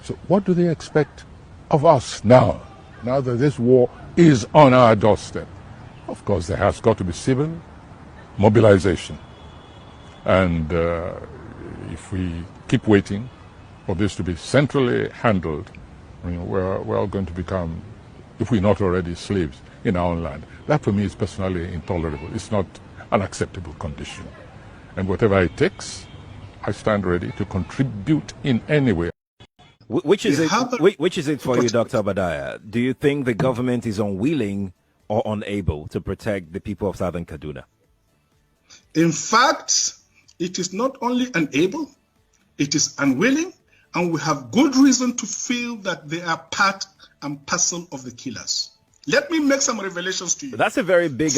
So what do they expect of us now that this war is on our doorstep? Of course, there has got to be civil mobilization. And if we keep waiting for this to be centrally handled, we're all going to become, if we're not already, slaves in our own land. That for me is personally intolerable. It's not an acceptable condition. And whatever it takes, I stand ready to contribute in any way. Which is it for you, Dr. Obadiah? Do you think the government is unwilling or unable to protect the people of Southern Kaduna? In fact, it is not only unable, it is unwilling, and we have good reason to feel that they are part and parcel of the killers. Let me make some revelations to you. That's a very big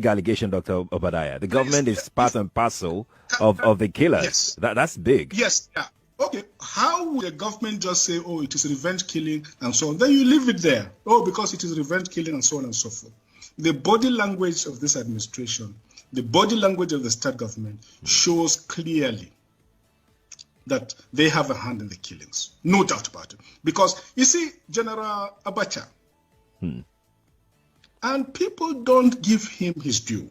allegation, Dr. Obadiah. The government is part and parcel of the killers. Yes. That's big. Yes. Yeah. Okay, how would the government just say, oh, it is revenge killing and so on? Then you leave it there. Oh, because it is revenge killing and so on and so forth. The body language of this administration, the body language of the state government shows clearly that they have a hand in the killings. No doubt about it. Because, you see, General Abacha, and people don't give him his due.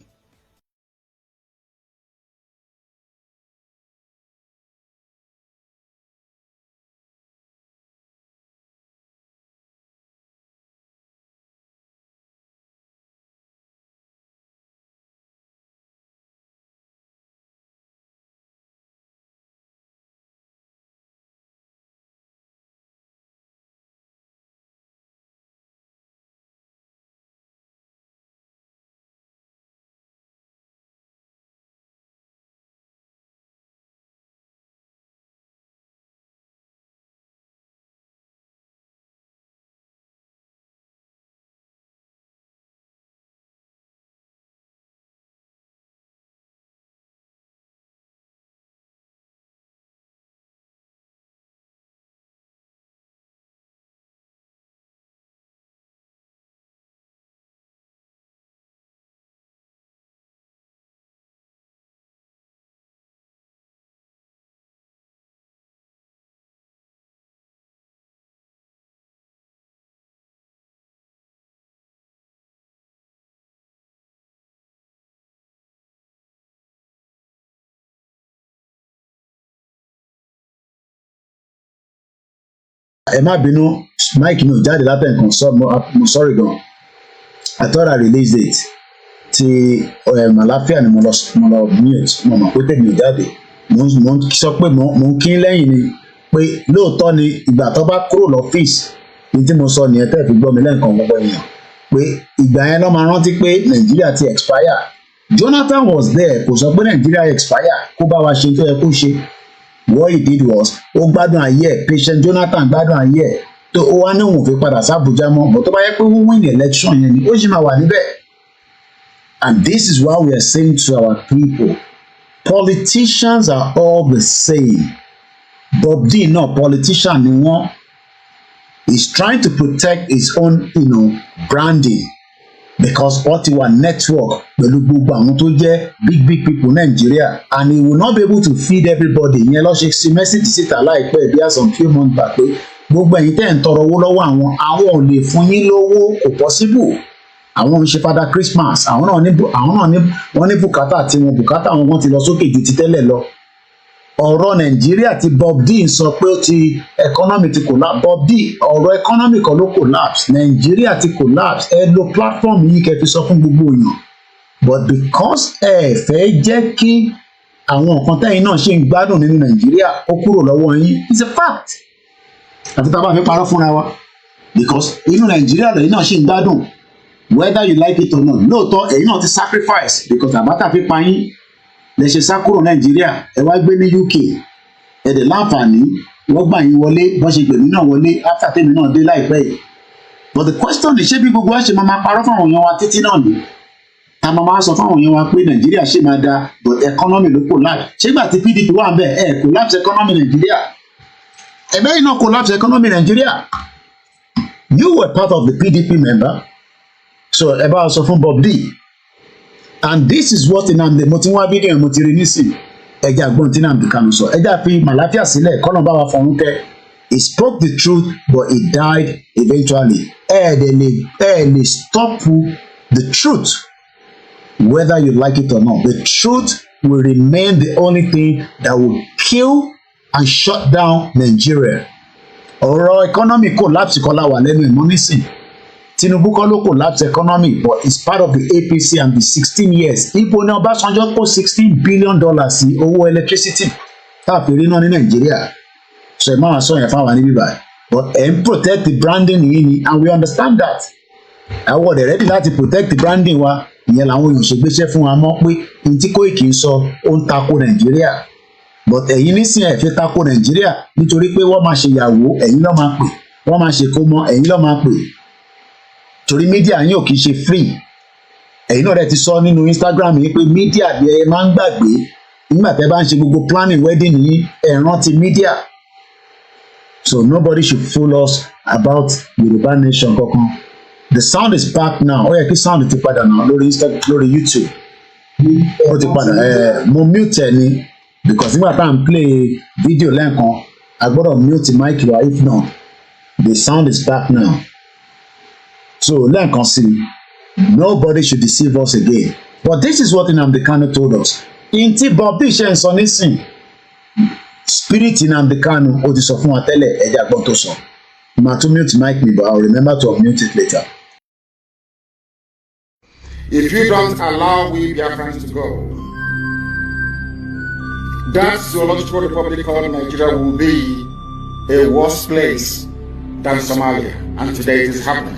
ẹ má bínú, mike mi ò jáde látẹ̀ nǹkan sọ mo sorry gan. I thought I released it ti àlàáfíà ni mo lọ mute, mo mọ̀ pé tèmi ò jáde, mo sọ pé mo ń kí lẹ́yìn ni pé lóòótọ́ ni ìgbà tó bá kúrò lọ́fíìsì ní tí mo sọ nìyẹn tẹ́ fi gbọ́ mi lẹ́ǹkan gbogbo èèyàn pé ìgbà yẹn lọ́ máa rántí pé Nàìjíríà ti expire Jonathan was there kò sọ pé Nigeria expire kó bá wa ṣe tó yẹ kó ṣe. What he did was ó gbádùn ayé patient Jonathan gbádùn ayé tó ó wá ní òun fi padà sí Abuja mọ́ but tó bá yẹ pé wọ́n win election yẹn ni ó sì máa wà níbẹ̀. And this is why we are saying to our people, politicians are all the same. Bob D, no, politician ni wọ́n. He's trying to protect his own, branding because what he want network pẹ̀lú gbogbo àwọn tó jẹ́ big people Nigeria, and he will not be able to feed everybody. Ìyẹn lọ ṣe sí message síta láìpẹ́ bí some few months back pé gbogbo ẹ̀yin tẹ́ ń tọrọ owó lọ́wọ́ àwọn ò lè fún yín lówó kò possible. Àwọn ń ṣe Father Christmas àwọn náà ní wọ́n ní bùkátà tí wọn ti lọ sókè ju ti tẹ́lẹ̀ lọ. Ọ̀rọ̀ Nàìjíríà tí Bob D sọ pé ó ti economy ti collapse. Bob D ọ̀rọ̀ economy kan ló collapse. Nàìjíríà ti collapse. Ẹ lo platform yìí kẹ́ fi sọ fún gbogbo èèyàn. But because ẹ fẹ́ jẹ́ kí àwọn nǹkan tẹ́yìn náà ṣe ń gbádùn nínú Nàìjíríà ó kúrò lọ́wọ́ yín, it's a fact. Àti tá a bá fi parọ́ fúnra wa because inú Nàìjíríà lẹ́yìn náà ṣe ń gbádùn whether you like it or not. Lóòótọ́ ẹ̀yin náà ti sacrifice because àbátà fi pa yín lè ṣe sá kúrò Nàìjíríà ẹ wá gbé ní UK ẹ dẹ̀ láǹfààní wọ́n gbà yín wọlé bọ́n ṣe gbèmí náà wọlé after tèmi náà dé láìpẹ́ yìí. But the question is ṣé bí gbogbo wa ṣe máa parọ́ fáwọn èèyàn wa títí náà ni ta máa sọ fáwọn èèyàn wa pé Nàìjíríà ṣe máa da but economy ló collapse. Ṣégbà tí PDP wà bẹ́ẹ̀ collapse economy Nàìjíríà ẹ̀bẹ́ yìí náà collapse economy Nàìjíríà. You were part of the PDP member. So ẹ bá sọ fún Bob D. And this is what Nnamdi mo ti wá fídíò mo ti rí nísìn ẹja àgbọn tí Nnamdi Kanu sọ ẹja fi màláfíà sílẹ̀ kọ́nà bá wa fọ̀rún kẹ́. He spoke the truth but he died eventually. Ẹ lè stop the truth whether you like it or not. The truth will remain the only thing that will kill and shut down Nigeria. Ọ̀rọ̀ economy collapse kọ́lá wà lẹ́nu ìmọ̀ nísìn. Tinubu kọ́ ló collapse economy but it's part of the APC and the 16 years. Ibo ní Ọbásanjọ́ kó $16 billion sí owó electricity káàkiri náà ní Nàìjíríà. So ẹ máa sọ yẹn fáwọn níbí báyìí. But ẹ ń protect the branding yìí ni and we understand that. Àwọn ọ̀dẹ̀ ready láti protect the branding wa. Ìyẹn làwọn èèyàn ṣe gbéṣẹ́ fún wa mọ́ pé n tí Koiki ń sọ ó ń tako Nàìjíríà. But ẹ̀yin nísìnyí ẹ fi tako Nàìjíríà nítorí pé wọ́n máa ṣe ìyàwó ẹ̀yin ló máa pè. Wọ́n máa ṣe kómọ ẹ̀yin ló máa pè. Torí mídíà yín ò kì í ṣe free. Ẹ̀yin náà rẹ̀ ti sọ nínú Instagram yìí pé mídíà bí ẹ máa ń gbàgbé nígbà tẹ́ bá ń ṣe gbogbo planning wedding yìí ẹ rántí mídíà. So nobody should fool us about Yorùbá nation kankan. The sound is back now. Ó yẹ kí sound ti padà náà lórí Instagram lórí YouTube. Ó ti padà mo mute ẹ ni because nígbà tá à ń play video lẹ́ẹ̀kan a gbọ́dọ̀ mute mic wa if not the sound is back now. So lẹ́ẹ̀kan sí nobody should deceive us again. But this is what Nnamdi Kanu told us. In tí Bob D ṣe ń sọ nísìn spirit Nnamdi Kanu ó ti sọ fún wa tẹ́lẹ̀ ẹ̀jẹ̀ àgbọ̀n tó sọ. Màá tún mute mic mi but I will remember to unmute it later. If you don't allow we Biafrans to go, that zoological republic called Nigeria will be a worse place than Somalia, and today it is happening.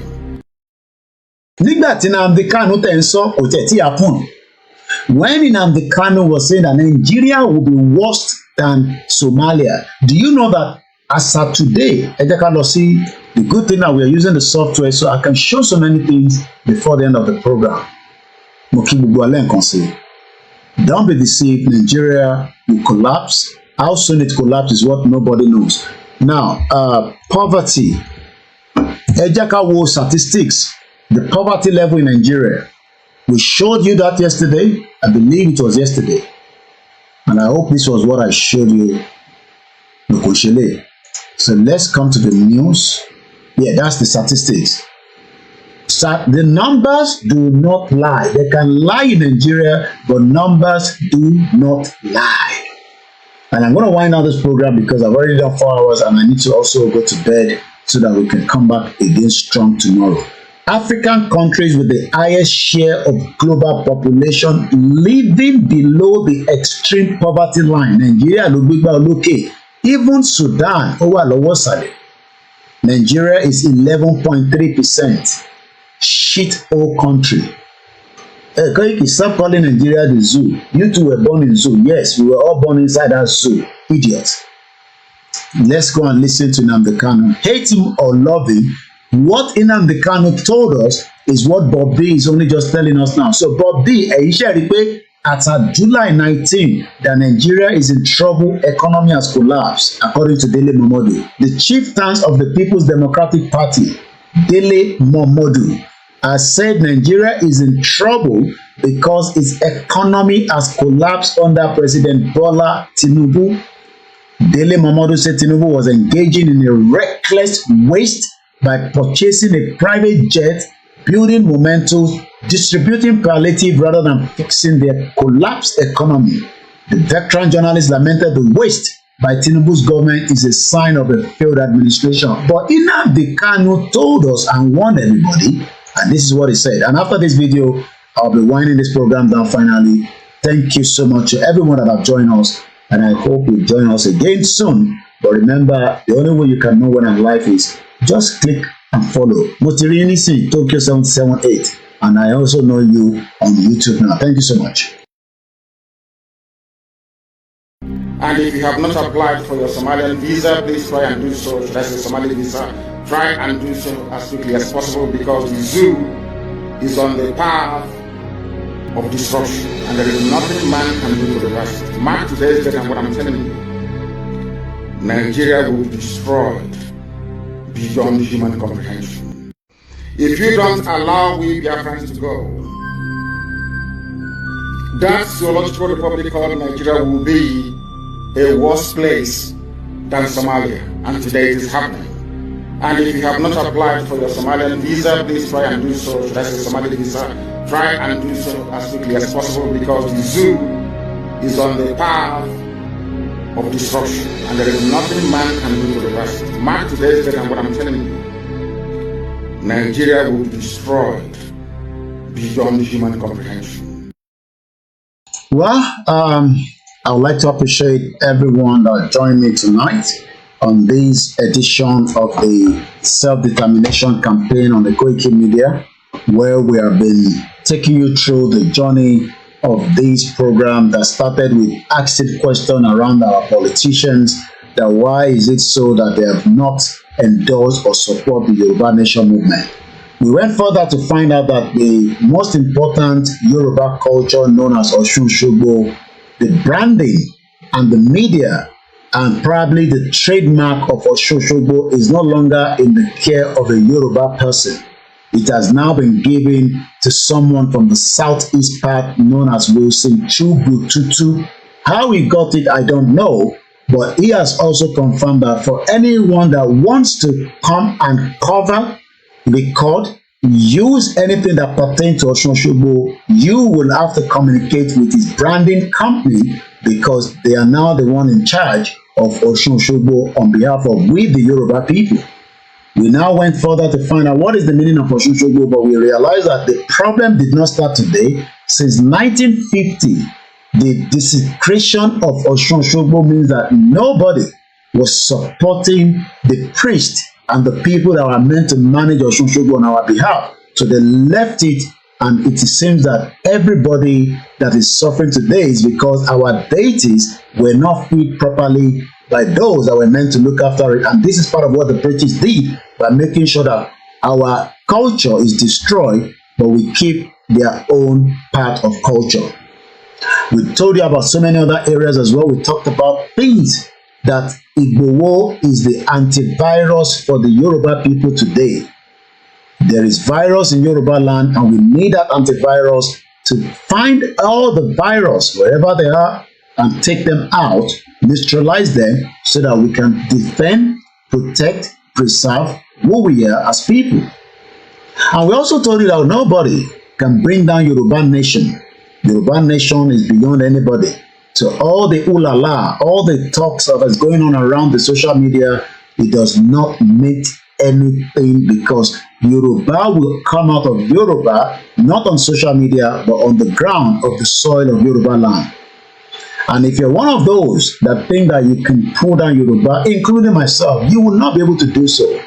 Nígbà tí Nnamdi Kanu tẹ̀ ń sọ kò tẹ̀ tí happen. When Nnamdi Kanu was saying that Nigeria will be worse than Somalia, do you know that as of today, ẹ jẹ́ ká lọ sí the good thing that we are using the software so I can show so many things before the end of the program. Mo kí gbogbo alẹ́ nǹkan sí. Don't be deceived, Nigeria will collapse. How soon it collapses is what nobody knows. Now, poverty. Ẹ jẹ́ ká wo statistics. The poverty level in Nigeria. We showed you that yesterday. I believe it was yesterday. And I hope this was what I showed you. So let's come to the news. Yeah, that's the statistics. So the numbers do not lie. They can lie in Nigeria, but numbers do not lie. And I'm going to wind down this program because I've already done 4 hours and I need to also go to bed so that we can come back again strong tomorrow. African countries with the highest share of global population living below the extreme poverty line. Nigeria ló gbégbá olókè. Even Sudan ó wà lọ́wọ́ sàlẹ̀. Nigeria is 11.3%. Shit hole country. Koiki, stop calling Nigeria the zoo. You two were born in zoo. Yes, we were all born inside that zoo. Idiots. Let's go and listen to Nnamdi Kanu. Hate him or love him, what Nnamdi Kanu told us is what Bob D is only just telling us now. So Bob D, as at July 19, that Nigeria is in trouble, economy has collapsed, according to Dele Momodu. The chieftains of the People's Democratic Party, Dele Momodu, has said Nigeria is in trouble because its economy has collapsed under President Bola Tinubu. Dele Momodu said Tinubu was engaging in a reckless waste by purchasing a private jet, building momentum, distributing palliative rather than fixing their collapsed economy. The veteran journalist lamented the waste by Tinubu's government is a sign of a failed administration. But Nnamdi Kanu told us and warned everybody, and this is what he said. And after this video, I'll be winding this program down finally. Thank you so much to everyone that have joined us, and I hope you'll join us again soon. But remember, the only way you can know when I'm live is just click and follow. Motirini C Tokyo 778, and I also know you on YouTube now. Thank you so much. And if you have not applied for your Somalian visa, please try and do so. That's a Somali visa. Try and do so as quickly as possible, because the zoo is on the path of disruption, and there is nothing man can do to reverse it. Mark today's date and what I'm telling you. Nigeria will be destroyed beyond human comprehension. If you don't allow we Biafrans to go, that zoological republic called Nigeria will be a worse place than Somalia, and today it is happening. And if you have not applied for your Somalian visa, please try and do so. That's a Somali visa. Try and do so as quickly as possible, because the zoo is on the path of disruption, and there is nothing man can do to reverse it. Mark today's date and what I'm telling you. Nigeria will be destroyed beyond human comprehension. Well, I would like to appreciate everyone that joined me tonight on this edition of the self-determination campaign on the Koikimedia, where we have been taking you through the journey of this program that started with asking questions around our politicians, that why is it so that they have not endorsed or support the Yoruba Nation movement. We went further to find out that the most important Yoruba culture known as OSUN, the branding and the media and probably the trademark of OSOGBO is no longer in the care of a Yoruba person. It has now been given to someone from the southeast part known as Wilson Chibututu. How he got it, I don't know, but he has also confirmed that for anyone that wants to come and cover, record, use anything that pertains to OSOGBO, you will have to communicate with his branding company, because they are now the one in charge of OSOGBO on behalf of we the Yoruba people. We now went further to find out what is the meaning of OSOGBO, but we realized that the problem did not start today. Since 1950, the desecration of OSOGBO means that nobody was supporting the priest and the people that were meant to manage OSOGBO on our behalf. So they left it, and it seems that everybody that is suffering today is because our deities were not fed properly by those that were meant to look after it. And this is part of what the British did by making sure that our culture is destroyed, but we keep their own part of culture. We told you about so many other areas as well. We talked about things that Igbowo is the antivirus for the Yoruba people today. There is virus in Yoruba land, and we need that antivirus to find all the virus wherever they are and take them out, neutralize them, so that we can defend, protect, preserve who we are as people. And we also told you that nobody can bring down Yoruba Nation. Yoruba Nation is beyond anybody. So all the ulala, all the talks that is going on around the social media, it does not mean anything, because Yoruba will come out of Yoruba, not on social media, but on the ground of the soil of Yoruba land. And if you're one of those that think that you can pull down Yoruba, including myself, you will not be able to do so.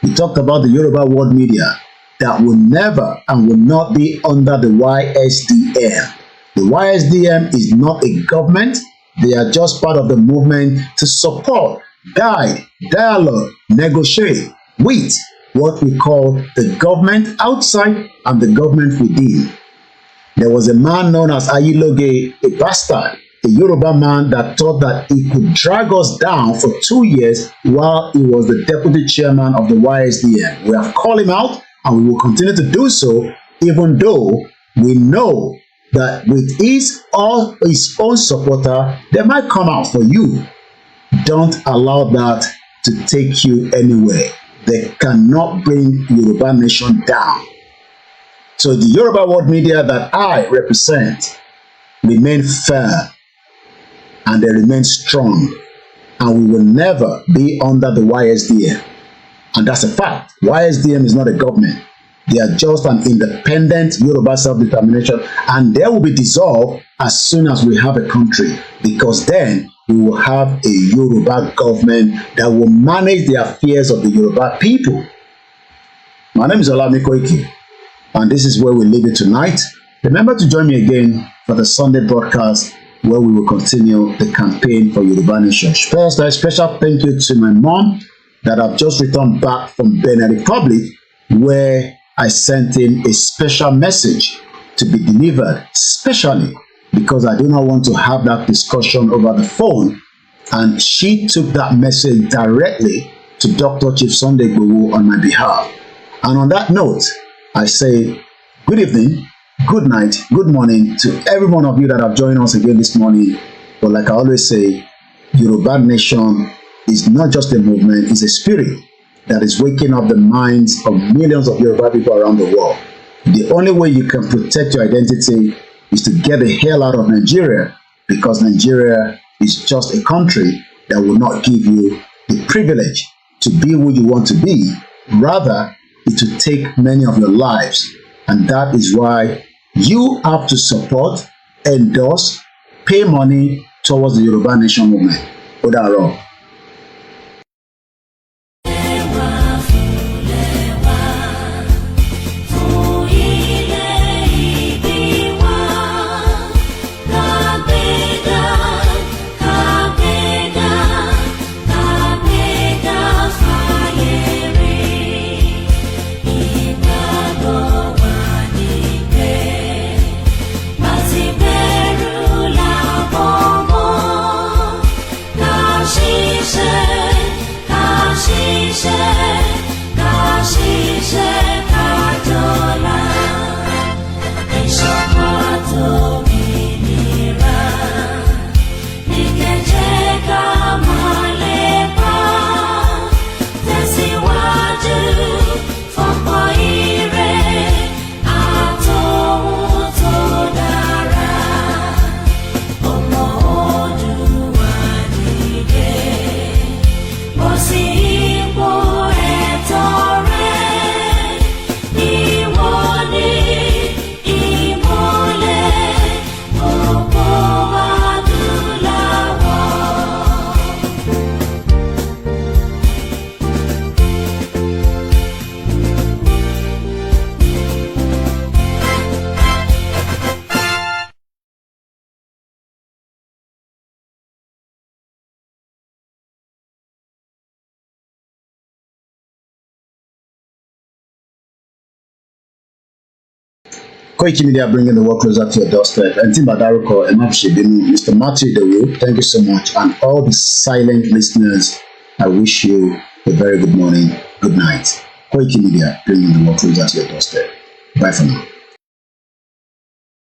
We talked about the Yoruba World Media. that will never and will not be under the YSDM. The YSDM is not a government. They are just part of the movement to support, guide, dialogue, negotiate with what we call the government outside and the government within. There was a man known as Ayiloge, a bastard, a Yoruba man that thought that he could drag us down for 2 years while he was the deputy chairman of the YSDM. We have called him out and we will continue to do so, even though we know that with his or his own supporter, they might come out for you. Don't allow that to take you anywhere. They cannot bring Yoruba nation down. So the Yoruba world media that I represent remain firm and they remain strong, and we will never be under the YSDM. And that's a fact. YSDM is not a government. They are just an independent Yoruba self-determination, and they will be dissolved as soon as we have a country, because then we will have a Yoruba government that will manage the affairs of the Yoruba people. My name is OLAYOMI KOIKI, and this is where we leave it tonight. Remember to join me again for the Sunday broadcast, where we will continue the campaign for Yoruba Nation. First, a special thank you to my mom that I've just returned back from Benin Republic, where I sent in a special message to be delivered, specially because I do not want to have that discussion over the phone. And she took that message directly to Dr. Chief Sunday Igboho on my behalf. And on that note, I say good evening, good night, good morning to every one of you that have joined us again this morning. But like I always say, Yoruba Nation is not just a movement, it's a spirit that is waking up the minds of millions of Yoruba people around the world. The only way you can protect your identity is to get the hell out of Nigeria, because Nigeria is just a country that will not give you the privilege to be who you want to be. Rather, it will take many of your lives. And that is why you have to support, endorse, pay money towards the Yoruba Nation movement. Odaro. Koikimedia bringing the work closer to your doorstep. And Tim Badaroko, Mr. Matthew Dewu, thank you so much. And all the silent listeners, I wish you a very good morning, good night. Koikimedia bringing the work closer to your doorstep. Bye for now.